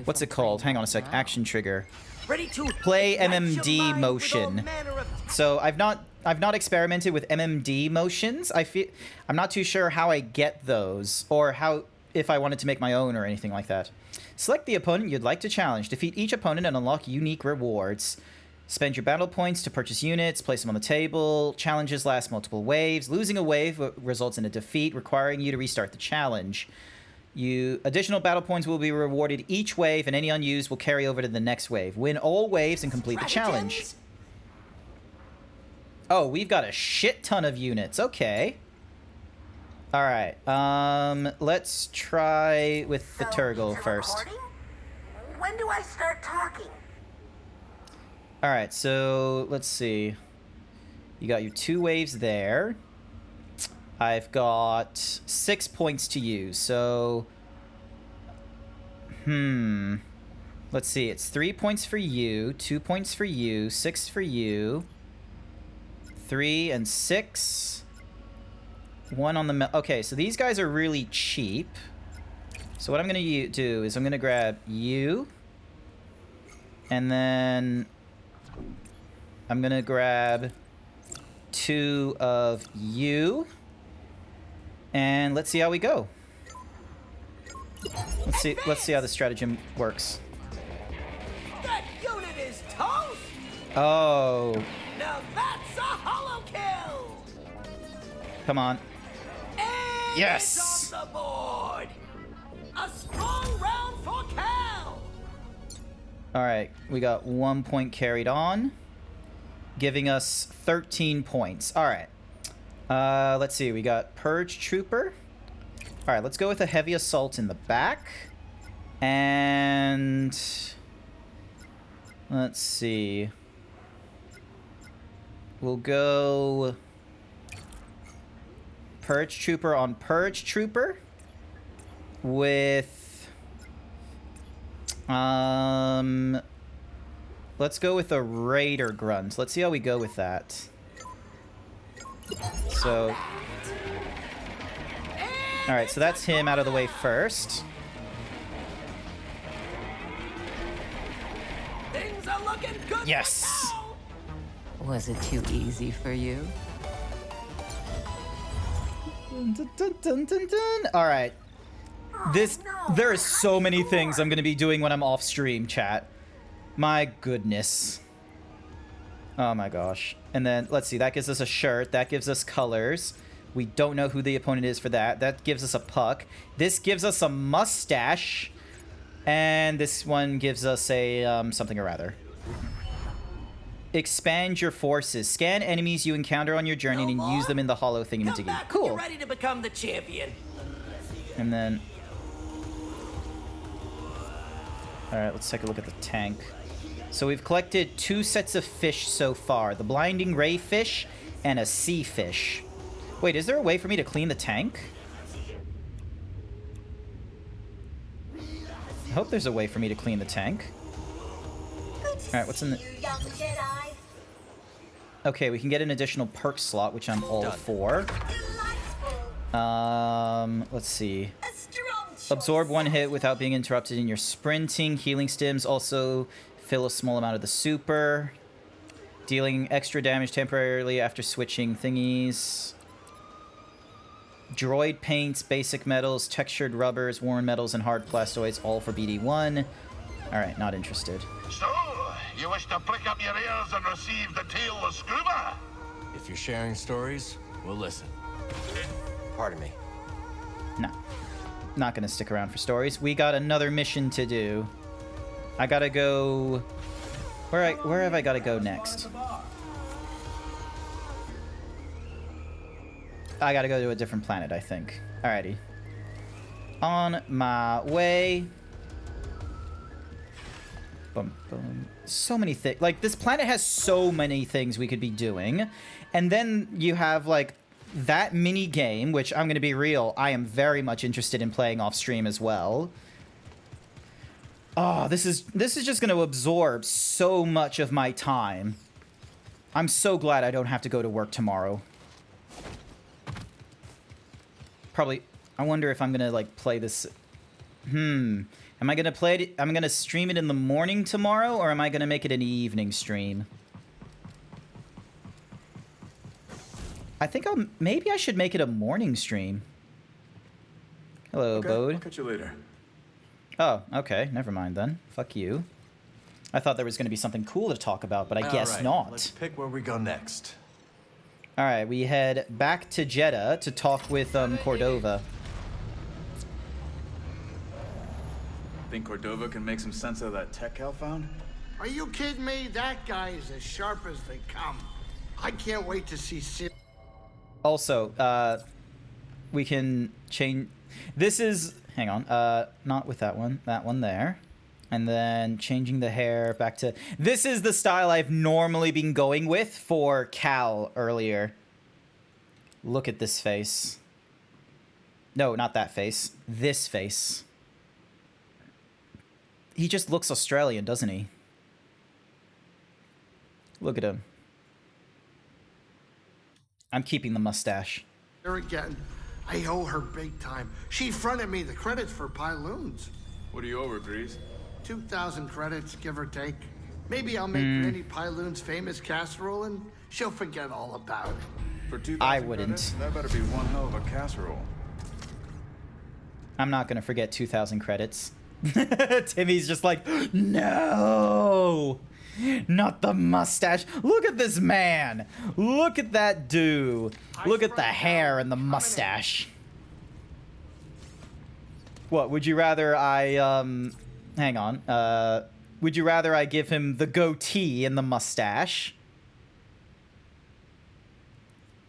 what's it called? Hang on a sec. Action trigger.
Ready to
Play
ignite your
MMD
mind with all
motion.
manner of
So I've not experimented with MMD motions. I'm not too sure how I get those or how if I wanted to make my own or anything like that. Select the opponent you'd like to challenge. Defeat each opponent and unlock unique rewards. Spend your battle points to purchase units, place them on the table. Challenges last multiple waves. Losing a wave results in a defeat, requiring you to restart the challenge. Additional battle points will be rewarded each wave, and any unused will carry over to the next wave. Win all waves and complete the challenge. Oh, we've got a shit ton of units. Okay. All right. Let's try with the Turgle first.
When do I start talking?
All right, so let's see. You got your 2 waves there. I've got 6 points to use, so... Let's see, it's 3 points for you, 2 points for you, 6 for you, 3 and 6. 1 on the... Okay, so these guys are really cheap. So what I'm going to do is I'm going to grab you, and then... I'm gonna grab 2 of you, and let's see how we go. Let's see how the stratagem works.
That unit is toast.
Oh,
Now that's a hollow kill.
come on.
And
Yes.
it's on the board. A strong round for Cal.
All right, we got 1 point carried on, giving us 13 points. All right. Let's see. We got Purge Trooper. All right, let's go with a heavy assault in the back. And let's see. We'll go Purge Trooper on Purge Trooper with let's go with a Raider Grunt. Let's see how we go with that. So, all right, so that's him out of the way first.
Things are looking good.
Yes.
Was it too easy for you?
Dun, dun, dun, dun, dun. All right. There are so many things I'm going to be doing when I'm off stream, chat. My goodness. Oh my gosh. And then, let's see, that gives us a shirt. That gives us colors. We don't know who the opponent is for that. That gives us a puck. This gives us a mustache. And this one gives us a, something or other. Expand your forces. Scan enemies you encounter on your journey and use them in the hollow thingamajiggy. Cool.
You're ready to become the champion.
And then... Alright, let's take a look at the tank. So we've collected 2 sets of fish so far. The Blinding Ray fish and a sea fish. Wait, is there a way for me to clean the tank? I hope there's a way for me to clean the tank. Alright, what's in the...
Young Jedi.
Okay, we can get an additional perk slot, which I'm all for. Let's see. Absorb one hit without being interrupted in your sprinting. Healing stims also fill a small amount of the super. Dealing extra damage temporarily after switching thingies. Droid paints, basic metals, textured rubbers, worn metals, and hard plastoids, all for BD1. Alright, not interested.
So, you wish to prick up your ears and receive the tale of Scuba?
If you're sharing stories, we'll listen. Pardon me.
No. Not gonna stick around for stories. We got another mission to do. I gotta go... Where have I gotta go next? I gotta go to a different planet, I think. Alrighty. On my way. Boom, boom. So many things. Like, this planet has so many things we could be doing. And then you have, like, that mini game, which I'm gonna be real, I am very much interested in playing off stream as well. Oh, this is just gonna absorb so much of my time. I'm so glad I don't have to go to work tomorrow. Probably, I wonder if I'm gonna, like, play this... Am I gonna play it... I'm gonna stream it in the morning tomorrow, or am I gonna make it an evening stream? I think maybe I should make it a morning stream. Hello, Bode.
I'll catch you later.
Oh, okay. Never mind then. Fuck you. I thought there was gonna be something cool to talk about, but I guess not.
Let's pick where we go next.
Alright, we head back to Jeddah to talk with Cordova.
Think Cordova can make some sense of that tech Cal found?
Are you kidding me? That guy is as sharp as they come. I can't wait to see
Also, we can change... This is... Hang on. Not with that one. That one there. And then changing the hair back to... This is the style I've normally been going with for Cal earlier. Look at this face. No, not that face. This face. He just looks Australian, doesn't he? Look at him. I'm keeping the mustache.
There again. I owe her big time. She fronted me the credits for Pyloons.
What do you owe her, Grease?
2,000 credits, give or take. Maybe I'll make Granny Pyloon's famous casserole and she'll forget all about it.
For 2,000
I wouldn't.
credits, that better be one hell of a casserole.
I'm not gonna forget 2,000 credits. Timmy's just like, no! Not the mustache. Look at this man. Look at that dude. Look at the hair and the mustache. What, would you rather I, hang on. Would you rather I give him the goatee and the mustache?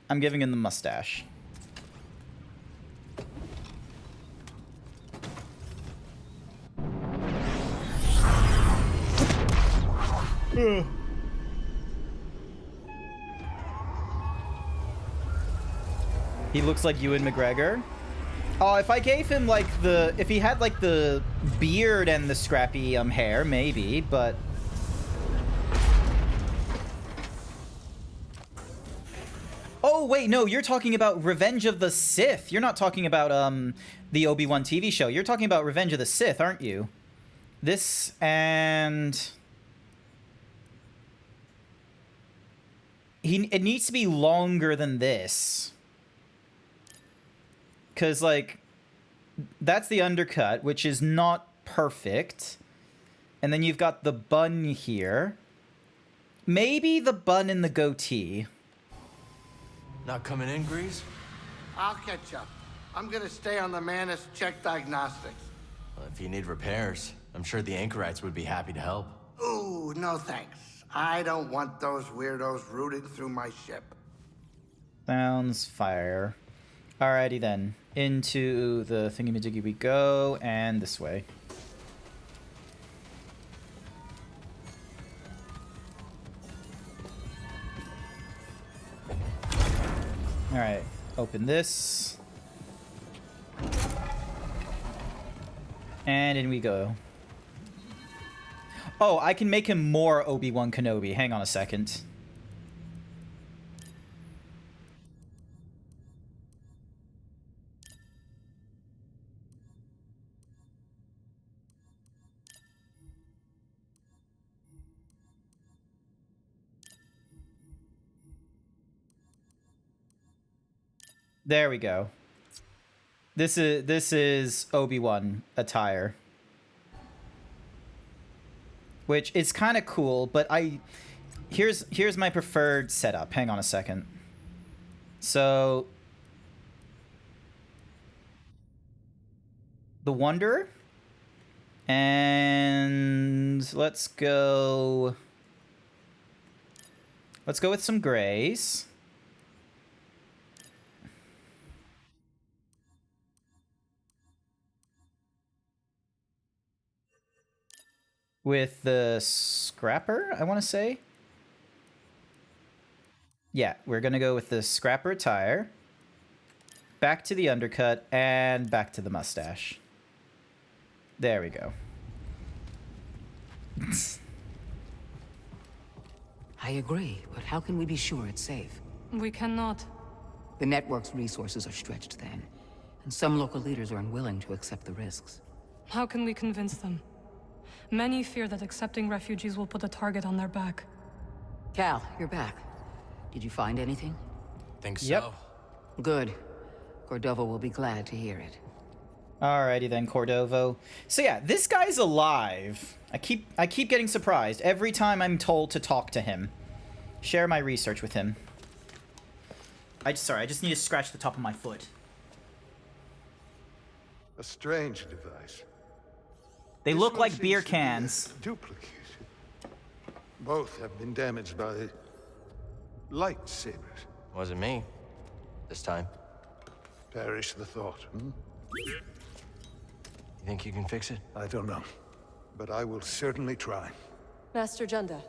I'm giving him the mustache. He looks like Ewan McGregor. Oh, if I gave him like the... If he had like the beard and the scrappy hair, maybe, but... Oh, wait, no, you're talking about Revenge of the Sith. You're not talking about the Obi-Wan TV show. You're talking about Revenge of the Sith, aren't you? This and... It needs to be longer than this. Because, like, that's the undercut, which is not perfect. And then you've got the bun here. Maybe the bun and the goatee.
Not coming in, Grease?
I'll catch up. I'm gonna stay on the Manus, check diagnostics.
Well, if you need repairs, I'm sure the Anchorites would be happy to help.
Ooh, no thanks. I don't want those weirdos rooting through my ship.
Sounds fire. Alrighty then. Into the thingy-majiggy we go, and this way. Alright, open this. And in we go. Oh, I can make him more Obi-Wan Kenobi. Hang on a second. There we go. This is Obi-Wan attire. Which is kind of cool, but here's my preferred setup. Hang on a second. So the Wanderer, and let's go with some grays. With the Scrapper, I want to say. Yeah, we're going to go with the Scrapper attire. Back to the undercut, and back to the mustache. There we go.
I agree, but how can we be sure it's safe?
We cannot.
The network's resources are stretched thin, and some local leaders are unwilling to accept the risks.
How can we convince them? Many fear that accepting refugees will put a target on their back.
Cal, you're back. Did you find anything?
Think so.
Yep.
Good. Cordova will be glad to hear it.
Alrighty then, Cordovo. So yeah, this guy's alive. I keep getting surprised every time I'm told to talk to him. Share my research with him. Sorry, I just need to scratch the top of my foot.
A strange device.
They look like beer cans.
Duplicate. Both have been damaged by lightsabers.
Wasn't me. This time.
Perish the thought, hmm?
You think you can fix it?
I don't know. But I will certainly try.
Master Junda,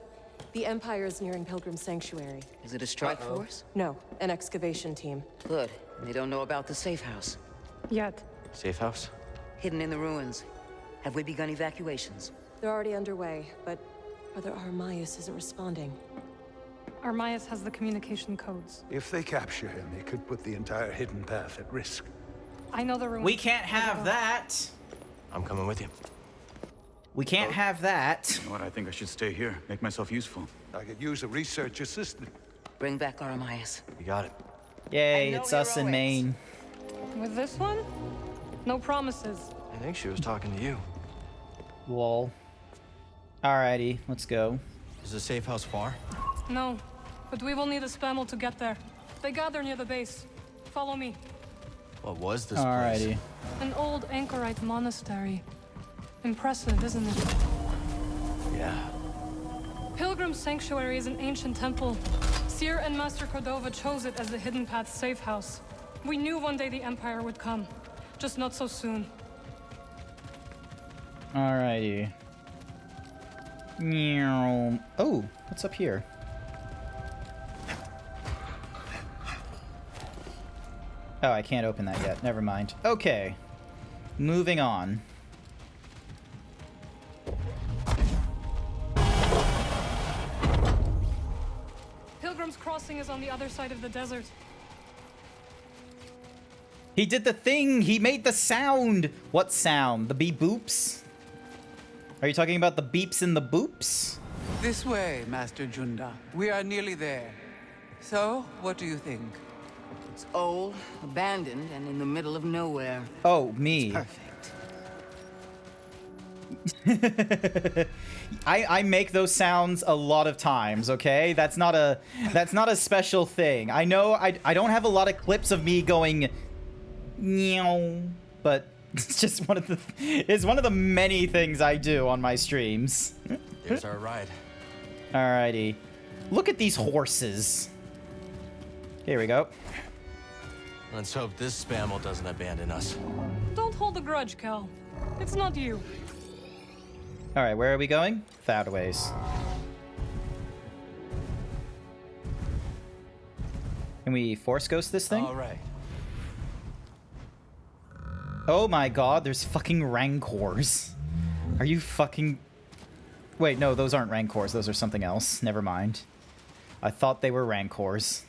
the Empire is nearing Pilgrim Sanctuary.
Is it a strike force?
No, an excavation team.
Good. They don't know about the safe house.
Yet.
Safe house?
Hidden in the ruins. Have we begun evacuations?
They're already underway, but Brother Armias isn't responding.
Armias has the communication codes.
If they capture him, it could put the entire hidden path at risk.
I know the ruins.
We can't have that.
I'm coming with you.
We can't have that.
You know what? I think I should stay here. Make myself useful.
I could use a research assistant.
Bring back Armias.
You got it.
Yay, it's us in Maine.
With this one? No promises.
I think she was talking to you.
Lol. Alrighty, let's go.
Is the safe house far?
No, but we will need a spammel to get there. They gather near the base. Follow me.
What was this
Alrighty.
place?
An old anchorite monastery. Impressive, isn't it?
Yeah.
Pilgrim Sanctuary is an ancient temple. Seer and Master Cordova chose it as the Hidden Path safe house. We knew one day the Empire would come, just not so soon.
Alrighty. Oh, what's up here? Oh, I can't open that yet. Never mind. Okay. Moving on.
Pilgrim's Crossing is on the other side of the desert.
He did the thing! He made the sound! What sound? The beep boops? Are you talking about the beeps and the boops?
This way, Master Junda. We are nearly there. So, what do you think?
It's old, abandoned, and in the middle of nowhere.
Oh, me.
It's perfect.
I make those sounds a lot of times, okay? That's not a special thing. I know I don't have a lot of clips of me going meow, but it's just one of the many things I do on my streams.
Here's our ride.
Alrighty. Look at these horses. Here we go.
Let's hope this spammel doesn't abandon us.
Don't hold a grudge, Cal. It's not you.
Alright, where are we going? Thadways. Can we force ghost this thing?
Alright.
Oh my god, there's fucking rancors. Are you fucking... Wait, no, those aren't Rancors. Those are something else. Never mind. I thought they were Rancors.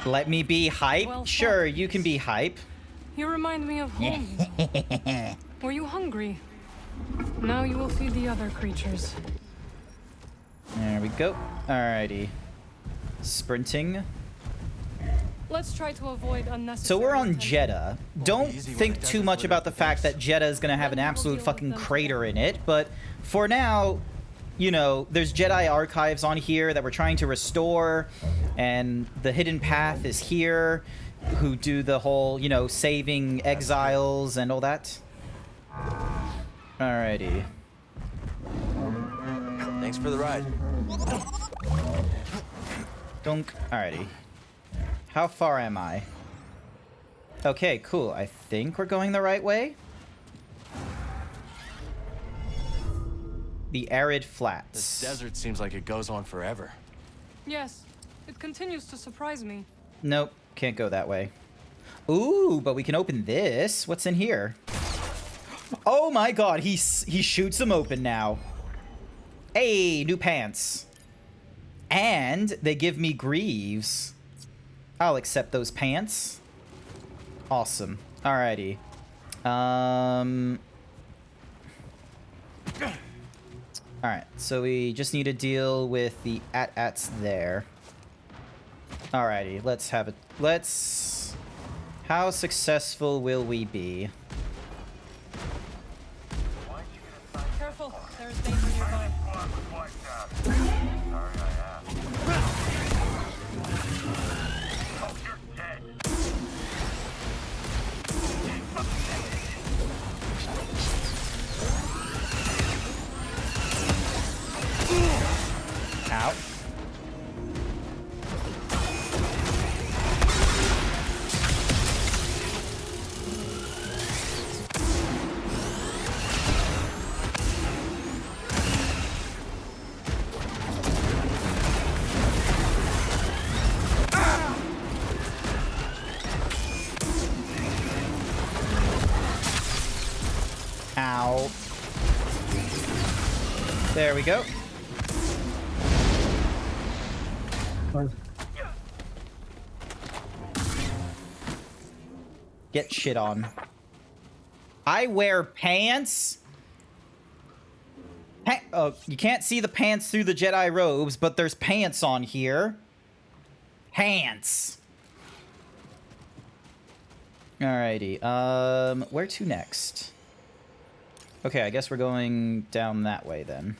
Let me be hype?
Well,
sure, you can be hype.
You remind me of home. Were you hungry? Now you will feed the other creatures.
There we go. Alrighty. Sprinting.
Let's try to avoid unnecessary.
So we're on
attention.
Jeddah. Don't think too much about the fact that Jeddah is going to have an absolute fucking crater in it, but for now, you know, there's Jedi archives on here that we're trying to restore, and the Hidden Path is here, who do the whole, you know, saving exiles and all that. Alrighty.
Thanks for the ride.
Dunk. Alrighty. How far am I? Okay, cool. I think we're going the right way. The arid flats.
This desert seems like it goes on forever.
Yes, it continues to surprise me.
Nope, can't go that way. Ooh, but we can open this. What's in here? Oh my god, he shoots them open now. Hey, new pants. And they give me greaves. I'll accept those pants. Awesome. Alrighty. Alright, so we just need to deal with the AT-ATs there. Alrighty, let's have it. How successful will we be?
Careful, there is danger nearby.
Ow. Ow. There we go. Get shit on. I wear pants? Oh, you can't see the pants through the Jedi robes, but there's pants on here. Pants. Alrighty, where to next? Okay, I guess we're going down that way then.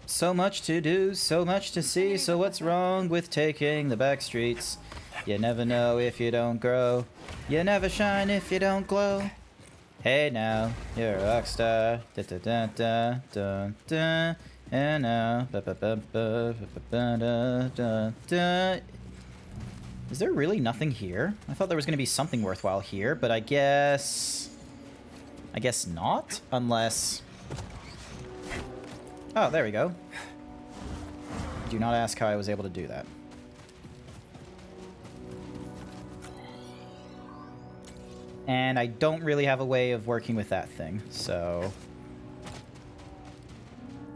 So much to do, so much to see, so what's wrong with taking the back streets? You never know if you don't grow. You never shine if you don't glow. Hey now, you're a rock star. Da da da da da da. And now, ba ba ba ba ba da da da. Is there really nothing here? I thought there was going to be something worthwhile here, but I guess not, unless. Oh, there we go. Do not ask how I was able to do that. And I don't really have a way of working with that thing, so...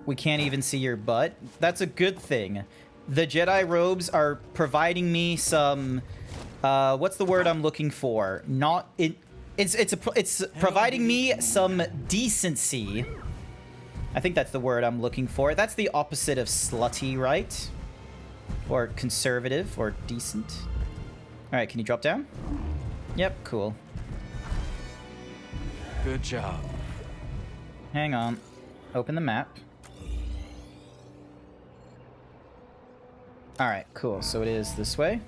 We can't even see your butt. That's a good thing. The Jedi robes are providing me some... what's the word I'm looking for? It's providing me some decency. I think that's the word I'm looking for. That's the opposite of slutty, right? Or conservative, or decent. Alright, can you drop down? Yep, cool.
Good job.
Hang on. Open the map. Alright, cool. So it is this way.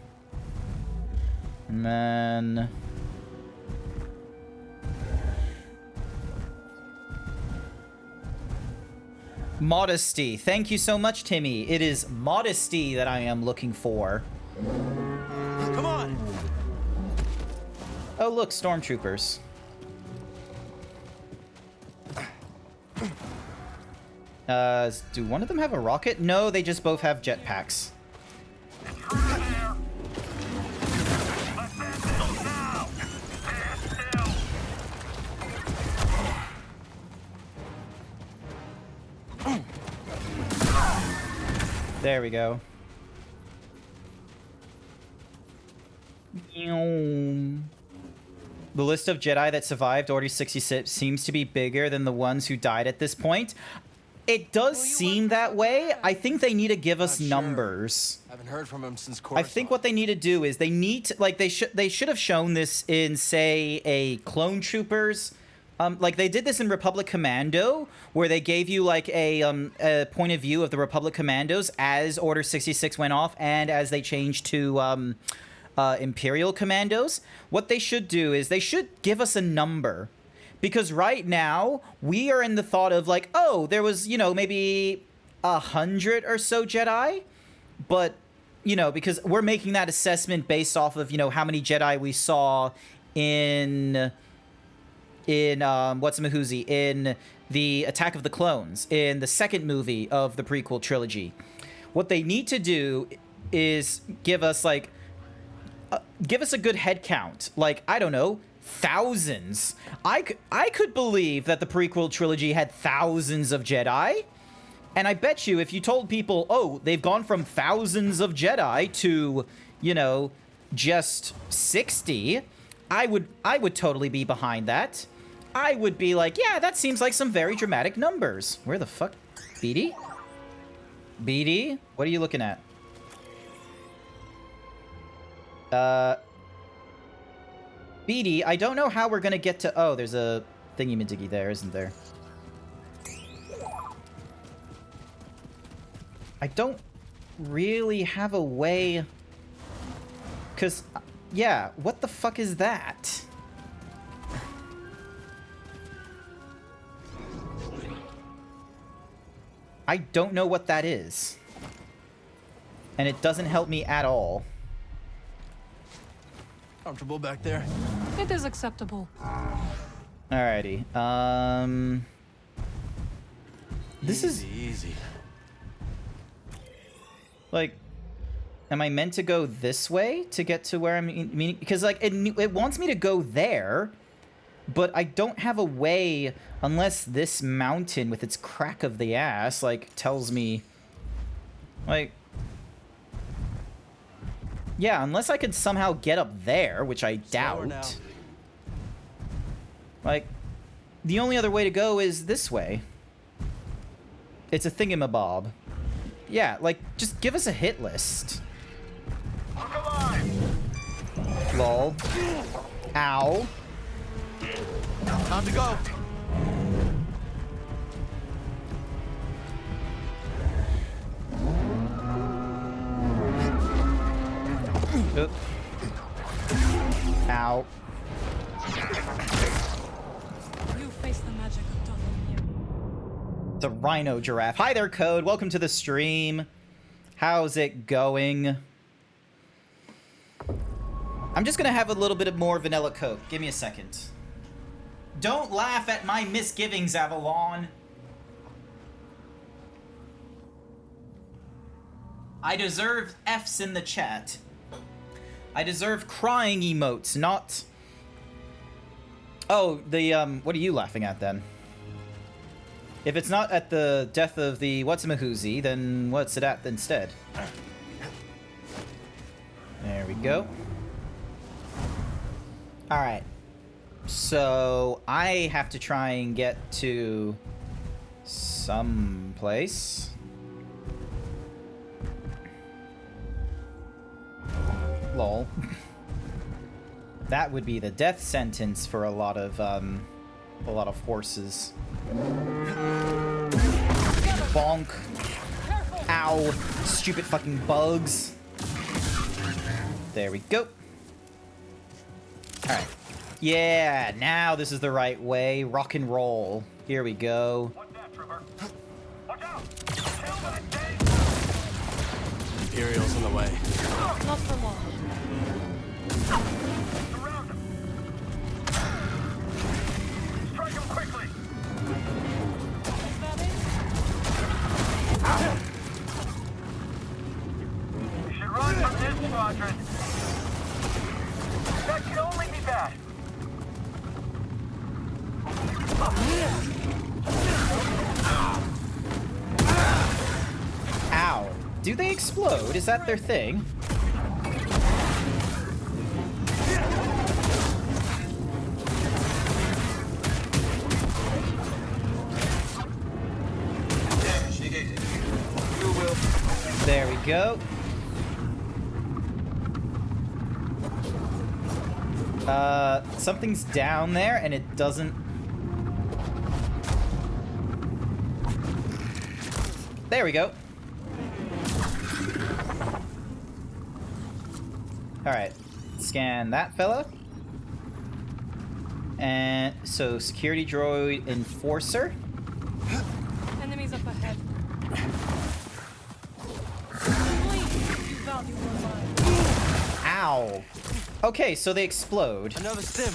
And then... Modesty. Thank you so much, Timmy. It is modesty that I am looking for.
Come on!
Oh, look, stormtroopers. Do one of them have a rocket? No, they just both have jetpacks. There we go. The list of Jedi that survived Order 66 seems to be bigger than the ones who died at this point. It does seem that way. I think they need to give us numbers.
I haven't heard from him since
I
Coruscant.
think what they need to do is they need to, like, they should have shown this in, say, a Clone Troopers. Like they did this in Republic Commando, where they gave you like a point of view of the Republic Commandos as Order 66 went off and as they changed to Imperial Commandos. What they should do is they should give us a number. Because right now, we are in the thought of like, oh, there was, you know, maybe 100 or so Jedi. But, you know, because we're making that assessment based off of, you know, how many Jedi we saw in what's-a-mahoozy, in the Attack of the Clones, in the second movie of the prequel trilogy. What they need to do is give us, like, give us a good head count. Like, I don't know, thousands. I could believe that the prequel trilogy had thousands of Jedi. And I bet you if you told people, oh, they've gone from thousands of Jedi to, you know, just 60, I would totally be behind that. I would be like, yeah, that seems like some very dramatic numbers. Where the fuck? BD? BD? What are you looking at? BD, I don't know how we're gonna get to... Oh, there's a thingy-majiggy there, isn't there? I don't really have a way... Because, yeah, what the fuck is that? I don't know what that is. And it doesn't help me at all.
Comfortable back there?
It is acceptable.
Alrighty. This is
easy.
Like, am I meant to go this way to get to where I'm meaning? Because like it wants me to go there, but I don't have a way unless this mountain with its crack of the ass like tells me, like. Yeah, unless I could somehow get up there, which I doubt. Like, the only other way to go is this way. It's a thingamabob. Yeah, like, just give us a hit list. Lol. Ow.
Time to go.
Oop. Ow.
You face the magic of Dathomir.
It's a rhino giraffe. Hi there, Code. Welcome to the stream. How's it going? I'm just gonna have a little bit of more vanilla Coke. Give me a second. Don't laugh at my misgivings, Avalon. I deserve F's in the chat. I deserve crying emotes, not... Oh, the, what are you laughing at, then? If it's not at the death of the what's-a-mahoozy, then what's it at instead? There we go. Alright. So, I have to try and get to... some place. Lol. That would be the death sentence for a lot of horses. Bonk. Ow. Stupid fucking bugs. There we go. Alright. Yeah, now this is the right way. Rock and roll. Here we go.
Imperial's in the way.
Not for long.
Strike him quickly! You should run from this squadron. That can only be bad.
Ow. Do they explode? Is that their thing? There we go. Something's down there and it doesn't... There we go. Alright. Scan that fella. And so security droid enforcer.
Enemies up ahead.
Ow. Okay, so they explode.
Another stim.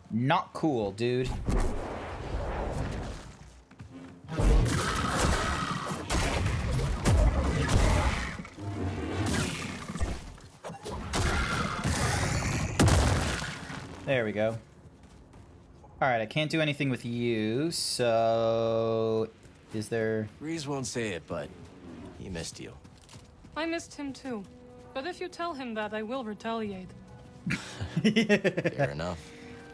Not cool, dude. There we go. Alright, I can't do anything with you, so... Is there...
Reese won't say it, but he missed you.
I missed him too. But if you tell him that, I will retaliate.
Fair enough.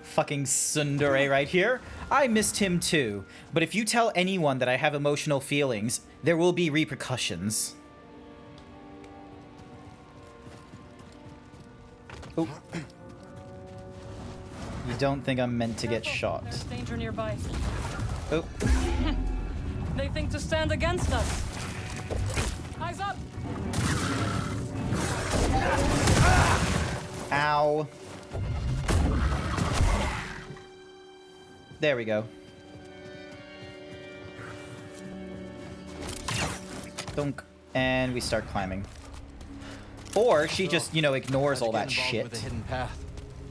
Fucking tsundere right here. I missed him too. But if you tell anyone that I have emotional feelings, there will be repercussions. Oh. You don't think I'm meant to get shot.
There's danger nearby.
Oh.
They think to stand against us. Eyes up!
Ow. There we go. Thunk. And we start climbing. Or she just, you know, ignores all that shit.
With a hidden path.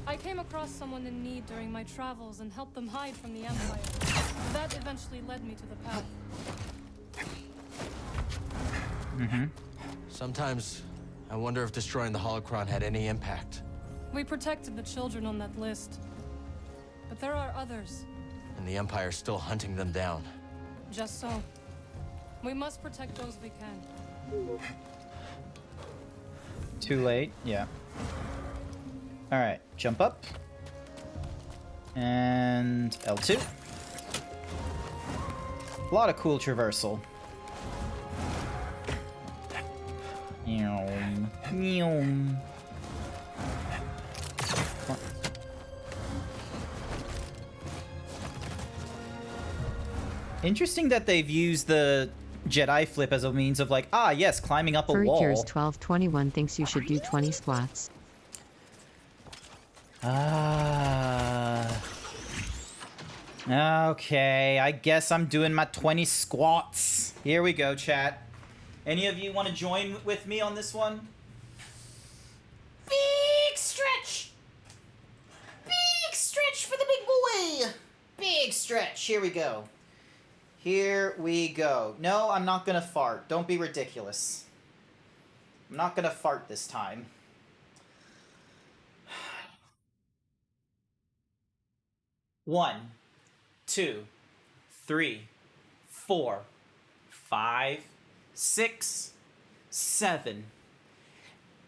I came across someone in need during my travels and helped them hide from the Empire. That eventually led me to the path.
Mm-hmm.
Sometimes I wonder if destroying the holocron had any impact.
We protected the children on that list. But there are others.
And the Empire's still hunting them down.
Just so. We must protect those we can.
Too late? Yeah. Alright, jump up. And L2. A lot of cool traversal. Meow. Meow. Interesting that they've used the Jedi flip as a means of like, ah, yes, climbing up a
Furry
wall.
Cures 1221 thinks you should do 20 squats.
Okay, I guess I'm doing my 20 squats. Here we go, chat. Any of you want to join with me on this one? Big stretch! Big stretch for the big boy! Big stretch. Here we go. Here we go. No, I'm not gonna fart. Don't be ridiculous. I'm not gonna fart this time. One, 2, 3, 4, 5, 6, 7,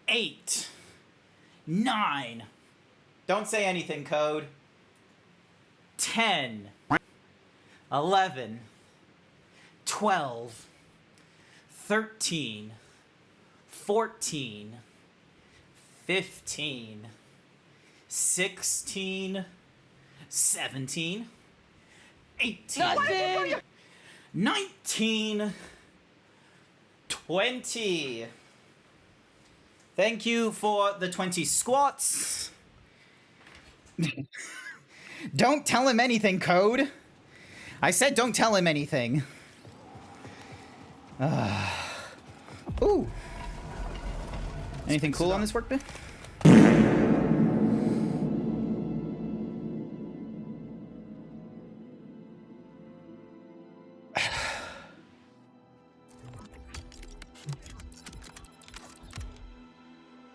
8, 9. Don't say anything, code. 10, 11, 12, 13, 14, 15, 16, 17, 18, 19, 20. Thank you for the 20 squats. Don't tell him anything, Code. I said don't tell him anything. Ooh. Anything cool on this workbench?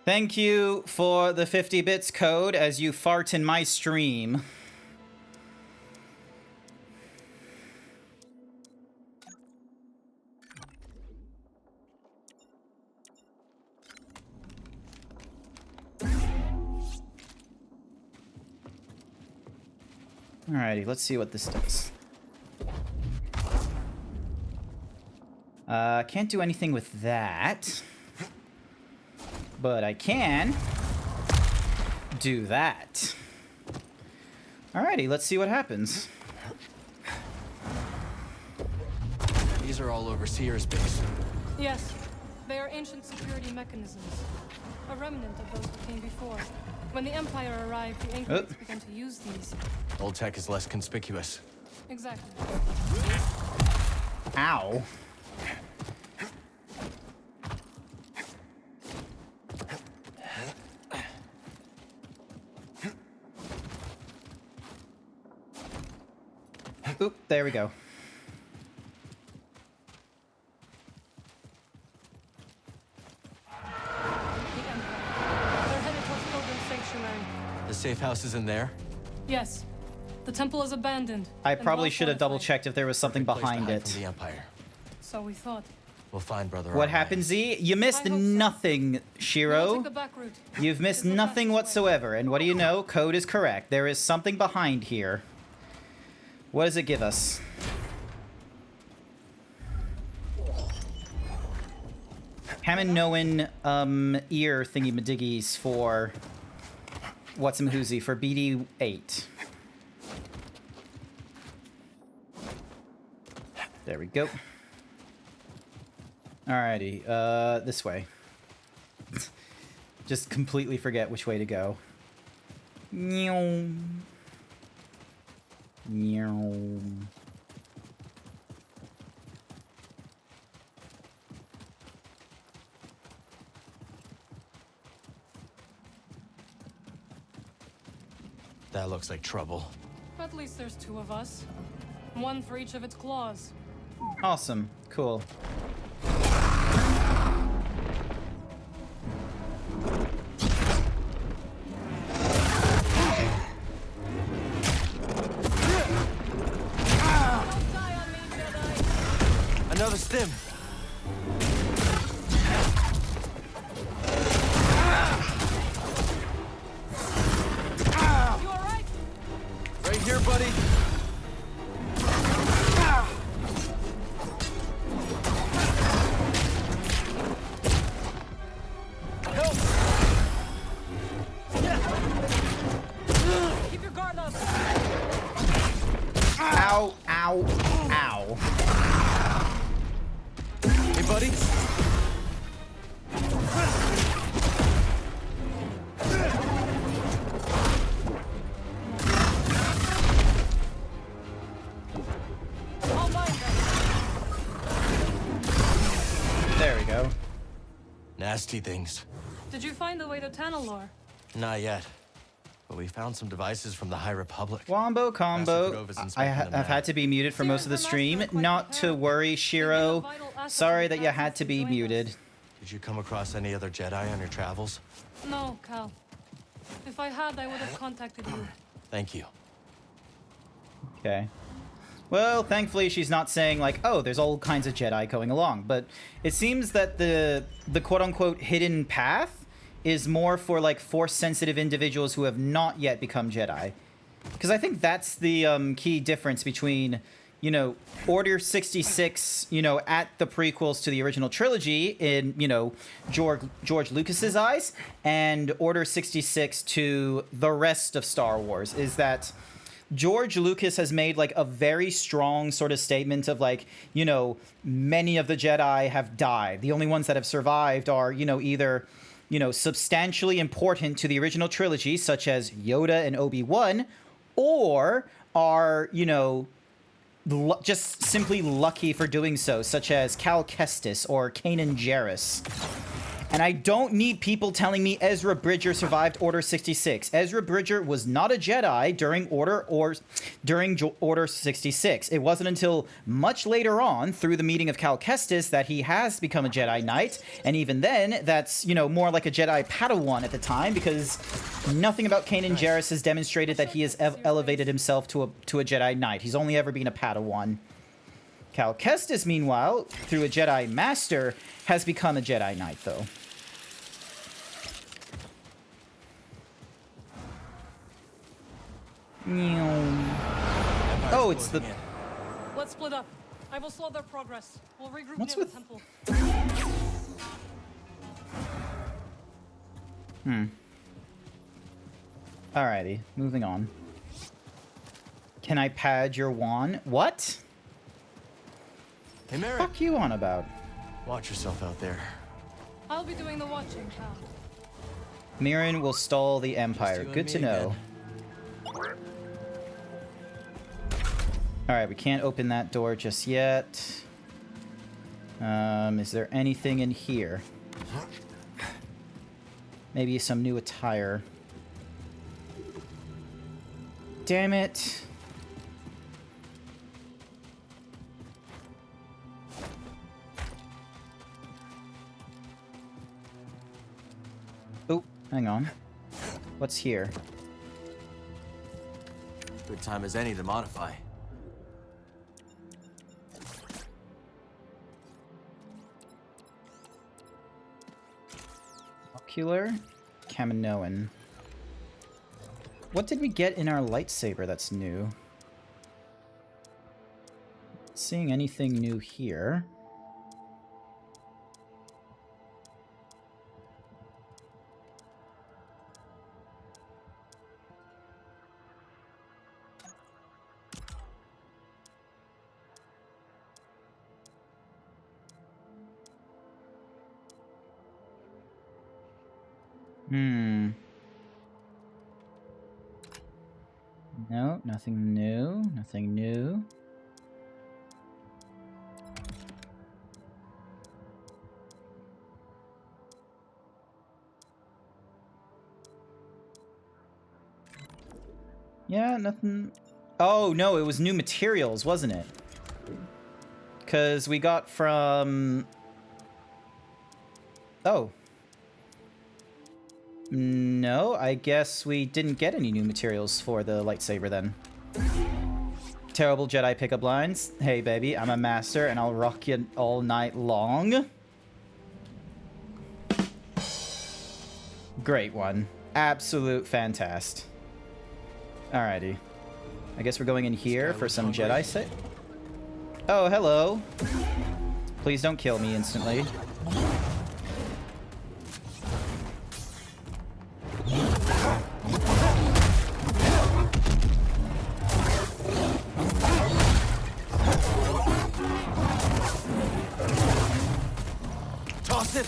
Thank you for the 50 bits, Code, as you fart in my stream. Alrighty, let's see what this does. Can't do anything with that. But I can do that. Alrighty, let's see what happens.
These are all Overseer's base.
Yes, they are ancient security mechanisms. A remnant of those that came before. When the Empire arrived, the Ancients began to use these.
Old tech is less conspicuous.
Exactly.
Ow. Oop, there we go.
They're headed towards Pilgrim Sanctuary.
The safe house is in there?
Yes. The temple is abandoned.
I
and
probably
well
should have double-checked if there was something
Place to
behind
hide
it.
from the Empire.
So we thought.
We'll find Brother
What
Armai.
happened, Z? You missed nothing,
We'll take
Shiro.
the back route.
You've missed nothing whatsoever, and what do you know? Code is correct. There is something behind here. What does it give us? Hammond ear thingy-madiggies for Whatsumhoozy for BD8. There we go. Alrighty, this way. Just completely forget which way to go. Meow. Meow.
That looks like trouble.
At least there's two of us. One for each of its claws.
Awesome. Cool.
Another stim.
You alright?
Right here, buddy.
Help!
Keep your guard up.
Ow, ow, ow.
Hey, buddy.
I'll mind them.
There we go.
Nasty things.
Did you find the way to Tanalor?
Not yet. But we found some devices from the High Republic.
Wombo
Master
combo.
Cordova's
I've
inspecting them now.
had to be muted for most of the stream. Not to worry, Shiro. Sorry that you had to be muted.
Did you come across any other Jedi on your travels?
No, Cal. If I had, I would have contacted you.
Thank you.
Okay. Well, thankfully she's not saying like, oh, there's all kinds of Jedi going along. But it seems that the quote-unquote hidden path is more for like Force-sensitive individuals who have not yet become Jedi. Because I think that's the key difference between, you know, Order 66, you know, at the prequels to the original trilogy in, you know, George Lucas's eyes, and Order 66 to the rest of Star Wars, is that George Lucas has made like a very strong sort of statement of like, you know, many of the Jedi have died. The only ones that have survived are, you know, either, you know, substantially important to the original trilogy, such as Yoda and Obi-Wan, or are, you know, just simply lucky for doing so, such as Cal Kestis or Kanan Jarrus. And I don't need people telling me Ezra Bridger survived Order 66. Ezra Bridger was not a Jedi during Order 66. It wasn't until much later on, through the meeting of Cal Kestis, that he has become a Jedi Knight. And even then, that's, you know, more like a Jedi Padawan at the time, because nothing about Kanan Jarrus has demonstrated that he has elevated himself to a Jedi Knight. He's only ever been a Padawan. Cal Kestis, meanwhile, through a Jedi Master, has become a Jedi Knight, though. Meow. Oh, it's the...
Let's split up. I will slow their progress. We'll regroup
What's
near
with...
the temple.
Alrighty, moving on. Can I pad your wand? What?
Hey, Merrick.
Fuck you on about?
Watch yourself out there.
I'll be doing the watching, pal.
Mirren will stall the Empire. Good to know. Alright, we can't open that door just yet. Is there anything in here? Maybe some new attire. Damn it. Oh, hang on. What's here?
Good time as any to modify.
Ocular Kaminoan. What did we get in our lightsaber that's new? Not seeing anything new here. No, nothing new. Nothing new. Yeah, nothing. Oh, no, it was new materials, wasn't it? Because we got from... Oh. No, I guess we didn't get any new materials for the lightsaber then. Terrible Jedi pickup lines. Hey, baby, I'm a master and I'll rock you all night long. Great one. Absolute fantast. Alrighty. I guess we're going in here for some Jedi set. Oh, hello. Please don't kill me instantly.
Toss it!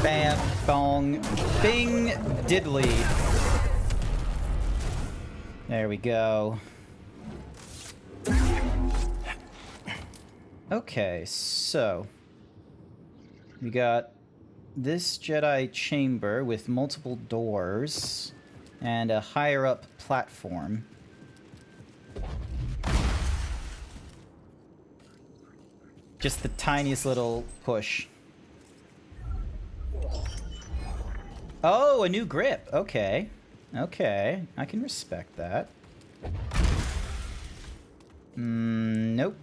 Bam, bong, bing, diddly. There we go. Okay, so we got this Jedi chamber with multiple doors and a higher up platform. Just the tiniest little push. Oh, a new grip. Okay. Okay, I can respect that. Nope.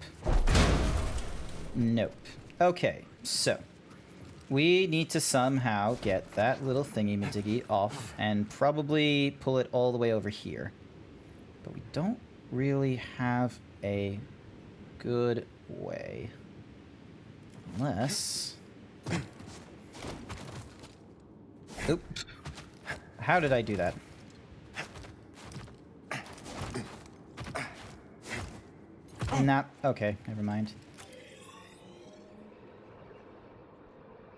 Nope. Okay, so we need to somehow get that little thingy-majiggy off and probably pull it all the way over here. But we don't really have a good way. Unless... Oop. How did I do that? Not... Okay, never mind.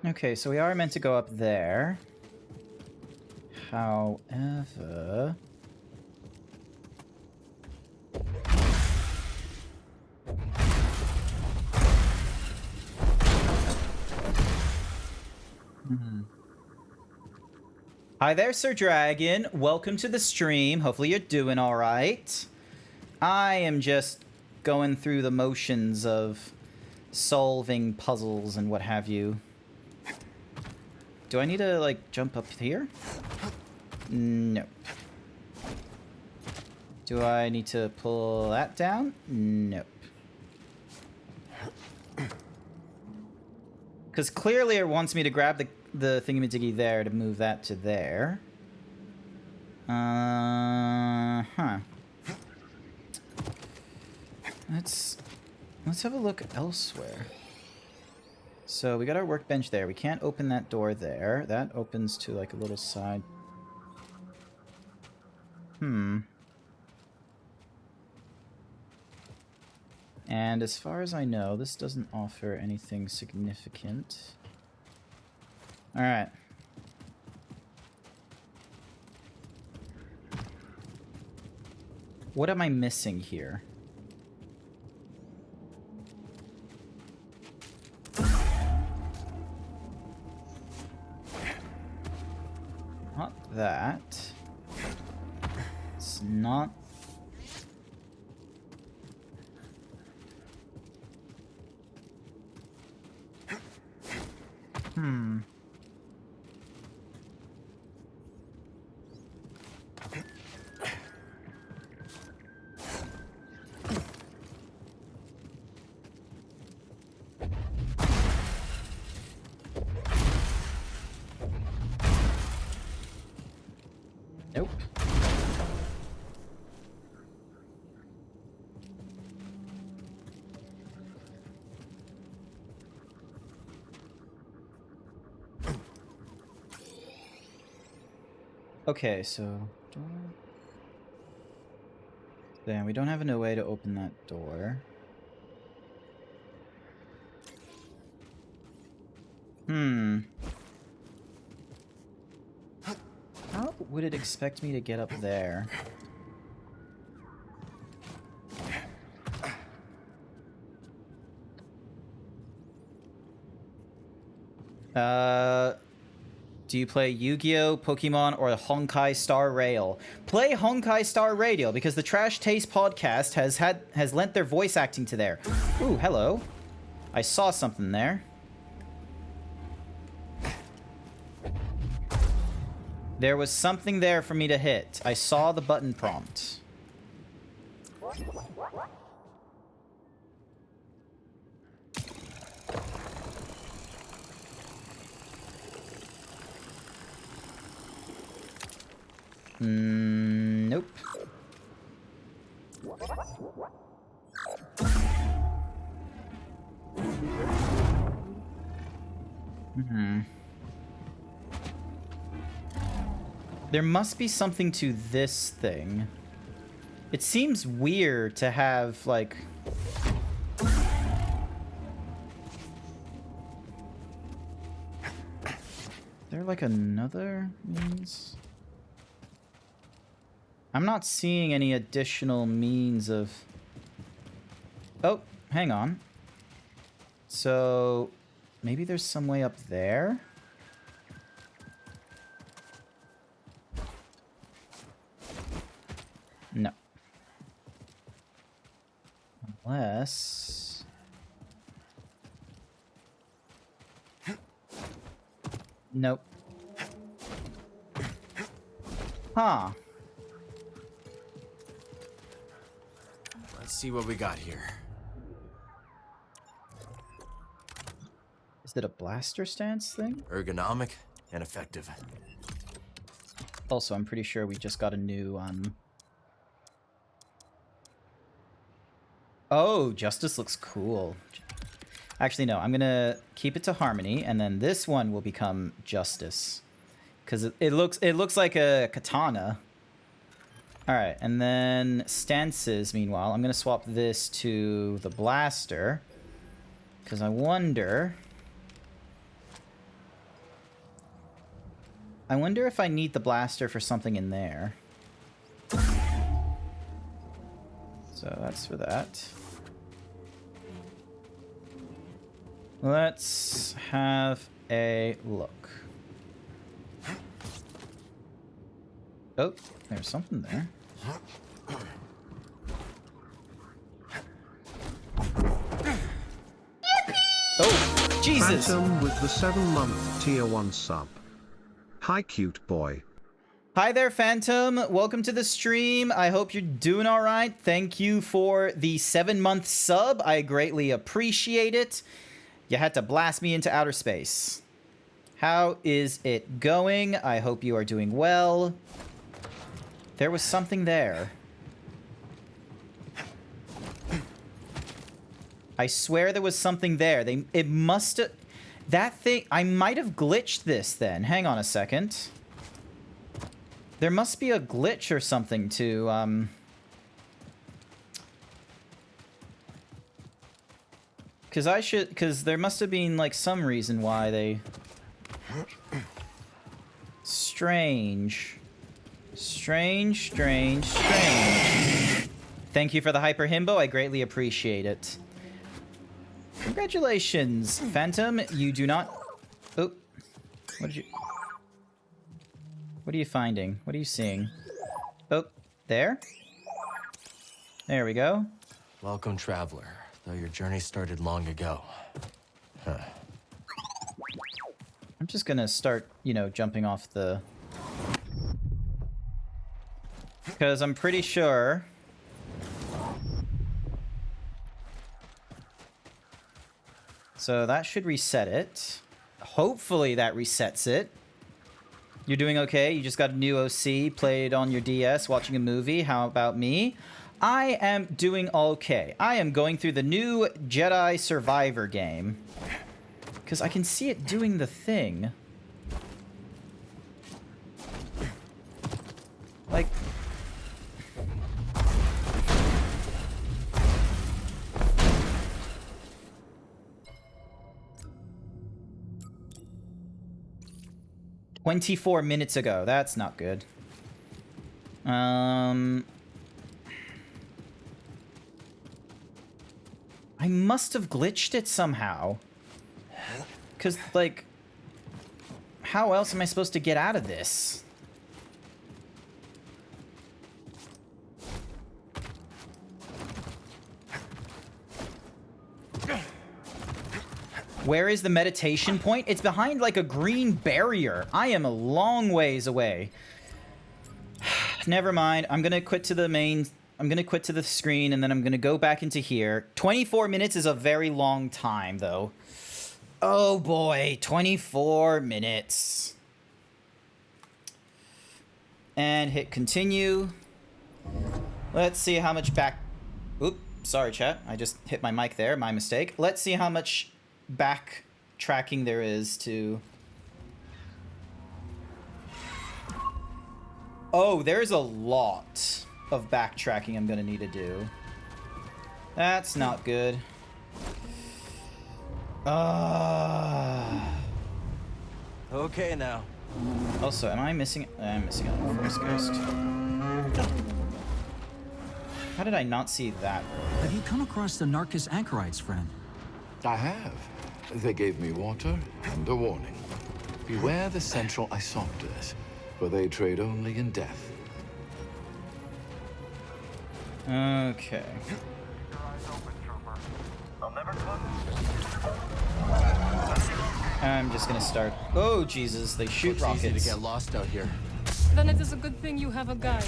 Okay, so we are meant to go up there. However... Hi there, Sir Dragon. Welcome to the stream. Hopefully you're doing all right. I am just going through the motions of solving puzzles and what have you. Do I need to, like, jump up here? Nope. Do I need to pull that down? Nope. Because clearly it wants me to grab the thingamajiggy there to move that to there. Huh. Let's have a look elsewhere. So we got our workbench there. We can't open that door there. That opens to like a little side. And as far as I know, this doesn't offer anything significant. Alright. What am I missing here? Not that. It's not... Nope. Okay, so... Damn, we don't have no way to open that door. How would it expect me to get up there? Do you play Yu-Gi-Oh, Pokemon, or the Honkai Star Rail? Play Honkai Star Radio because the Trash Taste podcast has lent their voice acting to there. Ooh, hello. I saw something there. There was something there for me to hit. I saw the button prompt. Nope. There must be something to this thing. It seems weird to have, like... Is there, like, another means? I'm not seeing any additional means of... Oh, hang on. So, maybe there's some way up there? No. Unless... Nope. Huh.
Let's see what we got here.
Is it a blaster stance thing?
Ergonomic and effective.
Also, I'm pretty sure we just got a new, Oh, Justice looks cool. Actually, no, I'm gonna keep it to Harmony, and then this one will become Justice. Because it looks like a katana. Alright, and then stances, meanwhile, I'm gonna swap this to the blaster. Because I wonder if I need the blaster for something in there. So that's for that. Let's have a look. Oh, there's something there. Oh, Jesus!
Phantom with the 7-month tier 1 sub. Hi, cute boy.
Hi there, Phantom. Welcome to the stream. I hope you're doing all right. Thank you for the 7-month sub. I greatly appreciate it. You had to blast me into outer space. How is it going? I hope you are doing well. There was something there. I swear there was something there. It must have... That thing... I might have glitched this then. Hang on a second. There must be a glitch or something to, Because there must have been, like, some reason why they... Strange. Strange. Thank you for the hyper himbo. I greatly appreciate it. Congratulations, Phantom. You do not... Oh. What did you... What are you finding? What are you seeing? Oh, there? There we go.
Welcome, traveler. Though your journey started long ago. Huh.
I'm just gonna start, you know, jumping off the... Because I'm pretty sure... So that should reset it. Hopefully that resets it. You're doing okay? You just got a new OC, played on your DS, watching a movie. How about me? I am doing okay. I am going through the new Jedi Survivor game. Because I can see it doing the thing. Like... "24 minutes ago." That's not good. I must have glitched it somehow. Because, like... How else am I supposed to get out of this? Where is the meditation point? It's behind, like, a green barrier. I am a long ways away. Never mind. I'm gonna quit to the main... I'm gonna quit to the screen, and then I'm gonna go back into here. 24 minutes is a very long time, though. Oh, boy. 24 minutes. And hit continue. Let's see how much back... Oop. Sorry, chat. I just hit my mic there. My mistake. Let's see how much... backtracking there is to... Oh, there's a lot of backtracking I'm gonna need to do. That's not good.
Okay now.
Also, am I missing... I'm missing out on Force Ghost. How did I not see that?
Have you come across the Narcus Anchorites, friend?
I have. They gave me water and a warning. Beware the Central Isopters, for they trade only in death.
Okay. I'm just gonna start... Oh, Jesus, they shoot rockets.
It's easy to get lost out here.
Then it is a good thing you have a guide.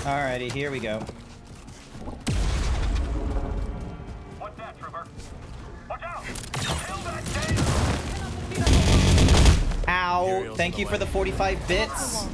Alrighty, here we go.
What's that, Trooper? Watch out!
Ow! Thank you for the 45 bits.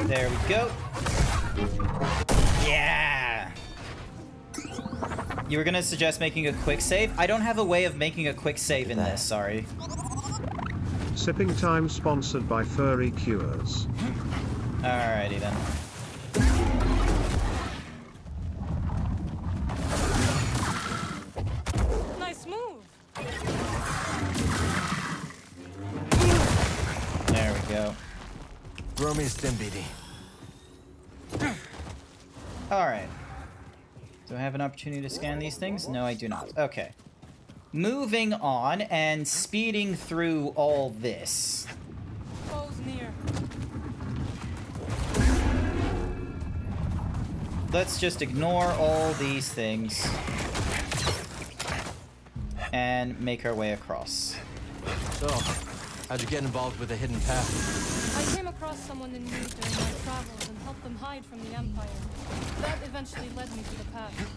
There we go. Yeah. You were gonna suggest making a quick save? I don't have a way of making a quick save in this, sorry.
Sipping Time sponsored by Furry Cures.
Alrighty then.
Nice move.
There we go.
Throw me a stim, BD.
Alright. Do I have an opportunity to scan these things? No, I do not. Okay. Moving on and speeding through all this.
Foes near.
Let's just ignore all these things and make our way across.
So, how'd you get involved with the hidden path?
I came across someone in need during my travels and helped them hide from the Empire. That eventually led me to the path.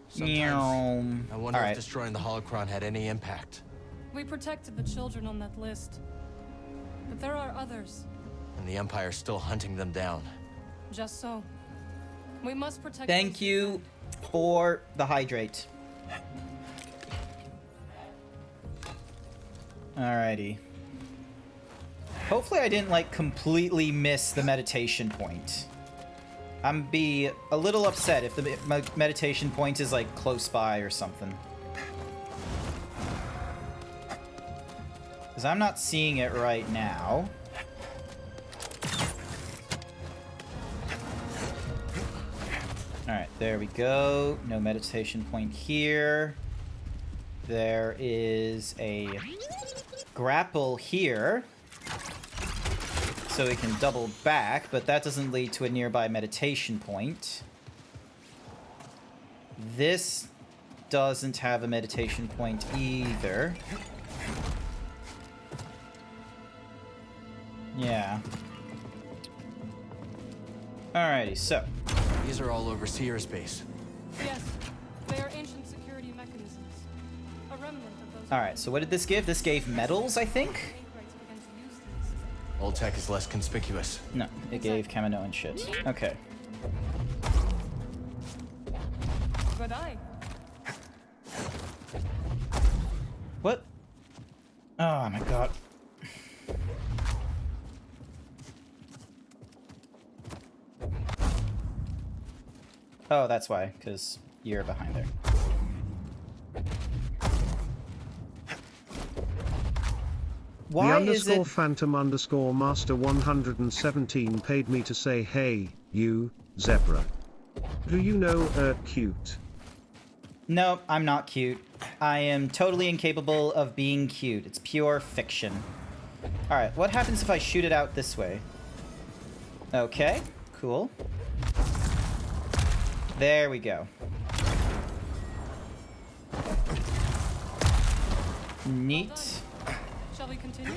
Sometimes, I wonder
Alright.
if destroying the holocron had any impact.
We protected the children on that list. But there are others.
And the Empire's still hunting them down.
Just so. We must protect.
Thank you for the hydrate. Alrighty. Hopefully I didn't, like, completely miss the meditation point. I'm be a little upset if the meditation point is, like, close by or something. Because I'm not seeing it right now. Alright, there we go. No meditation point here. There is a grapple here. So we can double back, but that doesn't lead to a nearby meditation point. This doesn't have a meditation point either. Yeah. Alrighty, so.
These are all over Sierra's base.
Yes, they are ancient security mechanisms. A remnant of those.
Alright, so what did this give? This gave medals, I think?
Old tech is less conspicuous.
No, it gave Kaminoan shit. Okay.
Good eye.
What? Oh my god. Oh, that's why, because you're behind there. Why
the
is it...
Phantom Master 117 paid me to say, hey, you, Zebra. Do you know, cute?
No, I'm not cute. I am totally incapable of being cute. It's pure fiction. Alright, what happens if I shoot it out this way? Okay, cool. There we go. Neat.
Shall we continue?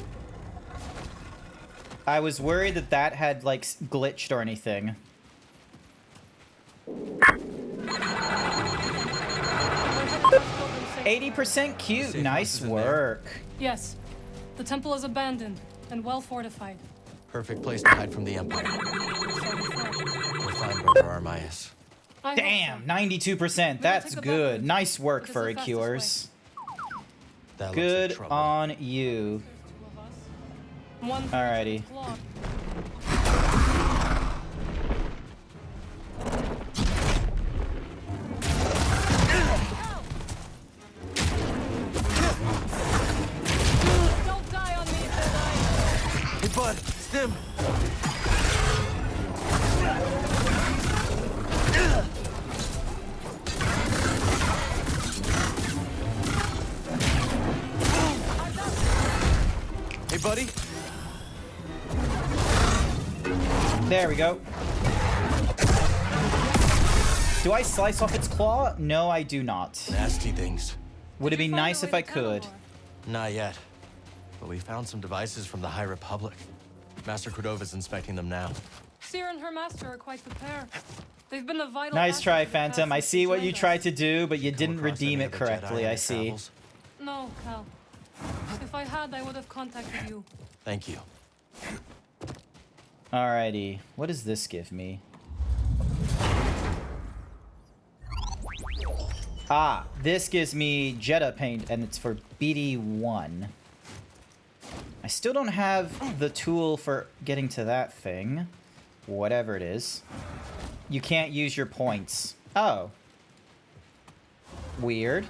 I was worried that that had, like, glitched or anything. 80% cute. Nice work.
Yes. The temple is abandoned and well fortified.
Perfect place to hide from the Empire. We'll find Brother Armias.
Damn, 92%. That's good. Nice work, Furry Cures. Good on you. Alrighty.
Don't die on me,
Hey, bud, Stim. Hey, buddy.
There we go. Do I slice off its claw? No, I do not.
Nasty things.
Would it be nice if I could?
Not yet. But we found some devices from the High Republic. Master Cordova's inspecting them now.
Seer and her master are quite the pair. They've been a vital.
Nice
asset
try,
to the
Phantom.
path
I see what you
joined us.
tried to do, but you didn't
across
redeem
any
it
of the Jedi
correctly,
in
I
their
see.
travels?
No, Cal. If I had, I would have contacted you.
Thank you.
Alrighty. What does this give me? Ah, this gives me Jetta paint, and it's for BD1. I still don't have the tool for getting to that thing. Whatever it is. You can't use your points. Oh. Weird.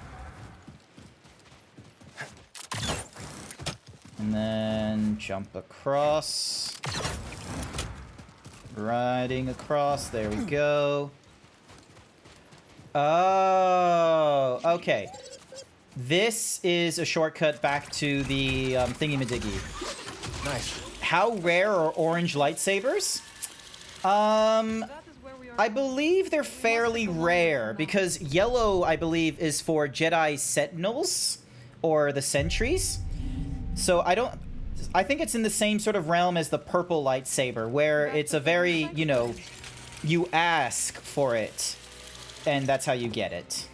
And then jump across. Riding across. There we go. Oh, okay. This is a shortcut back to the thingy-majiggy.
Nice.
How rare are orange lightsabers? I believe they're fairly rare, because yellow, I believe, is for Jedi Sentinels, or the Sentries. So I think it's in the same sort of realm as the purple lightsaber, where it's a very, you know, you ask for it, and that's how you get it.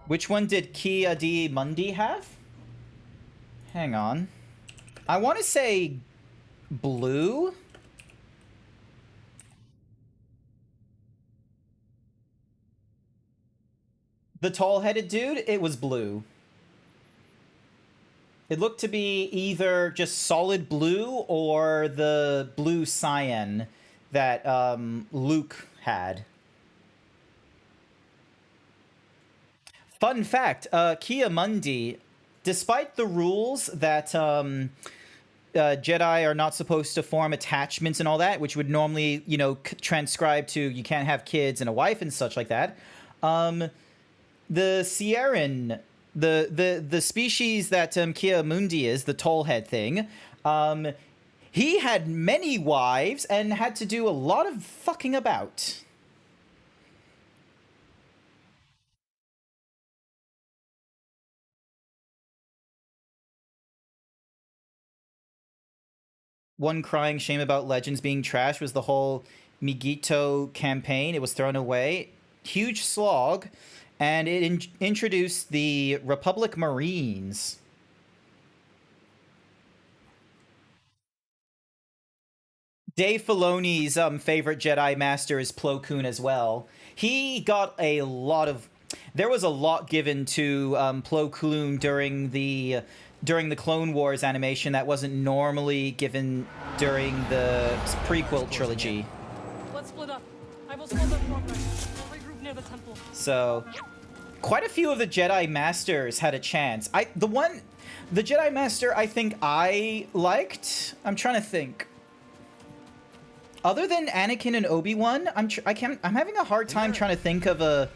Which one did Ki-Adi-Mundi have? Hang on. I want to say blue. The tall-headed dude, it was blue. It looked to be either just solid blue or the blue cyan that Luke had. Fun fact, Ki-Adi-Mundi, despite the rules that Jedi are not supposed to form attachments and all that, which would normally, you know, transcribe to you can't have kids and a wife and such like that, the Sierran, the species that Ki-Adi-Mundi is, the tall head thing, he had many wives and had to do a lot of fucking about. One crying shame about Legends being trash was the whole Migito campaign. It was thrown away. Huge slog. And it introduced the Republic Marines. Dave Filoni's favorite Jedi Master is Plo Koon as well. He got a lot of... There was a lot given to Plo Koon during the Clone Wars animation that wasn't normally given during the prequel trilogy.
Let's split up. I will slow down progress. We'll regroup near the temple.
So, quite a few of the Jedi Masters had a chance. The Jedi Master I think I liked. I'm trying to think. Other than Anakin and Obi-Wan, I'm having a hard time trying to think of a.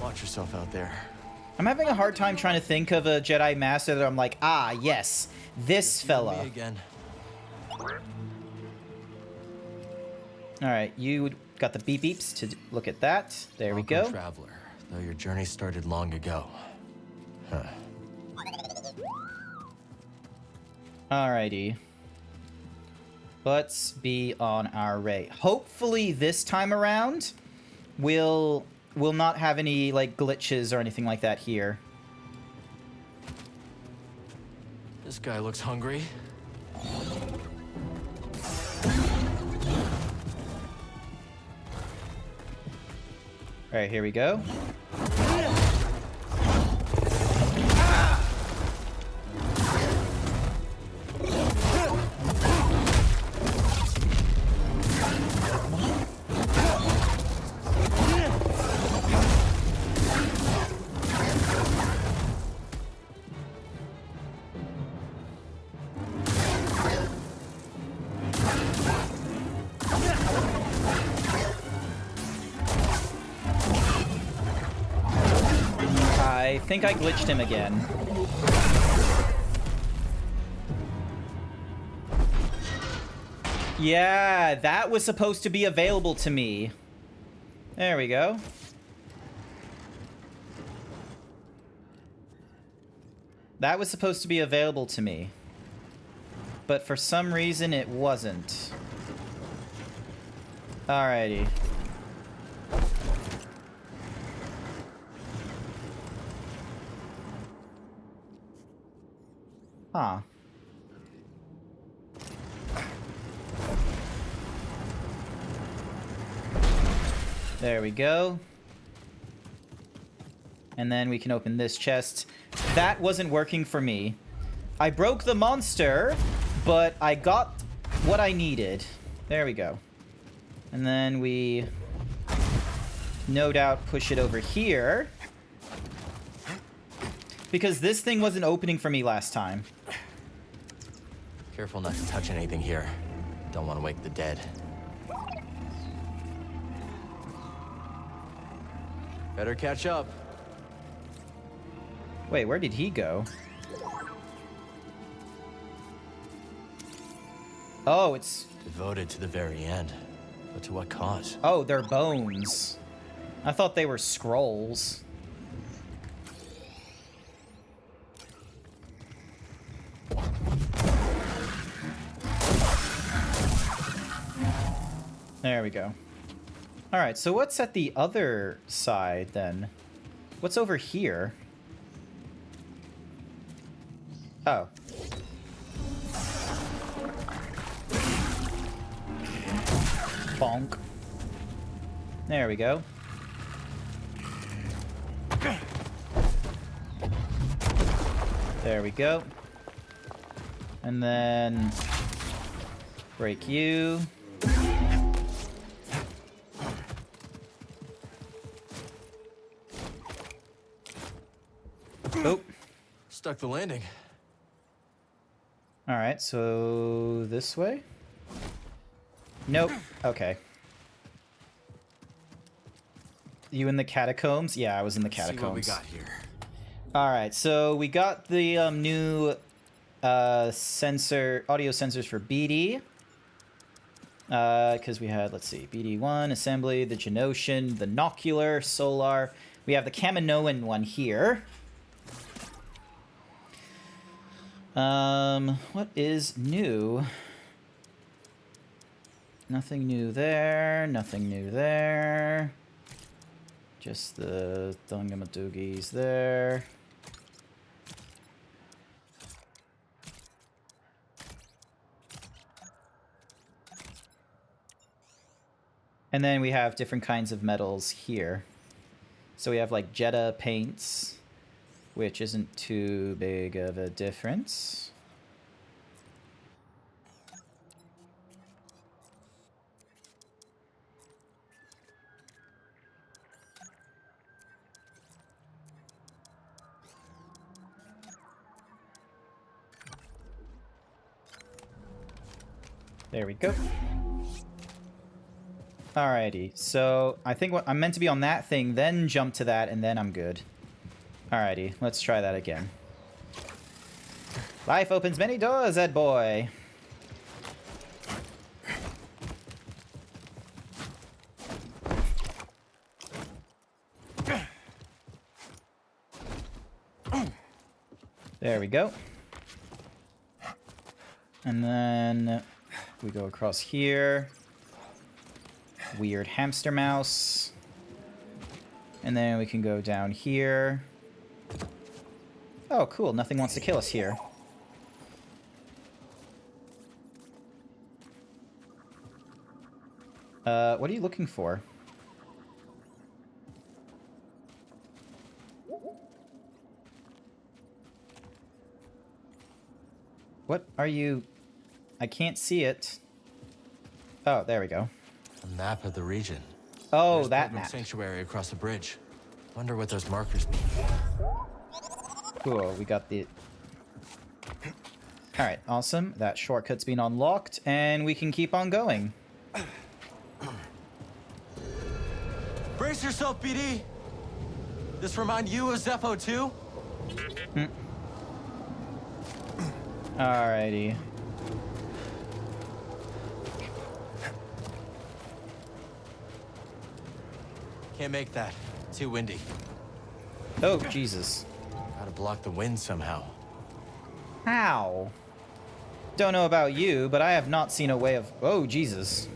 Watch yourself out there.
I'm having a hard time trying to think of a Jedi Master that I'm like, ah, yes, this fella.
Me again.
All right, you got the beep beeps to look at that. There we go.
Traveler, though your journey started long ago. Huh.
Alrighty. Let's be on our way. Hopefully this time around, we'll not have any like glitches or anything like that here.
This guy looks hungry.
All right, here we go. I think I glitched him again. Yeah, that was supposed to be available to me. There we go. That was supposed to be available to me. But for some reason it wasn't. Alrighty. Huh. There we go. And then we can open this chest. That wasn't working for me. I broke the monster, but I got what I needed. There we go. And then we no doubt push it over here. Because this thing wasn't opening for me last time.
Careful not to touch anything here. Don't want to wake the dead. Better catch up.
Wait, where did he go? Oh, it's...
Devoted to the very end. But to what cause?
Oh, they're bones. I thought they were scrolls. There we go. Alright, so what's at the other side, then? What's over here? Oh. Bonk. There we go. There we go. And then... break you. Oh.
Stuck the landing.
Alright, so this way? Nope. Okay. You in the catacombs? Yeah, I was in the catacombs.
See what we got here.
Alright, so we got the new audio sensors for BD. Because we had, let's see, BD1, Assembly, the Genoshan, the Nocular, Solar. We have the Kaminoan one here. What is new? Nothing new there, nothing new there. Just the Thungamadoogies there. And then we have different kinds of metals here. So we have like Jetta paints, which isn't too big of a difference. There we go. Alrighty, so I think I'm meant to be on that thing, then jump to that, and then I'm good. Alrighty, let's try that again. Life opens many doors, Ed boy. There we go. And then we go across here. Weird hamster mouse. And then we can go down here. Oh, cool. Nothing wants to kill us here. What are you looking for? What are you... I can't see it. Oh, there we go.
A map of the region.
Oh,
There's
that
Pilgrim
map.
Sanctuary across the bridge. Wonder what those markers mean.
Cool, we got the... Alright, awesome. That shortcut's been unlocked, and we can keep on going.
Brace yourself, BD! This remind you of Zeppo too?
Alrighty.
Can't make that. Too windy.
Oh, Jesus.
Gotta block the wind somehow.
How? Don't know about you, but I have not seen a way of... Oh, Jesus.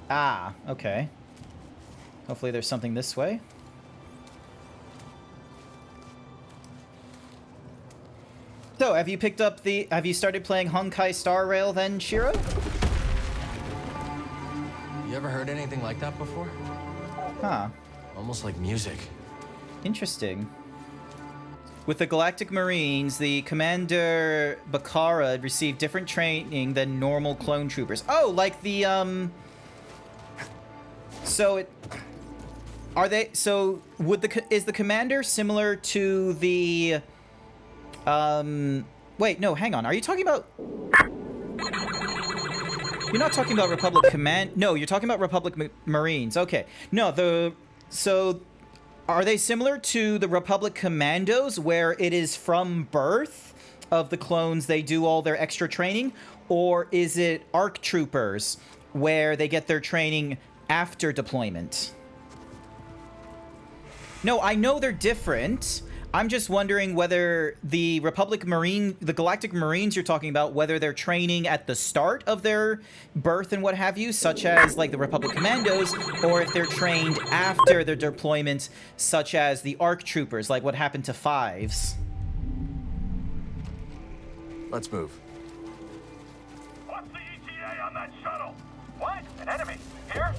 Ah, okay. Hopefully there's something this way. So, have you started playing Honkai Star Rail then, Shiro?
You ever heard anything like that before?
Huh.
Almost like music.
Interesting. With the Galactic Marines, the Commander Bakara received different training than normal clone troopers. Oh, like the, is the commander similar to the, wait, no, hang on. Are you talking about... You're not talking about Republic Command... No, you're talking about Republic Marines. Okay. No, so... Are they similar to the Republic Commandos, where it is from birth of the clones they do all their extra training? Or is it ARC Troopers, where they get their training after deployment? No, I know they're different. I'm just wondering whether the the Galactic Marines you're talking about, whether they're training at the start of their birth and what have you, such as like the Republic Commandos, or if they're trained after their deployment, such as the ARC Troopers, like what happened to Fives.
Let's move.
What's the ETA on that shuttle? What? An enemy? Here?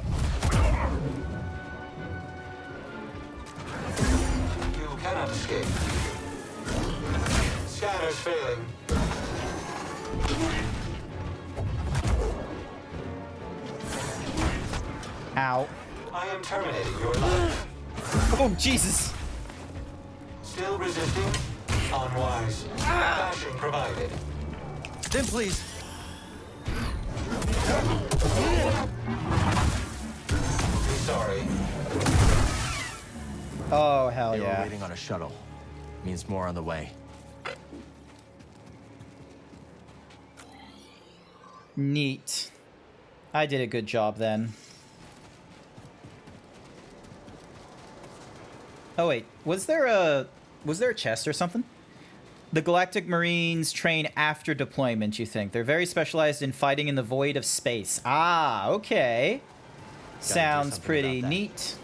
You cannot escape. Scanners failing.
Ow.
I am terminating your life.
Oh, Jesus.
Still resisting? Unwise. Bashing provided.
Then please.
Be sorry.
Oh, hell
They were
yeah.
waiting on a shuttle. Means more on the way.
Neat. I did a good job then. Oh wait, was there a chest or something? The Galactic Marines train after deployment, you think? They're very specialized in fighting in the void of space. Ah, okay. Sounds pretty neat.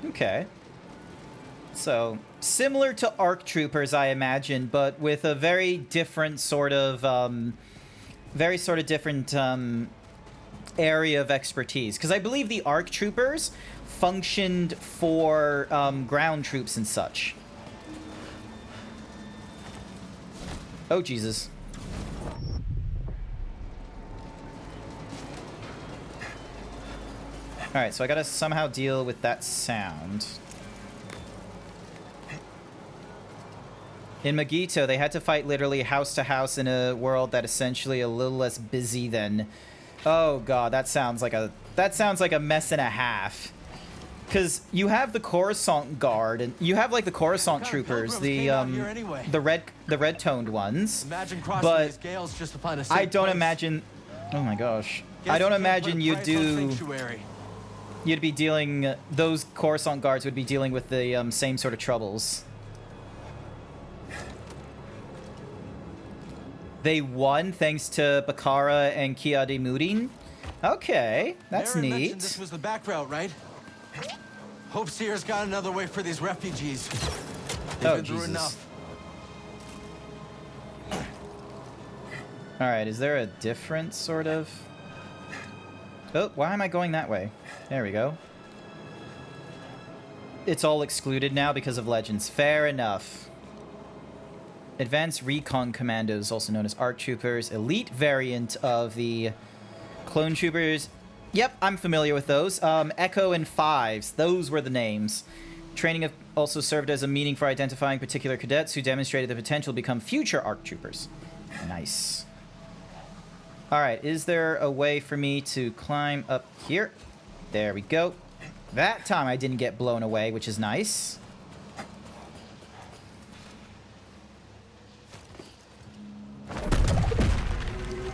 Okay. So, similar to ARC Troopers, I imagine, but with a very different sort of, area of expertise. Because I believe the ARC Troopers functioned for ground troops and such. Oh, Jesus. Alright, so I gotta somehow deal with that sound. In Magito, they had to fight literally house to house in a world that essentially a little less busy than... Oh god, that sounds like a mess and a half. Because you have the Coruscant Guard, and you have like the Coruscant troopers, the red toned ones.
Imagine crossing these gales just to find a safe
I don't
place.
imagine. Oh my gosh, I don't imagine you'd be dealing. Those Coruscant Guards would be dealing with the same sort of troubles. They won thanks to Bakara and Ki-Adi-Murin. Okay, that's
Merrin
neat.
mentioned this was the back route, right? Hope Seer's got another way for these refugees. They've been through enough.
Alright, is there a different sort of... Oh, why am I going that way? There we go. It's all excluded now because of Legends. Fair enough. Advanced Recon Commandos, also known as ARC Troopers. Elite variant of the Clone Troopers. Yep, I'm familiar with those. Echo and Fives, those were the names. Training also served as a meaning for identifying particular cadets who demonstrated the potential to become future ARC Troopers. Nice. Alright, is there a way for me to climb up here? There we go. That time I didn't get blown away, which is nice.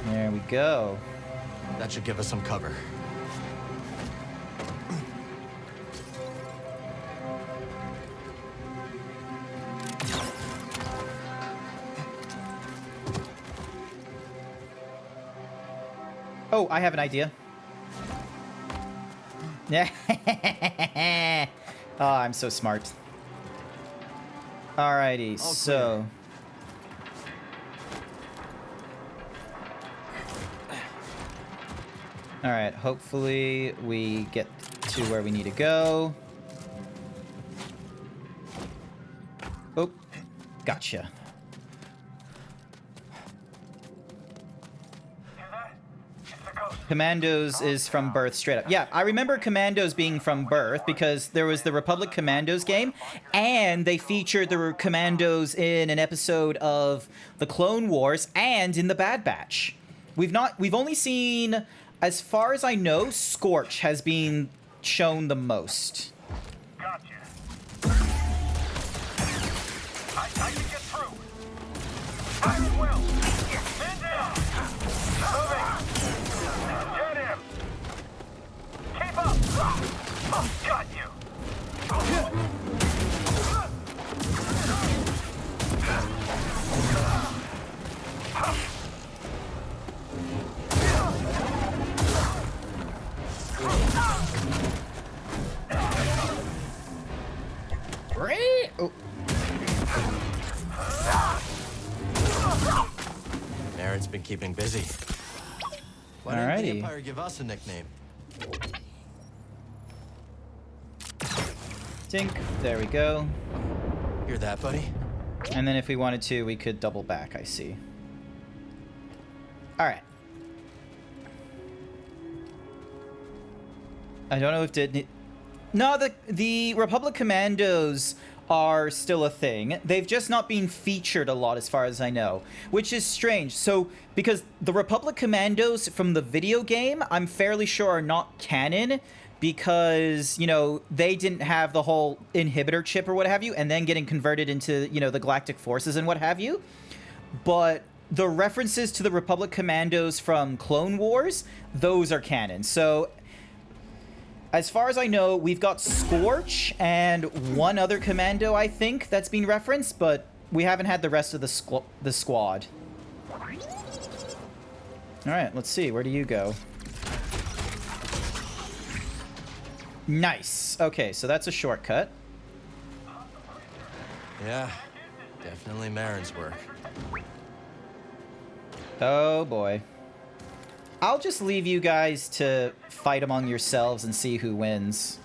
There we go.
That should give us some cover.
Oh, I have an idea. Oh, I'm so smart. Alrighty, so... Alright, hopefully we get to where we need to go. Oh, gotcha. Commandos is from Birth, straight up. Yeah, I remember Commandos being from Birth because there was the Republic Commandos game, and they featured the Commandos in an episode of the Clone Wars and in the Bad Batch. We've only seen, as far as I know, Scorch has been shown the most.
Gotcha. I can get through. I will. Man down. Moving. Get him. Keep up. Oh, got you.
Oh.
Aaron's been keeping busy. Why didn't the
Alrighty.
Empire give us a nickname?
Tink. There we go.
Hear that, buddy?
And then if we wanted to, we could double back, I see. Alright. I don't know if did... No, the Republic Commandos are still a thing. They've just not been featured a lot as far as I know, which is strange. So, because the Republic Commandos from the video game, I'm fairly sure are not canon because, you know, they didn't have the whole inhibitor chip or what have you, and then getting converted into, you know, the Galactic Forces and what have you. But the references to the Republic Commandos from Clone Wars, those are canon. So... as far as I know, we've got Scorch and one other commando, I think, that's been referenced, but we haven't had the rest of the squad. Alright, let's see. Where do you go? Nice. Okay, so that's a shortcut.
Yeah, definitely Marin's work.
Oh, boy. I'll just leave you guys to fight among yourselves and see who wins.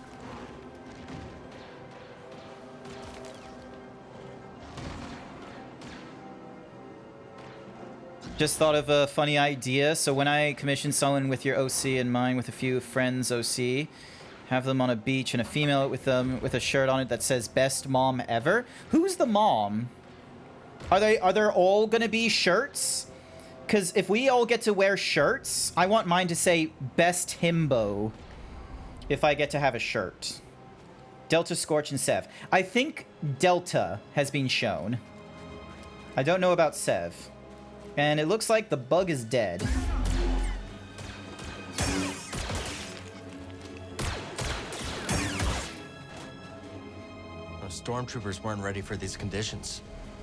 Just thought of a funny idea. So when I commission someone with your OC in mind with a few friends OC, have them on a beach and a female with them with a shirt on it that says "Best Mom Ever." Who's the mom? Are there all gonna be shirts? Because if we all get to wear shirts, I want mine to say Best Himbo if I get to have a shirt. Delta, Scorch, and Sev. I think Delta has been shown. I don't know about Sev. And it looks like the bug is dead.
Those stormtroopers weren't ready for these conditions.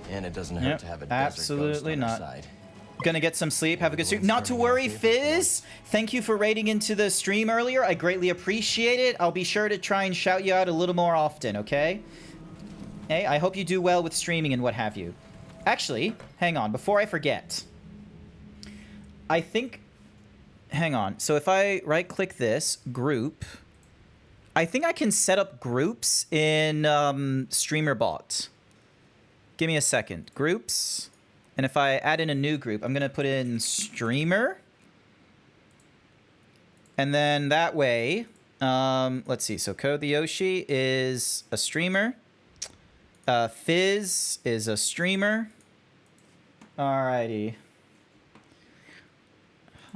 And it doesn't hurt
Yep,
to have a
absolutely
desert ghost on our
not.
side.
Gonna get some sleep, have a good sleep. Not to worry, Fizz! Thank you for raiding into the stream earlier. I greatly appreciate it. I'll be sure to try and shout you out a little more often, okay? Hey, I hope you do well with streaming and what have you. Actually, hang on, before I forget. I think... hang on. So if I right-click this, group... I think I can set up groups in StreamerBot. Give me a second. Groups... and if I add in a new group, I'm going to put in streamer. And then that way, let's see. So Code the Yoshi is a streamer. Fizz is a streamer. Alrighty.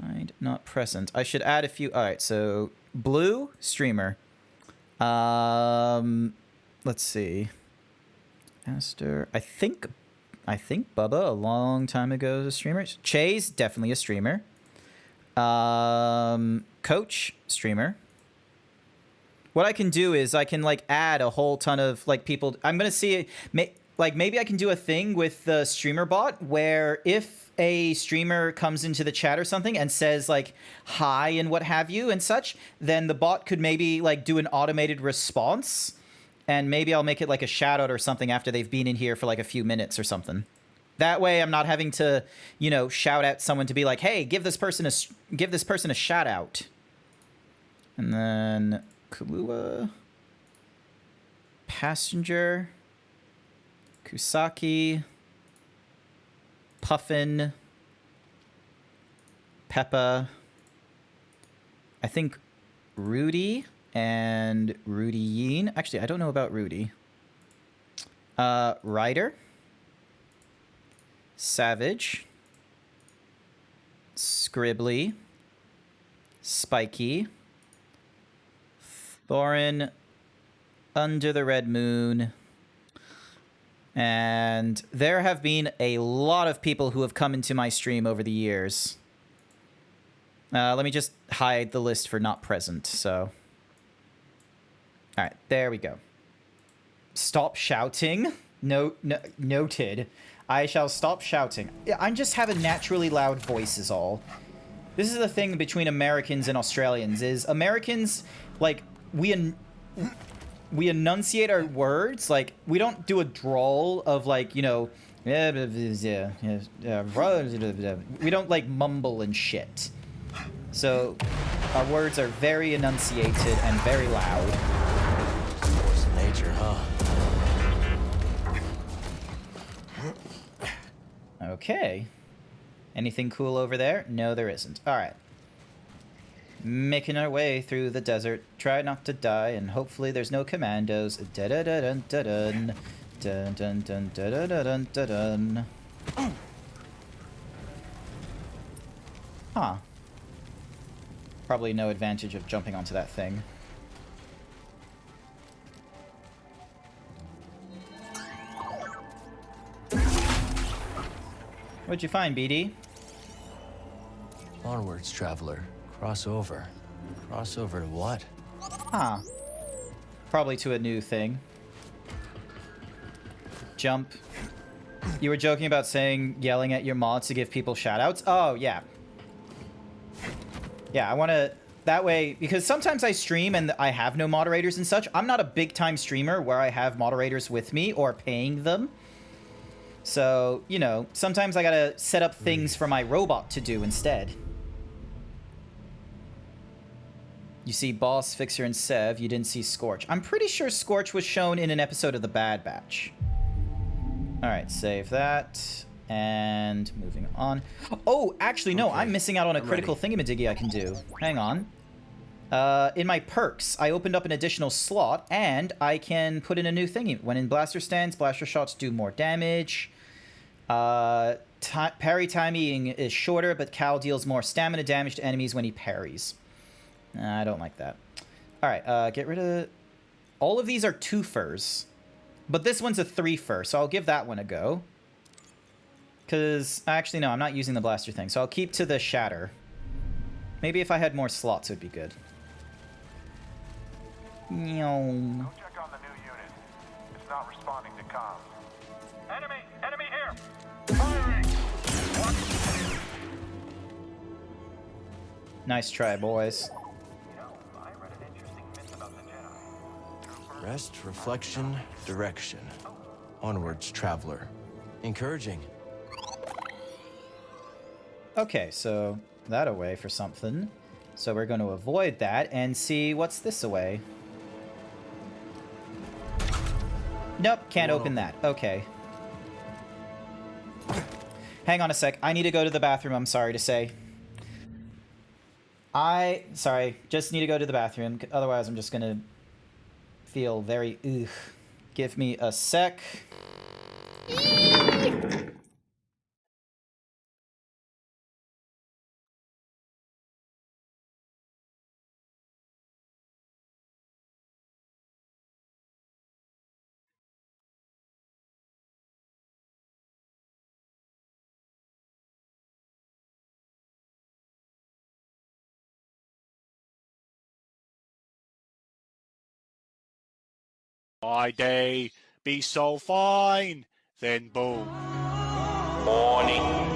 Hide not present. I should add a few. All right. So Blue, streamer. Let's see. Aster. I think Bubba a long time ago was a streamer. Chase, definitely a streamer. Coach, streamer. What I can do is I can like add a whole ton of like people. I'm gonna see. like maybe I can do a thing with the streamer bot where if a streamer comes into the chat or something and says like hi and what have you and such, then the bot could maybe like do an automated response, and maybe I'll make it like a shout out or something after they've been in here for like a few minutes or something. That way I'm not having to, you know, shout at someone to be like, hey, give this person a shout out. And then Kahlua, Passenger, Kusaki, Puffin, Peppa, I think Rudy and Rudy Yeen. Actually, I don't know about Rudy. Ryder, Savage, Scribbly, Spiky, Thorin, Under the Red Moon. And there have been a lot of people who have come into my stream over the years. Let me just hide the list for not present, so. All right, there we go. Stop shouting. Noted. I shall stop shouting. I just have a naturally loud voice is all. This is the thing between Americans and Australians is Americans, like, we enunciate our words, like, we don't do a drawl of, like, you know, we don't, like, mumble and shit. So, our words are very enunciated and very loud.
Force of nature, huh?
Okay. Anything cool over there? No, there isn't. Alright. Making our way through the desert. Try not to die, and hopefully there's no commandos. Da-da-da-dun-da-dun. Dun-dun-dun-da-da-dun-da-dun. Huh. Probably no advantage of jumping onto that thing. What'd you find, BD?
Onwards, traveler. Cross over. Cross over to what?
Huh. Probably to a new thing. Jump. You were joking about yelling at your mods to give people shoutouts? Oh, yeah. Yeah, I want to... That way, because sometimes I stream and I have no moderators and such. I'm not a big-time streamer where I have moderators with me or paying them. So, you know, sometimes I gotta set up things for my robot to do instead. You see Boss, Fixer, and Sev. You didn't see Scorch. I'm pretty sure Scorch was shown in an episode of The Bad Batch. Alright, save that. And moving on. Oh, actually, no. Okay. I'm missing out on a critical thingamadiggy I can do. Hang on. In my perks, I opened up an additional slot, and I can put in a new thingy. When in blaster stance, blaster shots do more damage. Parry timing is shorter, but Cal deals more stamina damage to enemies when he parries. I don't like that. Alright, get rid of... All of these are 2-fers. But this one's a 3-fer, so I'll give that one a go. Because, actually, no, I'm not using the blaster thing, so I'll keep to the shatter. Maybe if I had more slots, it would be good.
Go check on the new unit. It's not responding to comms. Enemy here! Firing!
Nice try, boys.
Rest, reflection, direction. Onwards, traveler. Encouraging.
Okay, so that away for something. So we're going to avoid that and see what's this away. Nope, can't open that. Okay. Hang on a sec. I need to go to the bathroom, I'm sorry to say. Sorry, just need to go to the bathroom. Otherwise, I'm just going to feel very ugh. Give me a sec.
My day
be so fine. Then boom.
Morning.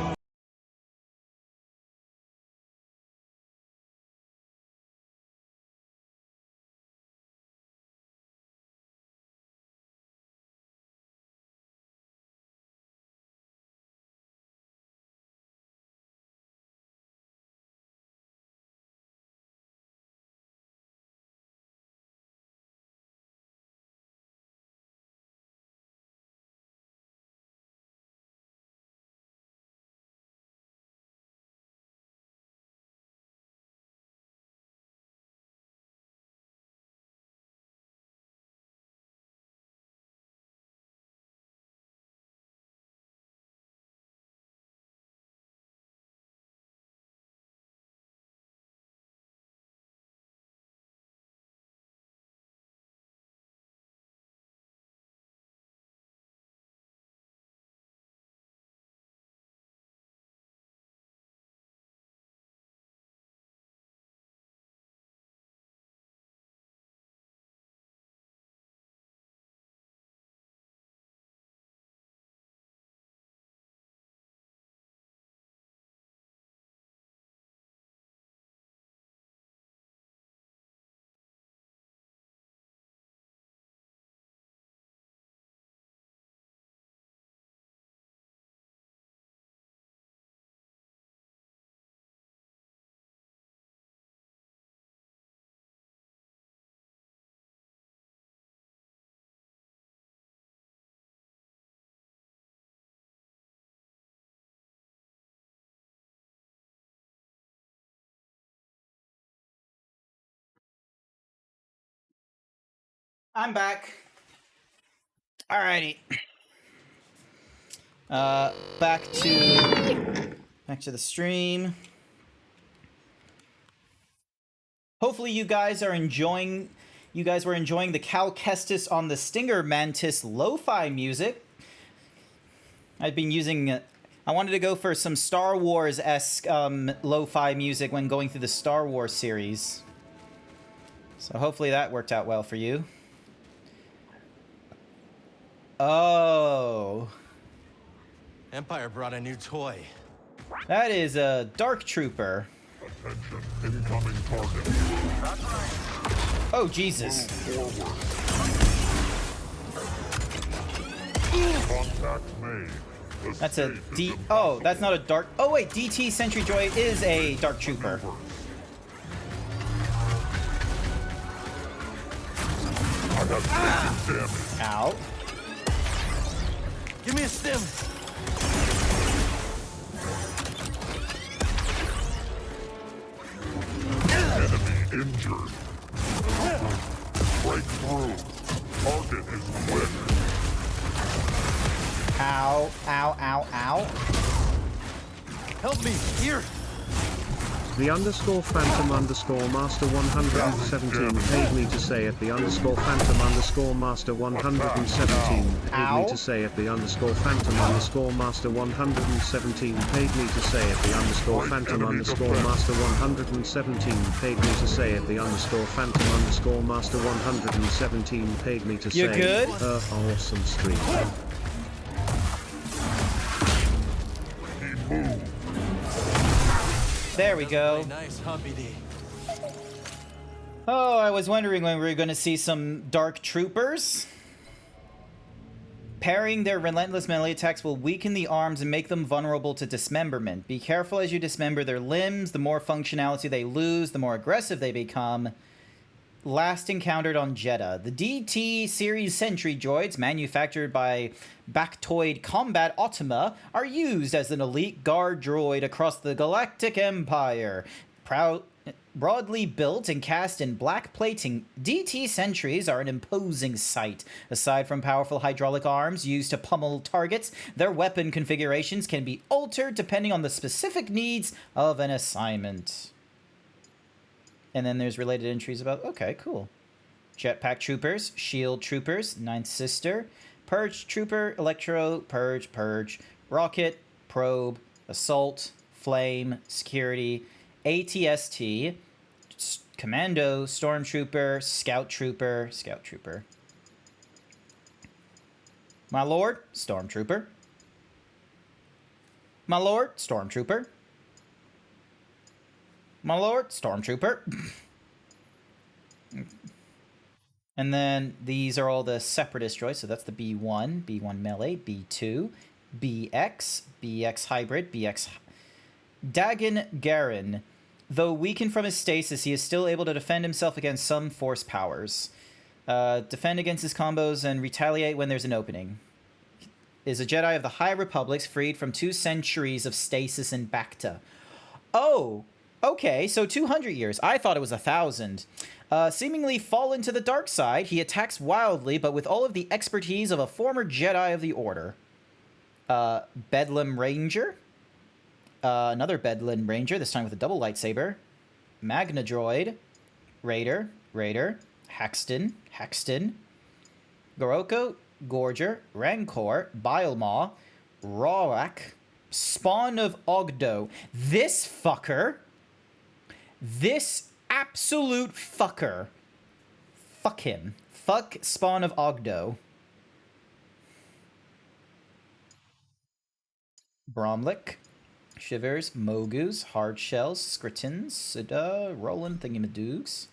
I'm back. Alrighty. Back to the stream. Hopefully you guys are enjoying. You guys were enjoying the Cal Kestis on the Stinger Mantis lo-fi music. I've been using. I wanted to go for some Star Wars-esque lo-fi music when going through the Star Wars series. So hopefully that worked out well for you. Oh.
Empire brought a new toy.
That is a Dark Trooper.
Attention, incoming target.
Oh, Jesus.
Contact made.
That's a D. Oh, that's not a Dark. Oh, wait. DT Sentry Droid is a Dark Trooper.
I have taken damage.
Ow.
Give me a stim.
Enemy injured. Break through. Target is quick.
Ow, ow, ow, ow.
Help me, here.
The underscore phantom underscore master 117 paid me to say at the underscore phantom underscore master 117 paid me to say at the underscore phantom underscore master 117 paid me to say at the underscore phantom underscore master 117 paid me to say at the underscore phantom underscore master 117 paid me to say.
You're good?
Awesome stream.
He moved.
There we go.
Nice, Humpy.
Oh, I was wondering when we were going to see some Dark Troopers. Parrying their relentless melee attacks will weaken the arms and make them vulnerable to dismemberment. Be careful as you dismember their limbs. The more functionality they lose, the more aggressive they become. Last encountered on Jedha. The DT series sentry droids, manufactured by Bactoid Combat Automa, are used as an elite guard droid across the Galactic Empire. Broadly built and cast in black plating, DT sentries are an imposing sight. Aside from powerful hydraulic arms used to pummel targets, their weapon configurations can be altered depending on the specific needs of an assignment. And then there's related entries about, okay, cool. Jetpack Troopers, Shield Troopers, Ninth Sister, Purge Trooper, Electro, Purge, Rocket, Probe, Assault, Flame, Security, ATST, Commando, Stormtrooper, Scout Trooper. My lord, stormtrooper. My lord, stormtrooper. My lord, stormtrooper. And then these are all the separatist droids. So that's the B1, B1 melee, B2, BX, BX hybrid, BX. Dagan Garen. Though weakened from his stasis, he is still able to defend himself against some force powers. Defend against his combos and retaliate when there's an opening. Is a Jedi of the High Republic, freed from 2 centuries of stasis in Bacta. Oh, okay, so 200 years. I thought it was 1,000. Seemingly fallen to the dark side, he attacks wildly, but with all of the expertise of a former Jedi of the Order. Bedlam Ranger. Another Bedlam Ranger, this time with a double lightsaber. Magna Droid. Raider. Haxton. Goroko. Gorger. Rancor. Bilemaw. Rawak. Spawn of Ogdo. This fucker. This absolute fucker. Fuck him. Fuck Spawn of Ogdo. Bromlick. Shivers, Mogus, Hardshells, Skritins, Sida, Roland, Thingamadoogs.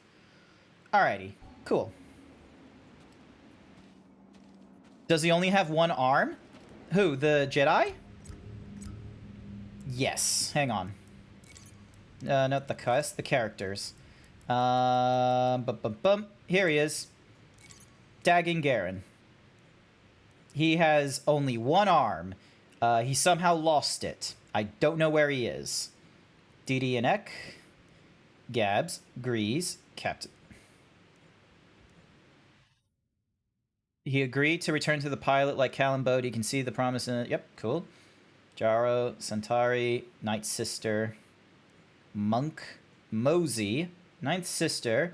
Alrighty, cool. Does he only have 1 arm? Who, the Jedi? Yes, hang on. Not the cast, the characters. Here he is. Dagan Garen. He has only 1 arm. He somehow lost it. I don't know where he is. DD and Ek. Gabs. Grease. Captain. He agreed to return to the pilot like Callum Bode. You can see the promise in it. Yep, cool. Jaro. Centauri. Night Sister. Monk. Mosey. Ninth Sister.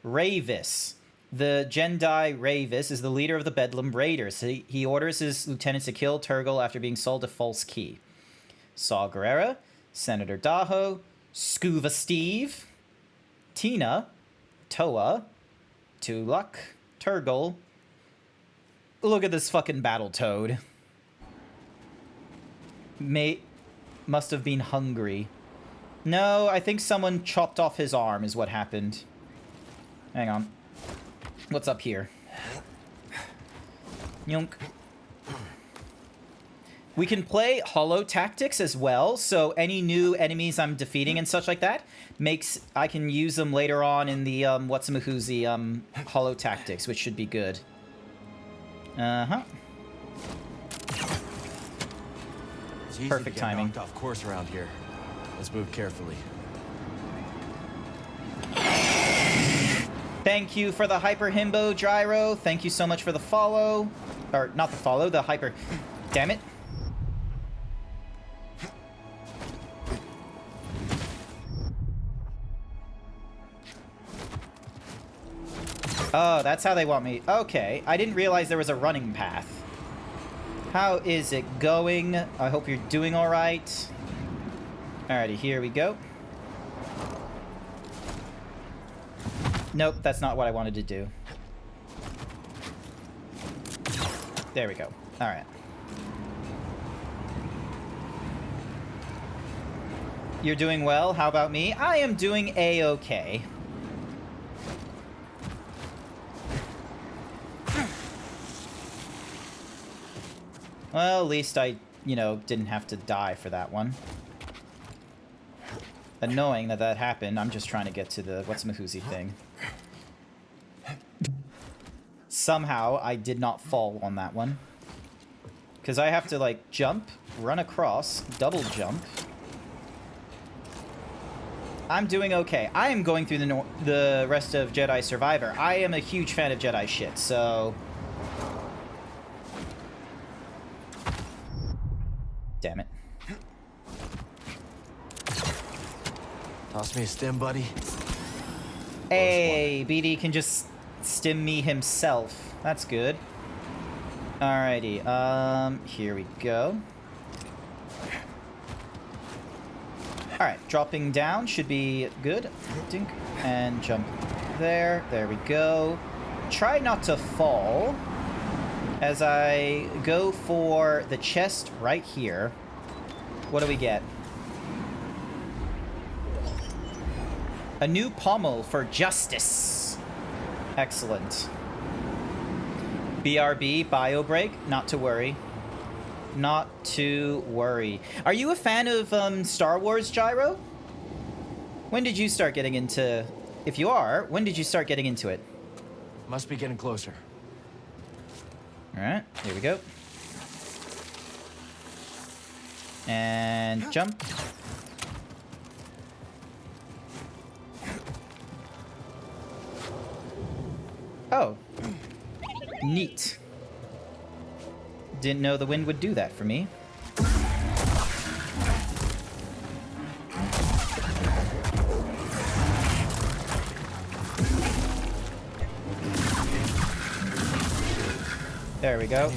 Ravis. The Jedi Ravis is the leader of the Bedlam Raiders. He orders his lieutenants to kill Turgle after being sold a false key. Saw Gerrera, Senator Daho, Scuva Steve, Tina, Toa, Tuluk, Turgle. Look at this fucking battle toad. Must have been hungry. No, I think someone chopped off his arm is what happened. Hang on. What's up here? Yunk. We can play holo tactics as well, so any new enemies I'm defeating and such like that I can use them later on in the whatsamahoozy holo tactics, which should be good. Uh-huh.
It's easy
Perfect
to get
timing.
knocked off course around here. Let's move carefully.
Thank you for the Hyper Himbo Gyro. Thank you so much for the follow. Or, not the follow, the Hyper... Damn it. Oh, that's how they want me. Okay, I didn't realize there was a running path. How is it going? I hope you're doing alright. Alrighty, here we go. Nope, that's not what I wanted to do. There we go. Alright. You're doing well. How about me? I am doing A-okay. Well, at least I, you know, didn't have to die for that one. Annoying that that happened. I'm just trying to get to the whatsamahoozy thing. Somehow, I did not fall on that one. Because I have to, like, jump, run across, double jump. I'm doing okay. I am going through the rest of Jedi Survivor. I am a huge fan of Jedi shit, so... Damn it.
Toss me a stim, buddy.
Hey, BD can just stim me himself. That's good. Alrighty, here we go. Alright, dropping down should be good. Dink, and jump there. There we go. Try not to fall. As I go for the chest right here, what do we get? A new pommel for justice. Excellent. BRB, BioBreak, not to worry. Not to worry. Are you a fan of Star Wars, Gyro? When did you start getting into... If you are, when did you start getting into it?
Must be getting closer.
Alright, here we go. And jump. Oh. Neat. Didn't know the wind would do that for me. There we go.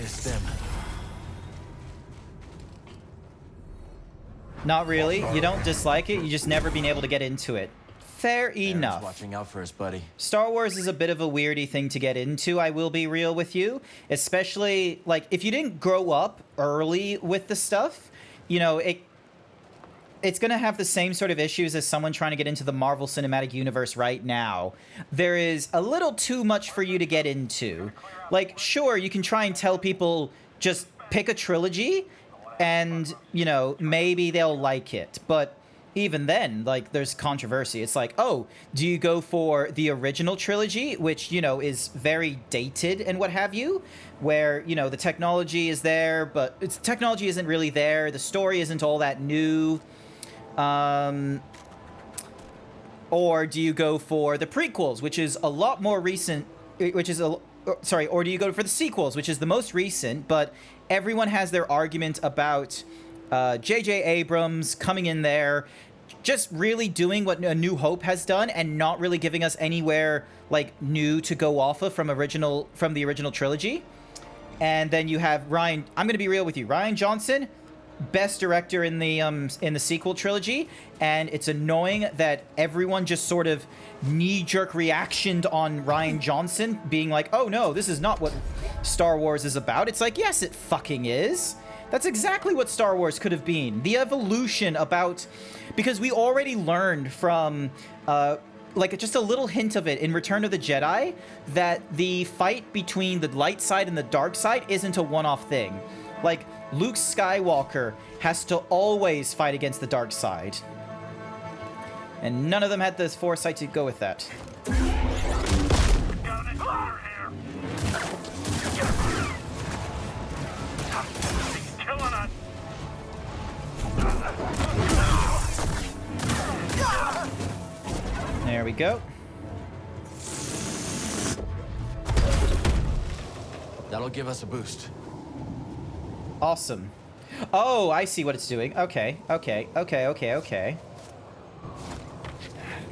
Not really. You don't dislike it. You just never been able to get into it. Fair enough.
Watching out for us, buddy.
Star Wars is a bit of a weirdy thing to get into, I will be real with you. Especially, like, if you didn't grow up early with the stuff, you know, it's going to have the same sort of issues as someone trying to get into the Marvel Cinematic Universe right now. There is a little too much for you to get into. Like, sure, you can try and tell people just pick a trilogy and, you know, maybe they'll like it. But even then, like, there's controversy. It's like, oh, do you go for the original trilogy, which, you know, is very dated and what have you, where, you know, the technology is there, but technology isn't really there. The story isn't all that new. Or do you go for the prequels, which is a lot more recent, which is sorry, or do you go for the sequels, which is the most recent, but everyone has their argument about J.J. Abrams coming in there, just really doing what A New Hope has done and not really giving us anywhere like new to go off of from the original trilogy. And then you have Ryan. I'm going to be real with you. Rian Johnson, best director in the sequel trilogy, and it's annoying that everyone just sort of knee-jerk reactioned on Rian Johnson being like, oh no, this is not what Star Wars is about. It's like, yes, it fucking is. That's exactly what Star Wars could have been. The evolution about... Because we already learned from, like, just a little hint of it in Return of the Jedi, that the fight between the light side and the dark side isn't a one-off thing. Like, Luke Skywalker has to always fight against the dark side. And none of them had the foresight to go with that. There we go.
That'll give us a boost.
Awesome. Oh, I see what it's doing. Okay, okay, okay, okay, okay.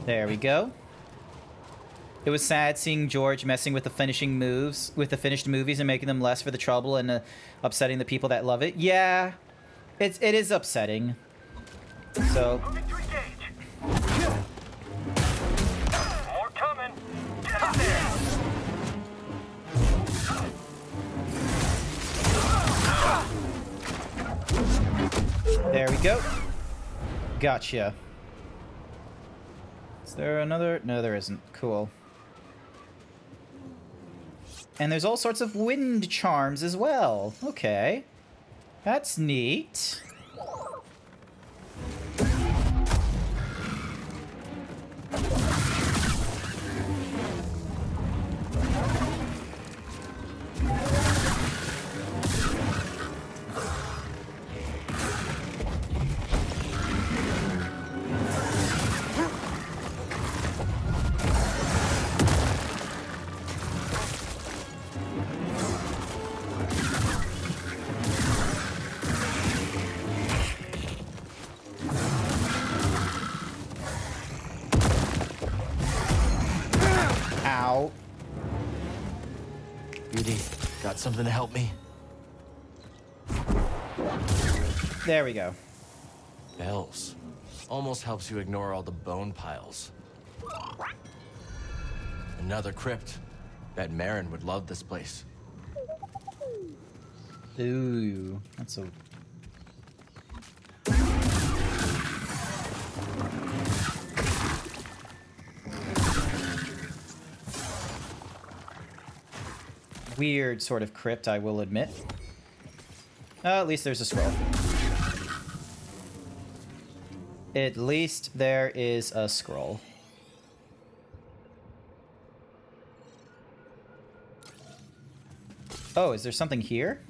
There we go. It was sad seeing George messing with the finishing moves, with the finished movies and making them less for the trouble and upsetting the people that love it. Yeah, it is upsetting. So...
More coming. Get up there.
There we go. Gotcha. Is there another? No, there isn't. Cool. And there's all sorts of wind charms as well. Okay. That's neat. Ow.
Beauty, got something to help me?
There we go.
Bells. Almost helps you ignore all the bone piles. Another crypt. Bet Marin would love this place.
Ooh, that's a... weird sort of crypt, I will admit. At least there's a scroll. At least there is a scroll. Oh, is there something here?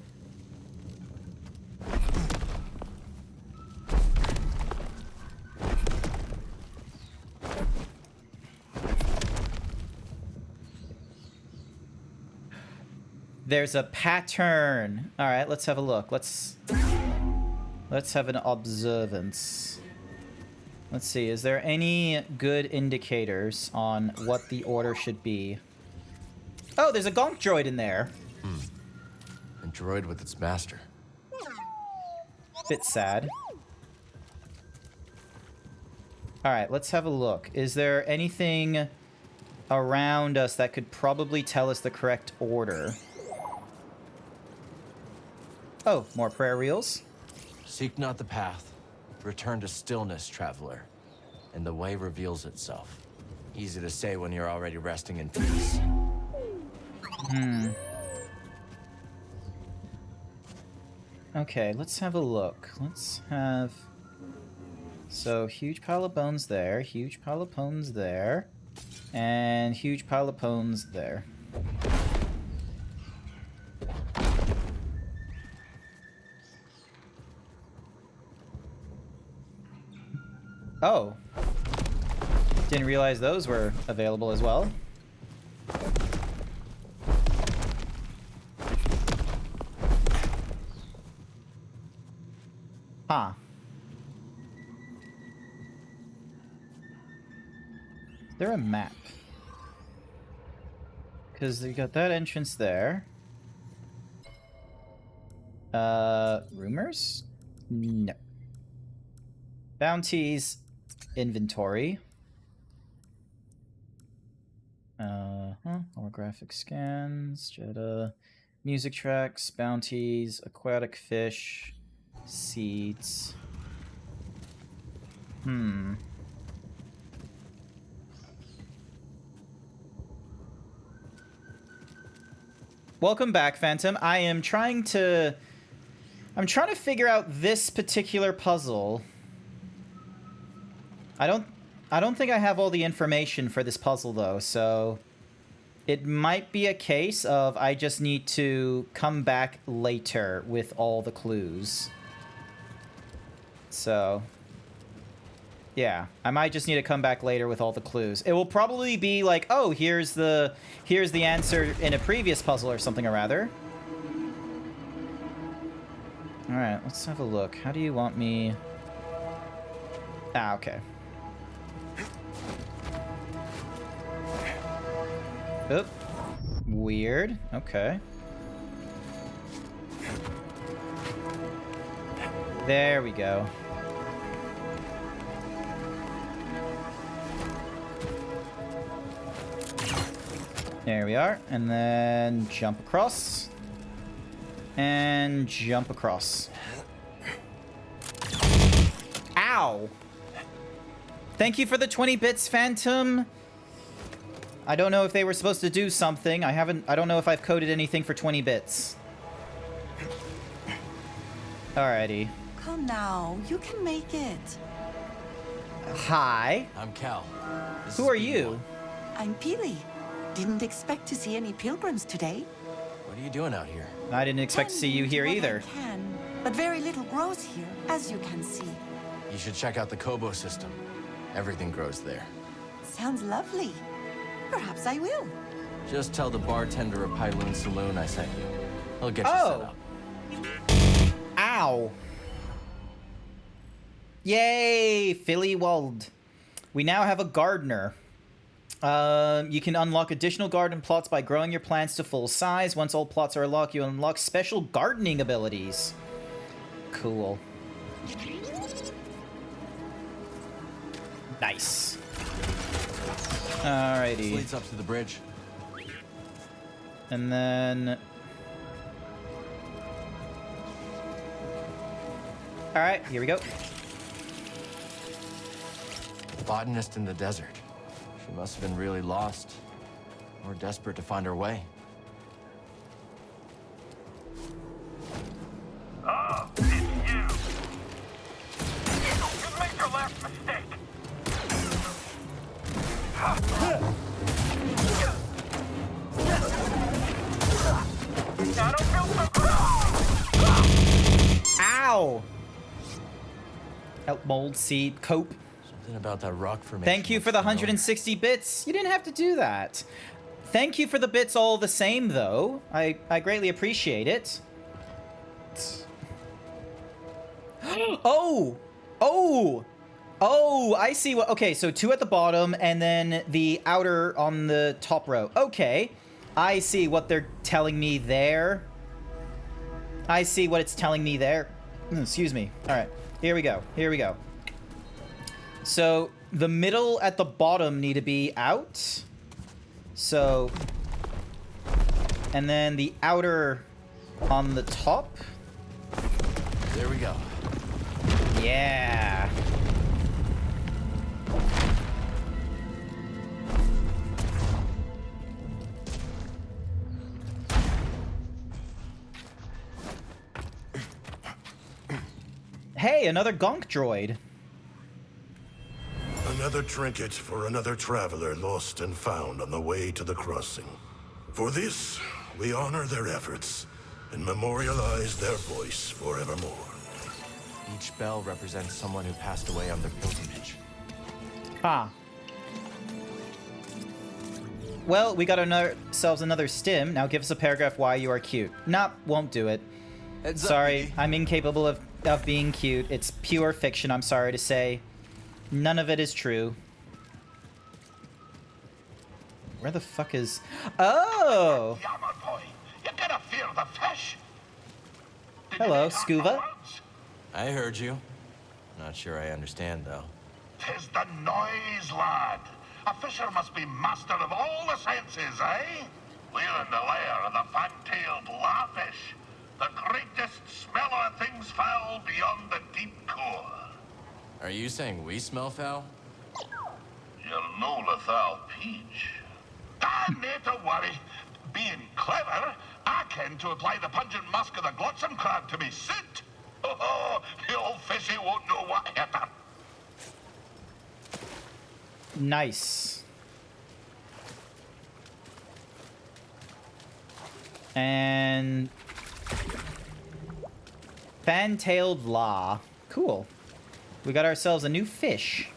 There's a pattern. All right, let's have a look. Let's have an observance. Let's see, is there any good indicators on what the order should be? Oh, there's a gonk droid in there.
A droid with its master.
Bit sad. All right, let's have a look. Is there anything around us that could probably tell us the correct order? Oh, more prayer reels.
Seek not the path. Return to stillness, traveler. And the way reveals itself. Easy to say when you're already resting in peace.
Okay, let's have a look. Let's have... So, huge pile of bones there, huge pile of bones there, and huge pile of bones there. Oh. Didn't realize those were available as well. Huh. Is there a map? Because you got that entrance there. Rumors? No. Bounties. Inventory. Holographic scans. Jeddah. Music tracks. Bounties. Aquatic fish. Seeds. Welcome back, Phantom. I'm trying to figure out this particular puzzle. I don't think I have all the information for this puzzle though, so it might be a case of I just need to come back later with all the clues. So, yeah, I might just need to come back later with all the clues. It will probably be like, oh, here's the answer in a previous puzzle or something or rather. All right, let's have a look. How do you want me? Ah, okay. Oop. Weird. Okay. There we go. There we are. And then jump across. And jump across. Ow! Thank you for the 20 bits, Phantom. I don't know if they were supposed to do something. I don't know if I've coded anything for 20 bits. Alrighty.
Come now, you can make it.
Hi.
I'm Cal.
Who are you?
I'm Peely. Didn't expect to see any pilgrims today.
What are you doing out here?
I didn't expect to see you here either.
I can, but very little grows here, as you can see.
You should check out the Kobo system. Everything grows there.
Sounds lovely. Perhaps I will.
Just tell the bartender of Pyloon Saloon I sent you. He'll get you set up.
Ow. Yay, Philly Wald. We now have a gardener. You can unlock additional garden plots by growing your plants to full size. Once all plots are unlocked, you unlock special gardening abilities. Cool. Nice. Alrighty.
This leads up to the bridge.
And then... Alright, here we go.
Botanist in the desert. She must have been really lost, or desperate to find her way.
Ah, it's you. You made your last mistake. I don't feel so good.
Ow! Elk mold seed cope.
Something about that rock formation.
Thank you for the 160 bits. You didn't have to do that. Thank you for the bits all the same, though. I greatly appreciate it. Oh! Oh! Oh, I see what... Okay, so 2 at the bottom, and then the outer on the top row. Okay. I see what they're telling me there. I see what it's telling me there. Excuse me. All right. Here we go. Here we go. So, the middle at the bottom need to be out. So... And then the outer on the top.
There we go.
Yeah. Hey, another gonk droid.
Another trinket for another traveler lost and found on the way to the crossing. For this, we honor their efforts and memorialize their voice forevermore.
Each bell represents someone who passed away on their pilgrimage.
Huh. Well, we got ourselves another stim. Now give us a paragraph why you are cute. Nah, won't do it. Sorry, I'm incapable of being cute. It's pure fiction, I'm sorry to say. None of it is true. Where the fuck is... Oh!
You gotta fear the fish.
Hello, Scuba.
I heard you. Not sure I understand, though.
'Tis the noise, lad. A fisher must be master of all the senses, eh? We're in the lair of the fat-tailed larfish. The greatest smeller of things foul beyond the deep core.
Are you saying we smell foul?
You're no lethal peach. Nae to worry. Being clever, I can to apply the pungent musk of the glotsome crab to me suit. Oh, the old fishy won't know what hit her.
Nice. And... Fan-tailed La. Cool. We got ourselves a new fish.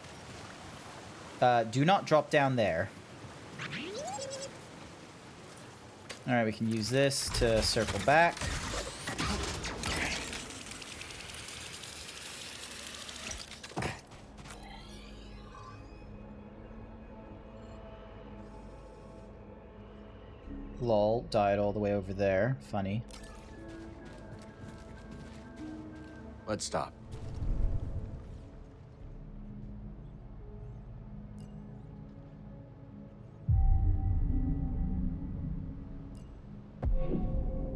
Do not drop down there. Alright, we can use this to circle back. Lol, died all the way over there. Funny.
Let's stop.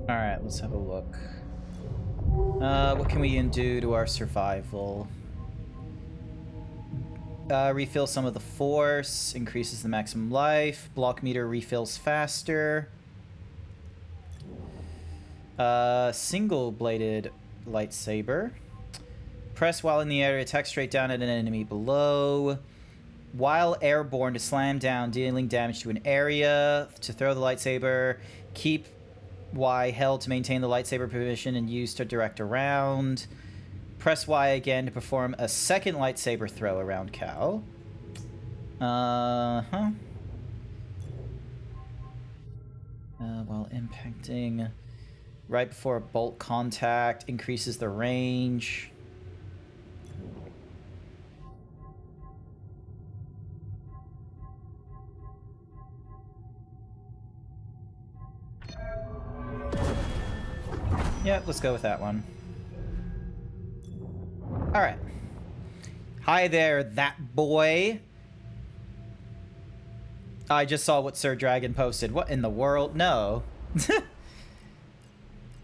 Alright, let's have a look. What can we do to our survival? Refill some of the force, increases the maximum life, block meter refills faster. Single-bladed lightsaber. Press while in the air to attack straight down at an enemy below. While airborne to slam down, dealing damage to an area. To throw the lightsaber. Keep Y held to maintain the lightsaber position and use to direct around. Press Y again to perform a second lightsaber throw around Cal. While impacting right before a bolt contact, increases the range. Yep, let's go with that one. Alright. Hi there, that boy. I just saw what Sir Dragon posted. What in the world? No.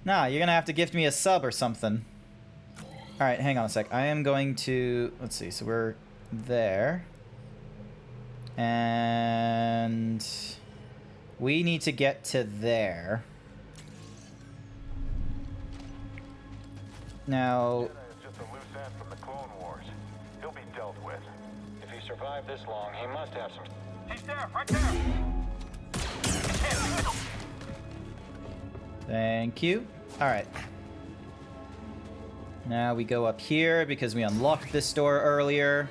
Nah, you're gonna have to gift me a sub or something. All right, hang on a sec. I am going to, let's see. So we're there. And we need to get to there. Now,
It's just a loose end from the Clone Wars. He'll be dealt with. If he survived this long, he must have some... He's there, right there!
thank you. All right. Now we go up here because we unlocked this door earlier.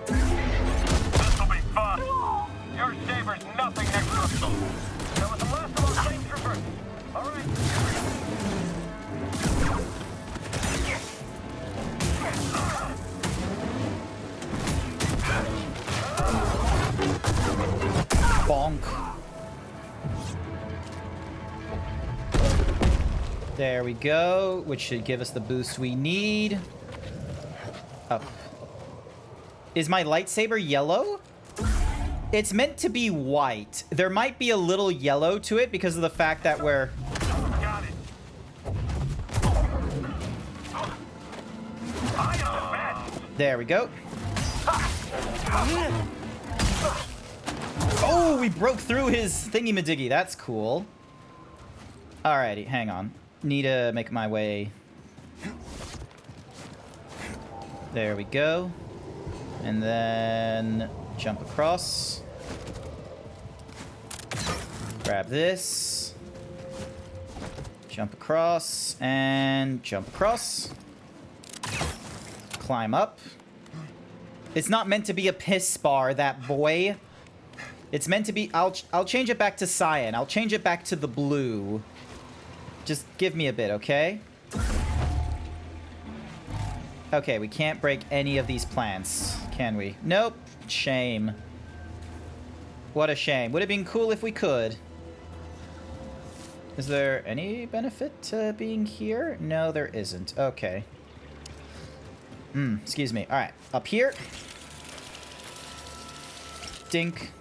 This'll be fun! Your saber's nothing next to us. That was the last of our flame troopers. All right.
Bonk. There we go, which should give us the boost we need. Up. Is my lightsaber yellow? It's meant to be white. There might be a little yellow to it because of the fact that we're...
Got it.
There we go. Oh, we broke through his thingy-majiggy. That's cool. Alrighty, hang on. Need to make my way. There we go. And then jump across. Grab this. Jump across and jump across. Climb up. It's not meant to be a piss bar, that boy. It's meant to be... I'll change it back to cyan. I'll change it back to the blue. Just give me a bit, okay? Okay, we can't break any of these plants, can we? Nope. Shame. What a shame. Would have been cool if we could. Is there any benefit to being here? No, there isn't. Okay. Excuse me. All right. Up here. Dink.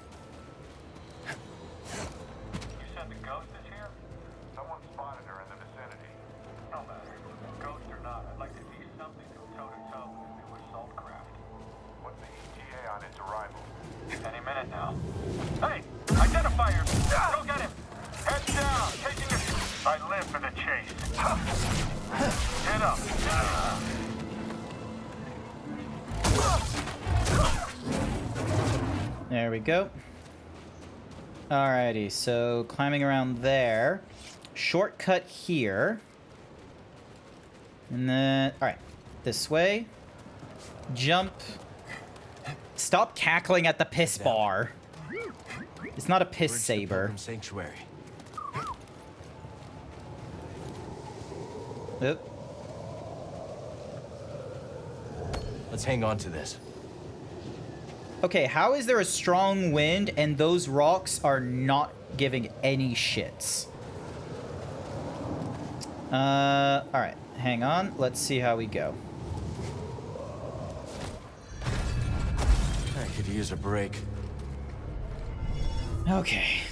You said the ghost is here? Someone spotted her in the vicinity. No matter. Ghost or not, I'd like to see something go toe-to-toe with the new assault craft. What's the ETA on its arrival? Any minute now. Hey! Identifier! Go get him! Heads down! Chasing it! I live for the chase. Get up!
There we go. Alrighty, so climbing around there. Shortcut here. And then... Alright, this way. Jump. Stop cackling at the piss bar. It's not a piss saber.
Sanctuary.
Oop.
Let's hang on to this.
Okay, how is there a strong wind and those rocks are not giving any shits? Alright, hang on. Let's see how we go.
I could use a break.
Okay.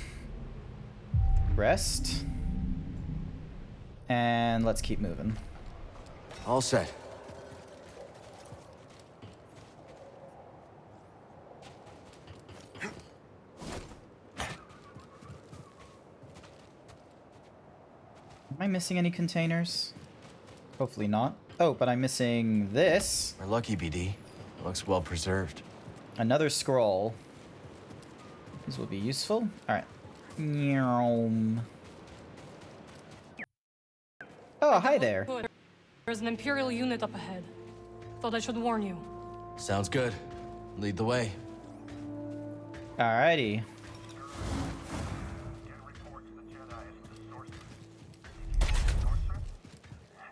Rest. And let's keep moving.
All set.
Am I missing any containers? Hopefully not. Oh, but I'm missing this.
We're lucky, BD. It looks well preserved.
Another scroll. These will be useful. Alright. Oh, hi there.
There's an Imperial unit up ahead. Thought I should warn you.
Sounds good. Lead the way.
Alrighty.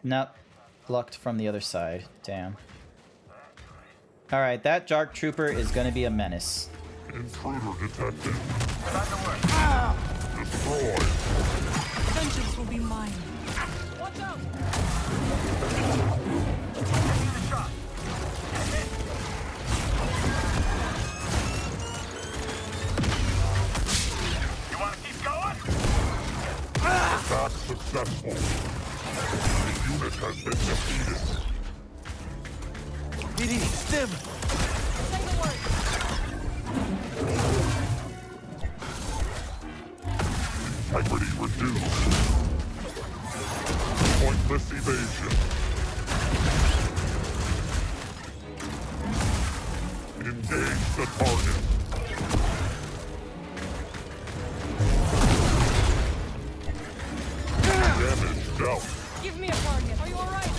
Nope. Blocked from the other side. Damn. Alright, that Dark Trooper is gonna be a menace.
Intruder detected. Destroy.
Vengeance will be mine. Watch out!
has been defeated.
BD, stim!
Say the word.
Integrity reduced. Pointless evasion. Engage the target. Damage dealt.
Give me a target. Are you alright?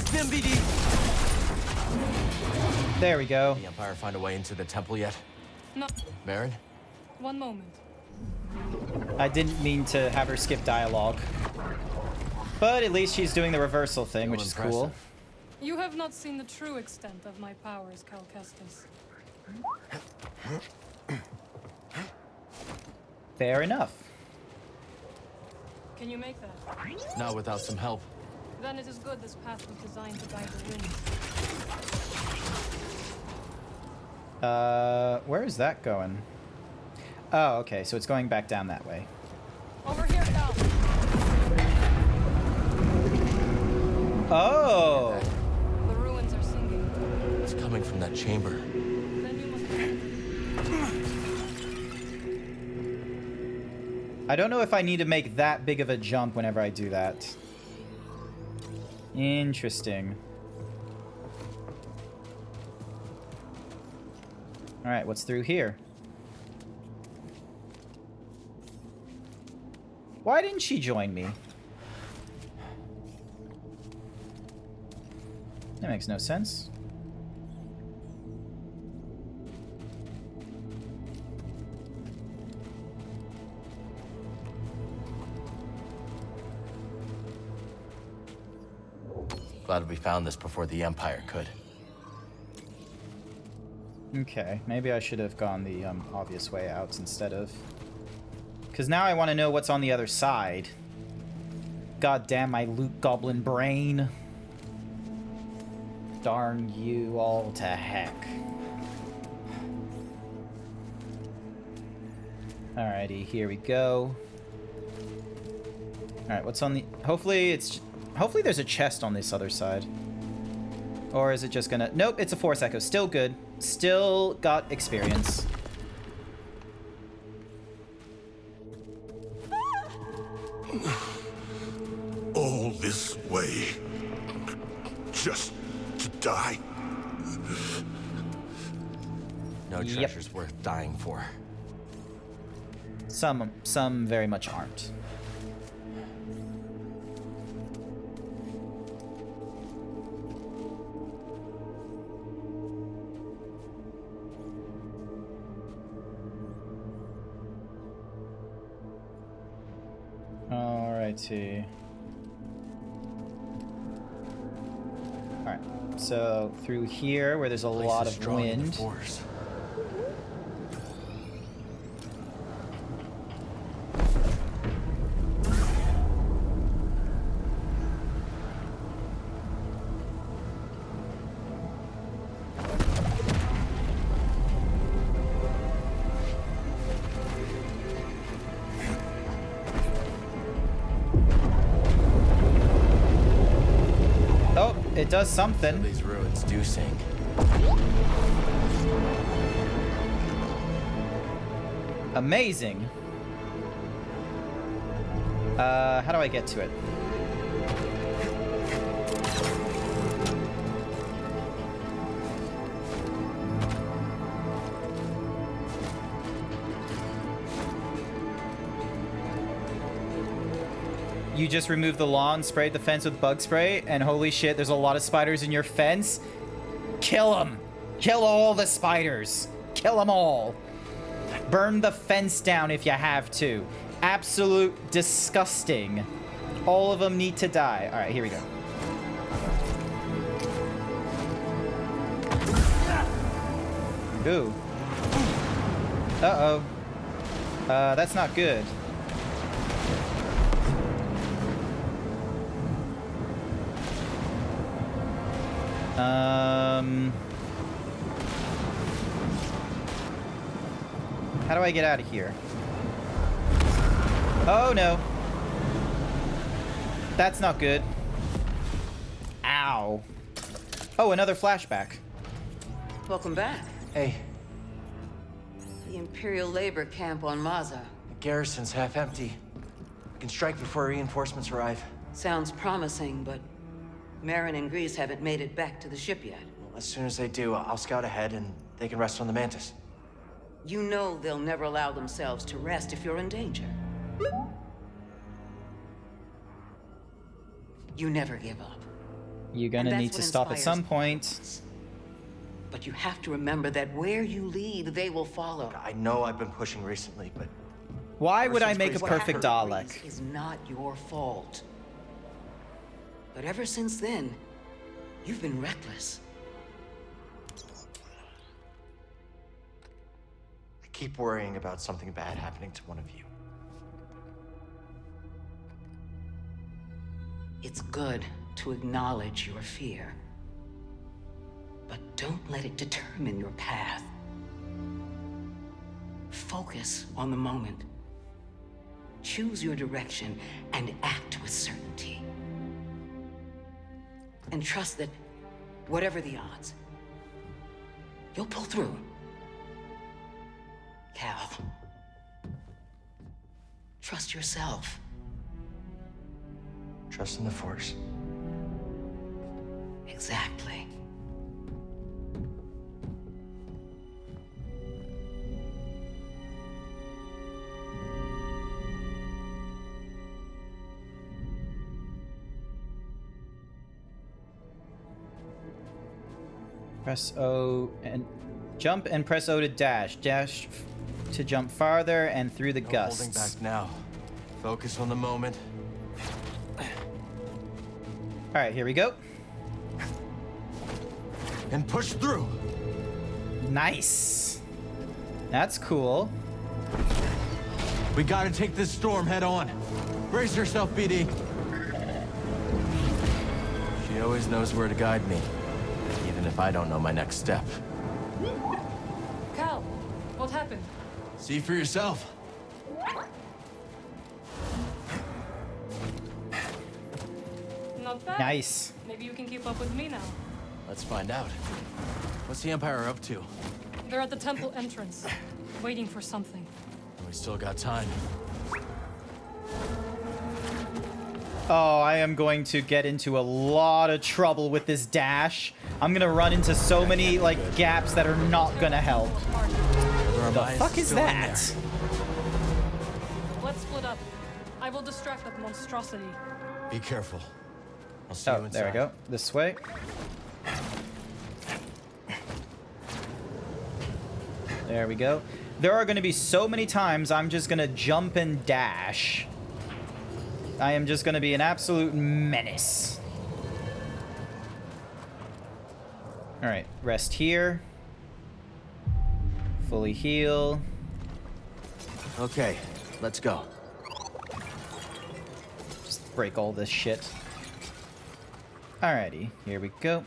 Stim, BD!
There we go.
The Empire find a way into the temple yet?
No.
Baron?
One moment.
I didn't mean to have her skip dialogue. But at least she's doing the reversal thing, which is cool.
You have not seen the true extent of my powers, Cal Kestis.
Fair enough.
Can you make that?
Not without some help.
Then it is good this path was designed to guide the wind.
Where is that going? Oh, okay, so it's going back down that way.
Over here, Cal.
Oh!
The ruins are singing.
It's coming from that chamber.
Then you must...
I don't know if I need to make that big of a jump whenever I do that. Interesting. Alright, what's through here? Why didn't she join me? That makes no sense.
Glad we found this before the Empire could.
Okay, maybe I should have gone the obvious way out instead of... Because now I want to know what's on the other side. God damn my loot goblin brain. Darn you all to heck. Alrighty, here we go. Alright, what's on the... Hopefully there's a chest on this other side. Or is it just gonna... Nope, it's a Force Echo. Still good. Still got experience.
All this way. Just to die?
No treasure's worth dying for.
Some very much aren't. Alrighty. Alright, so through here where there's a lot of wind. It does something.
These ruins do sing.
Amazing. How do I get to it? You just removed the lawn, sprayed the fence with bug spray, and holy shit, there's a lot of spiders in your fence. Kill them. Kill all the spiders. Kill them all. Burn the fence down if you have to. Absolute disgusting. All of them need to die. All right, here we go. Ooh. Uh-oh. That's not good. How do I get out of here? Oh no. That's not good. Ow. Oh, another flashback.
Welcome back.
Hey,
The Imperial labor camp on Maza.
the garrison's half empty. We can strike before reinforcements arrive.
Sounds promising, but Marin and Grease haven't made it back to the ship yet.
Well, as soon as they do, I'll scout ahead and they can rest on the Mantis.
You know they'll never allow themselves to rest if you're in danger. You never give up.
You're gonna
And
need
that's
to
what
stop at
inspires
some point.
But you have to remember that where you lead, they will follow.
I know I've been pushing recently, but
Why
Ever
would I
since
make a
Grease
What
perfect
happened to
Dalek?
Grease is not your fault. But ever since then, you've been reckless.
I keep worrying about something bad happening to one of you.
It's good to acknowledge your fear. But don't let it determine your path. Focus on the moment. Choose your direction and act with certainty. And trust that, whatever the odds, you'll pull through. Cal, trust yourself.
Trust in the Force.
Exactly.
Press O and jump and press O to dash. Dash to jump farther and through the
No
gusts.
holding back now. Focus on the moment.
All right, here we go.
And push through.
Nice. That's cool.
We gotta take this storm head on. Brace yourself, BD. She always knows where to guide me, even if I don't know my next step.
Cal, what happened?
See for yourself.
Not bad.
Nice.
Maybe you can keep up with me now.
Let's find out. What's the Empire up to?
They're at the temple entrance, waiting for something.
We still got time.
Oh, I am going to get into a lot of trouble with this dash. I'm gonna run into so many like gaps that are not gonna help. The fuck is that?
Let's split up. I will distract that monstrosity.
Be careful. I'll see you
Oh,
inside.
there we go. This way. There we go. There are going to be so many times I'm just going to jump and dash. I am just going to be an absolute menace. All right, rest here. Fully heal.
Okay, let's go.
Just break all this shit. Alrighty, here we go.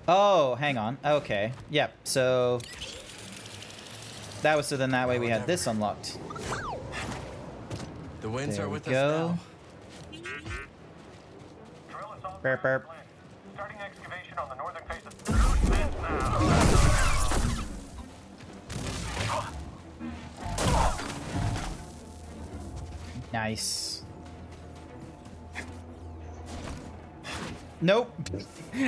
Oh, hang on. Okay. Yep, so... That was so then that way we had this unlocked.
The winds
There
are
we
with
go.
us now.
Burp, burp.
Starting excavation on the northern face of... Who's this now?
Nice. Nope.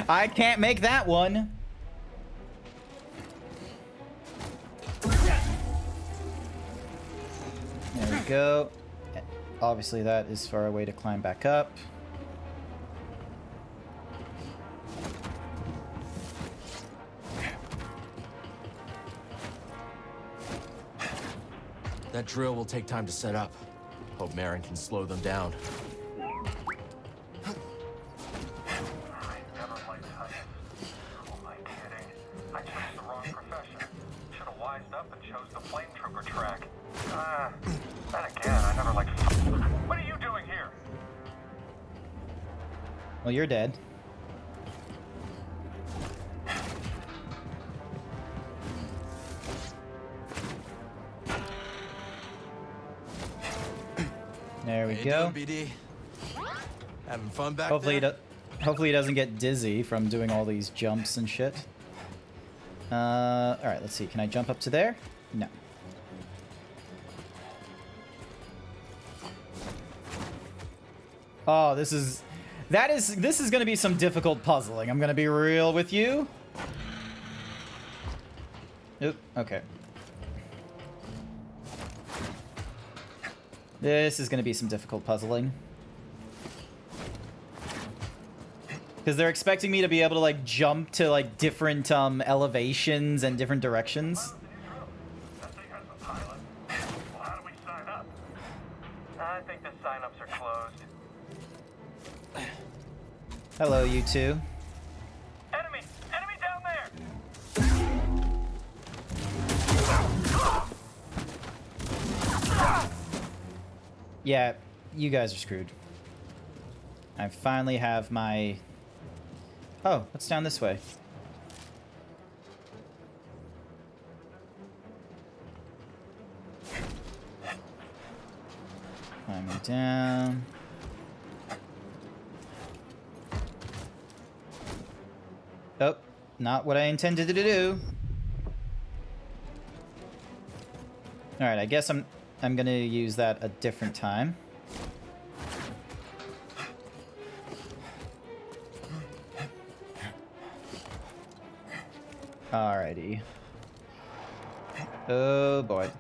I can't make that one. There we go. Obviously that is far away to climb back up.
That drill will take time to set up. Hope Marin can slow them down.
Well, you're dead. There we
How you
go.
doing, BD? Having fun back
Hopefully,
there?
hopefully he doesn't get dizzy from doing all these jumps and shit. All right, let's see. Can I jump up to there? No. Oh, this is going to be some difficult puzzling. I'm going to be real with you. Oop, okay. This is going to be some difficult puzzling. Because they're expecting me to be able to, like, jump to, like, different, elevations and different directions.
I think the sign-ups are closed.
Hello, you two.
Enemy! Enemy down there!
Yeah, you guys are screwed. I finally have my... Oh, what's down this way? Climbing down. Oh, not what I intended to do. Alright, I guess I'm gonna use that a different time. Alrighty. Oh boy.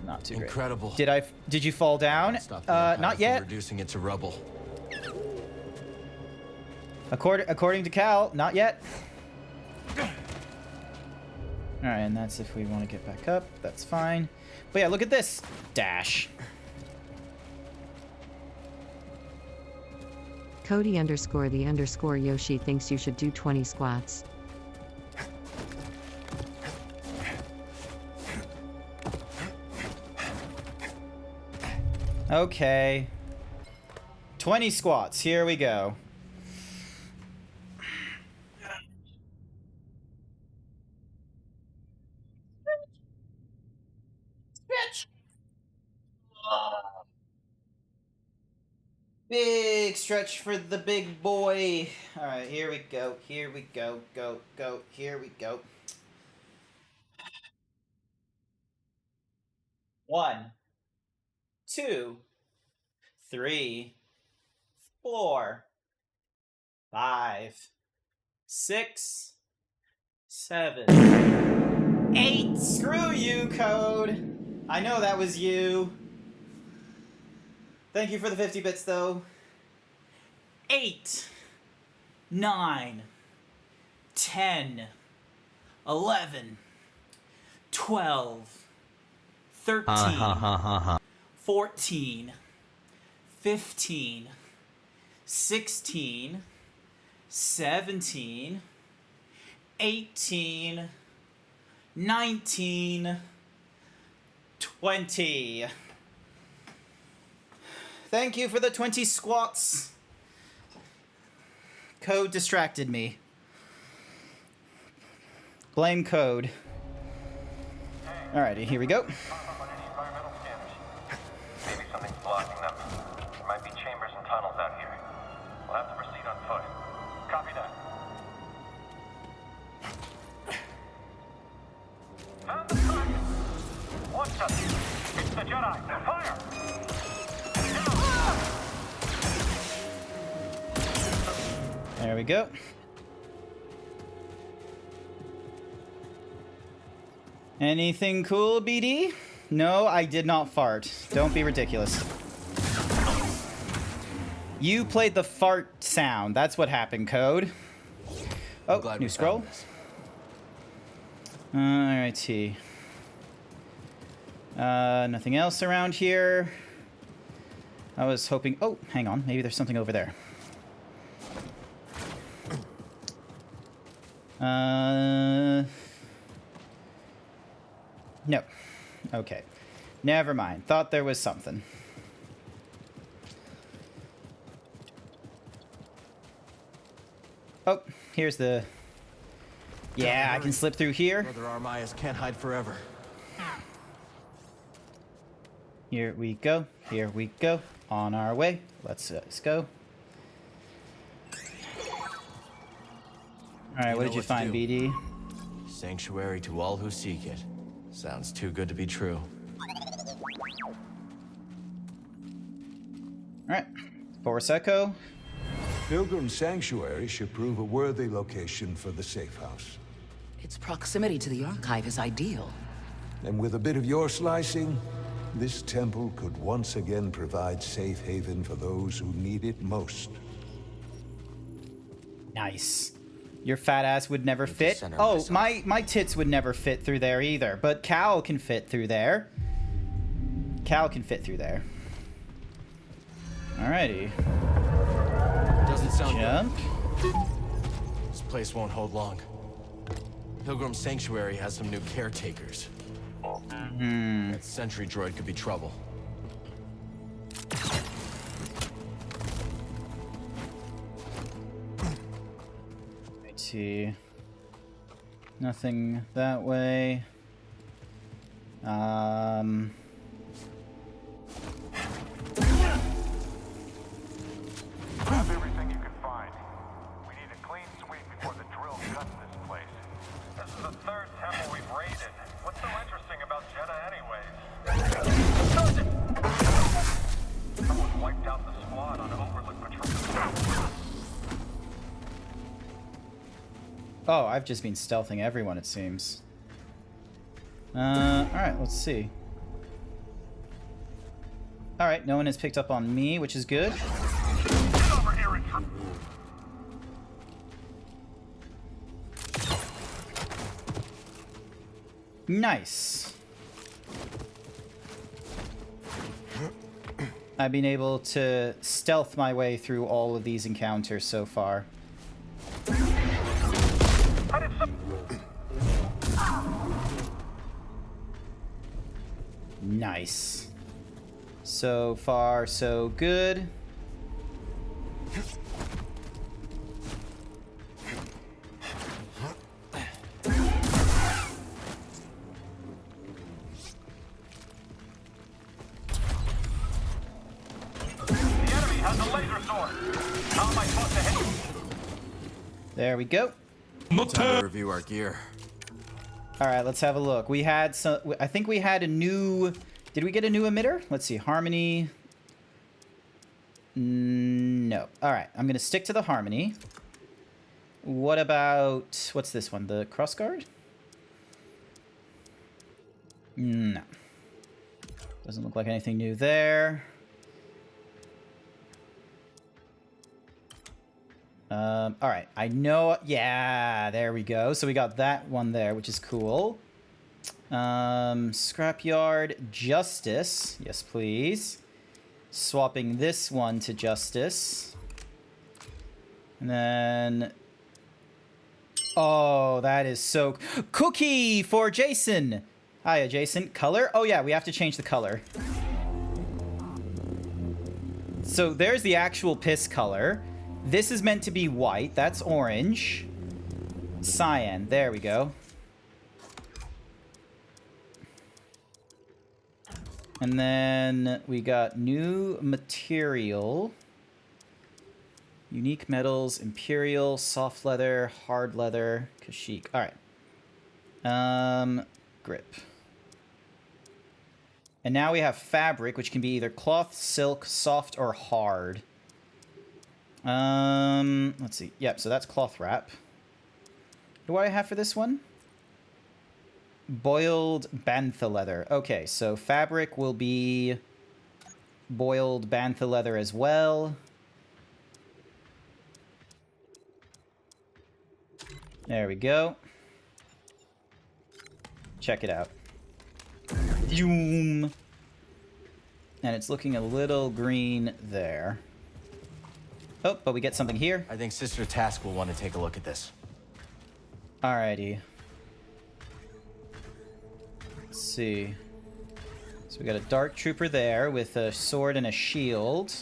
Not too great.
Incredible.
Did you fall down?
Stop the Empire
Not
from
yet.
reducing it to rubble.
According to Cal, not yet. Alright, and that's if we want to get back up. That's fine. But yeah, look at this. Dash.
Cody underscore the underscore Yoshi thinks you should do 20 squats.
Okay. 20 squats. Here we go. Big stretch for the big boy. All right, here we go. Here we go. Go, go. Here we go. 1, 2, 3, 4, 5, 6, 7, 8. Screw you, Code. I know that was you. Thank you for the 50 bits, though. 8, 9, 10, 11, 12, 13, 14, 15, 16, 17, 18, 19, 20. Thank you for the 20 squats. Code distracted me. Blame Code. Alrighty, here we go.
Maybe something's blocking them. There might be chambers and tunnels out here. We'll have to proceed on foot. Copy that. Found the target. Watch us. It's the Jedi. Fire!
There we go. Anything cool, BD? No, I did not fart. Don't be ridiculous. You played the fart sound. That's what happened, Code. Oh, new scroll. Alrighty. Nothing else around here. I was hoping... Oh, hang on. Maybe there's something over there. No. Okay. Never mind. Thought there was something. Oh, here's the Yeah, I can slip through here.
Brother Armias can't hide forever.
Here we go. Here we go. On our way. Let's go. Alright, what did you find, BD?
Sanctuary to all who seek it. Sounds too good to be true.
Alright. Boris Echo.
Pilgrim Sanctuary should prove a worthy location for the safe house.
Its proximity to the Archive is ideal.
And with a bit of your slicing, this temple could once again provide safe haven for those who need it most.
Nice. Your fat ass would never fit. Oh, my tits would never fit through there either. But Cal can fit through there. Cal can fit through there. Alrighty.
Doesn't sound
Jump.
good. This place won't hold long. Pilgrim Sanctuary has some new caretakers. That sentry droid could be trouble.
Let's see. Nothing that way.
Grab everything you can find. We need a clean sweep before the drill guts this place. This is the third temple we've raided. What's so interesting about Jeddah anyways? Someone wiped out the squad on Overlook Patrol.
Oh, I've just been stealthing everyone, it seems. Alright, let's see. Alright, no one has picked up on me, which is good. Nice. I've been able to stealth my way through all of these encounters so far. Nice. So far, so good. There we go.
Time to review our gear.
All right, let's have a look. We had some. I think we had a new. Did we get a new emitter? Let's see. Harmony. No. All right. I'm gonna stick to the Harmony. What about what's this one? The Crossguard? No. Doesn't look like anything new there. All right, I know, yeah, there we go. So we got that one there, which is cool. Scrapyard, Justice, yes please. Swapping this one to Justice. And then, oh, that is so, Cookie for Jason. Hiya, Jason. Color? Oh yeah, we have to change the color. So there's the actual piss color. This is meant to be white. That's orange. Cyan. There we go. And then we got new material. Unique metals, Imperial, soft leather, hard leather, Kashyyyk. All right. Grip. And now we have fabric, which can be either cloth, silk, soft, or hard. Let's see. Yep, so that's cloth wrap. What do I have for this one? Boiled bantha leather. Okay, so fabric will be boiled bantha leather as well. There we go. Check it out. Zoom. And it's looking a little green there. Oh, but we get something here.
I think Sister Task will want to take a look at this.
Alrighty. Let's see. So we got a Dark Trooper there with a sword and a shield.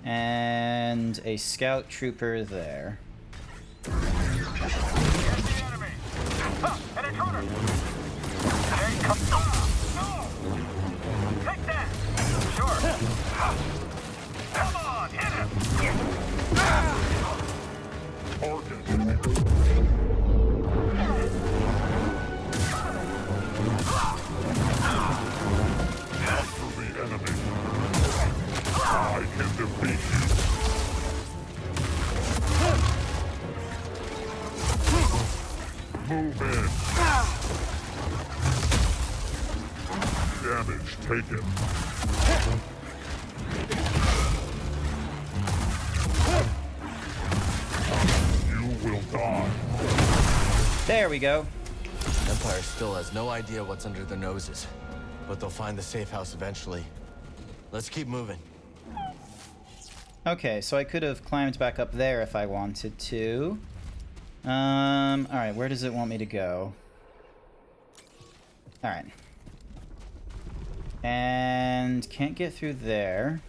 And a Scout Trooper there.
intruder! Hey, come no! Take that! Sure. Come on, hit him!
After the enemy. I can defeat you. Move in. Damage taken. You will die.
There we go.
Empire still has no idea what's under their noses, but they'll find the safe house eventually. Let's keep moving.
Okay, so I could have climbed back up there if I wanted to. Alright, where does it want me to go? Alright. And can't get through there.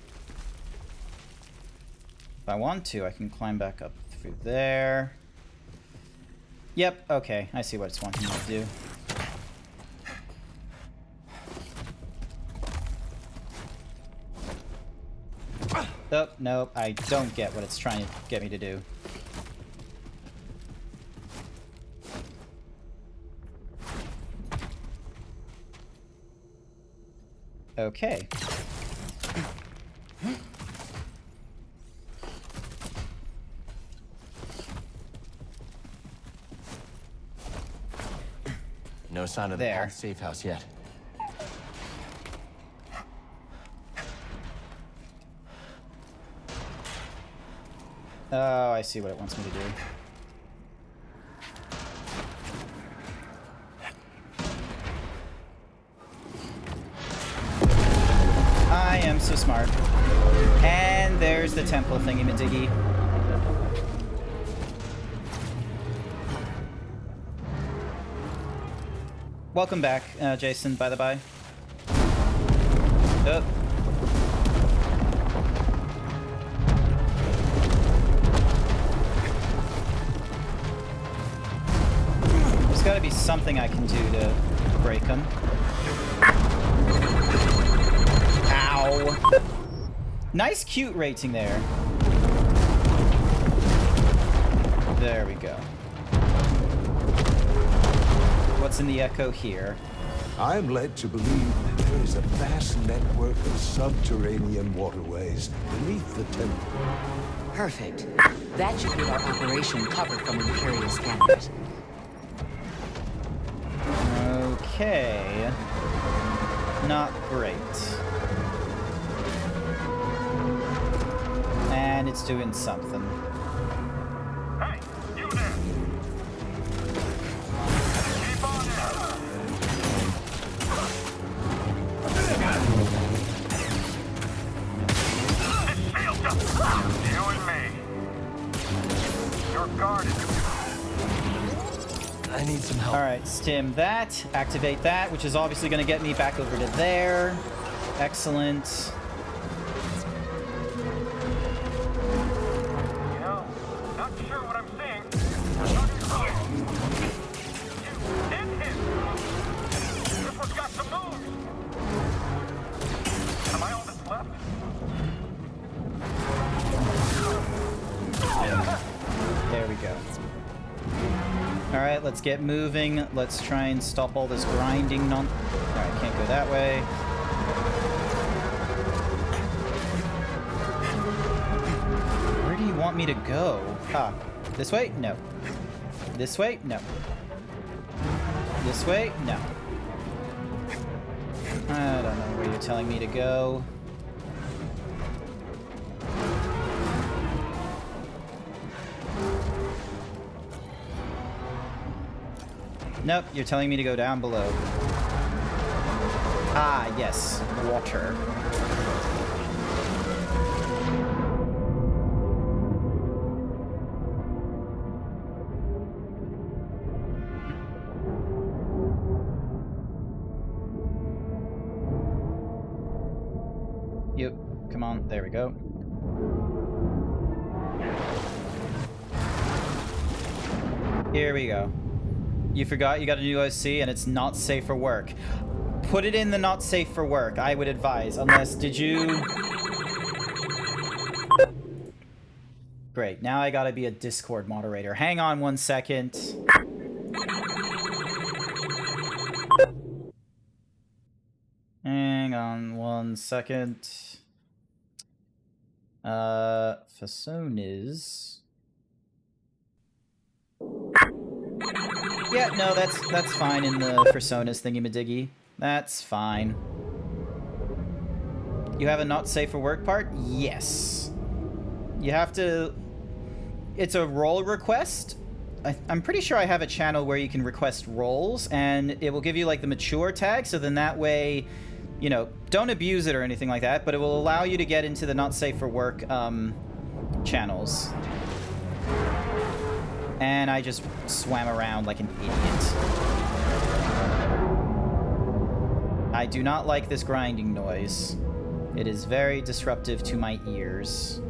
If I want to, I can climb back up through there. Yep, okay, I see what it's wanting me to do. Oh, nope, I don't get what it's trying to get me to do. Okay.
No sign of the path safe house yet.
Oh, I see what it wants me to do. I am so smart. And there's the temple thingy-majiggy. Welcome back, Jason, by the by. Oh. There's gotta be something I can do to break them. Ow! Nice cute rating there. There we go. What's in the echo here?
I'm led to believe that there is a vast network of subterranean waterways beneath the temple.
Perfect. That should give our operation covered from Imperial scanners.
Okay. Not great. And it's doing something.
Hey, you there! Keep on there! This shield's up! You and me. You're guarded.
I need some help.
Alright, stim that, activate that, which is obviously going to get me back over to there. Excellent.
You know, not sure what I'm seeing. You did hit! This one's got some moves! Am I all that's left?
There we go. Alright, let's get moving. Let's try and stop all this grinding Alright, can't go that way. Where do you want me to go? Ah, this way? No. This way? No. This way? No. I don't know where you're telling me to go. Nope, you're telling me to go down below. Ah, yes, water. Yep, come on, there we go. Here we go. You forgot you got a new OC and it's not safe for work. Put it in the not safe for work, I would advise. Unless, did you... Great, now I gotta be a Discord moderator. Hang on 1 second. Hang on 1 second. Fasones. Yeah, no, that's fine in the Personas thingy-madiggy. That's fine. You have a not safe for work part? Yes. You have to... It's a role request. I'm pretty sure I have a channel where you can request roles, and it will give you, like, the mature tag, so then that way, you know, don't abuse it or anything like that, but it will allow you to get into the not safe for work, channels. And I just swam around like an idiot. I do not like this grinding noise. It is very disruptive to my ears.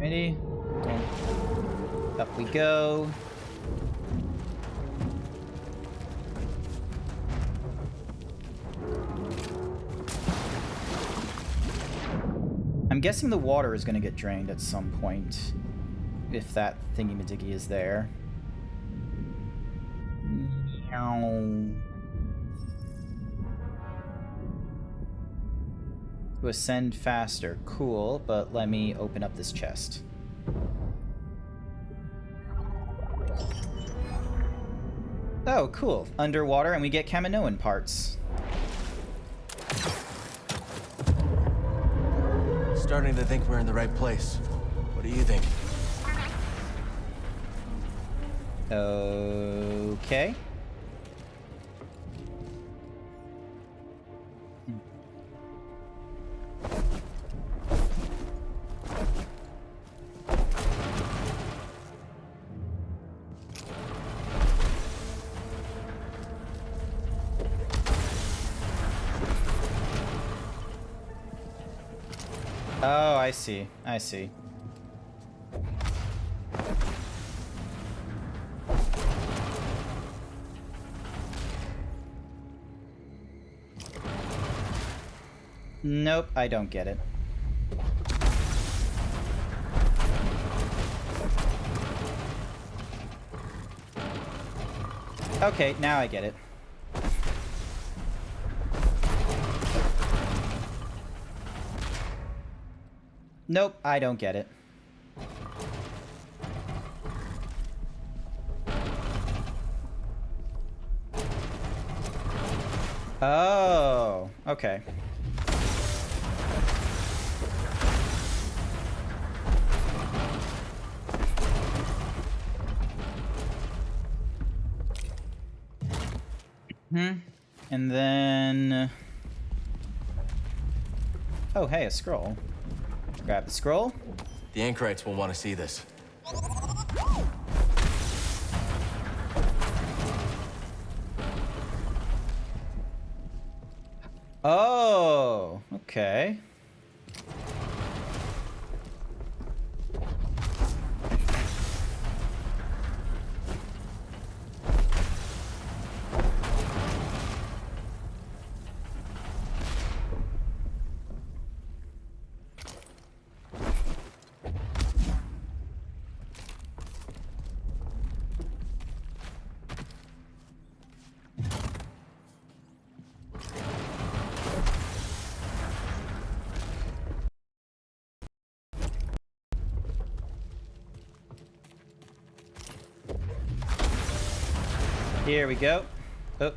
Ready? Up we go. I'm guessing the water is going to get drained at some point, if that thingy-majiggy is there. To ascend faster. Cool, but let me open up this chest. Oh, cool. Underwater, and we get Kaminoan parts.
Starting to think we're in the right place. What do you think?
Okay. Oh, I see. I see. Nope, I don't get it. Okay, now I get it. Nope, I don't get it. Oh, okay. And then... Oh, hey, a scroll. Grab the scroll.
The Anchorites will want to see this.
Oh, okay. Here we go. Oh.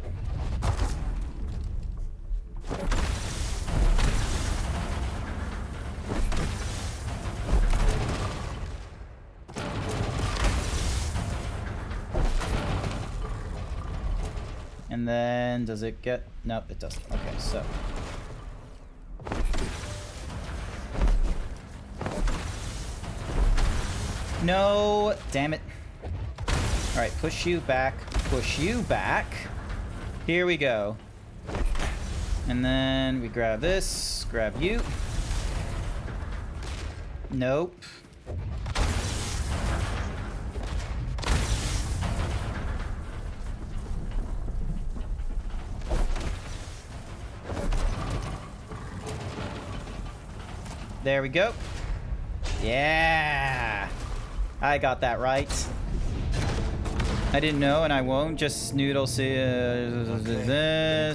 And then, does it get... Nope, it doesn't. Okay, so... No! Damn it. Alright, push you back. Push you back. Here we go. And then we grab this. Grab you. Nope. There we go. Yeah. I got that right. I didn't know and I won't. Just noodle so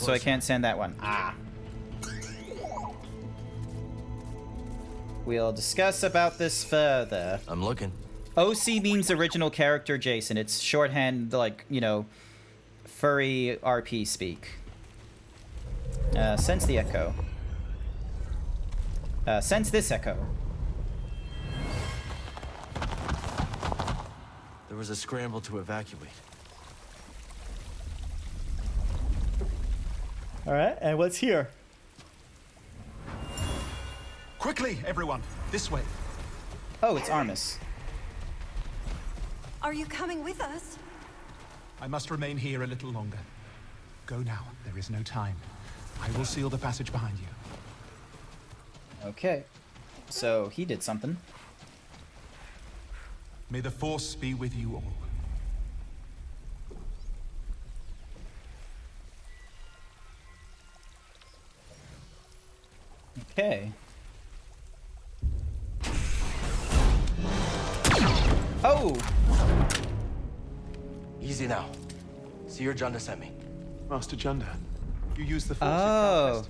I can't send that one. Ah. We'll discuss about this further.
I'm looking.
OC means original character Jason. It's shorthand, like, you know, furry RP speak. Sense the echo. Sense this echo.
There was a scramble to evacuate.
All right, and what's here?
Quickly, everyone, this way.
Oh, it's Armus.
Are you coming with us?
I must remain here a little longer. Go now, there is no time. I will seal the passage behind you.
Okay. So, he did something.
May the Force be with you all.
Okay. Oh!
Easy now. Seer Junda sent me.
Master Junda, you use the Force
Oh.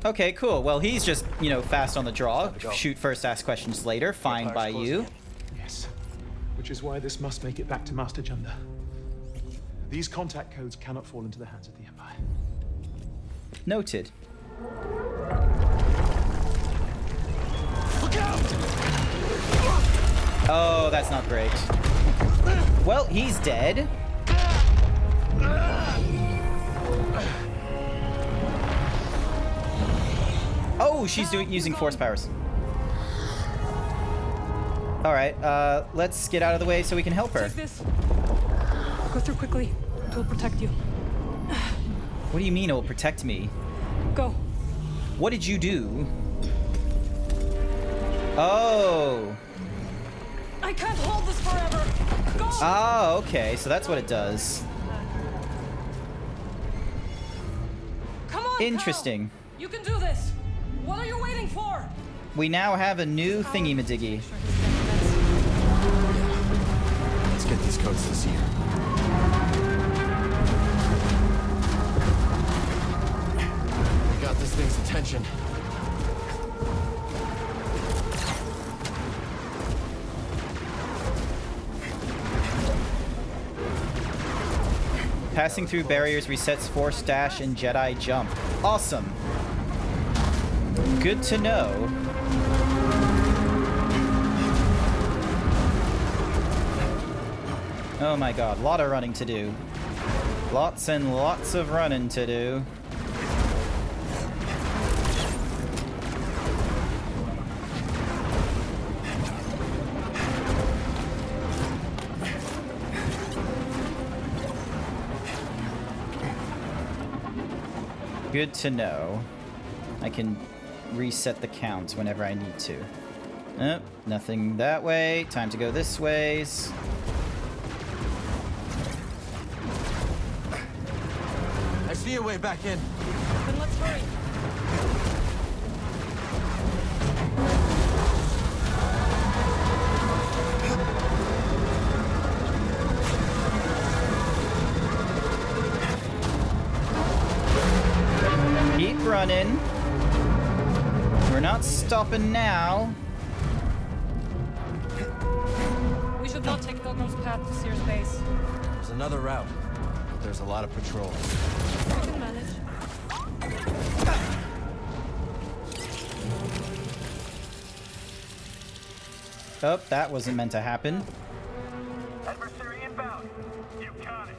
Okay, cool. Well, he's just, you know, fast on the draw. Shoot first, ask questions later. Fine by you.
Yes. Which is why this must make it back to Master Junda. These contact codes cannot fall into the hands of the Empire.
Noted.
Look out!
Oh, that's not great. Well, he's dead. Oh, she's using force powers. All right, let's get out of the way so we can help her.
Take this. Go through quickly. It will protect you.
What do you mean it will protect me?
Go.
What did you do? Oh.
I can't hold this forever. Go.
Oh, okay. So that's what it does.
Come on.
Interesting.
Cal. You can do this. What are you waiting for?
We now have a new thingy-majiggy.
Let's get these codes to Seer. We got this thing's attention.
Passing through barriers resets Force Dash and Jedi Jump. Awesome. Good to know. Oh my god, a lot of running to do. Lots and lots of running to do. Good to know. I can reset the count whenever I need to. Nothing that way. Time to go this ways.
I see a way back in.
Then let's hurry.
Keep running. We're not stopping now.
We should not take Pilgrim's Path to Seer's base.
There's another route, but there's a lot of patrol.
We can manage.
Oh, that wasn't meant to happen.
Adversary inbound. You got it.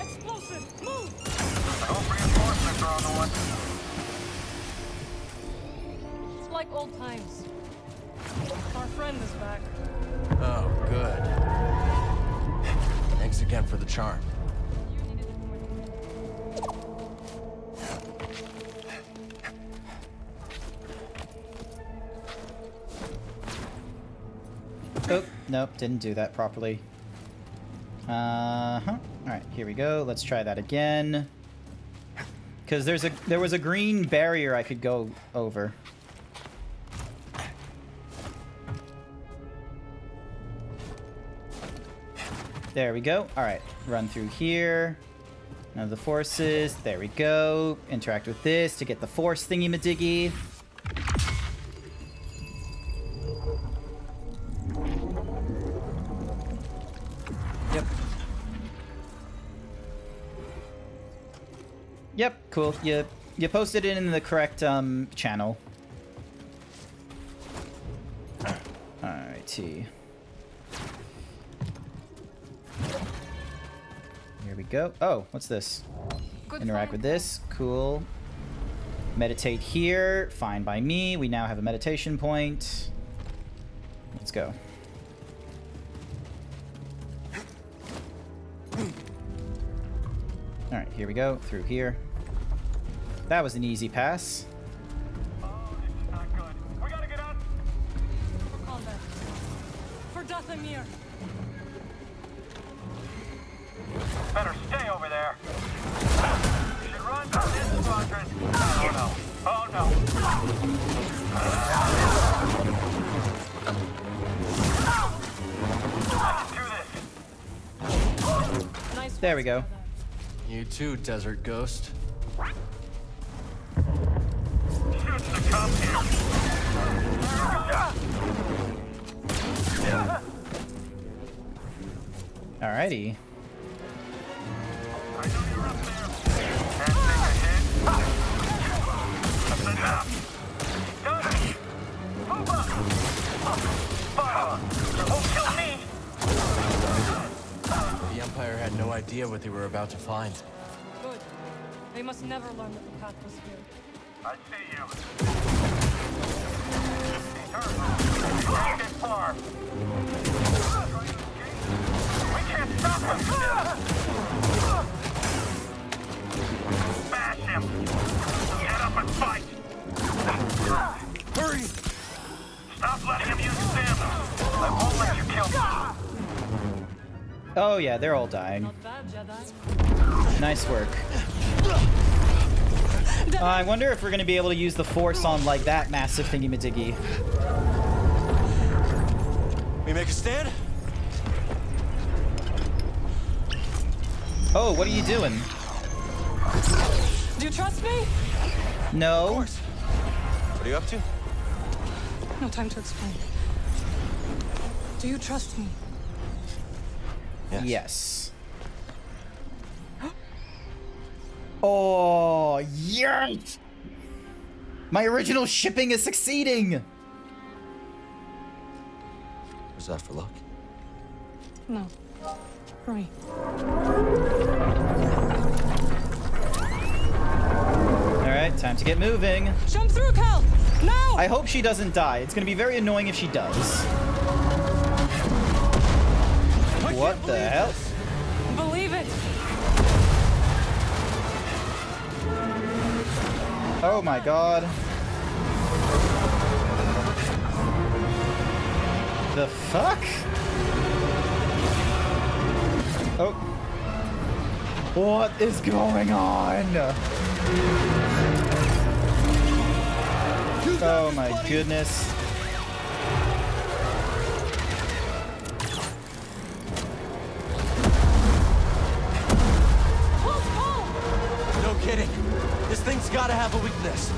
Explosive! Move!
I hope reinforcements are on the way.
It's like old times. Our friend is back.
Oh, good. Thanks again for the charm.
Oh, nope, didn't do that properly. Alright, here we go. Let's try that again. Because there was a green barrier I could go over. There we go. Alright, run through here. Now the forces. There we go. Interact with this to get the force thingy-madiggy. Yep. Yep, cool. You posted it in the correct channel. Alrighty. Here we go. Oh, what's this? Interact with this. Cool. Meditate here. Fine by me. We now have a meditation point. Let's go. Alright, here we go. Through here. That was an easy pass.
For Dathomir.
Better stay over there. You should run to this squadron. Oh no. Oh no. I can do this.
Nice.
There we go.
You too, Desert Ghost.
Shouldn't have come here.
Alrighty.
I know you're up there. Can't take a hit. That's enough. Done it. Move up. Fire. You won't kill me.
The Empire had no idea what they were about to find.
Good. They must never learn that the path was here.
I see you. You can't get far. We can't stop him. Smash him. Get up and fight.
Hurry!
Stop letting him use Sam. I won't let you kill me.
Oh yeah, they're all dying.
Not bad, Jedi.
Nice work. I wonder if we're gonna be able to use the force on like that massive thingy-madiggy.
We make a stand?
Oh, what are you doing?
Do you trust me?
No.
Of course. What are you up to?
No time to explain. Do you trust me?
Yes. Oh, yes! My original shipping is succeeding!
Was that for luck?
No. Hurry.
Alright, time to get moving.
Jump through, Cal! Now!
I hope she doesn't die. It's gonna be very annoying if she does. What the hell?
Believe it!
Oh my god. The fuck? Oh. What is going on? Oh my goodness.
No kidding. This thing's gotta have a weakness.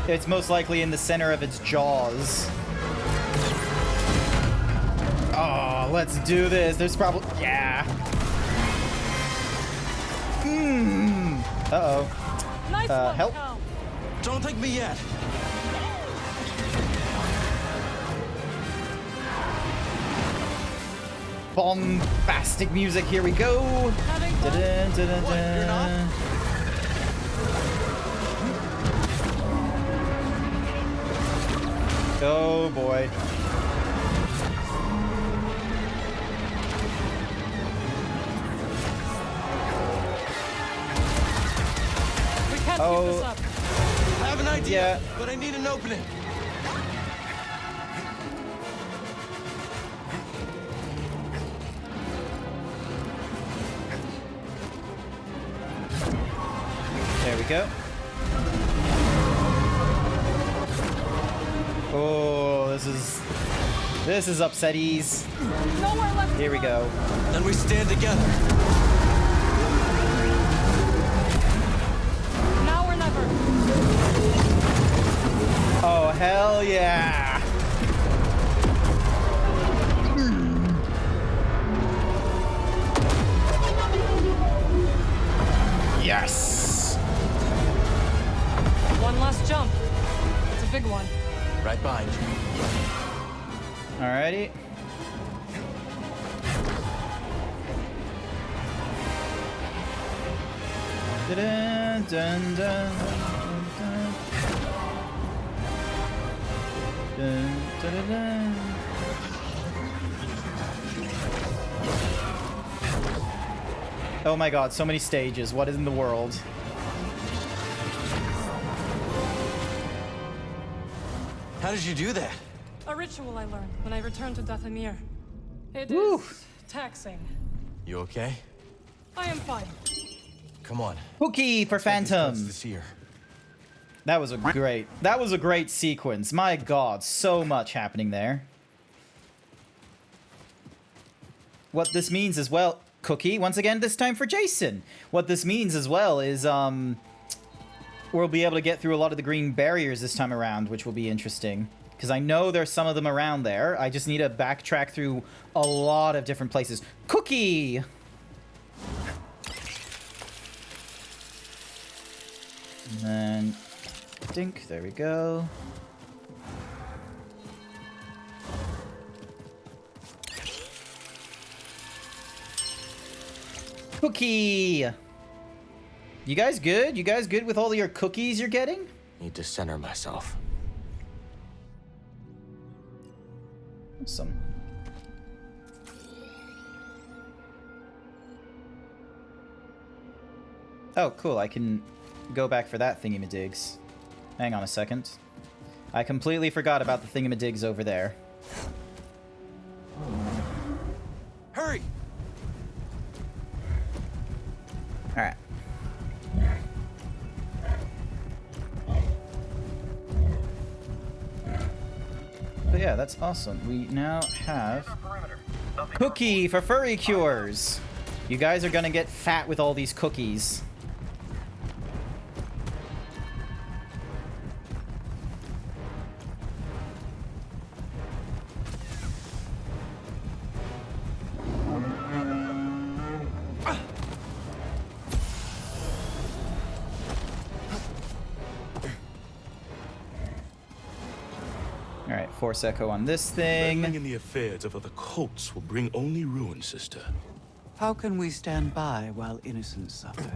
It's most likely in the center of its jaws. Oh, let's do this. There's probably... Yeah. Uh-oh.
Nice one,
help.
Cal.
Don't take me yet.
Bombastic music. Here we go. Dun, dun, dun,
What, you're not?
Oh boy.
can't keep this up.
I have an idea,
Yeah.
but I need an opening.
There we go. Oh, this is upsetties.
Nowhere left.
Here we go.
Then we stand together.
Now or never.
Oh, hell yeah. Yes.
One last jump. It's a big one.
Right behind you.
Alrighty. Dun, dun, dun, dun, dun, dun, dun. Oh my god, so many stages. What is in the world?
How did you do that?
A ritual I learned when I returned to Dathomir. It is taxing.
You okay?
I am fine.
Come on.
Cookie for Phantom.
This here.
That was a great sequence. My god, so much happening there. What this means as well, Cookie, once again, this time for Jason. What this means as well is we'll be able to get through a lot of the green barriers this time around, which will be interesting. Because I know there's some of them around there. I just need to backtrack through a lot of different places. Cookie! And then, dink, there we go. Cookie! You guys good? You guys good with all your cookies you're getting?
Need to center myself.
Awesome. Oh, cool. I can go back for that thingamadigs. Hang on a second. I completely forgot about the thingamadigs over there.
Hurry!
Alright. But yeah, that's awesome. We now have Cookie for furry cures. You guys are gonna get fat with all these cookies. Alright, Force Echo on this thing.
Meddling in the affairs of other cults will bring only ruin, sister.
How can we stand by while innocents suffer?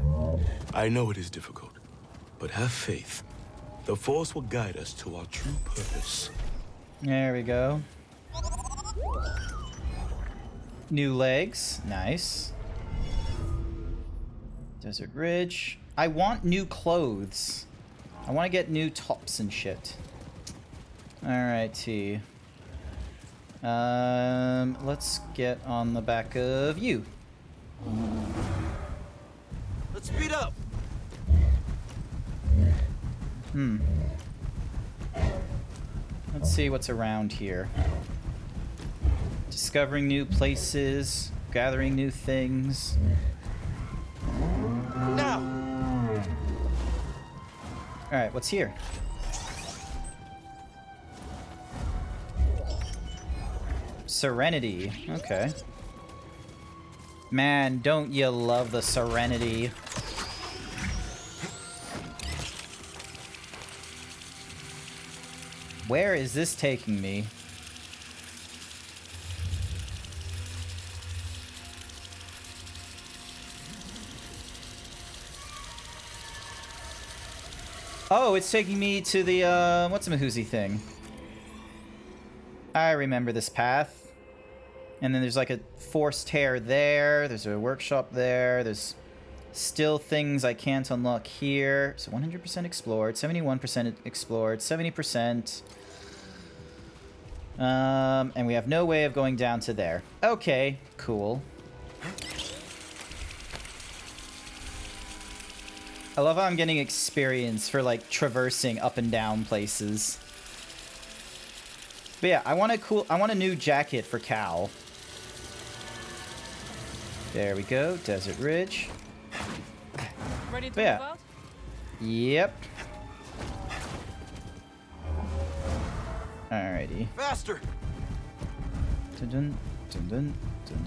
I know it is difficult, but have faith. The Force will guide us to our true purpose.
There we go. New legs. Nice. Desert Ridge. I want new clothes. I want to get new tops and shit. Alrighty. Let's get on the back of you.
Let's speed up.
Let's see what's around here. Discovering new places, gathering new things.
Now.
Alright, what's here? Serenity. Okay. Man, don't you love the Serenity? Where is this taking me? Oh, it's taking me to the, what's-a-mahoozy thing. I remember this path. And then there's like a forced tear there. There's a workshop there. There's Still things I can't unlock here. So 100% explored, 71% explored, 70%. And we have no way of going down to there. Okay, cool. I love how I'm getting experience for, like, traversing up and down places. But yeah, I want a new jacket for Cal. There we go, Desert Ridge.
Ready to move out?
Yep. Alrighty.
Faster!
Dun dun dun dun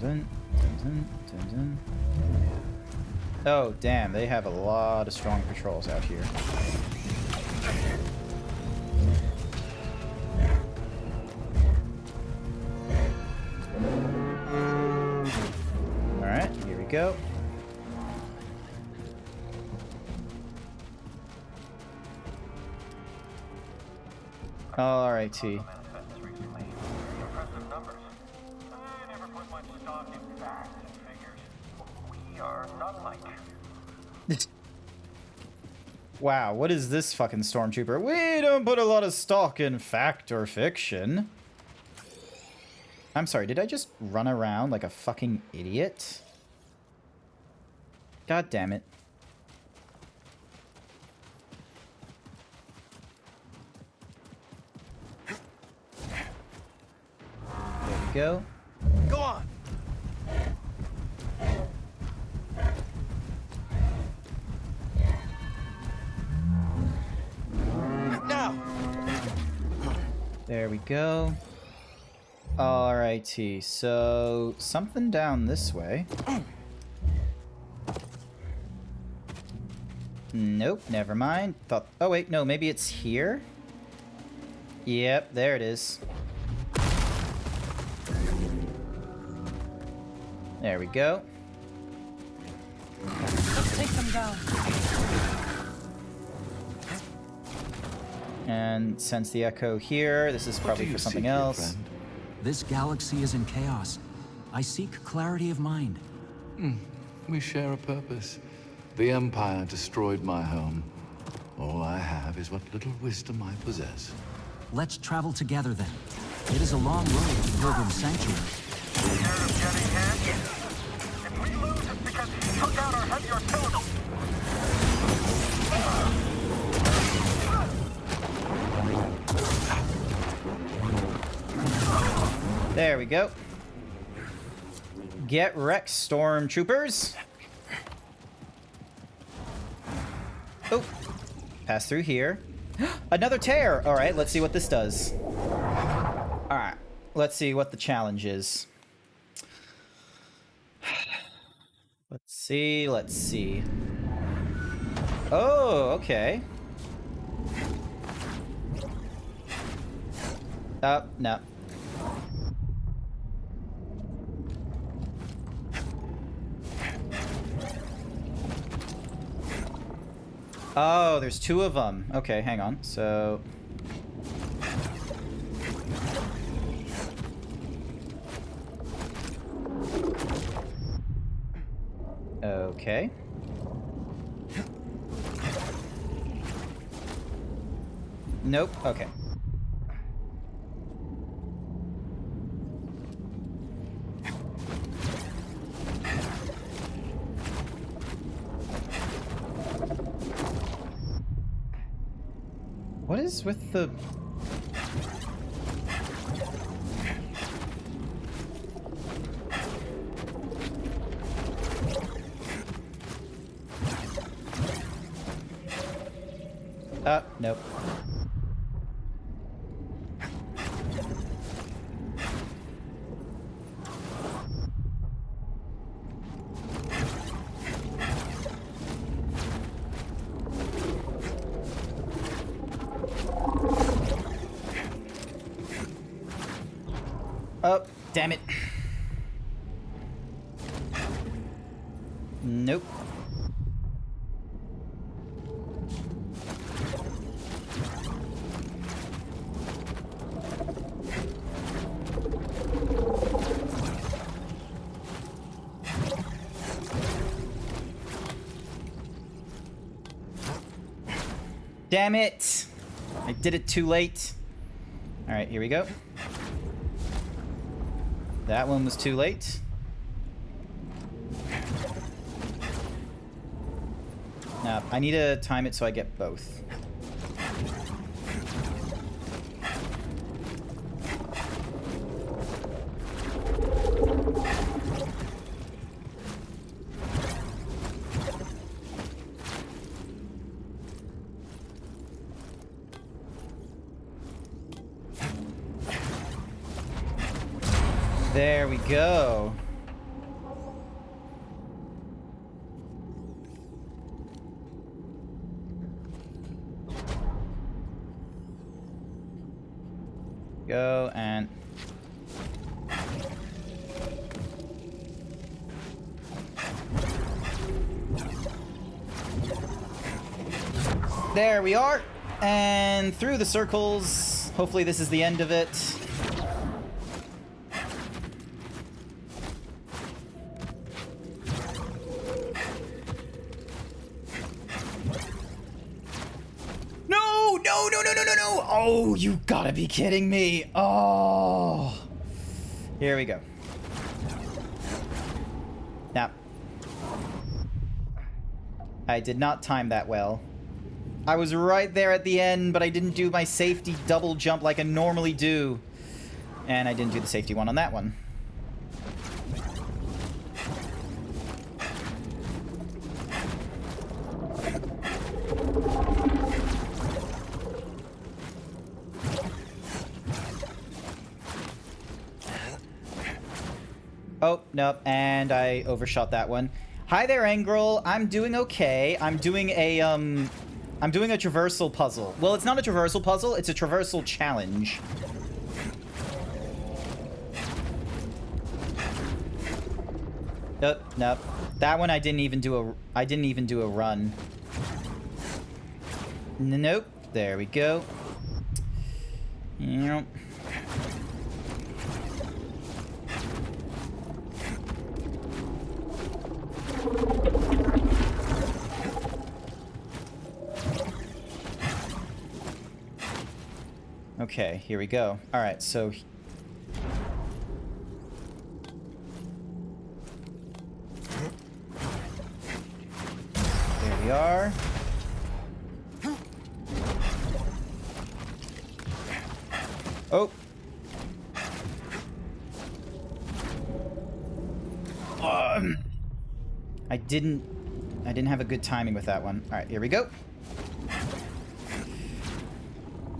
dun dun dun dun dun. Oh, damn, they have a lot of strong patrols out here. Alright, here we go. Alrighty.
Impressive numbers. I never put much stock in facts and figures. We are not like.
Wow, what is this fucking stormtrooper? We don't put a lot of stock in fact or fiction. I'm sorry, did I just run around like a fucking idiot? God damn it. There we go.
Go on. Now.
There we go. Alrighty, so something down this way. Nope, never mind. Thought. Oh wait, no, maybe it's here. Yep, there it is. There we go.
Let's take them down.
And sense the echo here. This is probably for something else.
This galaxy is in chaos. I seek clarity of mind.
We share a purpose. The Empire destroyed my home. All I have is what little wisdom I possess.
Let's travel together then. It is a long road to Pilgrim Sanctuary.
Scared of getting hit? If we lose, it's because he took out our heavy artillery.
There we go. Get wrecked, stormtroopers. Oh, pass through here. Another tear. All right, let's see what this does. All right, let's see what the challenge is. Let's see, let's see. Oh, okay. No. Oh, there's two of them. Okay, hang on. So... Okay. Nope. Okay. What is with the... Nope. Oh, damn it. Nope. Damn it! I did it too late. Alright, here we go. That one was too late. Now, I need to time it so I get both. There we go. Go and... There we are. And through the circles. Hopefully this is the end of it. Oh, you gotta be kidding me. Oh. Here we go. Now. I did not time that well. I was right there at the end, but I didn't do my safety double jump like I normally do. And I didn't do the safety one on that one. Oh, nope, and I overshot that one. Hi there, Angrel. I'm doing okay. I'm doing a traversal puzzle. Well, it's not a traversal puzzle, it's a traversal challenge. Nope, nope. That one I didn't even do a run. Nope. There we go. Yep. Okay, here we go. All right, so there we are. Oh. I didn't have a good timing with that one. All right, here we go.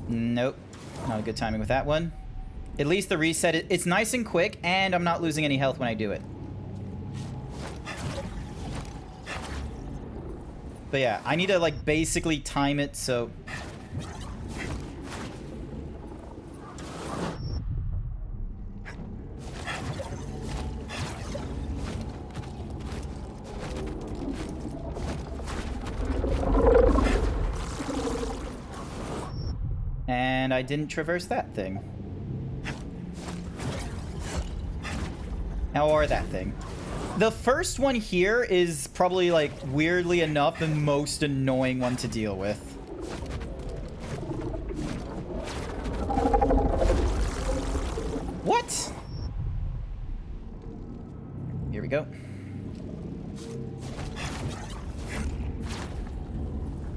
Nope. Not a good timing with that one. At least the reset, it's nice and quick, and I'm not losing any health when I do it. But yeah, I need to, like, basically time it so... And I didn't traverse that thing. Or that thing. The first one here is probably, like, weirdly enough, the most annoying one to deal with. What? Here we go.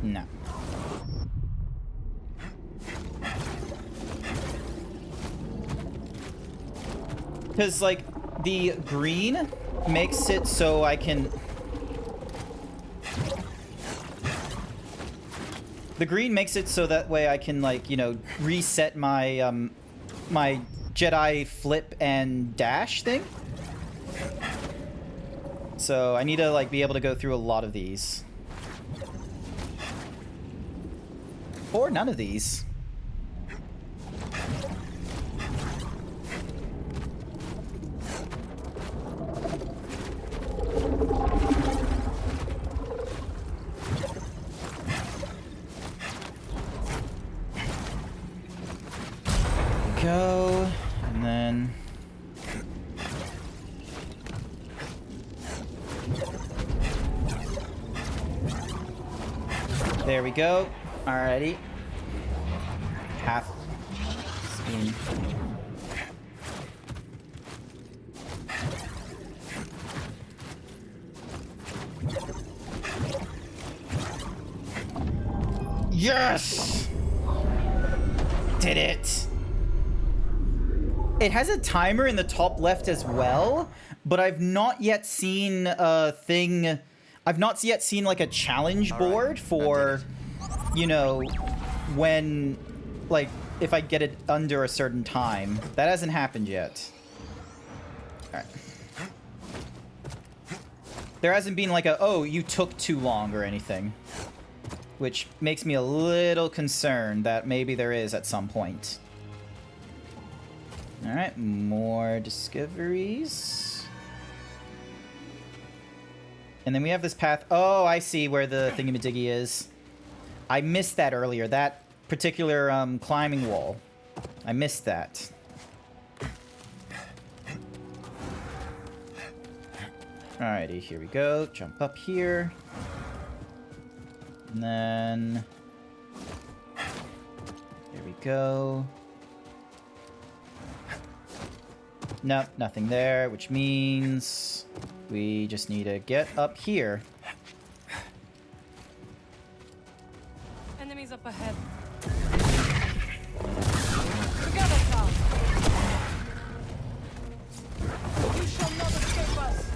No. Because, like, the green makes it so I can... The green makes it so that way I can, like, you know, reset my, my Jedi flip and dash thing. So I need to, like, be able to go through a lot of these. Or none of these. Go, and then... There we go. Alrighty. Half spin. Yes! Did it. It has a timer in the top left as well, but I've not yet seen a thing. I've not yet seen like a challenge board for, you know, when, like, if I get it under a certain time. That hasn't happened yet. Alright. There hasn't been like a, oh, you took too long or anything. Which makes me a little concerned that maybe there is at some point. Alright, more discoveries. And then we have this path. Oh, I see where the thingamadiggy is. I missed that earlier. That particular climbing wall. I missed that. Alrighty, here we go. Jump up here. And then... Here we go. Nope, nothing there, which means we just need to get up here.
Enemies up ahead. Together, Cal. You shall not escape us.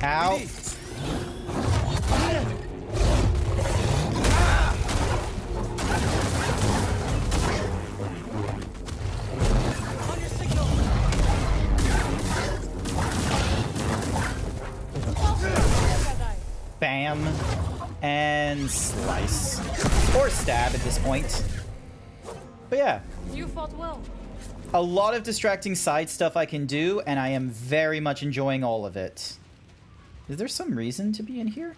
Ow. Bam. And slice. Or stab at this point. But yeah.
You fought well.
A lot of distracting side stuff I can do, and I am very much enjoying all of it. Is there some reason to be in here?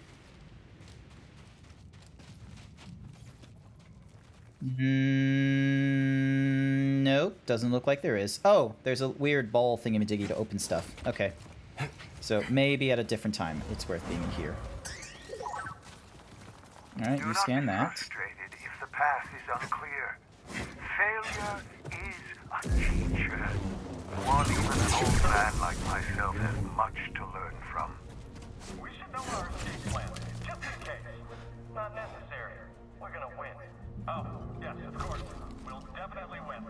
Nope, doesn't look like there is. Oh, there's a weird ball thingamadiggy to open stuff. Okay. So maybe at a different time it's worth being in here. Alright, you scan that.
If the path is unclear, failure is a teacher. One even an old man like myself has much to learn from. We should know our escape plan, just in case. Not necessary. We're gonna win. Oh, yes, of course. We'll definitely win.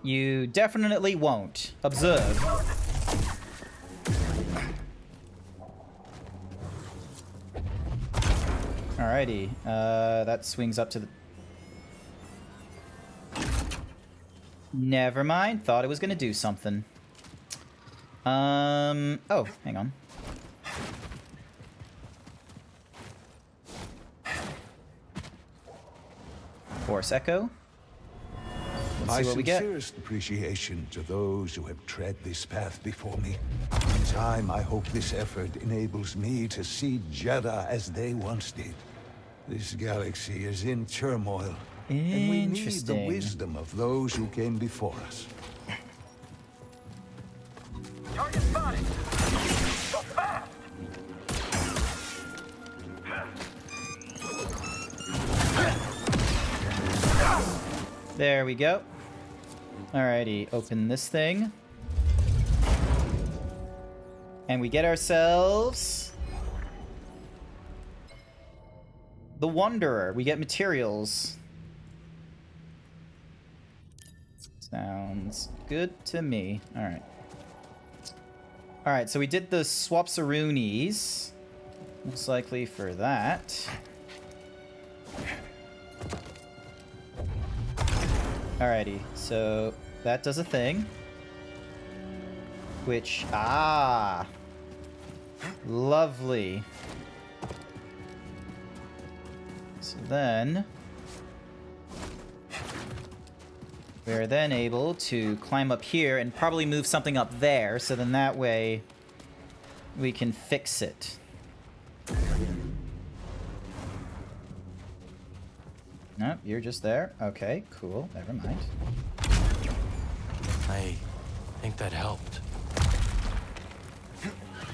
You definitely won't. Observe. Alrighty, that swings up to the... Never mind, thought it was gonna do something. Oh, hang on. Force Echo. Let's
My
see what we get.
sincerest appreciation to those who have tread this path before me. In time, I hope this effort enables me to see Jeddah as they once did. This galaxy is in turmoil, and we need the wisdom of those who came before us.
Target spotted! So fast!
There we go. Alrighty, open this thing. And we get ourselves... the Wanderer. We get materials. Sounds good to me. Alright. Alright, so we did the Swapsaroonies. Most likely for that. Alrighty, so that does a thing. Which, lovely. So then, we're then able to climb up here and probably move something up there, so then that way we can fix it. Nope, you're just there. Okay, cool. Never mind.
I think that helped.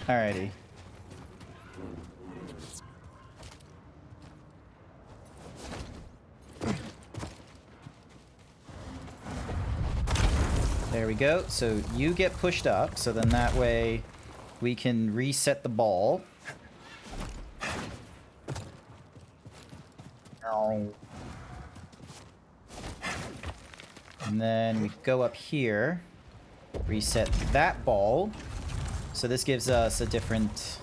Alrighty. There we go. So you get pushed up, so then that way we can reset the ball. And then we go up here, reset that ball. So this gives us a different...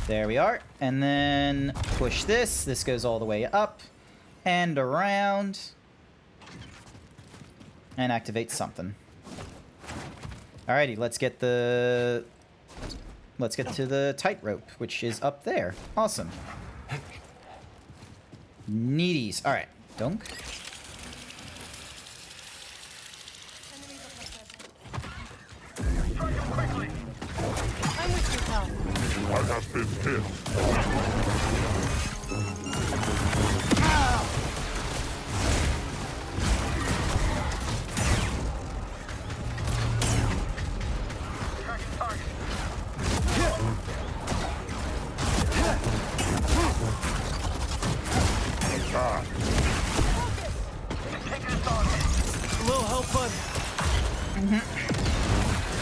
There we are. And then push this. This goes all the way up and around. And activate something. Alrighty, let's get to the tightrope, which is up there. Awesome. Needies. Alright. Dunk.
I'm with you, pal.
I have been hit.
A little help, bud.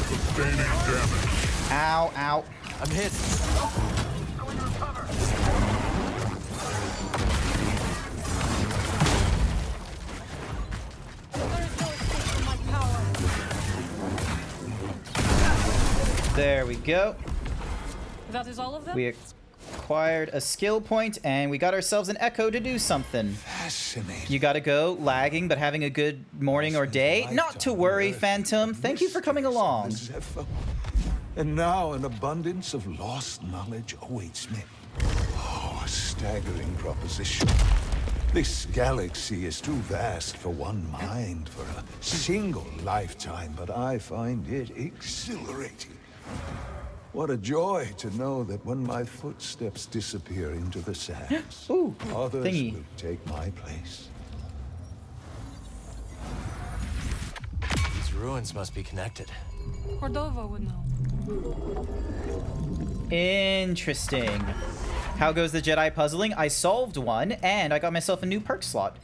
Sustaining damage.
Ow, ow.
I'm hit.
There we go.
That is all of them?
We acquired a skill point, and we got ourselves an echo to do something.
Fascinating.
You gotta go, lagging, but having a good morning or day. Not to worry, Phantom. Thank you for coming along.
And now an abundance of lost knowledge awaits me. Oh, a staggering proposition. This galaxy is too vast for one mind for a single lifetime, but I find it exhilarating. What a joy to know that when my footsteps disappear into the sands, others will take my place.
These ruins must be connected.
Cordova would know.
Interesting. How goes the Jedi puzzling? I solved one, and I got myself a new perk slot.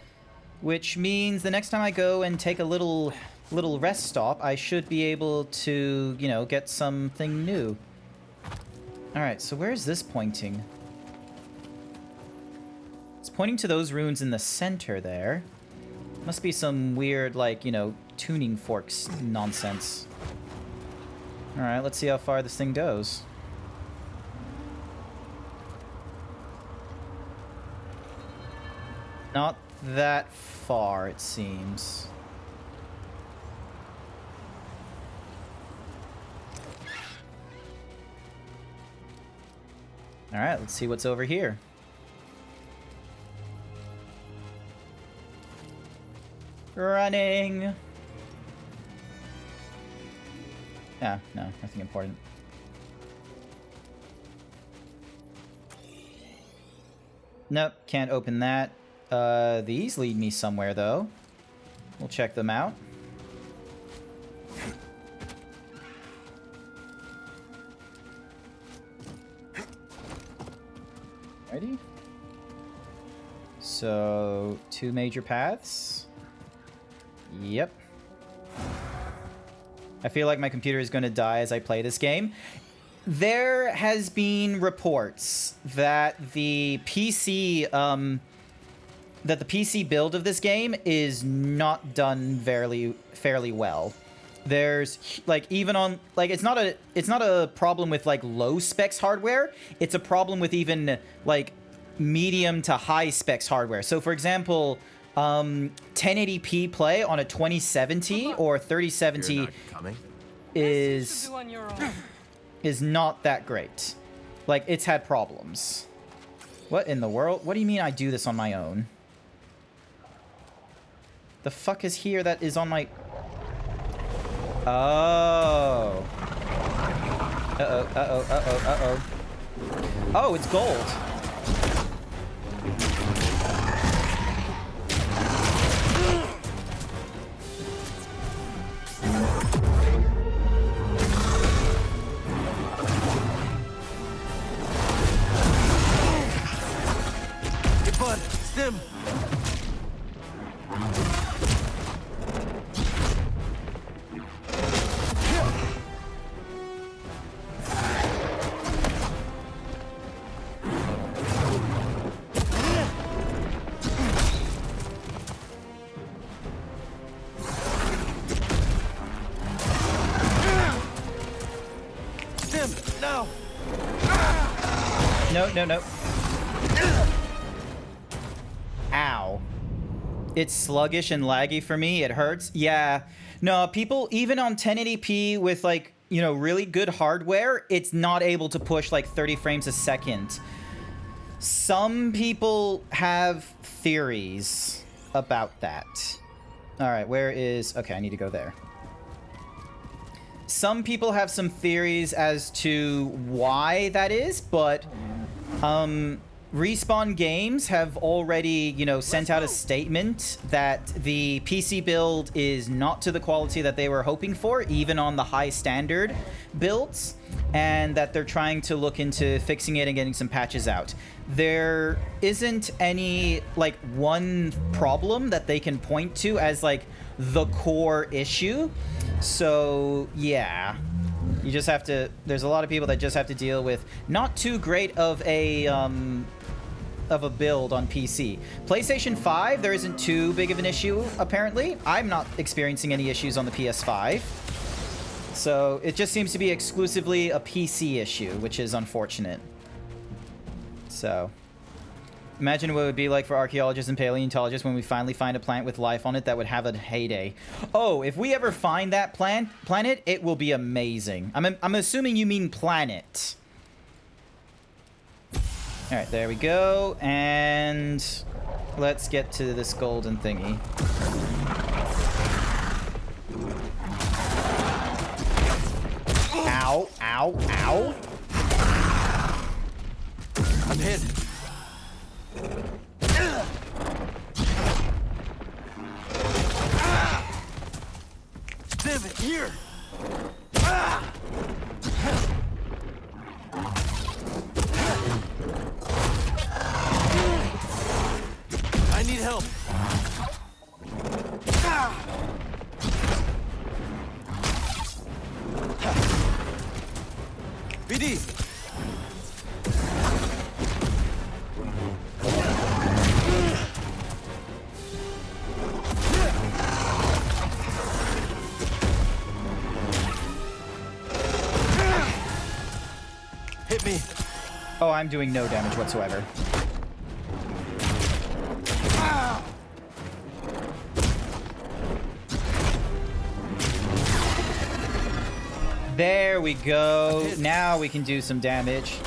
Which means the next time I go and take a little rest stop, I should be able to, you know, get something new. Alright, so where is this pointing? It's pointing to those runes in the center there. Must be some weird, like, you know, tuning forks nonsense. Alright, let's see how far this thing goes. Not that far, it seems. Alright, let's see what's over here. Running! Ah, no, nothing important. Nope, can't open that. These lead me somewhere, though. We'll check them out. Ready? So, 2 major paths. Yep. I feel like my computer is going to die as I play this game. There has been reports that the PC build of this game is not done fairly well. There's like even on like it's not a problem with like low specs hardware. It's a problem with even like medium to high specs hardware. So for example, 1080p play on a 2070 or 3070 is not that great. Like it's had problems. What in the world? What do you mean I do this on my own? The fuck is here that is on my... Oh. Uh-oh, uh-oh, uh-oh, uh-oh. Oh, it's gold. No. Ow. It's sluggish and laggy for me. It hurts. Yeah. No, people, even on 1080p with, like, you know, really good hardware, it's not able to push, like, 30 frames a second. Some people have theories about that. All right, where is... Okay, I need to go there. Some people have some theories as to why that is, but Respawn Games have already, you know, sent out a statement that the PC build is not to the quality that they were hoping for, even on the high standard builds, and that they're trying to look into fixing it and getting some patches out. There isn't any, like, one problem that they can point to as, like, the core issue. So, yeah. You just have to... There's a lot of people that just have to deal with not too great of a build on PC. PlayStation 5, there isn't too big of an issue, apparently. I'm not experiencing any issues on the PS5. So, it just seems to be exclusively a PC issue, which is unfortunate. So, imagine what it would be like for archaeologists and paleontologists when we finally find a planet with life on it that would have a heyday. Oh, if we ever find that planet, it will be amazing. I'm assuming you mean planet. All right, there we go. And let's get to this golden thingy. Ow, ow, ow.
I'm hit.
Damn it, here! I need help. BD! Hit me.
Oh, I'm doing no damage whatsoever. There we go. Now we can do some damage.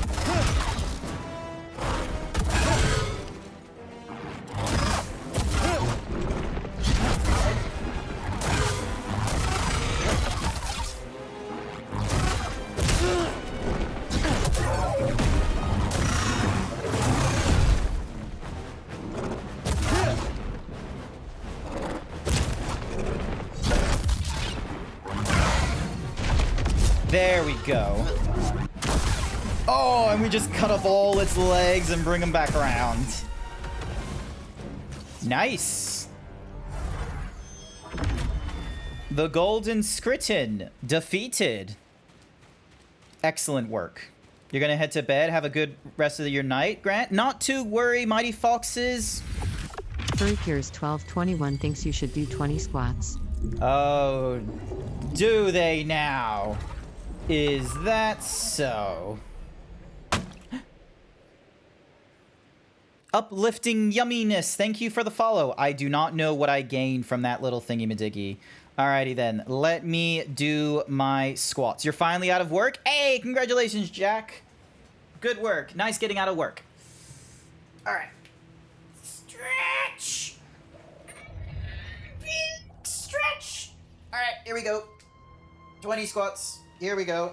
There we go. Oh, and we just cut off all its legs and bring them back around. Nice. The Golden Skritin defeated. Excellent work. You're gonna head to bed. Have a good rest of your night, Grant. Not to worry, Mighty Foxes.
Furrycures 1221 thinks you should do 20 squats.
Oh, do they now? Is that so? Uplifting yumminess. Thank you for the follow. I do not know what I gained from that little thingy-majiggy. Alrighty then. Let me do my squats. You're finally out of work? Hey, congratulations, Jack. Good work. Nice getting out of work. Alright. Stretch. Big stretch. Alright, here we go. 20 squats. Here we go.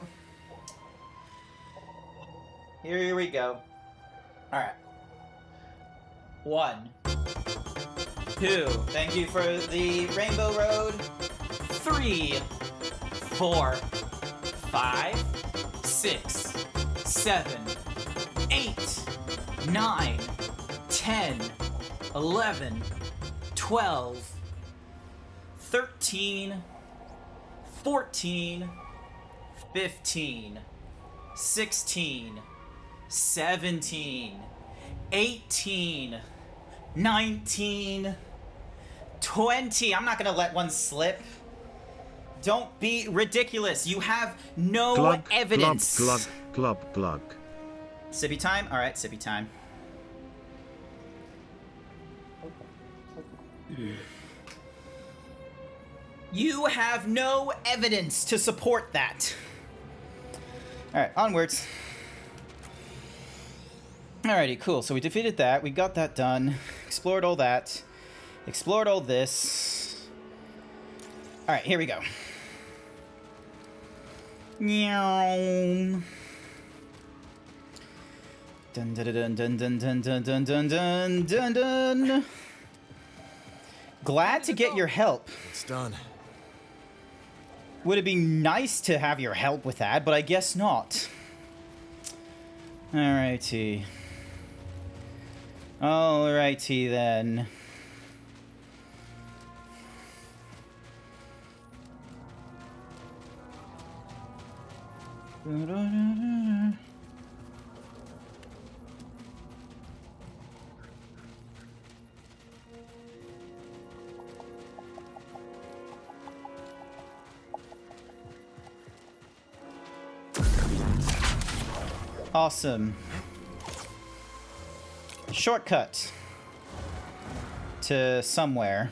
Here we go. Alright. 1, 2. Thank you for the Rainbow Road. 3, 4, 5, 6, 7, 8, 9, 10, 11, 12, 13, 14, 15, 16, 17, 18, 19, 20. I'm not gonna let one slip. Don't be ridiculous. You have no
Glug,
evidence.
Glug, glug, glug, glug.
Sippy time? Alright, sippy time. You have no evidence to support that. Alright, onwards. Alrighty, cool. So we defeated that. We got that done. Explored all that. Explored all this. Alright, here we go. Meow. Dun dun dun dun dun dun dun dun dun dun dun dun. Glad to get your help.
It's done.
Would it be nice to have your help with that, but I guess not. Alrighty. Alrighty then. Awesome. Shortcut to somewhere.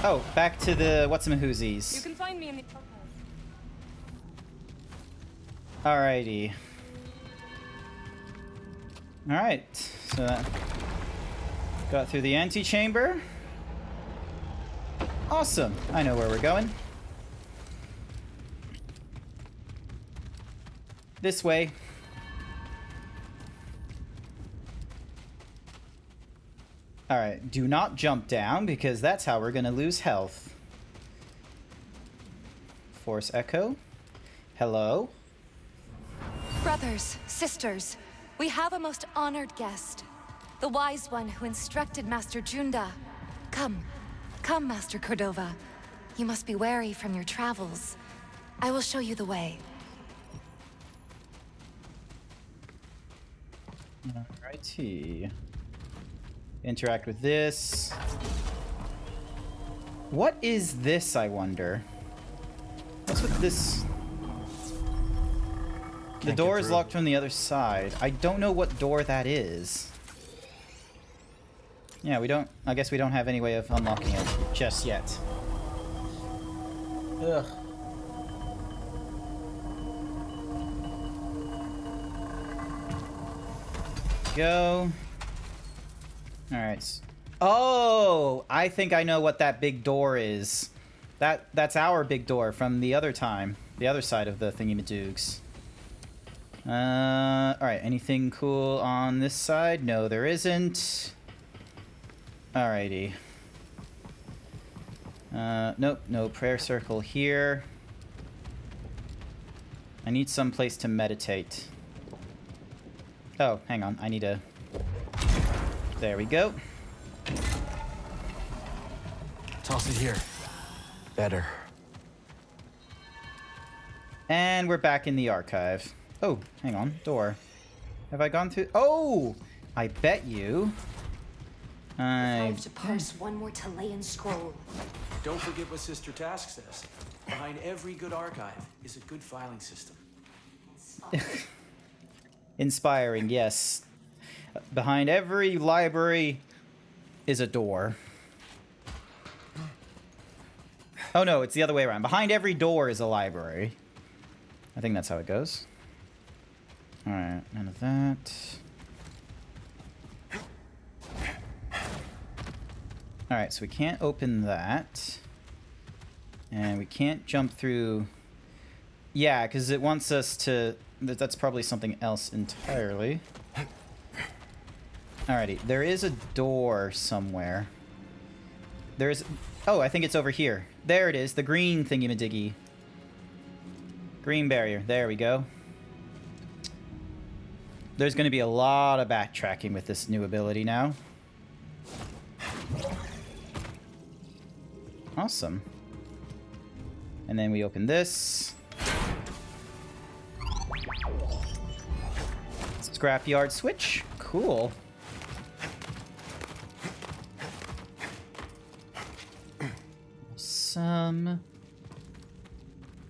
Oh, back to the whatsamahoozies.
You can find me in the
Alrighty. Alright, so that got through the antechamber. Awesome. I know where we're going. This way. Alright, do not jump down because that's how we're gonna lose health. Force Echo. Hello?
Brothers, sisters, we have a most honored guest. The wise one who instructed Master Junda. Come. Come, Master Cordova. You must be wary from your travels. I will show you the way.
Alrighty. Interact with this. What is this, I wonder? What's with this? The door is locked from the other side. I don't know what door that is. Yeah, we don't... I guess we don't have any way of unlocking it just yet. Ugh. Go. Alright. Oh! I think I know what that big door is. That's our big door from the other time. The other side of the thingy-madoogs. Alright, anything cool on this side? No, there isn't. Alrighty. Nope, no prayer circle here. I need some place to meditate. Oh, hang on, I need a... There we go.
Toss it here. Better.
And we're back in the archive. Oh, hang on, door. Have I gone through? Oh! I bet you.
I have to parse one more Talayan scroll.
Don't forget what Sister Task says. Behind every good archive is a good filing system.
Inspiring, yes. Behind every library is a door. Oh no, it's the other way around. Behind every door is a library. I think that's how it goes. Alright, none of that. Alright, so we can't open that. And we can't jump through... Yeah, because it wants us to... That's probably something else entirely. Alrighty, there is a door somewhere. There is... Oh, I think it's over here. There it is, the green thingy-madiggy. Green barrier, there we go. There's going to be a lot of backtracking with this new ability now. Awesome. And then we open this. Scrapyard switch. Cool.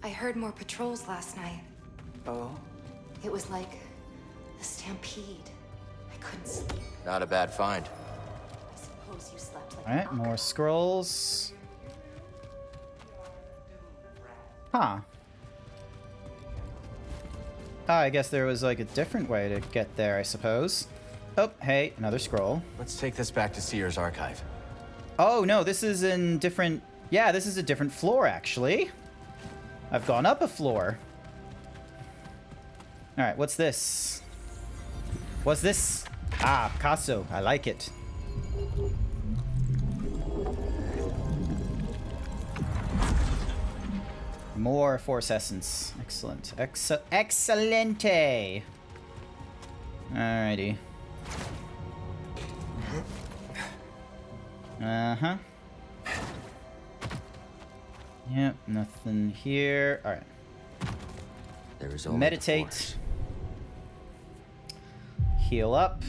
I heard more patrols last night. Oh? It was like a stampede. I couldn't sleep.
Not a bad find.
I suppose you slept like
Alright, more scrolls. Huh. Oh, I guess there was like a different way to get there, I suppose. Oh, hey, another scroll.
Let's take this back to Seer's archive.
Oh, no, this is in different... Yeah, this is a different floor, actually. I've gone up a floor. Alright, what's this? What's this? Ah, Picasso. I like it. More Force Essence. Excellent. Excelente! Alrighty. Uh-huh. Yep, nothing here. Alright.
There is only
meditate. Heal up.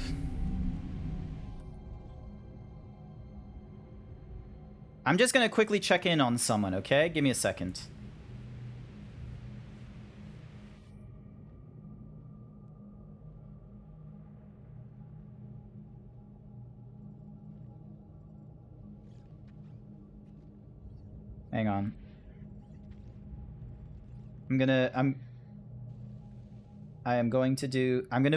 I'm just gonna quickly check in on someone, okay? Give me a second. Hang on. I'm gonna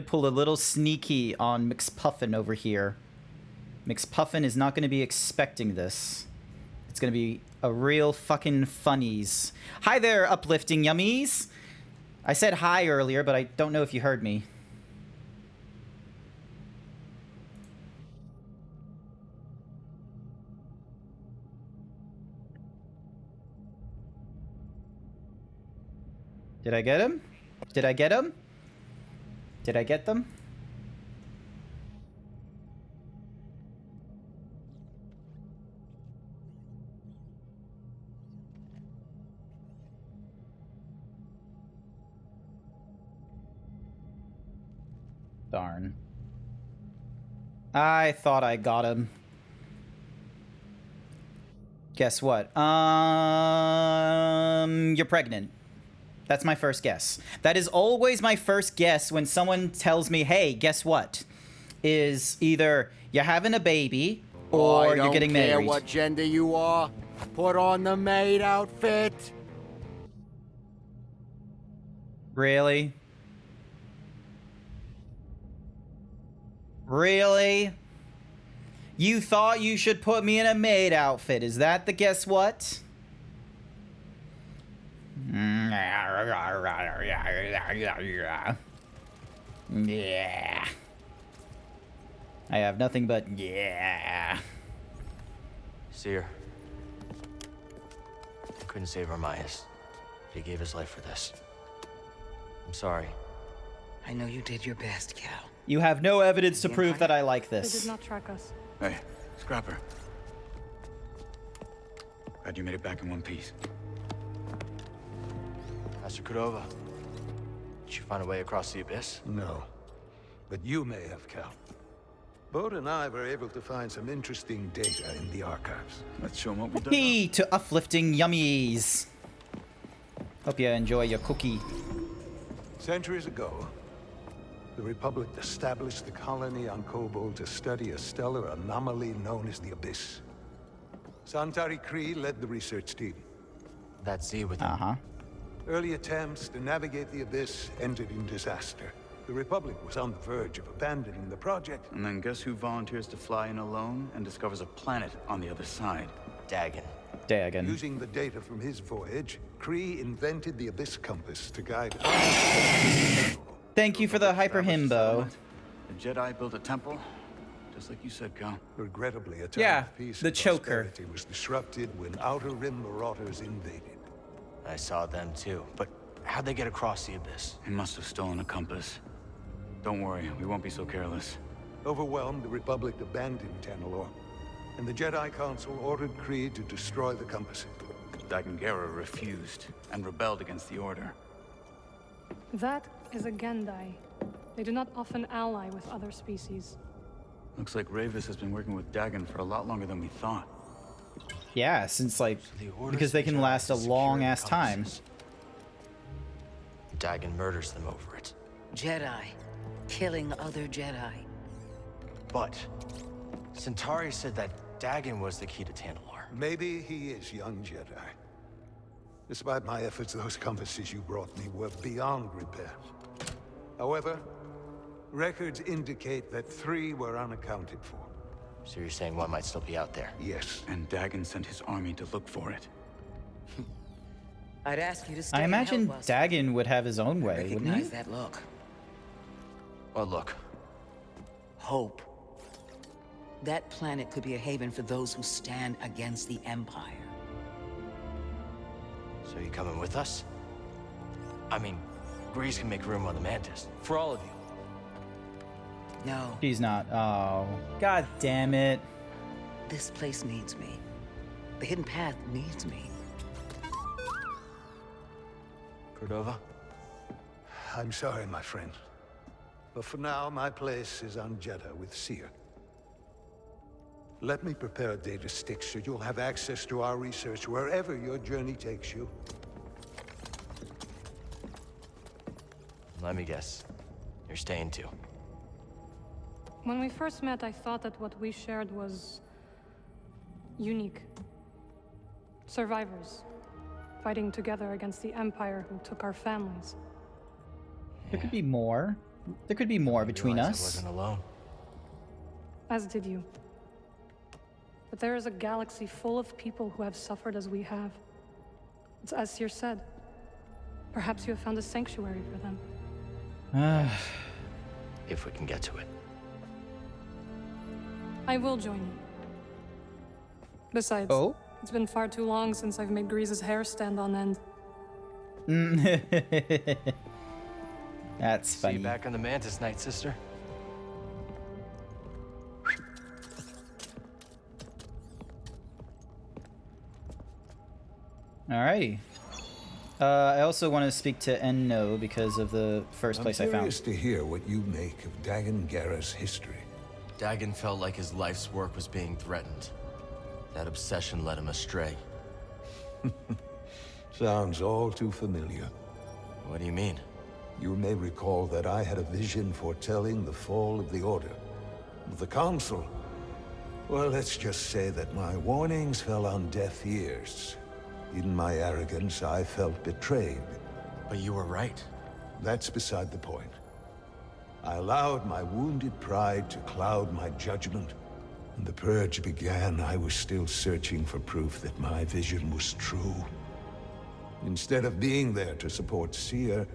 pull a little sneaky on McPuffin over here. McPuffin is not gonna be expecting this. It's gonna be a real fucking funnies. Hi there, uplifting yummies! I said hi earlier, but I don't know if you heard me. Did I get him? Did I get him? Did I get them? Darn. I thought I got him. Guess what? You're pregnant. That's my first guess. That is always my first guess when someone tells me, hey, guess what? Is either you're having a baby or you're getting married.
I don't care what gender you are. Put on the maid outfit.
Really? Really? You thought you should put me in a maid outfit. Is that the guess what? Yeah. I have nothing but yeah.
Seer. Couldn't save Armias. He gave his life for this. I'm sorry.
I know you did your best, Cal.
You have no evidence to prove that I like
They
this.
did not track us.
Hey, Scrapper. Glad you made it back in one piece.
Master Cordova. Did you find a way across the abyss?
No. But you may have, Cal. Bode and I were able to find some interesting data in the archives.
Let's show them what we've done.
Whoopee to uplifting yummies. Hope you enjoy your cookie.
Centuries ago, the Republic established the colony on Kobol to study a stellar anomaly known as the Abyss. Santari Khri led the research team.
That Z with him.
Uh-huh.
Early attempts to navigate the Abyss ended in disaster. The Republic was on the verge of abandoning the project.
And then guess who volunteers to fly in alone and discovers a planet on the other side?
Dagon.
Dagon.
Using the data from his voyage, Khri invented the Abyss Compass to guide us.
Thank you for the hyper himbo.
The Jedi built a temple, just like you said, Cal.
Regrettably, a time
Yeah,
of peace
the
and
choker.
prosperity was disrupted when Outer Rim marauders invaded.
I saw them too, but how'd they get across the abyss?
He must have stolen a compass. Don't worry, we won't be so careless.
Overwhelmed, the Republic abandoned Tanalorr, and the Jedi Council ordered Khri to destroy the compasses.
Dagon Gera refused and rebelled against the Order.
That is a Gendai. They do not often ally with other species.
Looks like Ravis has been working with Dagon for a lot longer than we thought.
Yeah, since like, because they can last a long ass time.
Dagon murders them over it.
Jedi. Killing other Jedi.
But Centauri said that Dagon was the key to Tantalor.
Maybe he is, young Jedi. Despite my efforts, those compasses you brought me were beyond repair. However, records indicate that 3 were unaccounted for.
So you're saying one might still be out there?
Yes.
And Dagon sent his army to look for it.
I'd ask you to stay
I
and
imagine
help us.
Dagon would have his own way, wouldn't he?
Recognize that look.
Well, look.
Hope. That planet could be a haven for those who stand against the Empire.
So you coming with us? I mean, Grease can make room on the Mantis. For all of you.
No.
She's not. Oh, god damn it.
This place needs me. The Hidden Path needs me.
Cordova?
I'm sorry, my friend. But for now, my place is on Jeddah with Seer. Let me prepare a data stick so you'll have access to our research wherever your journey takes you.
Let me guess. You're staying too.
When we first met, I thought that what we shared was unique. Survivors, fighting together against the Empire who took our families.
There could be more. There could be more between
I
us.
wasn't alone.
As did you. But there is a galaxy full of people who have suffered as we have. It's as Seer said. Perhaps you have found a sanctuary for them.
If we can get to it.
I will join you. Besides, it's been far too long since I've made Grease's hair stand on end.
That's funny.
See you back on the Mantis night, sister.
Alrighty. I also want to speak to Enno because of the first place I
I'm
found.
curious to hear what you make of Dagon Gera's history.
Dagon felt like his life's work was being threatened. That obsession led him astray.
Sounds all too familiar.
What do you mean?
You may recall that I had a vision foretelling the fall of the Order. The Council. Well, let's just say that my warnings fell on deaf ears. In my arrogance, I felt betrayed.
But you were right.
That's beside the point. I allowed my wounded pride to cloud my judgment. When the Purge began, I was still searching for proof that my vision was true. Instead of being there to support Seer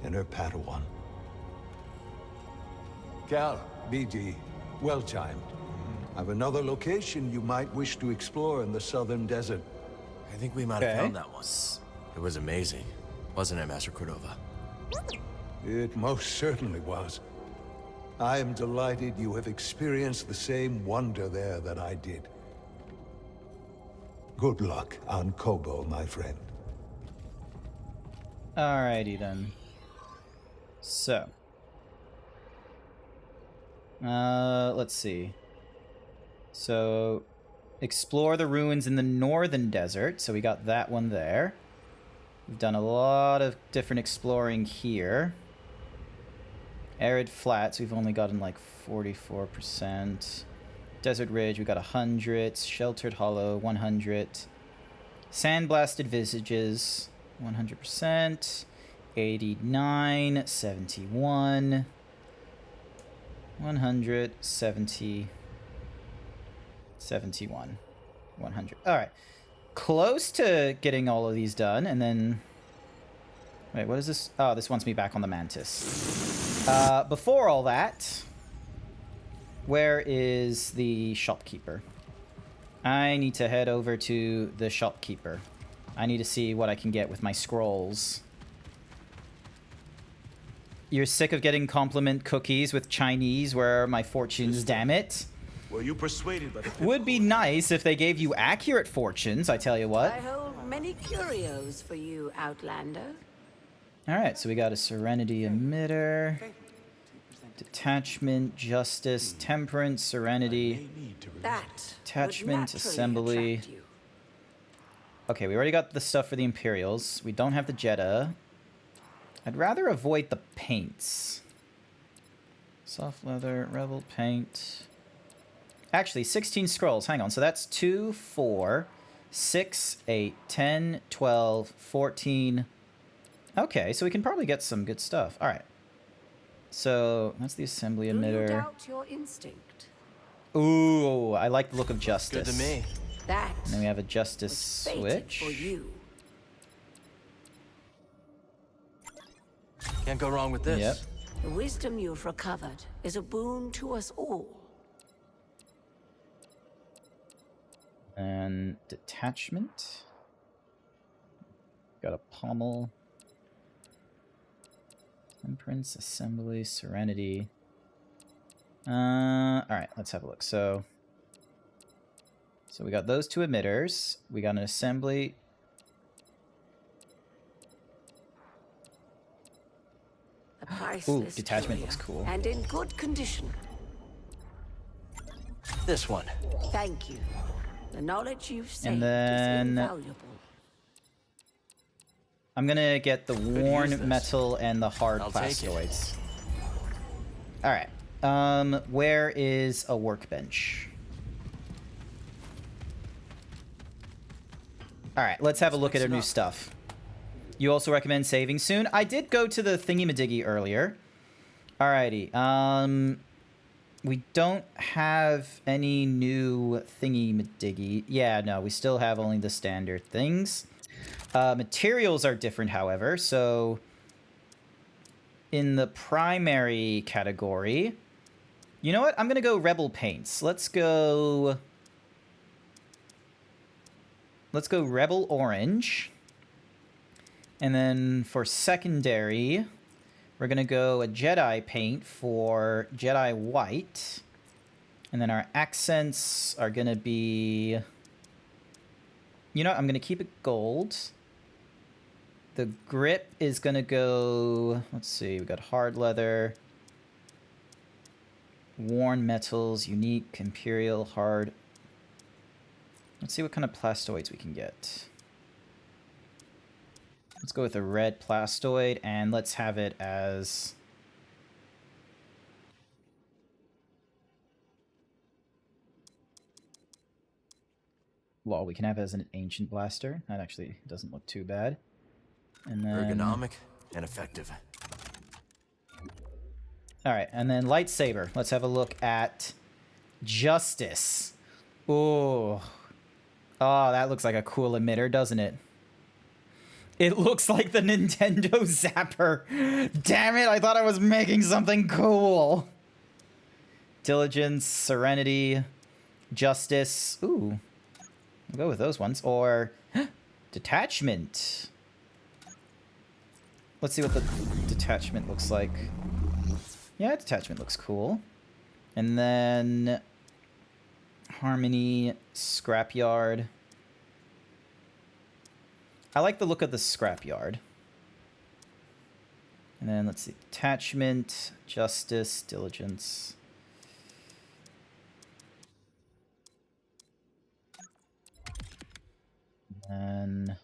and her Padawan. Cal, BD, well timed. I've another location you might wish to explore in the southern desert.
I think we might have found that one. It was amazing, wasn't it, Master Cordova?
It most certainly was. I am delighted you have experienced the same wonder there that I did. Good luck on Kobo, my friend.
Alrighty then. So. Let's see. So, explore the ruins in the northern desert. So we got that one there. We've done a lot of different exploring here. Arid flats, we've only gotten like 44%. Desert Ridge, we got 100. Sheltered Hollow, 100. Sandblasted Visages, 100%. 89, 71. 170. 71. 100. Alright. Close to getting all of these done, and then... Wait, what is this? Oh, this wants me back on the Mantis. Before all that... Where is the shopkeeper? I need to head over to the shopkeeper. I need to see what I can get with my scrolls. You're sick of getting compliment cookies with Chinese? Where are my fortunes, damn it?
Were you persuaded by the...
Would be nice if they gave you accurate fortunes, I tell you what.
I hold many curios for you, Outlander.
Alright, so we got a Serenity Emitter, Detachment, Justice, Temperance, Serenity,
That
Attachment, Assembly. Okay, we already got the stuff for the Imperials. We don't have the Jeddah. I'd rather avoid the paints. Soft leather, rebel paint. Actually, 16 scrolls. Hang on. So that's 2, 4, 6, 8, 10, 12, 14. Okay, so we can probably get some good stuff. All right. So that's the assembly emitter.
Do you doubt your instinct?
Ooh, I like the look of justice.
Good to me.
That
And then we have a justice
was fated
switch.
for you.
Can't go wrong with this.
Yep.
The wisdom you've recovered is a boon to us all.
And detachment. Got a pommel. Temperance, assembly, serenity. Alright, let's have a look. So we got those two emitters. We got an assembly.
A priceless
Ooh, detachment
curio,
looks cool.
and in good condition.
This one.
Thank you. The knowledge you've saved
And then
is invaluable.
I'm gonna get the
use
worn
this.
metal and the hard
I'll take it.
plastoids. Alright. Where is a workbench? Alright, let's have a look at our new stuff. You also recommend saving soon? I did go to the thingy-majiggy earlier. Alrighty, we don't have any new thingy-majiggy. Yeah, no, we still have only the standard things. Materials are different, however, so in the primary category, you know what? I'm gonna go Rebel Paints. Let's go Rebel Orange. And then for secondary, we're gonna go a Jedi paint for Jedi White. And then our accents are gonna be... You know what? I'm gonna keep it gold. The grip is gonna go... Let's see, we got hard leather. Worn metals, unique, imperial, hard. Let's see what kind of plastoids we can get. Let's go with a red plastoid, and let's have it as... Well, we can have it as an ancient blaster. That actually doesn't look too bad. And then...
Ergonomic and effective.
Alright, and then lightsaber. Let's have a look at Justice. Ooh. Oh, that looks like a cool emitter, doesn't it? It looks like the Nintendo Zapper. Damn it, I thought I was making something cool. Diligence, Serenity, Justice. Ooh. We'll go with those ones. Or Detachment. Let's see what the detachment looks like. Yeah, detachment looks cool. And then Harmony, Scrapyard. I like the look of the Scrapyard. And then let's see, Detachment, Justice, Diligence. And then...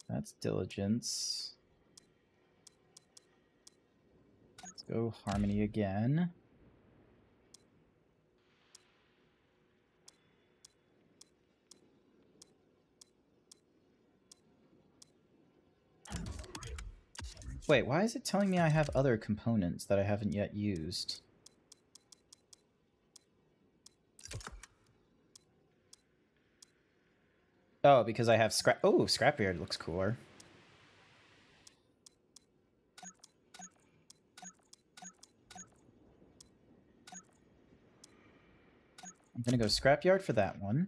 That's Diligence. Let's go Harmony again. Wait, why is it telling me I have other components that I haven't yet used? Oh, because I have scrap... Oh, Scrapyard looks cooler. I'm gonna go Scrapyard for that one.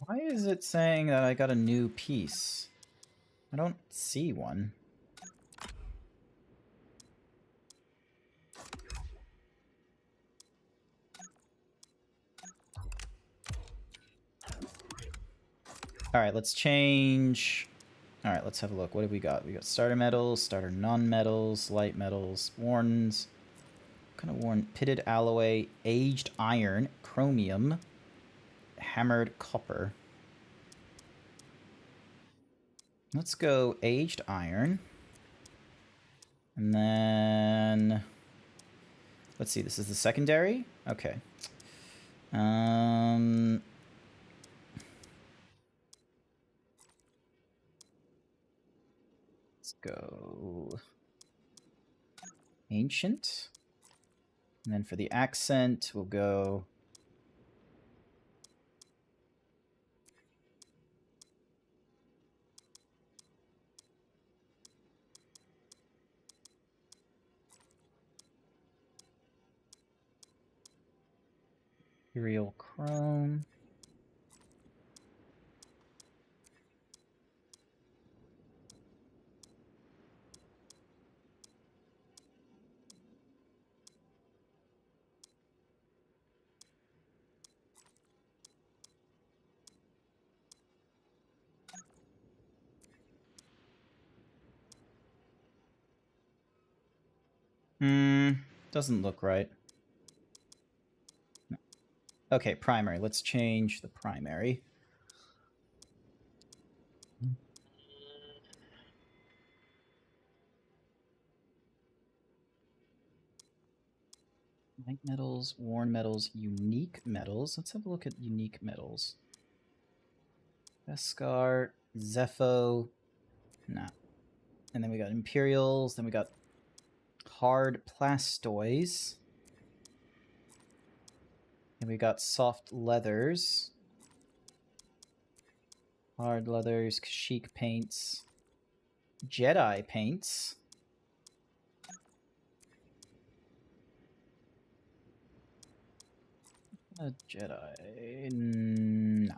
Why is it saying that I got a new piece? I don't see one. Alright, let's change... Alright, let's have a look. What have we got? We got starter metals, starter non-metals, light metals, warns. What kind of warn? Pitted alloy, aged iron, chromium, hammered copper. Let's go aged iron. And then... Let's see, this is the secondary? Okay. Let's go... Ancient. And then for the accent, we'll go... Imperial Chrome. Doesn't look right. No. Okay, primary. Let's change the primary. Light metals, worn metals, unique metals. Let's have a look at unique metals. Beskar, Zepho. Nah. And then we got Imperials, then we got hard plastoids. And we got soft leathers. Hard leathers, Kashyyyk paints. Jedi paints. A Jedi... No.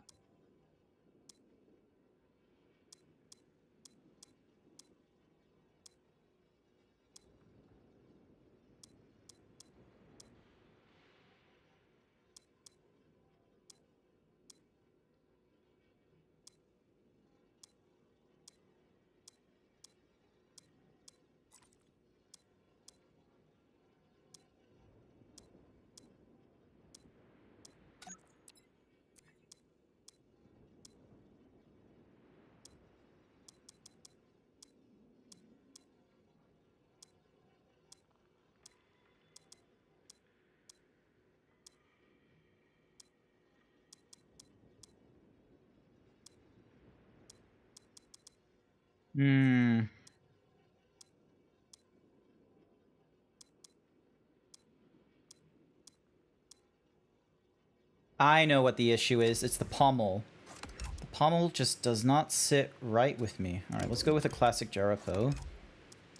I know what the issue is. It's the pommel. The pommel just does not sit right with me. Alright, let's go with a classic Jericho.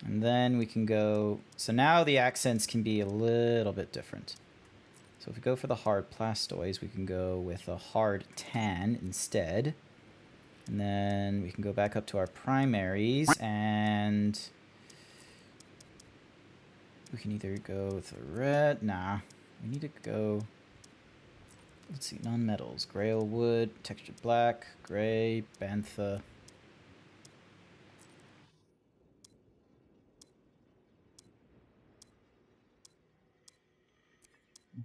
And then we can go... So now the accents can be a little bit different. So if we go for the hard plastoids, we can go with a hard tan instead. And then we can go back up to our primaries, and we can either go with a red. Nah, we need to go. Let's see, non-metals: Grail wood, textured black, gray, bantha.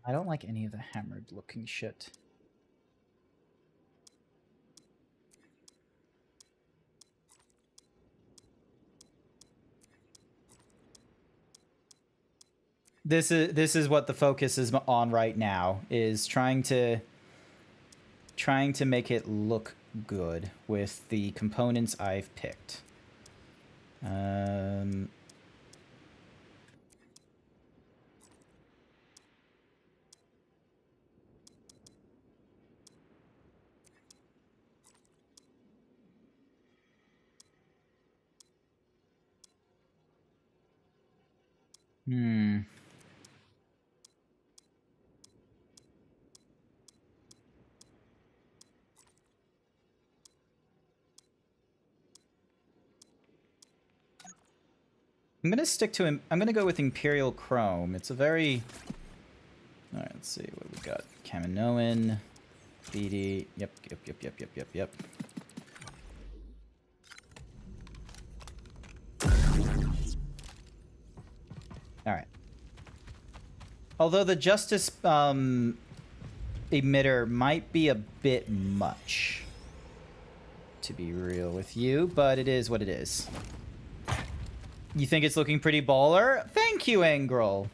I don't like any of the hammered-looking shit. This is what the focus is on right now, is trying to make it look good with the components I've picked. I'm gonna stick to him. I'm gonna go with Imperial Chrome. It's a very... Alright, let's see what we got. Kaminoan, BD. Yep. Alright. Although the Justice emitter might be a bit much, to be real with you, but it is what it is. You think it's looking pretty baller? Thank you, Angrel.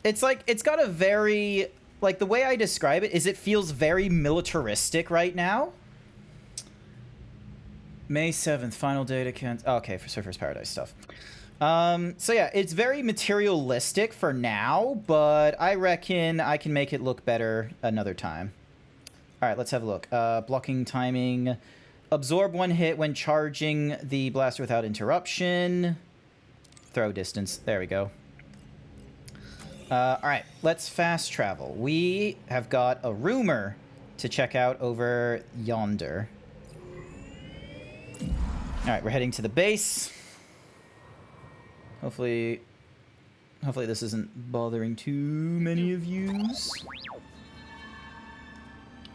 It's like, it's got a very, like, the way I describe it is it feels very militaristic right now. May 7th, final day to cancel. Oh, okay, for Surfer's Paradise stuff. So yeah, it's very materialistic for now, but I reckon I can make it look better another time. All right, let's have a look. Blocking timing. Absorb 1 hit when charging the blaster without interruption. Throw distance. There we go. All right, let's fast travel. We have got a rumor to check out over yonder. All right, we're heading to the base. Hopefully this isn't bothering too many of yous.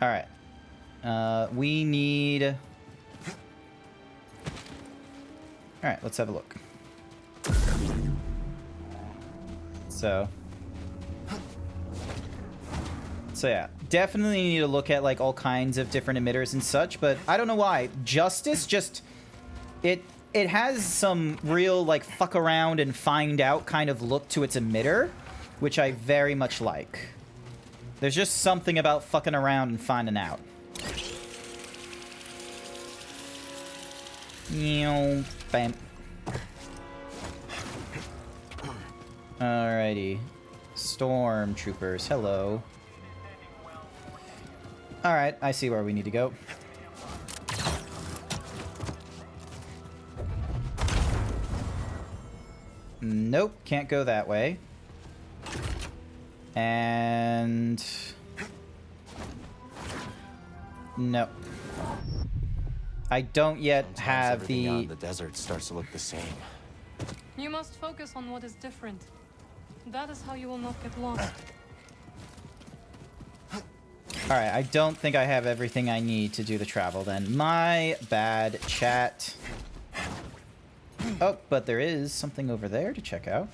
All right. We need... All right, let's have a look. So yeah, definitely need to look at like all kinds of different emitters and such, but I don't know why. Justice just... It has some real, like, fuck around and find out kind of look to its emitter, which I very much like. There's just something about fucking around and finding out. Bam. Alrighty. Stormtroopers, hello. Alright, I see where we need to go. Nope, can't go that way. And... no. I don't yet have
everything out
the...
in the desert starts to look the same.
You must focus on what is different. That is how you will not get lost.
Alright, I don't think I have everything I need to do the travel then. My bad, chat. Oh, but there is something over there to check out.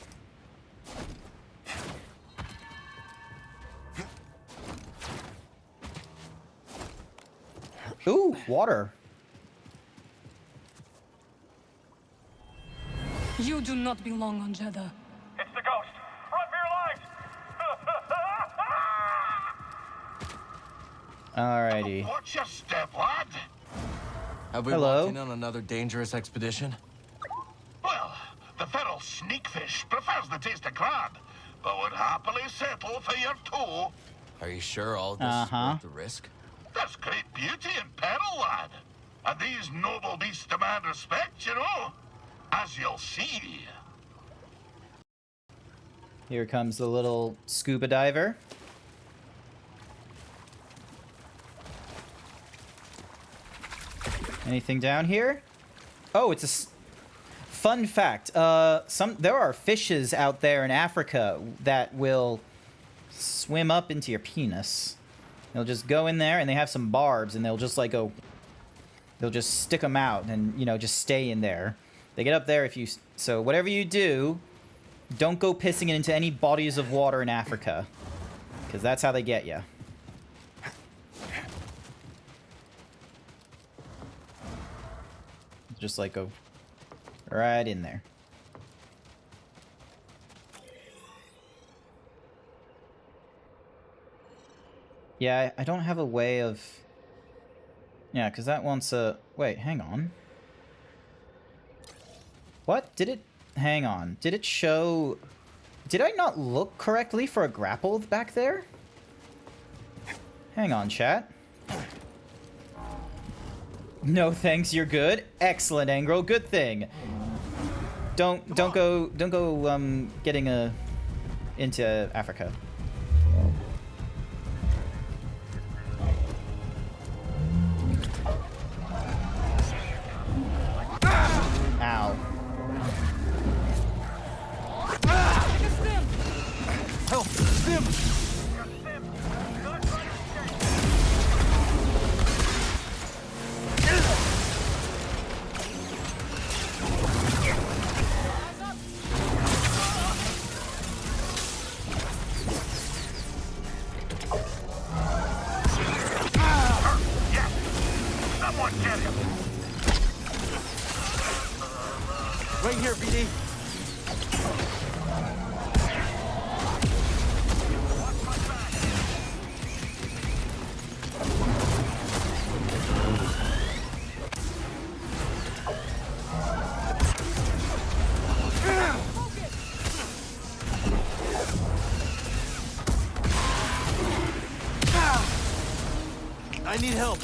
Ooh, water.
You do not belong on Jeddah.
It's the ghost. Run for your lives!
Alrighty.
Watch your step, lad.
Have we
Hello?
walked in on another dangerous expedition?
Well, the feral sneakfish prefers the taste of crab, but would happily settle for your toe.
Are you sure all this is worth the risk?
There's great beauty in peril, lad. And these noble beasts demand respect, you know. As you'll see.
Here comes the little scuba diver. Anything down here? Oh, it's a... fun fact. There are fishes out there in Africa that will swim up into your penis. They'll just go in there and they have some barbs and they'll just like go... they'll just stick them out and, you know, just stay in there. They get up there if you... so whatever you do, don't go pissing it into any bodies of water in Africa. Because that's how they get you. Just like go right in there. Yeah, I don't have a way of... yeah, because that wants a... wait, hang on. What? Did it... hang on. Did it show... did I not look correctly for a grapple back there? Hang on, chat. No thanks, you're good. Excellent, Angro. Good thing. Don't go getting into Africa. Ow.
Someone get him!
Right here, BD. I need help.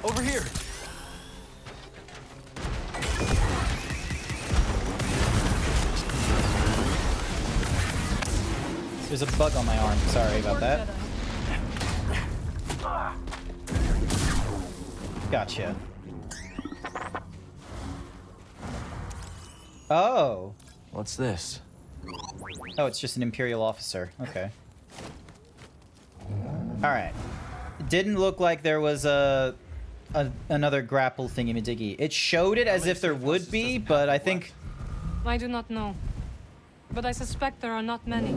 Over here.
There's a bug on my arm. Sorry about that. Gotcha. Oh.
What's this?
Oh, it's just an Imperial officer. Okay. Alright. Didn't look like there was another grapple thingy-majiggy. It showed it as if there would be, but I think...
I do not know. But I suspect there are not many.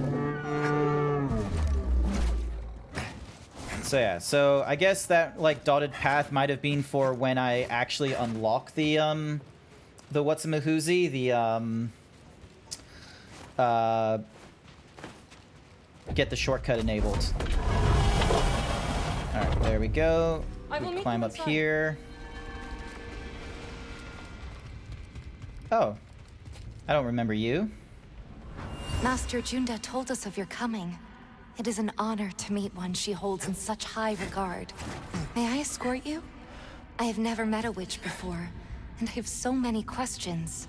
So yeah, so I guess that like dotted path might have been for when I actually unlock the whatsamahoozy, get the shortcut enabled. Alright, there we go. We climb up here. Oh. I don't remember you.
Master Junda told us of your coming. It is an honor to meet one she holds in such high regard. May I escort you? I have never met a witch before, and I have so many questions.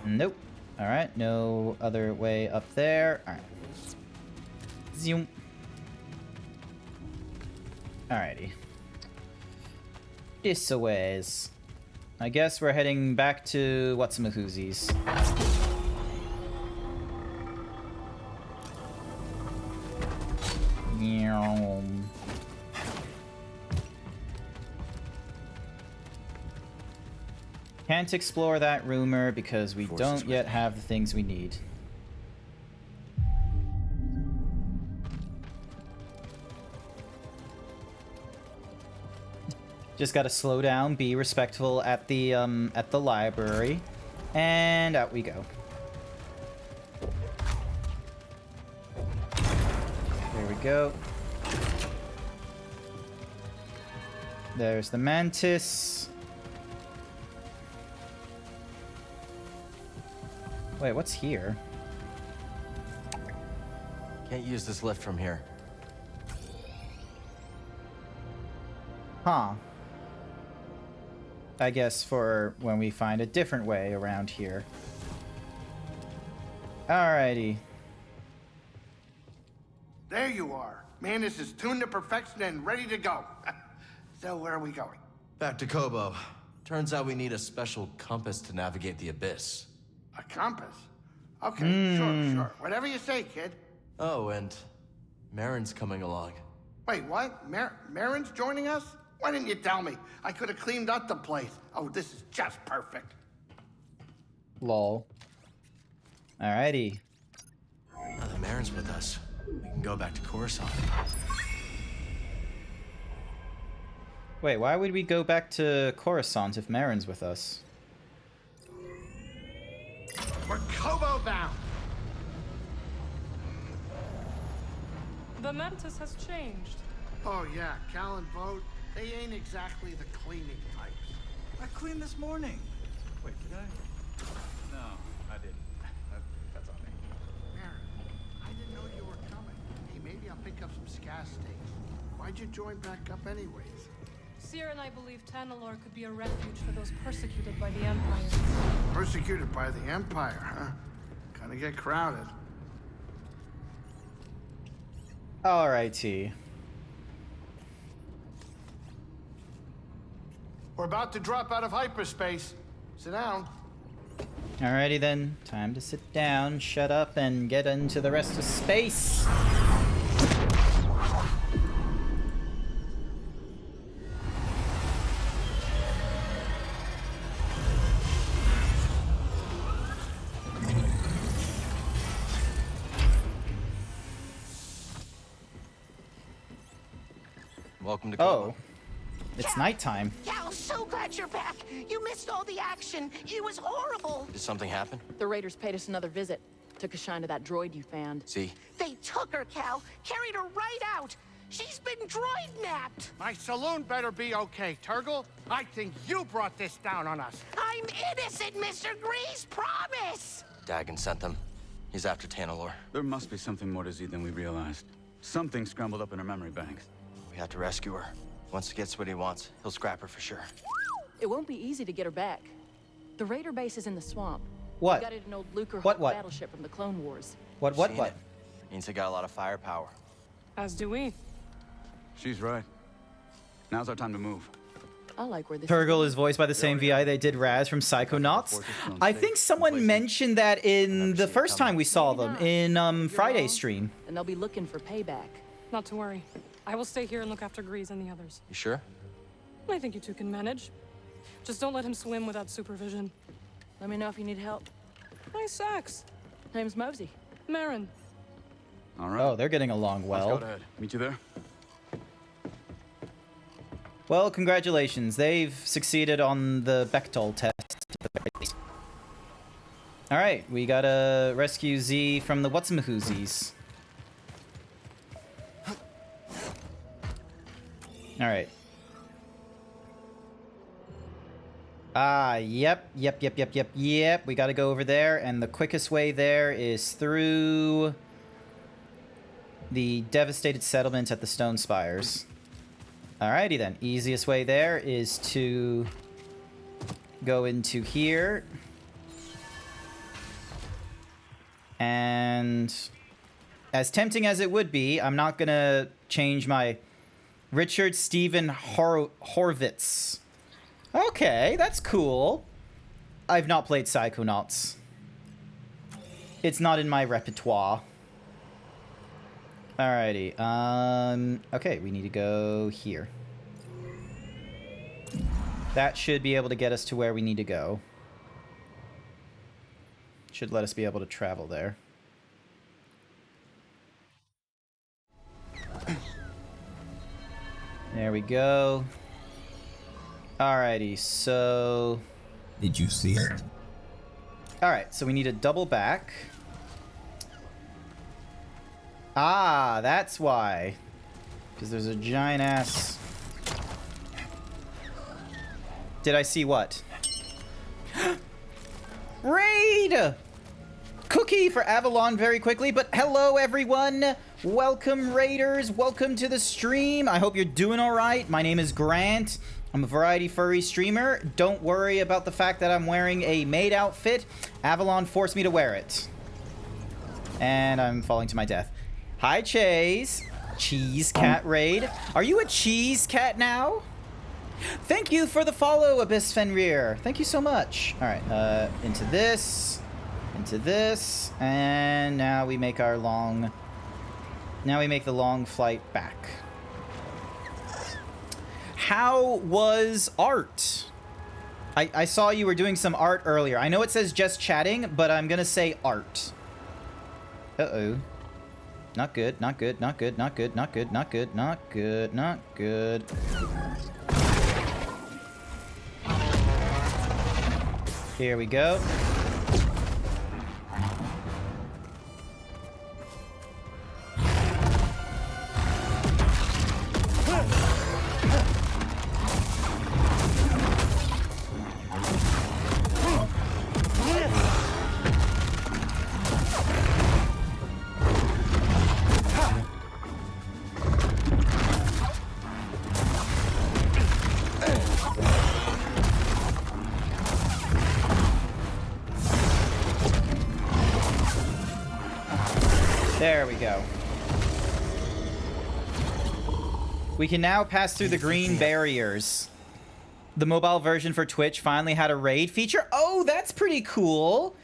Nope. Alright, no other way up there. Alright. Zoom. Alrighty. This a ways. I guess we're heading back to whatsamahoozies. Can't explore that rumor because we don't yet have the things we need. Just gotta slow down, be respectful at the library, and out we go. There we go. There's the mantis. Wait, what's here?
Can't use this lift from here.
Huh. I guess for when we find a different way around here. Alrighty.
There you are. Mantis is tuned to perfection and ready to go. So where are we going?
Back to Kobo. Turns out we need a special compass to navigate the abyss.
A compass? Okay, sure. Whatever you say, kid.
Oh, and Marin's coming along.
Wait, what? Marin's joining us? Why didn't you tell me? I could have cleaned up the place. Oh, this is just perfect.
Lol. Alrighty.
Now that Marin's with us, we can go back to Coruscant.
Wait, why would we go back to Coruscant if Marin's with us?
We're Kobo bound.
The Mantis has changed.
Oh yeah, Cal and Vogt, they ain't exactly the cleaning types.
I cleaned this morning. Wait, did I? No, I didn't. That's on me.
Marin, I didn't know you were coming. Hey, maybe I'll pick up some scat steaks. Why'd you join back up anyways?
Seer and I believe Tanalor could be a refuge for those persecuted by the Empire.
Persecuted by the Empire, huh? Kinda get crowded.
Alrighty.
We're about to drop out of hyperspace. Sit down.
Alrighty then, time to sit down, shut up, and get into the rest of space.
Welcome to Coma.
Oh, it's nighttime.
Cal, so glad you're back. You missed all the action. It was horrible.
Did something happen?
The Raiders paid us another visit. Took a shine to that droid you found.
See?
They took her, Cal. Carried her right out. She's been droid-napped.
My saloon better be okay, Turgle. I think you brought this down on us.
I'm innocent, Mr. Grease. Promise.
Dagon sent them. He's after Tanalorr.
There must be something more to Z than we realized. Something scrambled up in her memory banks.
We have to rescue her. Once he gets what he wants, he'll scrap her for sure.
It won't be easy to get her back. The Raider base is in the swamp.
What?
We got it in an old Lucre
What?
battleship from the Clone Wars.
What?
Seen it. Means they got a lot of firepower.
As do we.
She's right. Now's our time to move.
I like where this
Turgle is voiced by the same VI they did Raz from Psychonauts. I think someone mentioned that in the first time we saw them in Friday's stream.
And they'll be looking for payback.
Not to worry. I will stay here and look after Grease and the others.
You sure?
I think you two can manage. Just don't let him swim without supervision.
Let me know if you need help.
Nice sex.
Name's Mosey.
Marin.
All right.
Oh, they're getting along well.
Let's go ahead. Meet you there.
Well, congratulations. They've succeeded on the Bechtel test. Alright, we gotta rescue Z from the Whatsamahoosies. Alright. Yep. We gotta go over there, and the quickest way there is through the devastated settlement at the Stone Spires. Alrighty then. Easiest way there is to go into here. And as tempting as it would be, I'm not gonna change my Richard Steven Horvitz. Okay, that's cool. I've not played Psychonauts. It's not in my repertoire. Alrighty, okay, we need to go here. That should be able to get us to where we need to go. Should let us be able to travel there. There we go. Alrighty, so...
Did you see it?
Alright, so we need to double back. Ah, that's why. Because there's a giant ass... Did I see what? Raid! Cookie for Avalon very quickly, but hello everyone! Welcome Raiders, welcome to the stream. I hope you're doing alright. My name is Grant. I'm a variety furry streamer. Don't worry about the fact that I'm wearing a maid outfit. Avalon forced me to wear it. And I'm falling to my death. Hi, Chase. Cheese Cat Raid. Are you a cheese cat now? Thank you for the follow, Abyss Fenrir. Thank you so much. All right, into this, and now we make our long... Now we make the long flight back. How was art? I saw you were doing some art earlier. I know it says just chatting, but I'm gonna say art. Uh-oh. Not good, not good, not good, not good, not good, not good, not good, not good. Here we go. There we go. We can now pass through the green barriers. The mobile version for Twitch finally had a raid feature. Oh, that's pretty cool.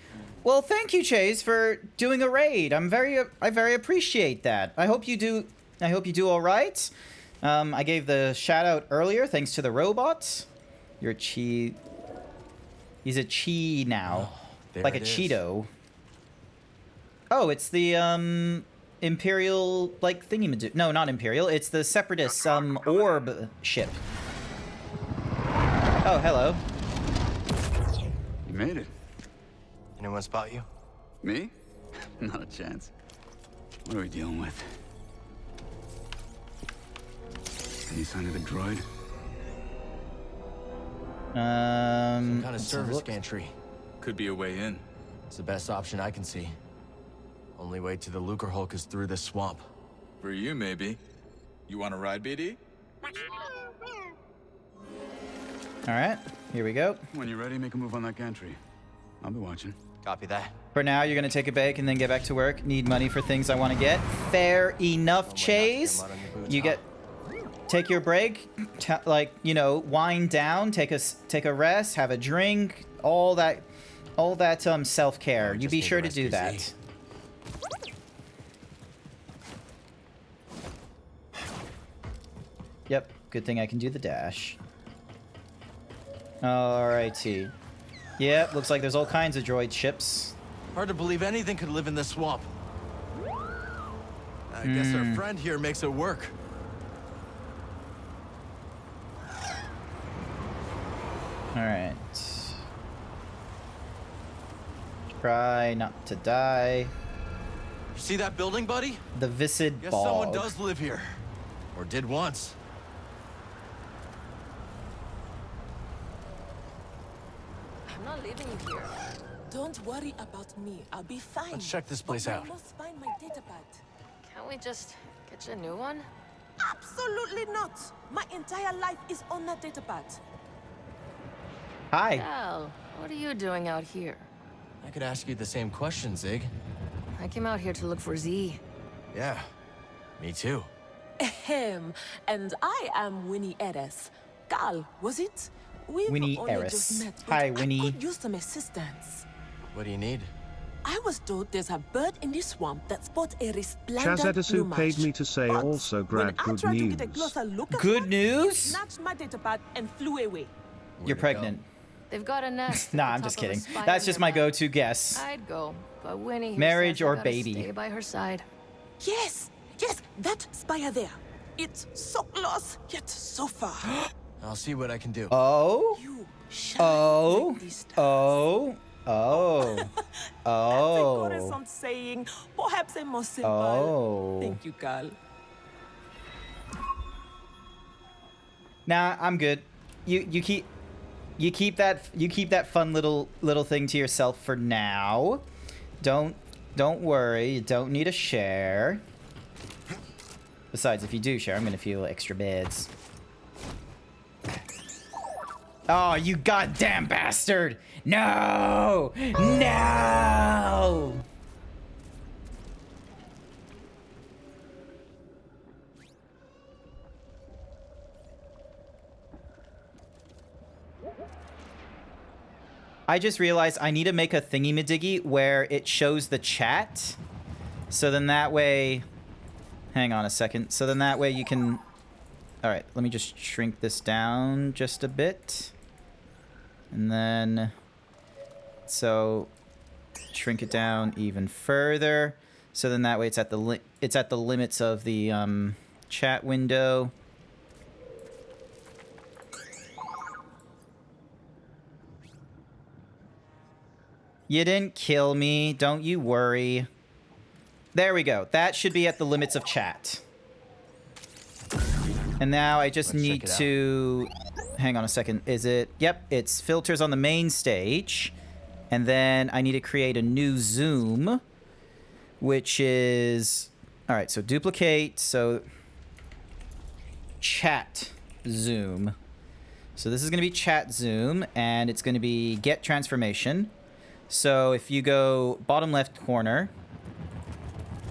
Well, thank you, Chase, for doing a raid. I very appreciate that. I hope you do all right. I gave the shout out earlier thanks to the robot. You're a chi. He's a chi now. Like a Cheeto. Oh, it's the Imperial like thingy. No, not Imperial. It's the Separatist orb ship. Oh, hello.
You made it.
Anyone spot you?
Me? Not a chance. What are we dealing with? Any sign of the droid?
Some kind of service gantry.
Could be a way in.
It's the best option I can see. Only way to the Lucre Hulk is through this swamp.
For you, maybe. You want to ride, BD?
All right, here we go.
When you're ready, make a move on that gantry. I'll be watching.
Copy that.
For now, you're gonna take a break and then get back to work. Need money for things I want to get. Fair enough, Chase. You take your break, like, you know, wind down, take a rest, have a drink, all that self-care. You be sure to do that. Yep, good thing I can do the dash. Alrighty. Yep, looks like there's all kinds of droid ships.
Hard to believe anything could live in this swamp. I guess our friend here makes it work.
Alright. Try not to die.
See that building, buddy?
The Viscid
Guess
Bog.
someone does live here. Or did once.
I'm not living here. Don't worry about me. I'll be fine.
Let's check this place out.
I must find my datapad.
Can't we just get you a new one?
Absolutely not. My entire life is on that datapad.
Hi.
Cal, what are you doing out here?
I could ask you the same question, Zig.
I came out here to look for Z.
Yeah, me too.
Ahem. And I am Winnie Eres. Cal, was it? We've
Winnie
only
Eris.
just met, but
Hi, Winnie.
I could use some assistance.
What do you need?
I was told there's a bird in this swamp that sports a resplendent
Chaz
plumage.
paid me to say
But
also
when
grab
I
good
tried
news.
to get a closer look at
Good
one,
news?
it snatched my datapad and flew away.
You're pregnant.
They've got a nest.
Nah,
at the
I'm
top
just
of a
kidding.
spire
That's just my
nearby.
go-to guess.
I'd go, but Winnie here
Marriage
says I
or
gotta
baby?
Stay by her side.
Yes, yes, that spire there. It's so close, yet so far.
I'll see what I can do.
Oh? Oh? Oh? Oh? Oh?
That's a Coruscant saying, perhaps a more simple.
Oh.
Thank you, Cal.
Nah, I'm good. You keep that fun little thing to yourself for now. Don't worry. You don't need to share. Besides, if you do share, I'm gonna feel extra beds. Oh, you goddamn bastard! No! No! I just realized I need to make a thingy-majiggy where it shows the chat. So then that way... Hang on a second. So then that way you can... Alright, let me just shrink this down just a bit. And then... So... Shrink it down even further. So then that way it's at the limits of the chat window. You didn't kill me. Don't you worry. There we go. That should be at the limits of chat. And now I just need to... Hang on a second. Is it... Yep, it's filters on the main stage. And then I need to create a new zoom, which is... All right, so duplicate. So chat zoom. So this is going to be chat zoom, and it's going to be get transformation. So if you go bottom left corner,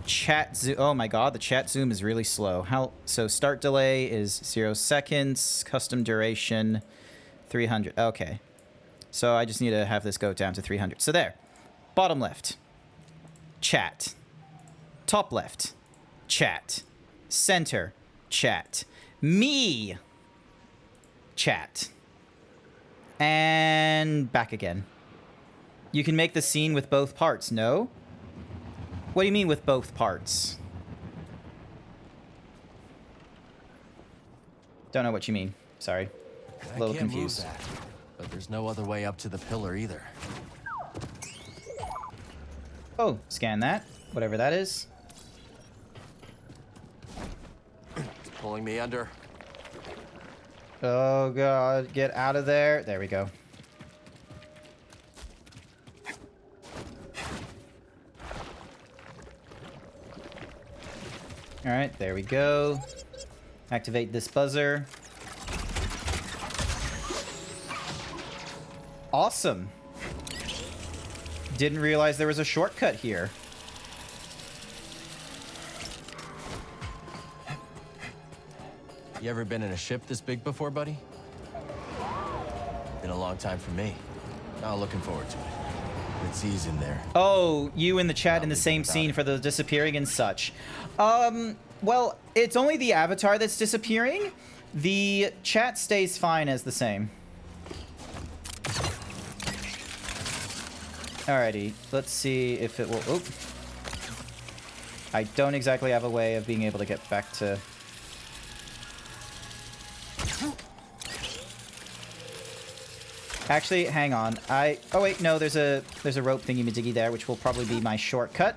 chat zoom. Oh my god, the chat zoom is really slow. So start delay is 0 seconds, custom duration 300. Okay. So I just need to have this go down to 300. So there. Bottom left. Chat. Top left. Chat. Center. Chat. Me. Chat. And back again. You can make the scene with both parts, no? What do you mean with both parts? Don't know what you mean. Sorry. A little confused.
Move that, but there's no other way up to the pillar either.
Oh, scan that. Whatever that is.
It's pulling me under.
Oh god, get out of there. There we go. Alright, there we go. Activate this buzzer. Awesome. Didn't realize there was a shortcut here.
You ever been in a ship this big before, buddy? Been a long time for me. Oh, looking forward to it. It's easy in there.
Oh, you in the chat in the same scene for the disappearing and such. Well, it's only the avatar that's disappearing. The chat stays fine as the same. Alrighty, let's see if it will... Oh. I don't exactly have a way of being able to get back to... Actually, hang on. Oh wait, no, there's a rope thingy-majiggy there, which will probably be my shortcut.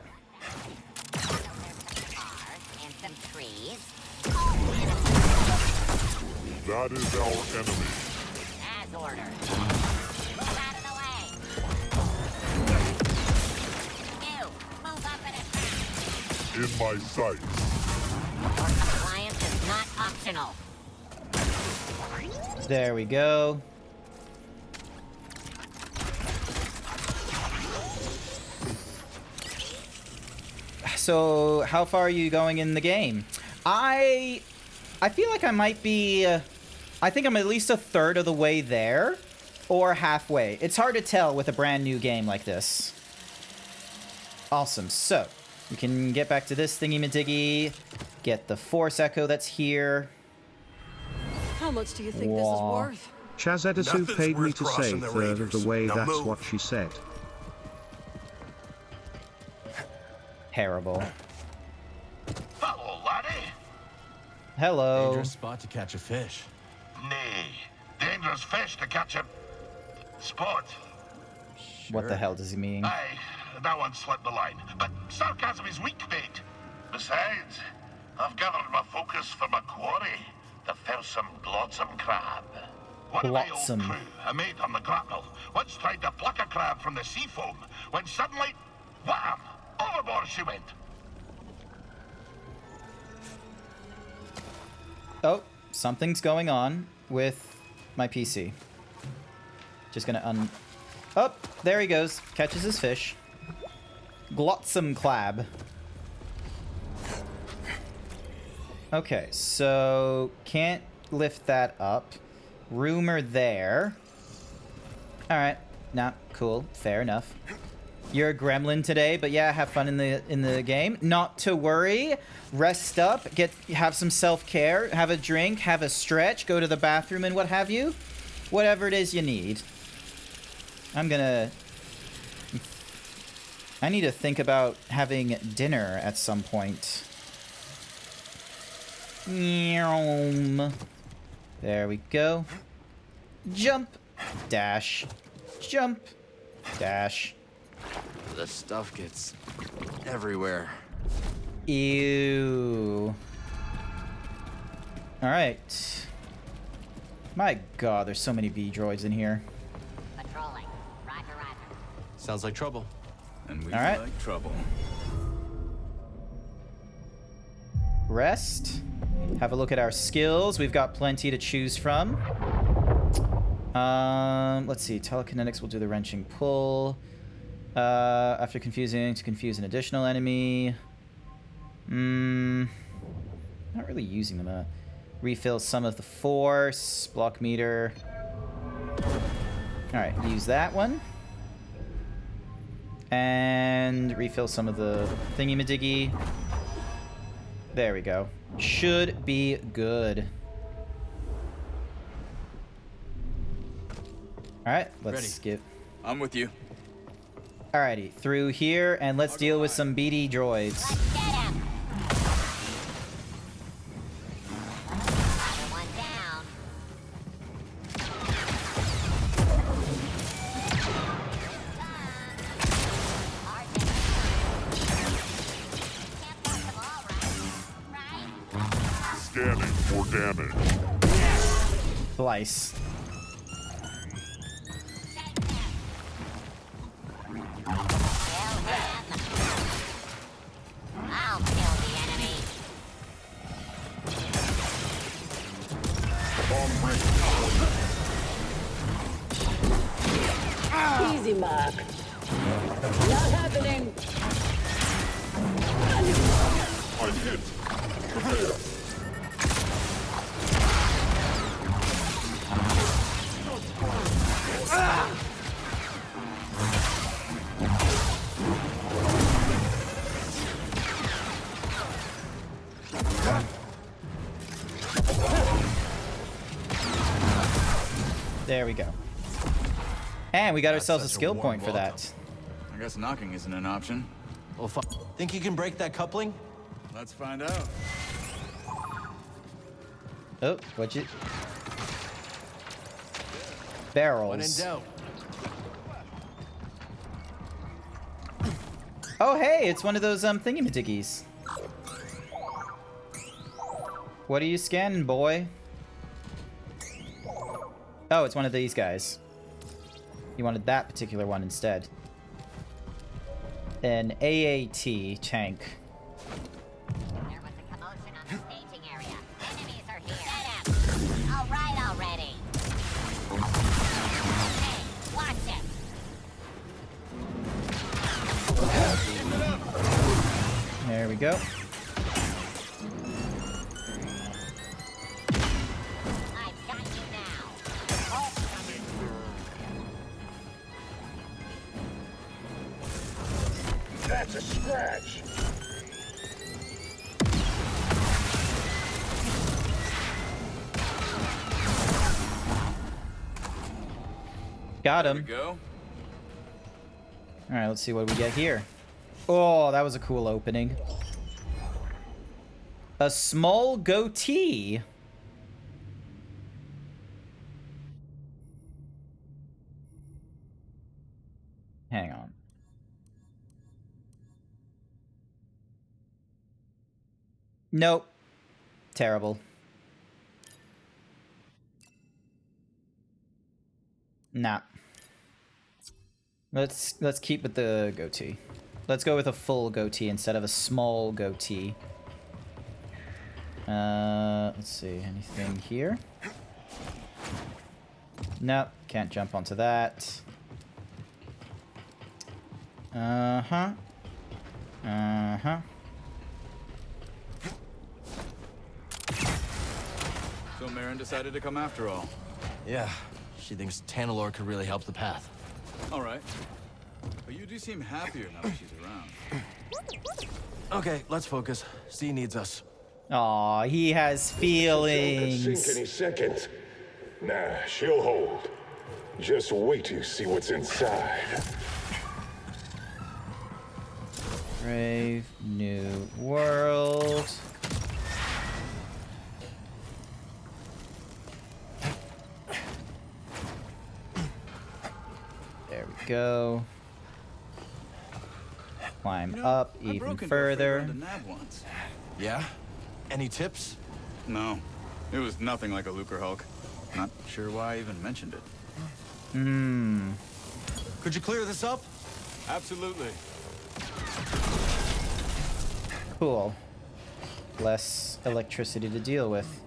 That is our enemy.
As ordered. Move out of the way. You, move up and attack.
In my sights.
Compliance is not optional.
There we go. So, how far are you going in the game? I feel like I might be... I think I'm at least a third of the way there, or halfway. It's hard to tell with a brand new game like this. Awesome. So, we can get back to this thingy-majiggy, get the Force Echo that's here.
How much do you think this is worth?
Chaz Edisu paid me to say third of the way, that's what she said.
Terrible.
Hello, laddie.
Hello.
Dangerous spot to catch a fish.
Nay, dangerous fish to catch a spot.
What the hell does he mean?
Aye, that one slipped the line. But sarcasm is weak bait. Besides, I've gathered my focus for my quarry, the fearsome Glotsome crab. One of my old crew, a mate on the grapnel, once tried to pluck a crab from the sea foam, when suddenly, wham! Overboard she went.
Oh, something's going on with my PC. Just gonna Oh, there he goes. Catches his fish. Glotsome crab. Okay, so can't lift that up. Rumor there. Alright. Nah, cool. Fair enough. You're a gremlin today, but yeah, have fun in the game. Not to worry. Rest up, have some self-care, have a drink, have a stretch, go to the bathroom and what have you. Whatever it is you need. I need to think about having dinner at some point. There we go. Jump, dash, jump, dash.
The stuff gets everywhere.
Ew. Alright. My god, there's so many bee droids in here.
Patrolling. Roger, roger.
Sounds like trouble.
And we
Alright.
like trouble.
Rest. Have a look at our skills. We've got plenty to choose from. Let's see. Telekinetics will do the wrenching pull. After confusing, to confuse an additional enemy. Not really using them. Refill some of the force. Block meter. Alright, use that one. And refill some of the thingy-majiggy. There we go. Should be good. Alright, let's skip.
I'm with you.
Alrighty, through here, and let's deal with some BD droids.
Scanning for damage.
Slice.
I'll kill the enemy.
Easy, Mark. Not happening.
I'm hit. Prepare.
There we go. And we got ourselves a skill point for that.
I guess knocking isn't an option.
Well, think you can break that coupling?
Let's find out.
Oh, what'd you... Barrels.
When in doubt.
Oh, hey, it's one of those thingy-majiggies. What are you scanning, boy? Oh, it's one of these guys. You wanted that particular one instead. An AAT tank.
There was a commotion on the staging area. Enemies are here. Get him! All right already. Hey, watch it.
There we go.
I've got you now.
That's a scratch.
Got him.
There we go.
All right, let's see what we get here. Oh, that was a cool opening. A small goatee. Hang on. Nope. Terrible. Nah. Let's keep with the goatee. Let's go with a full goatee instead of a small goatee. Let's see, anything here? Nope, can't jump onto that. Uh-huh. Uh-huh.
So Marin decided to come after all.
Yeah, she thinks Tanalorr could really help the path.
All right. But you do seem happier now that she's around.
Okay, let's focus. Z needs us.
Aw, he has feelings.
Could sink any second. Nah, she'll hold. Just wait till you see what's inside.
Brave New World. There we go. Climb up even further.
Yeah? Any tips?
No. It was nothing like a Lucre Hulk. Not sure why I even mentioned it.
Hmm.
Could you clear this up?
Absolutely.
Cool. Less electricity to deal with.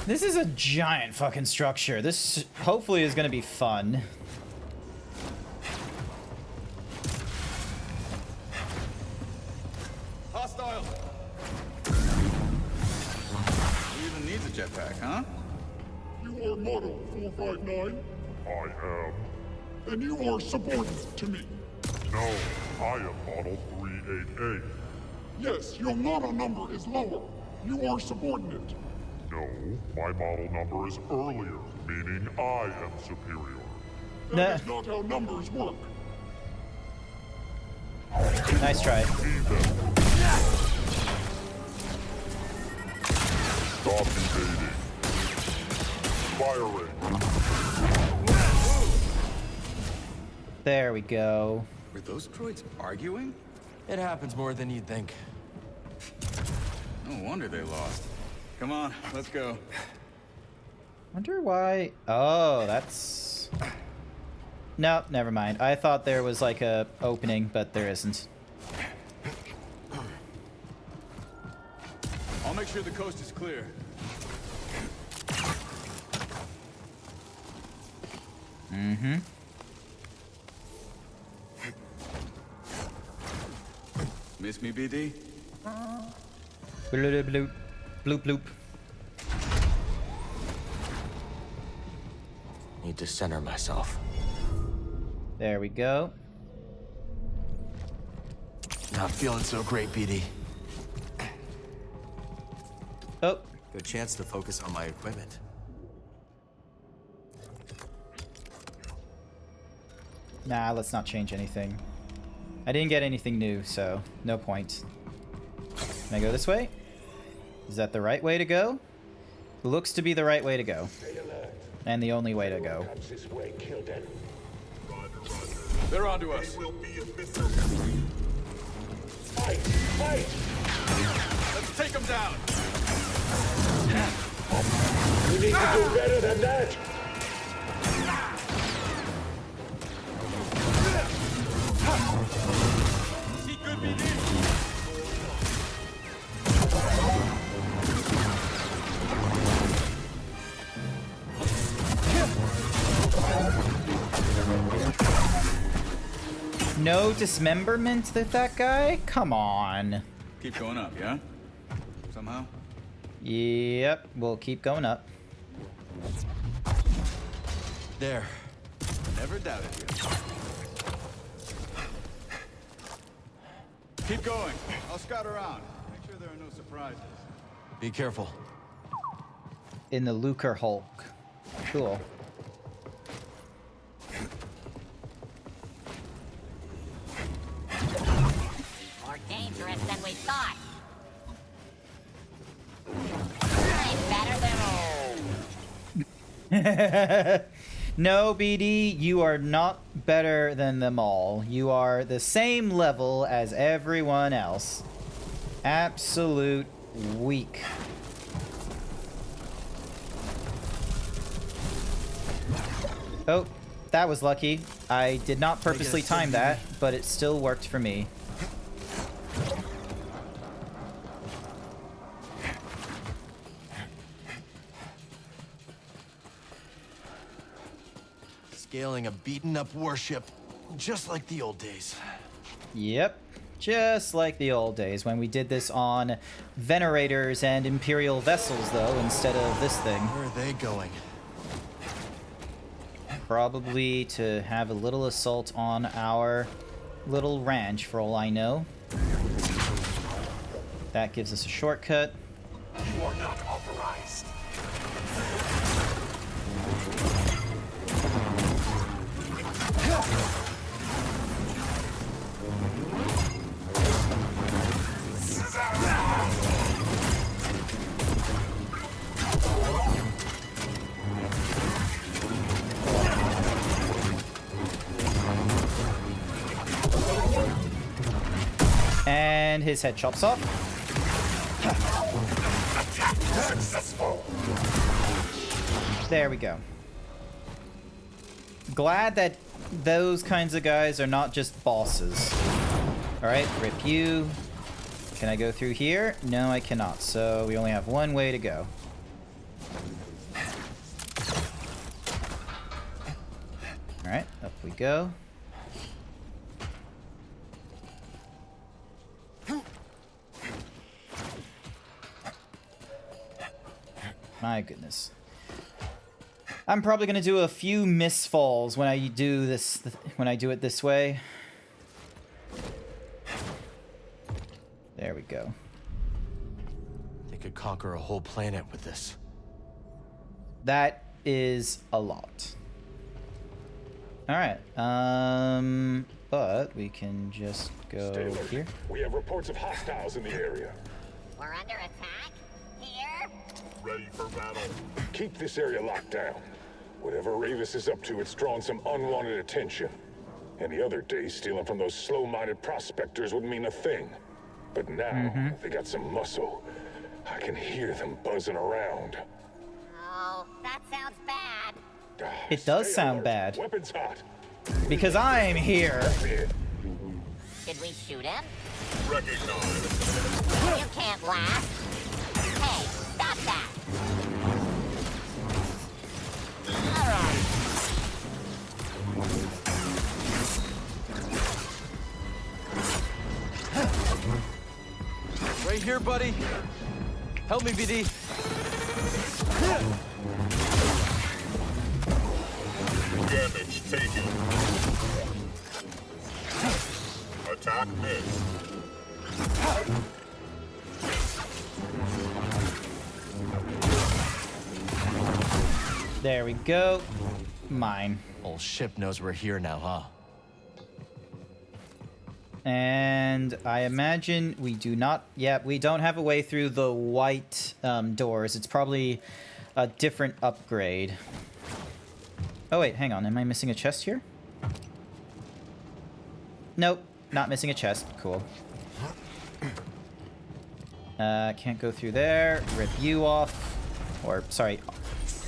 This is a giant fucking structure. This hopefully is gonna be fun.
Hostile. jetpack, huh?
You are Model 459? I am. Then you are subordinate to me. No, I am Model 388. Yes, your model number is lower. You are subordinate. No, my model number is earlier, meaning I am superior. That is not how numbers work.
Nice try.
Stop evading. Firing.
There we go.
Were those droids arguing?
It happens more than you'd think.
No wonder they lost. Come on, let's go.
Wonder why. Oh, that's. No, never mind. I thought there was like a opening, but there isn't.
I'll make sure the coast is clear.
Mm-hmm.
Miss me, BD?
Bloop, bloop, bloop, bloop.
Need to center myself.
There we go.
Not feeling so great, BD.
Oh.
Good chance to focus on my equipment.
Nah, let's not change anything. I didn't get anything new, so no point. Can I go this way? Is that the right way to go? Looks to be the right way to go. And the only way to go.
They're onto us.
Fight! Fight!
Let's take them down.
We need to do better than that.
See good, BD?
No dismemberment with that guy? Come on.
Keep going up, yeah? Somehow?
Yep, we'll keep going up.
There.
Never doubted you. Keep going. I'll scout around. Make sure there are no surprises.
Be careful.
In the Lucre Hulk. Cool.
More dangerous than we thought. Better than...
No, BD, you are not better than them all. You are the same level as everyone else. Absolute weak. Oh, that was lucky. I did not purposely time that, but it still worked for me.
Scaling a beaten-up warship, just like the old days.
Yep, just like the old days when we did this on Venerators and Imperial vessels, though, instead of this thing.
Where are they going?
Probably to have a little assault on our little ranch, for all I know. That gives us a shortcut.
You are not authorized.
And his head chops off.
Attack successful.
There we go. Glad that those kinds of guys are not just bosses. Alright, rip you. Can I go through here? No, I cannot. So we only have one way to go. Alright, up we go. My goodness. I'm probably gonna do a few misfalls when I do this. When I do it this way. There we go.
They could conquer a whole planet with this.
That is a lot. All right. But we can just go
Stay alert.
here.
We have reports of hostiles in the area.
We're under attack? Here?
Ready for battle. Keep this area locked down. Whatever Ravis is up to, it's drawn some unwanted attention. Any other day, stealing from those slow-minded prospectors wouldn't mean a thing. But now, they got some muscle. I can hear them buzzing around.
Oh, that sounds bad.
It does sound bad.
Weapons hot.
Because I'm here.
Did we shoot him?
Recognize.
You can't laugh. Hey, stop that. All
Right here, buddy. Help me, BD.
Damage taken. Attack missed.
There we go. Mine.
Old ship knows we're here now, huh?
And I imagine we do not... Yeah, we don't have a way through the white doors. It's probably a different upgrade. Oh, wait, hang on. Am I missing a chest here? Nope, not missing a chest. Cool. Can't go through there. Rip you off. Or, sorry,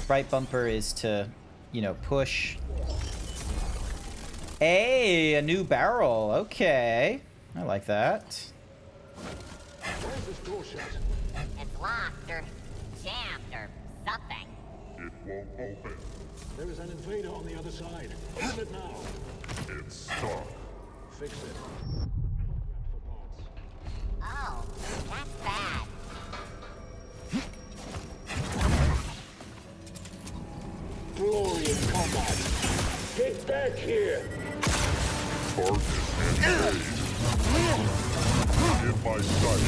right bumper is to, you know, push. Hey, a new barrel. Okay. I like that.
Where's this door shut?
It's locked or jammed or something.
It won't open. There is an invader on the other side. Open it now. It's stuck. Fix it.
Oh, that's bad.
Glorious combat. Get back here. Target engaged. In my sight.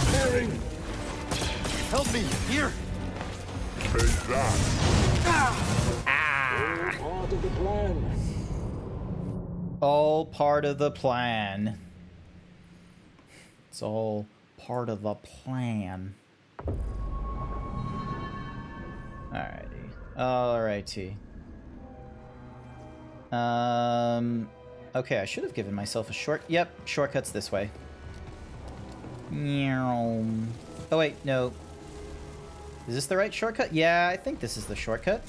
Staring.
Help me! Here!
Take that. Part of the plan.
All part of the plan. It's all part of the plan. Alrighty. Alrighty. Okay, I should have given myself a short... Yep, shortcuts this way. Oh, wait, no. Is this the right shortcut? Yeah, I think this is the shortcut.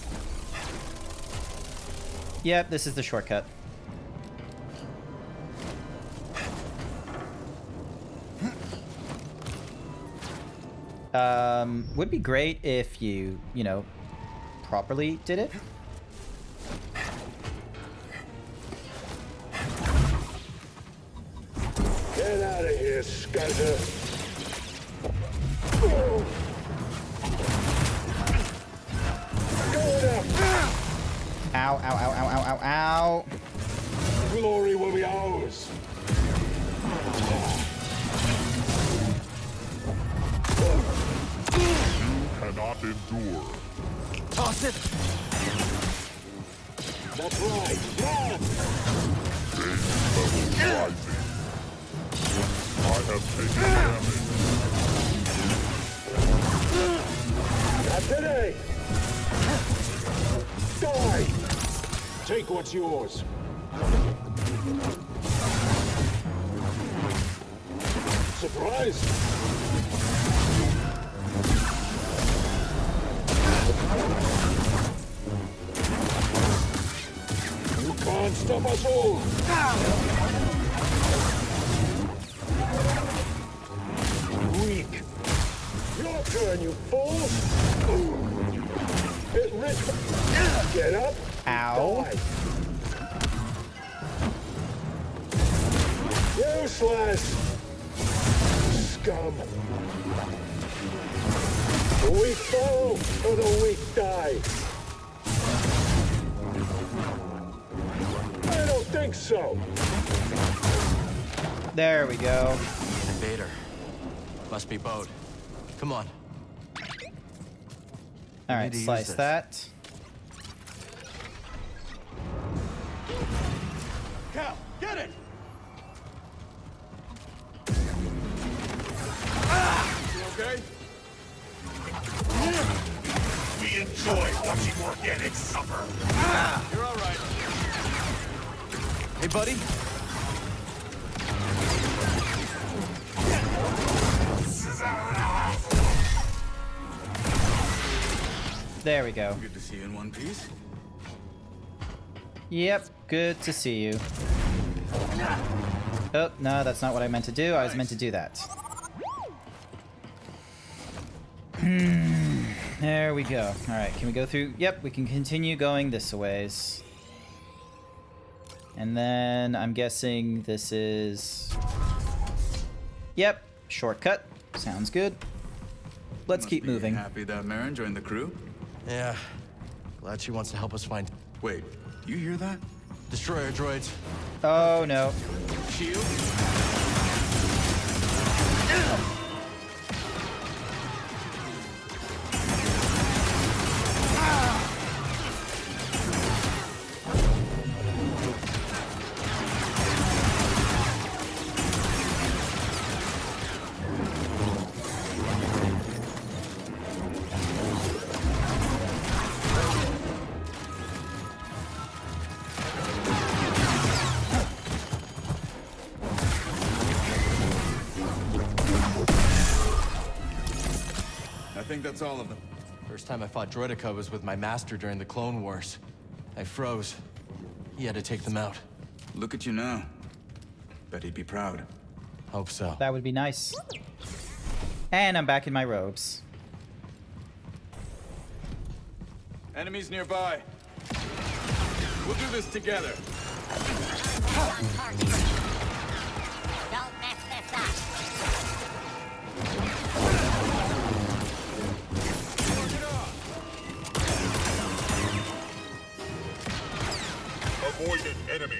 Yep, this is the shortcut. Would be great if you know, properly did it.
Get out of here, scuzzer.
Ow, ow, ow, ow, ow, ow, ow.
Glory will be ours. You cannot endure.
Toss it!
That's right. Run! Base level rising. I have taken damage. Not today. Die! Take what's yours. Surprise! You can't stop us all! Weak. Your turn, you fool! Get rich! Get up!
Ow.
Die. Useless! Scum! The weak fall or the weak die? I don't think so.
There we go.
Invader. Must be Bode. Come on.
All right,
need to use
slice
this.
that.
Cal, get it!
You okay? We enjoy watching organic suffer.
You're all right. Hey, buddy.
There we go.
Good to see you in one piece.
Yep, good to see you. Oh, no, that's not what I meant to do. I was meant to do that. There we go. Alright, can we go through? Yep, we can continue going this ways. And then I'm guessing this is... Yep, shortcut. Sounds good. Let's keep moving.
Happy that Marin joined the crew?
Yeah. Glad she wants to help us find...
Wait, you hear that?
Destroyer droids.
Oh, no.
Shield? I think that's all of them.
First time I fought Droideka was with my master during the Clone Wars. I froze. He had to take them out.
Look at you now. Bet he'd be proud.
Hope so.
That would be nice. And I'm back in my robes.
Enemies nearby. We'll do this together.
Don't mess this up.
Avoid an enemy.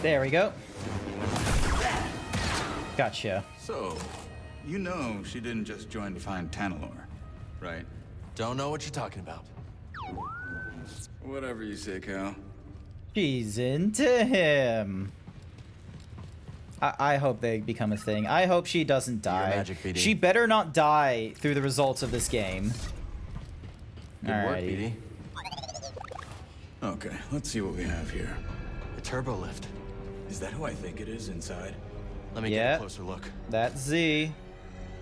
There we go. Gotcha.
So, you know she didn't just join to find Tanalorr, right?
Don't know what you're talking about.
Whatever you say, Cal.
She's into him. I hope they become a thing. I hope she doesn't die.
magic, BD.
She better not die through the results of this game.
Good work,
Alrighty.
BD.
Okay, let's see what we have here.
The turbo lift.
Is that who I think it is inside?
Let me get a closer look.
That's Z.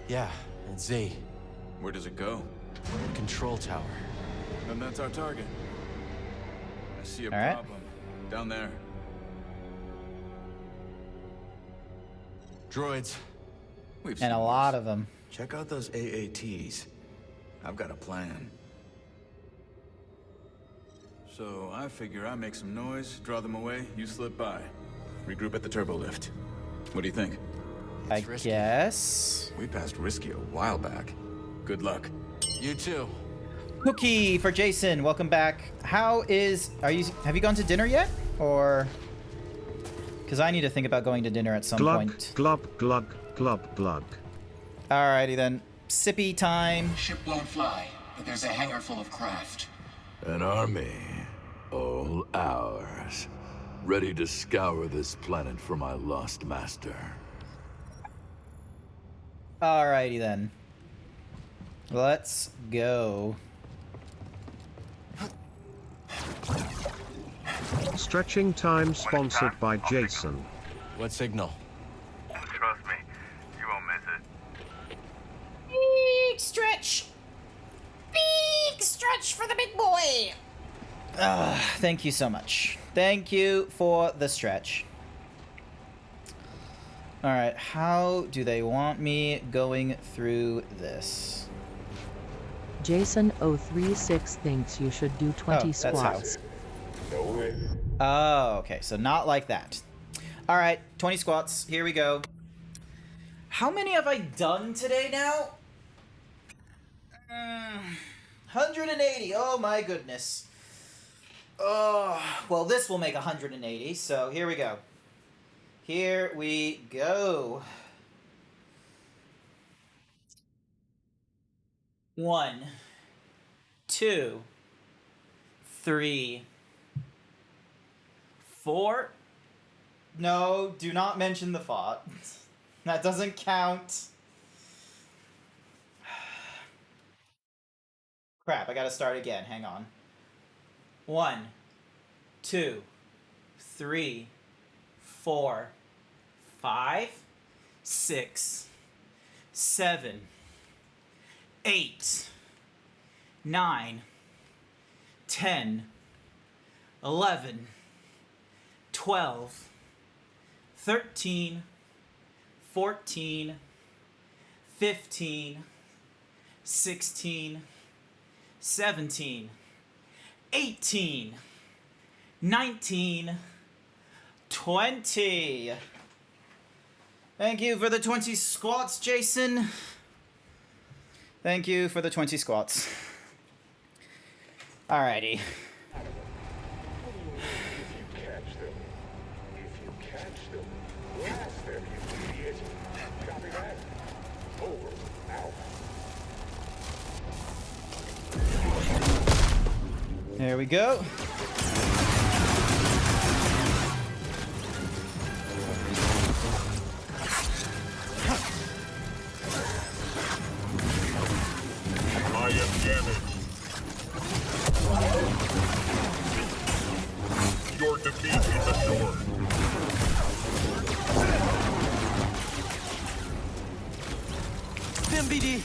Yeah, it's Z.
Where does it go?
Control tower.
Then that's our target. I see a
All right.
problem. Down there.
Droids.
We've
And a lot of them.
Check out those AATs. I've got a plan. So I figure I make some noise, draw them away, you slip by. Regroup at the turbo lift. What do you think?
I guess.
We passed risky a while back. Good luck.
You too.
Cookie for Jason. Welcome back. Have you gone to dinner yet? Or because I need to think about going to dinner at some
Glug,
point.
glub, glug, glub, glug.
Alrighty then. Sippy time.
Ship won't fly, but there's a hangar full of craft.
An army, all ours, ready to scour this planet for my lost master.
Alrighty then. Let's go.
Stretching time sponsored by Jason.
What signal?
Trust me, you won't miss it.
Big stretch. Big stretch for the big boy. Thank you so much. Thank you for the stretch. Alright, how do they want me going through this?
Jason036 thinks you should do 20
that's how.
squats.
No way.
Oh, okay, so not like that. Alright, 20 squats, here we go. How many have I done today now? 180, oh my goodness. Oh, well this will make 180, so here we go. Here we go. 1, 2, 3, 4. No, do not mention the font. That doesn't count. Crap, I gotta start again. Hang on. 1, 2, 3, 4, 5, 6, 7, 8, 9, 10, 11, 12, 13, 14, 15, 16, 17, 18, 19, 20. Thank you for the 20 squats, Jason. Thank you for the 20 squats. Alrighty. There we go.
I am damaged. Your defeat is assured.
Stim BD.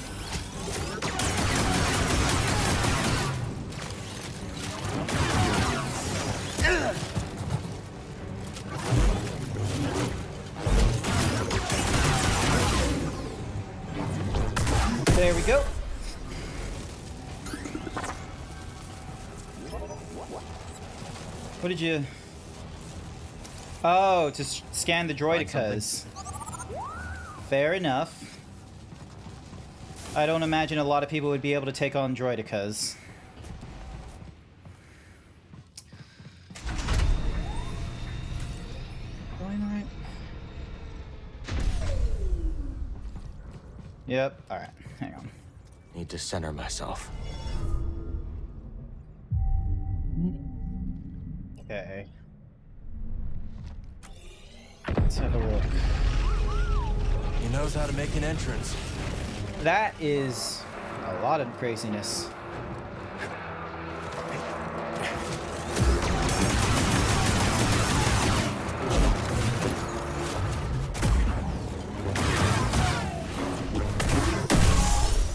There we go. What did you... Oh, to scan the droidicas. Fair enough. I don't imagine a lot of people would be able to take on droidicas. Going right? Yep, alright. Hang on.
Need to center myself.
Okay. Let's have a look.
He knows how to make an entrance.
That is a lot of craziness.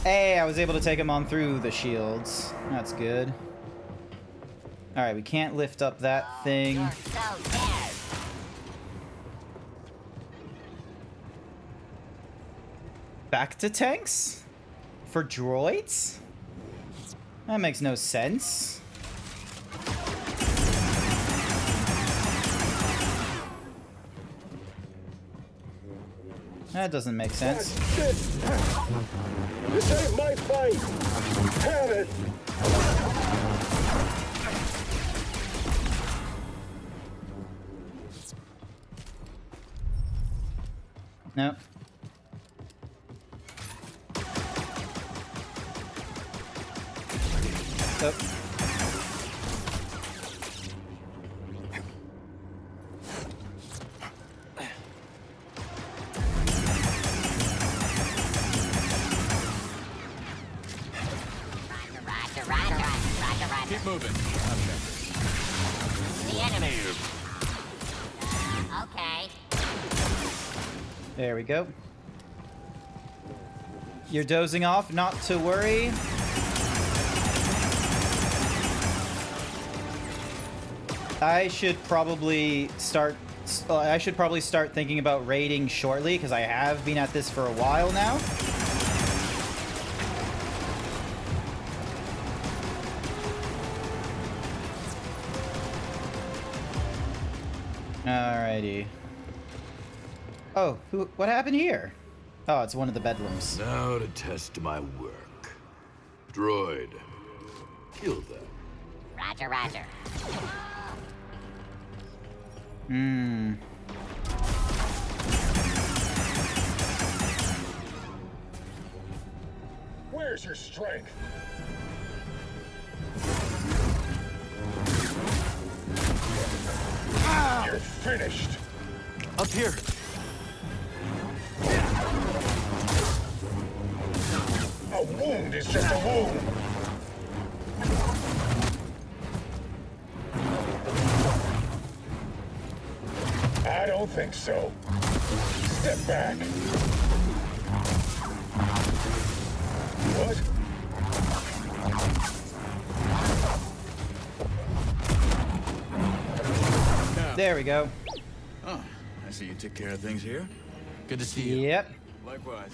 Hey, I was able to take him on through the shields. That's good. Alright, we can't lift up that thing. Back to tanks? For droids? That makes no sense. That doesn't make sense.
This ain't my fight. Have it.
No. Oh.
Keep moving.
The enemy. Okay.
There we go. You're dozing off, not to worry. I should probably start I should probably start thinking about raiding shortly, because I have been at this for a while now. Alrighty. Oh, what happened here? Oh, it's one of the bedrooms.
Now to test my work. Droid, kill them.
Roger, roger.
Hmm.
Where's your strength? You're finished.
Up here.
A wound is just a wound. I don't think so. Step back. What?
There we go.
Oh, I see you took care of things here.
Good to see you.
Yep.
Likewise.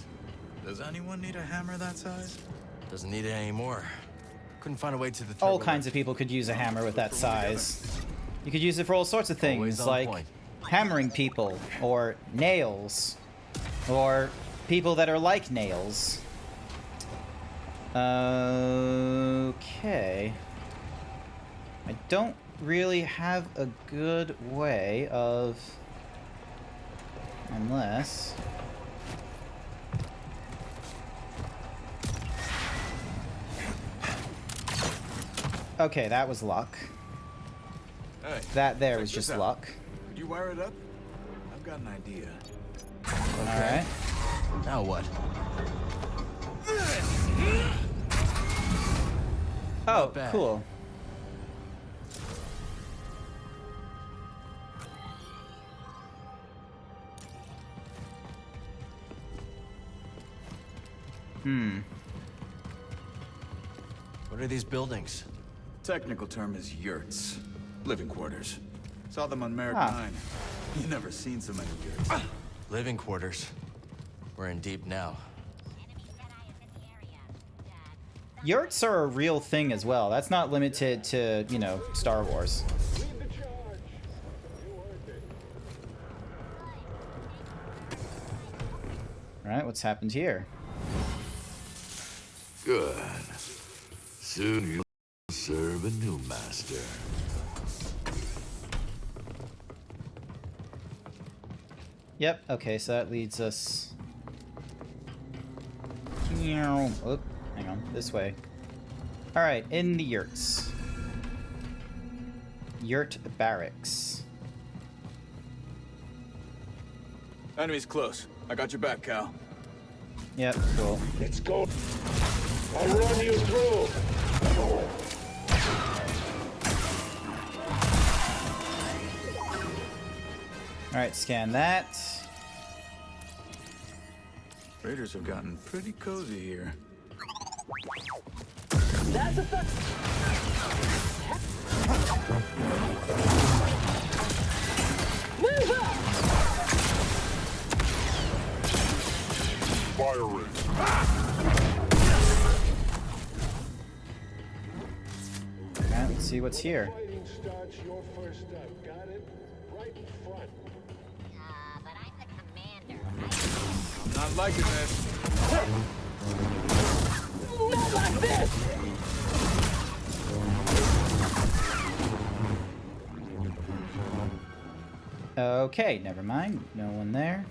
Does anyone need a hammer that size?
Doesn't need it anymore. Couldn't find a way to the
All
turbo
kinds of people could use a hammer with that size. You could use it for all sorts of things,
Always on
like
point.
hammering people, or nails, or people that are like nails. Okay. I don't really have a good way of... Unless... Okay, that was luck.
Hey,
That there
check
was
this
just
out.
luck.
Could you wire it up? I've got an idea.
Alright.
Now what?
Oh,
bad.
cool. Hmm.
What are these buildings?
Technical term is yurts. Living quarters. Saw them on Merrick
Ah.
9. You never seen so many yurts.
Living quarters. We're in deep now.
Yurts are a real thing as well. That's not limited to, you know, Star Wars. Alright, what's happened here?
Good. Soon you'll serve a new master.
Yep, okay, so that leads us... Oh, hang on, this way. Alright, in the yurts. Yurt barracks.
Enemy's close. I got your back, Cal.
Yep, cool.
Let's go. I'll run you through.
Alright, scan that.
Raiders have gotten pretty cozy here.
That's a Move up!
Fire it.
Alright, let's see what's here.
Fighting starts your first up. Got it? Right in front.
But I'm the commander.
I'm not liking this.
Not like this!
Okay, never mind. No one there.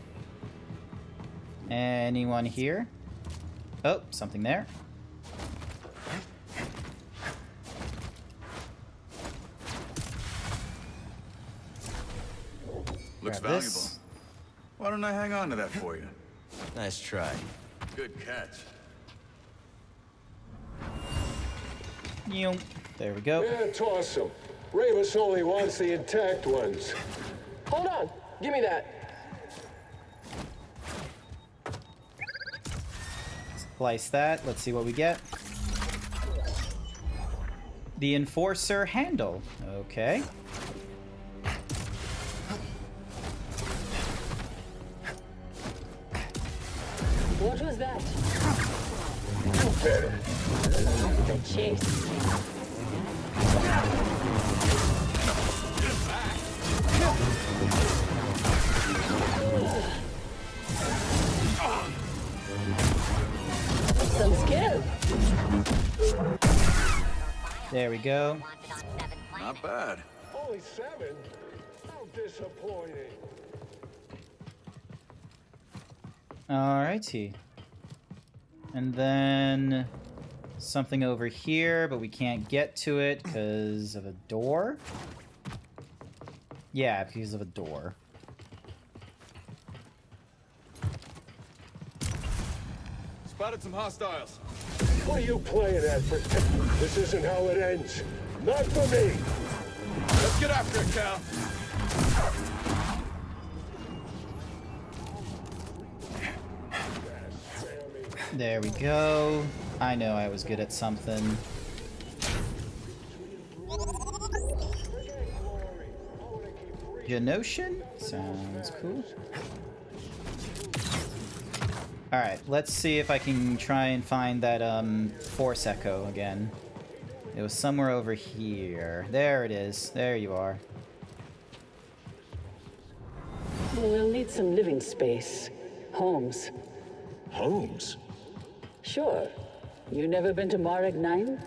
Anyone here? Oh, something there.
Looks
Grab
valuable.
this.
Why don't I hang on to that for you?
Nice try.
Good catch.
Yeom. There we go.
Yeah, toss them. Ravis only wants the intact ones.
Hold on. Give me that.
Splice that. Let's see what we get. The Enforcer handle. Okay.
What was that?
You better.
The chase. Some skill.
There we go.
Not bad.
Only 7? How disappointing.
Alrighty. And then something over here, but we can't get to it because of a door. Yeah, because of a door.
Spotted some hostiles.
What are you playing at, This isn't how it ends. Not for me.
Let's get after it, Cal.
There we go. I know I was good at something. Genoshan? Sounds cool. Alright, let's see if I can try and find that Force Echo again. It was somewhere over here. There it is. There you are.
We'll need some living space. Homes.
Homes?
Sure. You never been to Marek 9?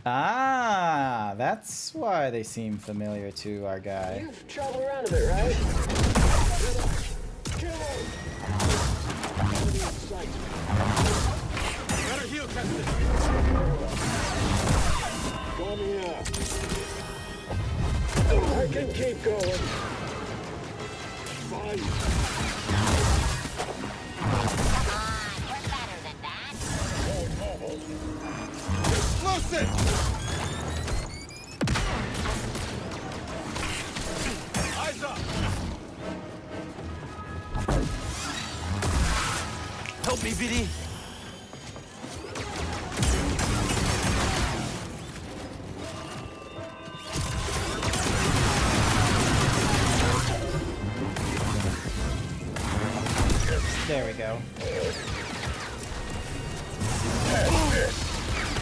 Ah, that's why they seem familiar to our guy.
You've traveled around a bit, right?
Better heal, Captain.
Coming up. I can keep going. Fine.
Explosive! Eyes up!
Help me, BD.
There we go.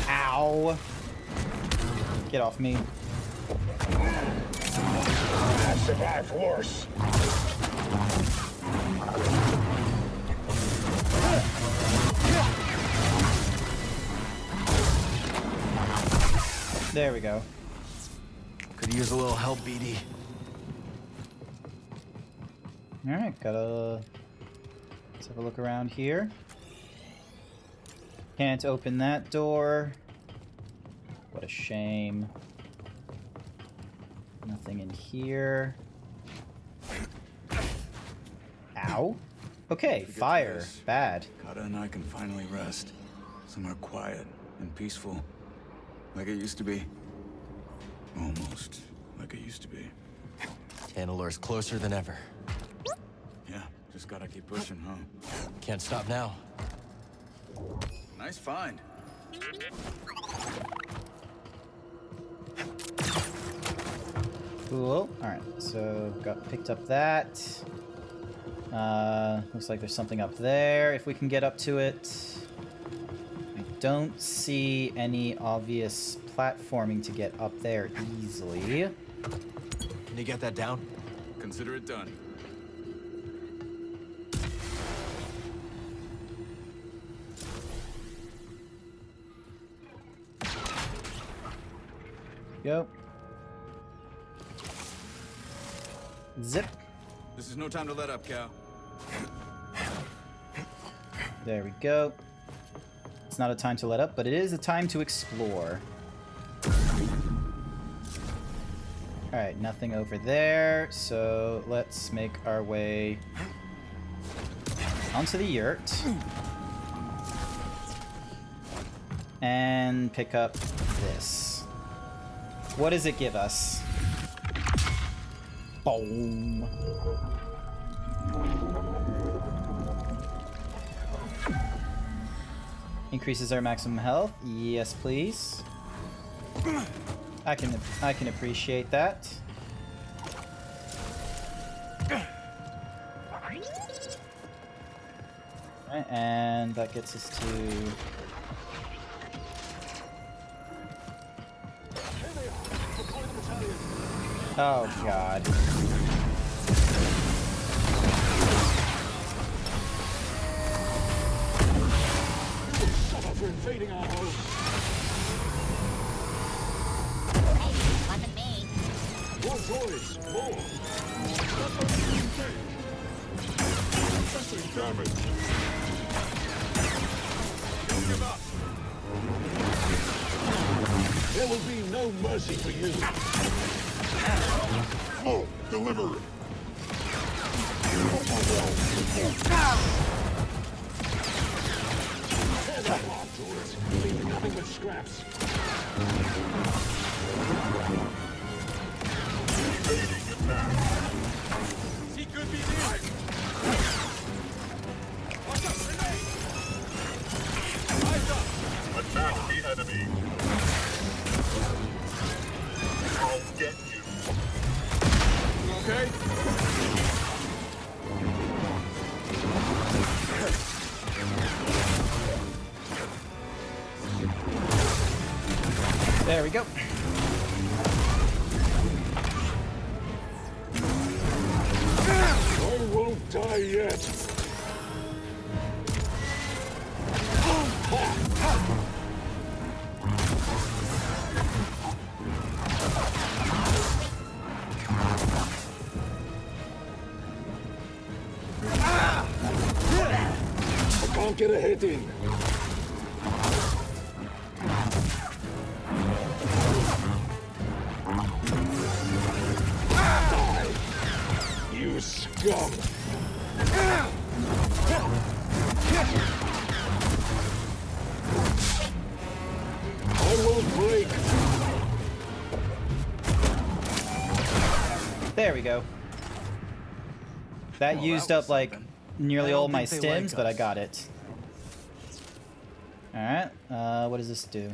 Ow. Get off me.
I survived worse.
There we go.
Could use a little help, BD.
Alright, let's have a look around here. Can't open that door. What a shame. Nothing in here. Ow. Okay, fire. Bad.
Kata and I can finally rest. Somewhere quiet and peaceful. Like it used to be. Almost like it used to be.
Tantalor's closer than ever.
Yeah, just gotta keep pushing, huh?
Can't stop now.
Nice find.
Cool. Alright, so picked up that. Looks like there's something up there if we can get up to it. I don't see any obvious platforming to get up there easily.
Can you get that down?
Consider it done.
Go. Zip.
This is no time to let up, Cal.
There we go. It's not a time to let up, but it is a time to explore. Alright, nothing over there, so let's make our way onto the yurt. And pick up this. What does it give us? Boom. Increases our maximum health. Yes, please. I can appreciate that. Alright, and that gets us to... Oh, God.
Suffer for invading our home.
Hey, wasn't me.
More droids, more.
Pressing damage.
Don't give up. There will be no mercy for you.
Oh, deliver it.
Tear them apart, droids. Leave nothing but scraps.
Attack the enemy. I'll get you.
Okay?
There we go.
I won't die yet. I can't get a hit in. Die, you scum! I will break.
There we go. That used up like nearly all my stims, but I got it. Alright, what does this do?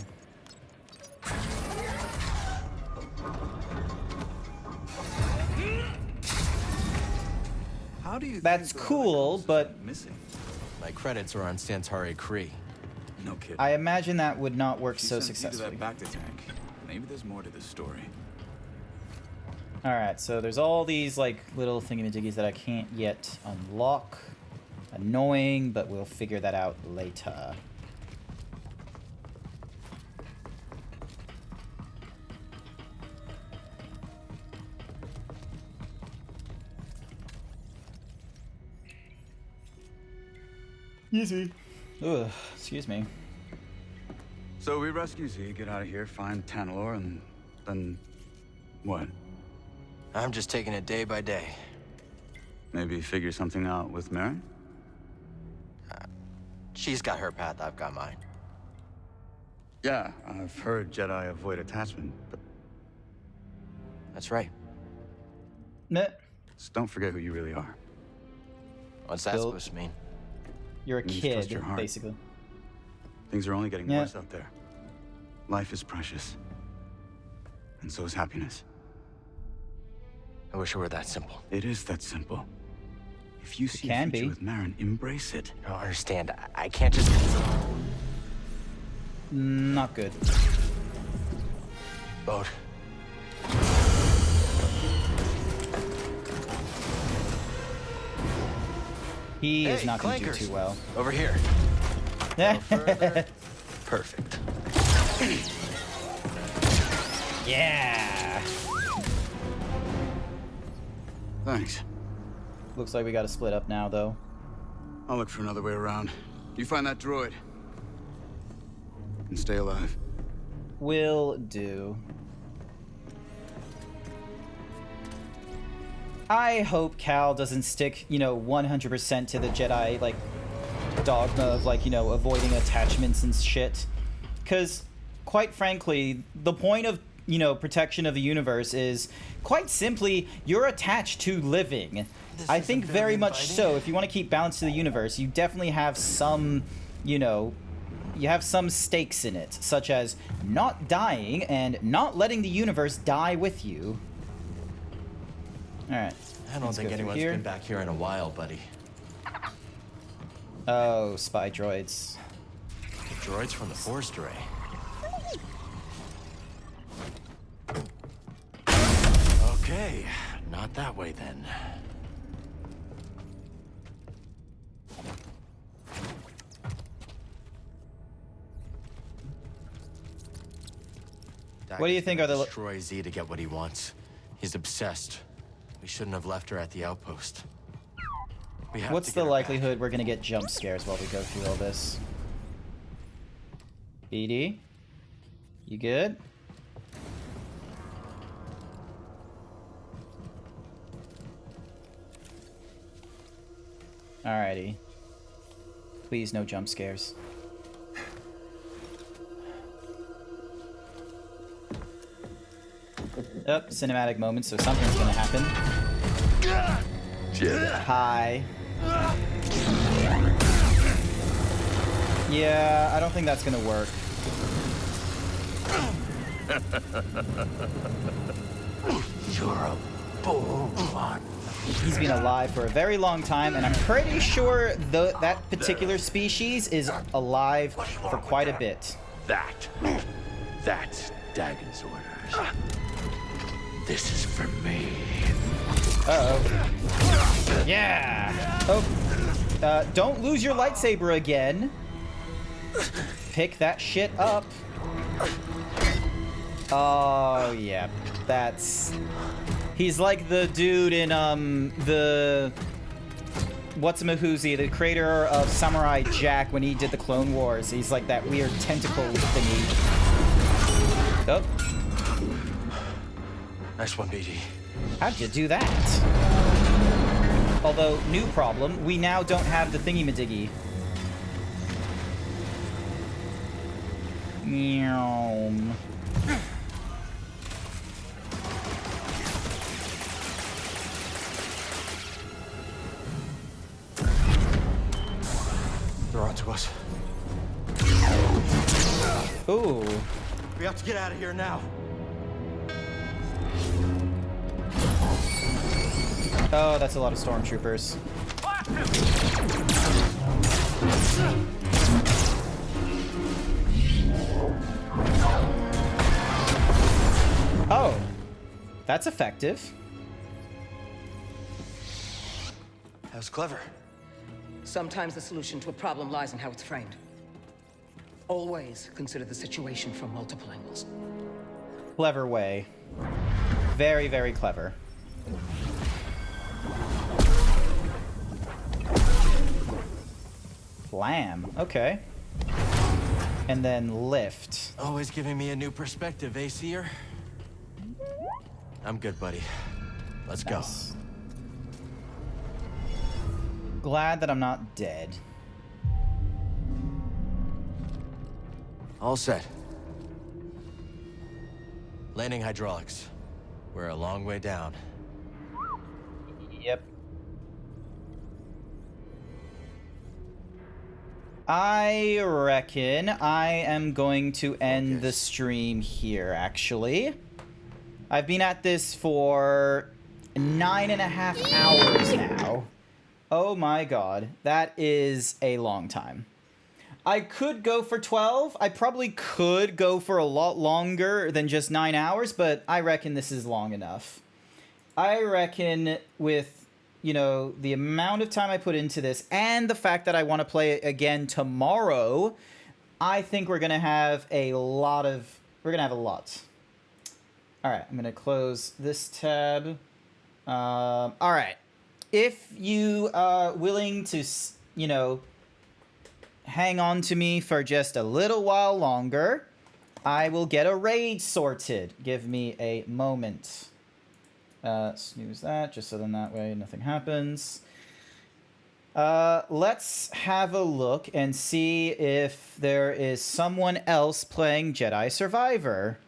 How do you
That's
think
cool, but
missing?
My credits are on Santari Kree.
No kidding.
I imagine that would not work
She
so
sent you to
successfully.
that Bacta tank. Maybe there's more to this story.
Alright, so there's all these like little thingamajiggies that I can't yet unlock. Annoying, but we'll figure that out later. Easy. Ugh, excuse me.
So we rescue Z, get out of here, find Tanalor, and then what?
I'm just taking it day by day.
Maybe figure something out with Merrin?
She's got her path, I've got mine.
Yeah, I've heard Jedi avoid attachment, but
That's right.
Meh.
just don't forget who you really are.
What's that
Still-
supposed to mean?
You're a
You just trust
kid,
your heart.
basically.
Things are only getting
Yeah.
worse out there. Life is precious. And so is happiness.
I wish it were that simple.
It is that simple. If you see a
can
future
be.
with Merrin, embrace it.
I don't understand. I can't just...
Not good.
Bode.
He is
Hey,
not going to do
clankers.
too well.
Over here. Perfect.
Yeah.
Thanks.
Looks like we got to split up now, though.
I'll look for another way around. You find that droid. And stay alive.
Will do. I hope Cal doesn't stick, 100% to the Jedi, like, dogma of, like, avoiding attachments and shit. Because, quite frankly, the point of, protection of the universe is, quite simply, you're attached to living. I think very much so. If you want to keep balance to the universe, you definitely have some, you have some stakes in it, such as not dying and not letting the universe die with you. Alright.
I don't think anyone's been back here in a while, buddy.
Oh, spy droids.
The droids from the Forest Array. Okay, not that way then.
What do you think are the
destroy Z to get what he wants? He's obsessed. We shouldn't have left her at the outpost. We have
What's
to
the
get her
likelihood we're gonna get jump scares while we go through all this? BD? You good? Alrighty. Please, no jump scares. Yep, cinematic moment, so something's gonna happen. Hi. Yeah, I don't think that's gonna work.
You're a bull one.
He's been alive for a very long time, and I'm pretty sure that particular species is alive for quite a bit.
That's Dagon's orders. This is for me.
Uh-oh. Yeah! Oh, don't lose your lightsaber again. Pick that shit up. Oh, yeah. That's... He's like the dude in, the... What's-a-mahoozy, the creator of Samurai Jack when he did the Clone Wars. He's like that weird tentacle thingy. Oh.
Nice one, BD.
How'd you do that? Although, new problem, we now don't have the thingy-madiggy. Meow.
They're onto us.
Ooh.
We have to get out of here now.
Oh, that's a lot of stormtroopers. Oh, that's effective.
That was clever.
Sometimes the solution to a problem lies in how it's framed. Always consider the situation from multiple angles.
Clever way. Very, very clever. Blam. Okay. And then lift.
Always giving me a new perspective, eh, Seer? I'm good, buddy. Let's go.
Glad that I'm not dead.
All set. Landing hydraulics. We're a long way down.
Yep. I reckon I am going to end the stream here, actually. I've been at this for 9.5 hours now. Oh my god, that is a long time. I could go for 12. I probably could go for a lot longer than just 9 hours, but I reckon this is long enough. I reckon with, you know, the amount of time I put into this and the fact that I want to play it again tomorrow, I think we're going to have a lot. All right, I'm going to close this tab. All right. If you are willing to, you know, hang on to me for just a little while longer, I will get a raid sorted. Give me a moment. Snooze that, just so then that way nothing happens. Let's have a look and see if there is someone else playing Jedi Survivor.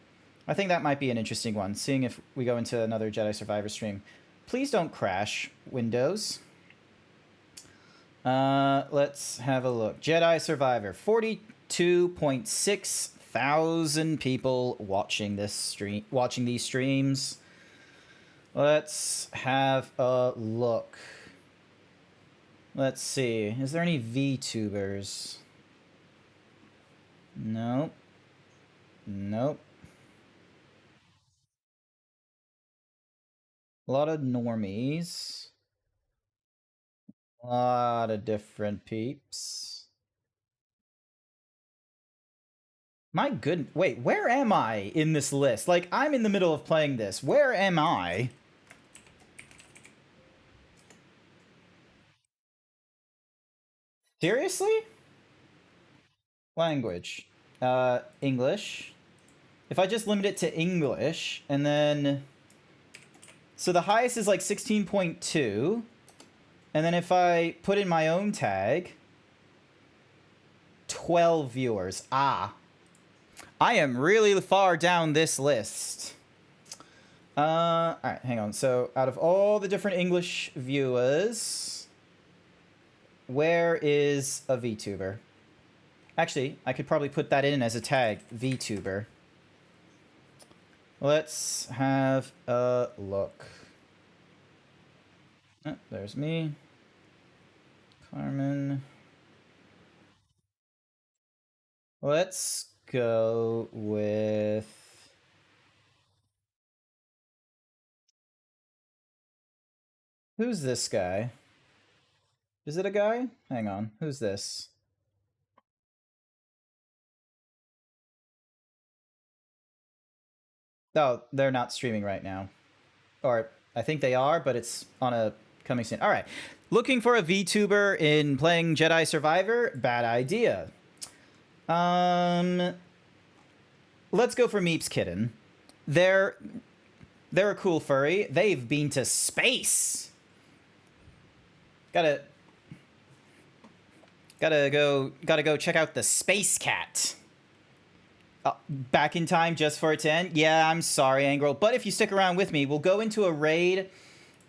I think that might be an interesting one, seeing if we go into another Jedi Survivor stream. Please don't crash, Windows. Let's have a look. Jedi Survivor, 42.6 thousand people watching this stream, watching these streams. Let's have a look. Let's see. Is there any VTubers? Nope. Nope. A lot of normies. A lot of different peeps. My good... Wait, where am I in this list? Like, I'm in the middle of playing this. Where am I? Seriously? Language. English. If I just limit it to English, and then... So the highest is like 16.2. And then if I put in my own tag... 12 viewers. Ah. I am really far down this list. Alright, hang on. So, out of all the different English viewers, where is a VTuber? Actually, I could probably put that in as a tag, VTuber. Let's have a look. Oh, there's me. Carmen. Let's go with... Who's this guy? Is it a guy? Hang on. Who's this? Oh, they're not streaming right now. Or, I think they are, but it's on a coming soon. Alright. Looking for a VTuber in playing Jedi Survivor? Bad idea. Let's go for Meeps Kitten. They're a cool furry. They've been to space. Gotta go check out the Space Cat. Back in time just for it to end? Yeah, I'm sorry, Angrel. But if you stick around with me, we'll go into a raid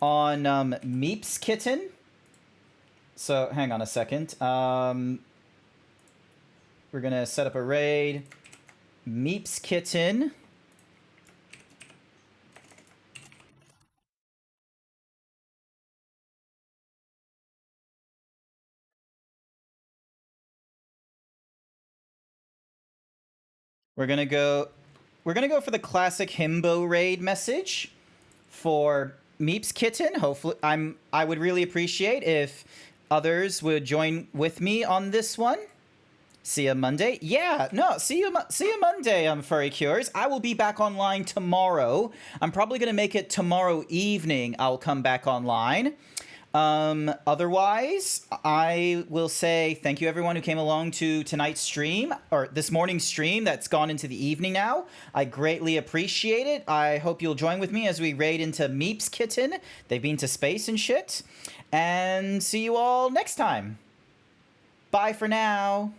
on Meeps Kitten. So, hang on a second. We're gonna set up a raid. Meeps Kitten. We're gonna go for the classic himbo raid message for Meeps Kitten. Hopefully, I would really appreciate if others would join with me on this one. See you Monday. Yeah, no, see you Monday, Furry Cures. I will be back online tomorrow. I'm probably gonna make it tomorrow evening. I'll come back online. Otherwise, I will say thank you everyone who came along to tonight's stream, or this morning's stream that's gone into the evening now. I greatly appreciate it. I hope you'll join with me as we raid into Meeps Kitten. They've been to space and shit. And see you all next time. Bye for now.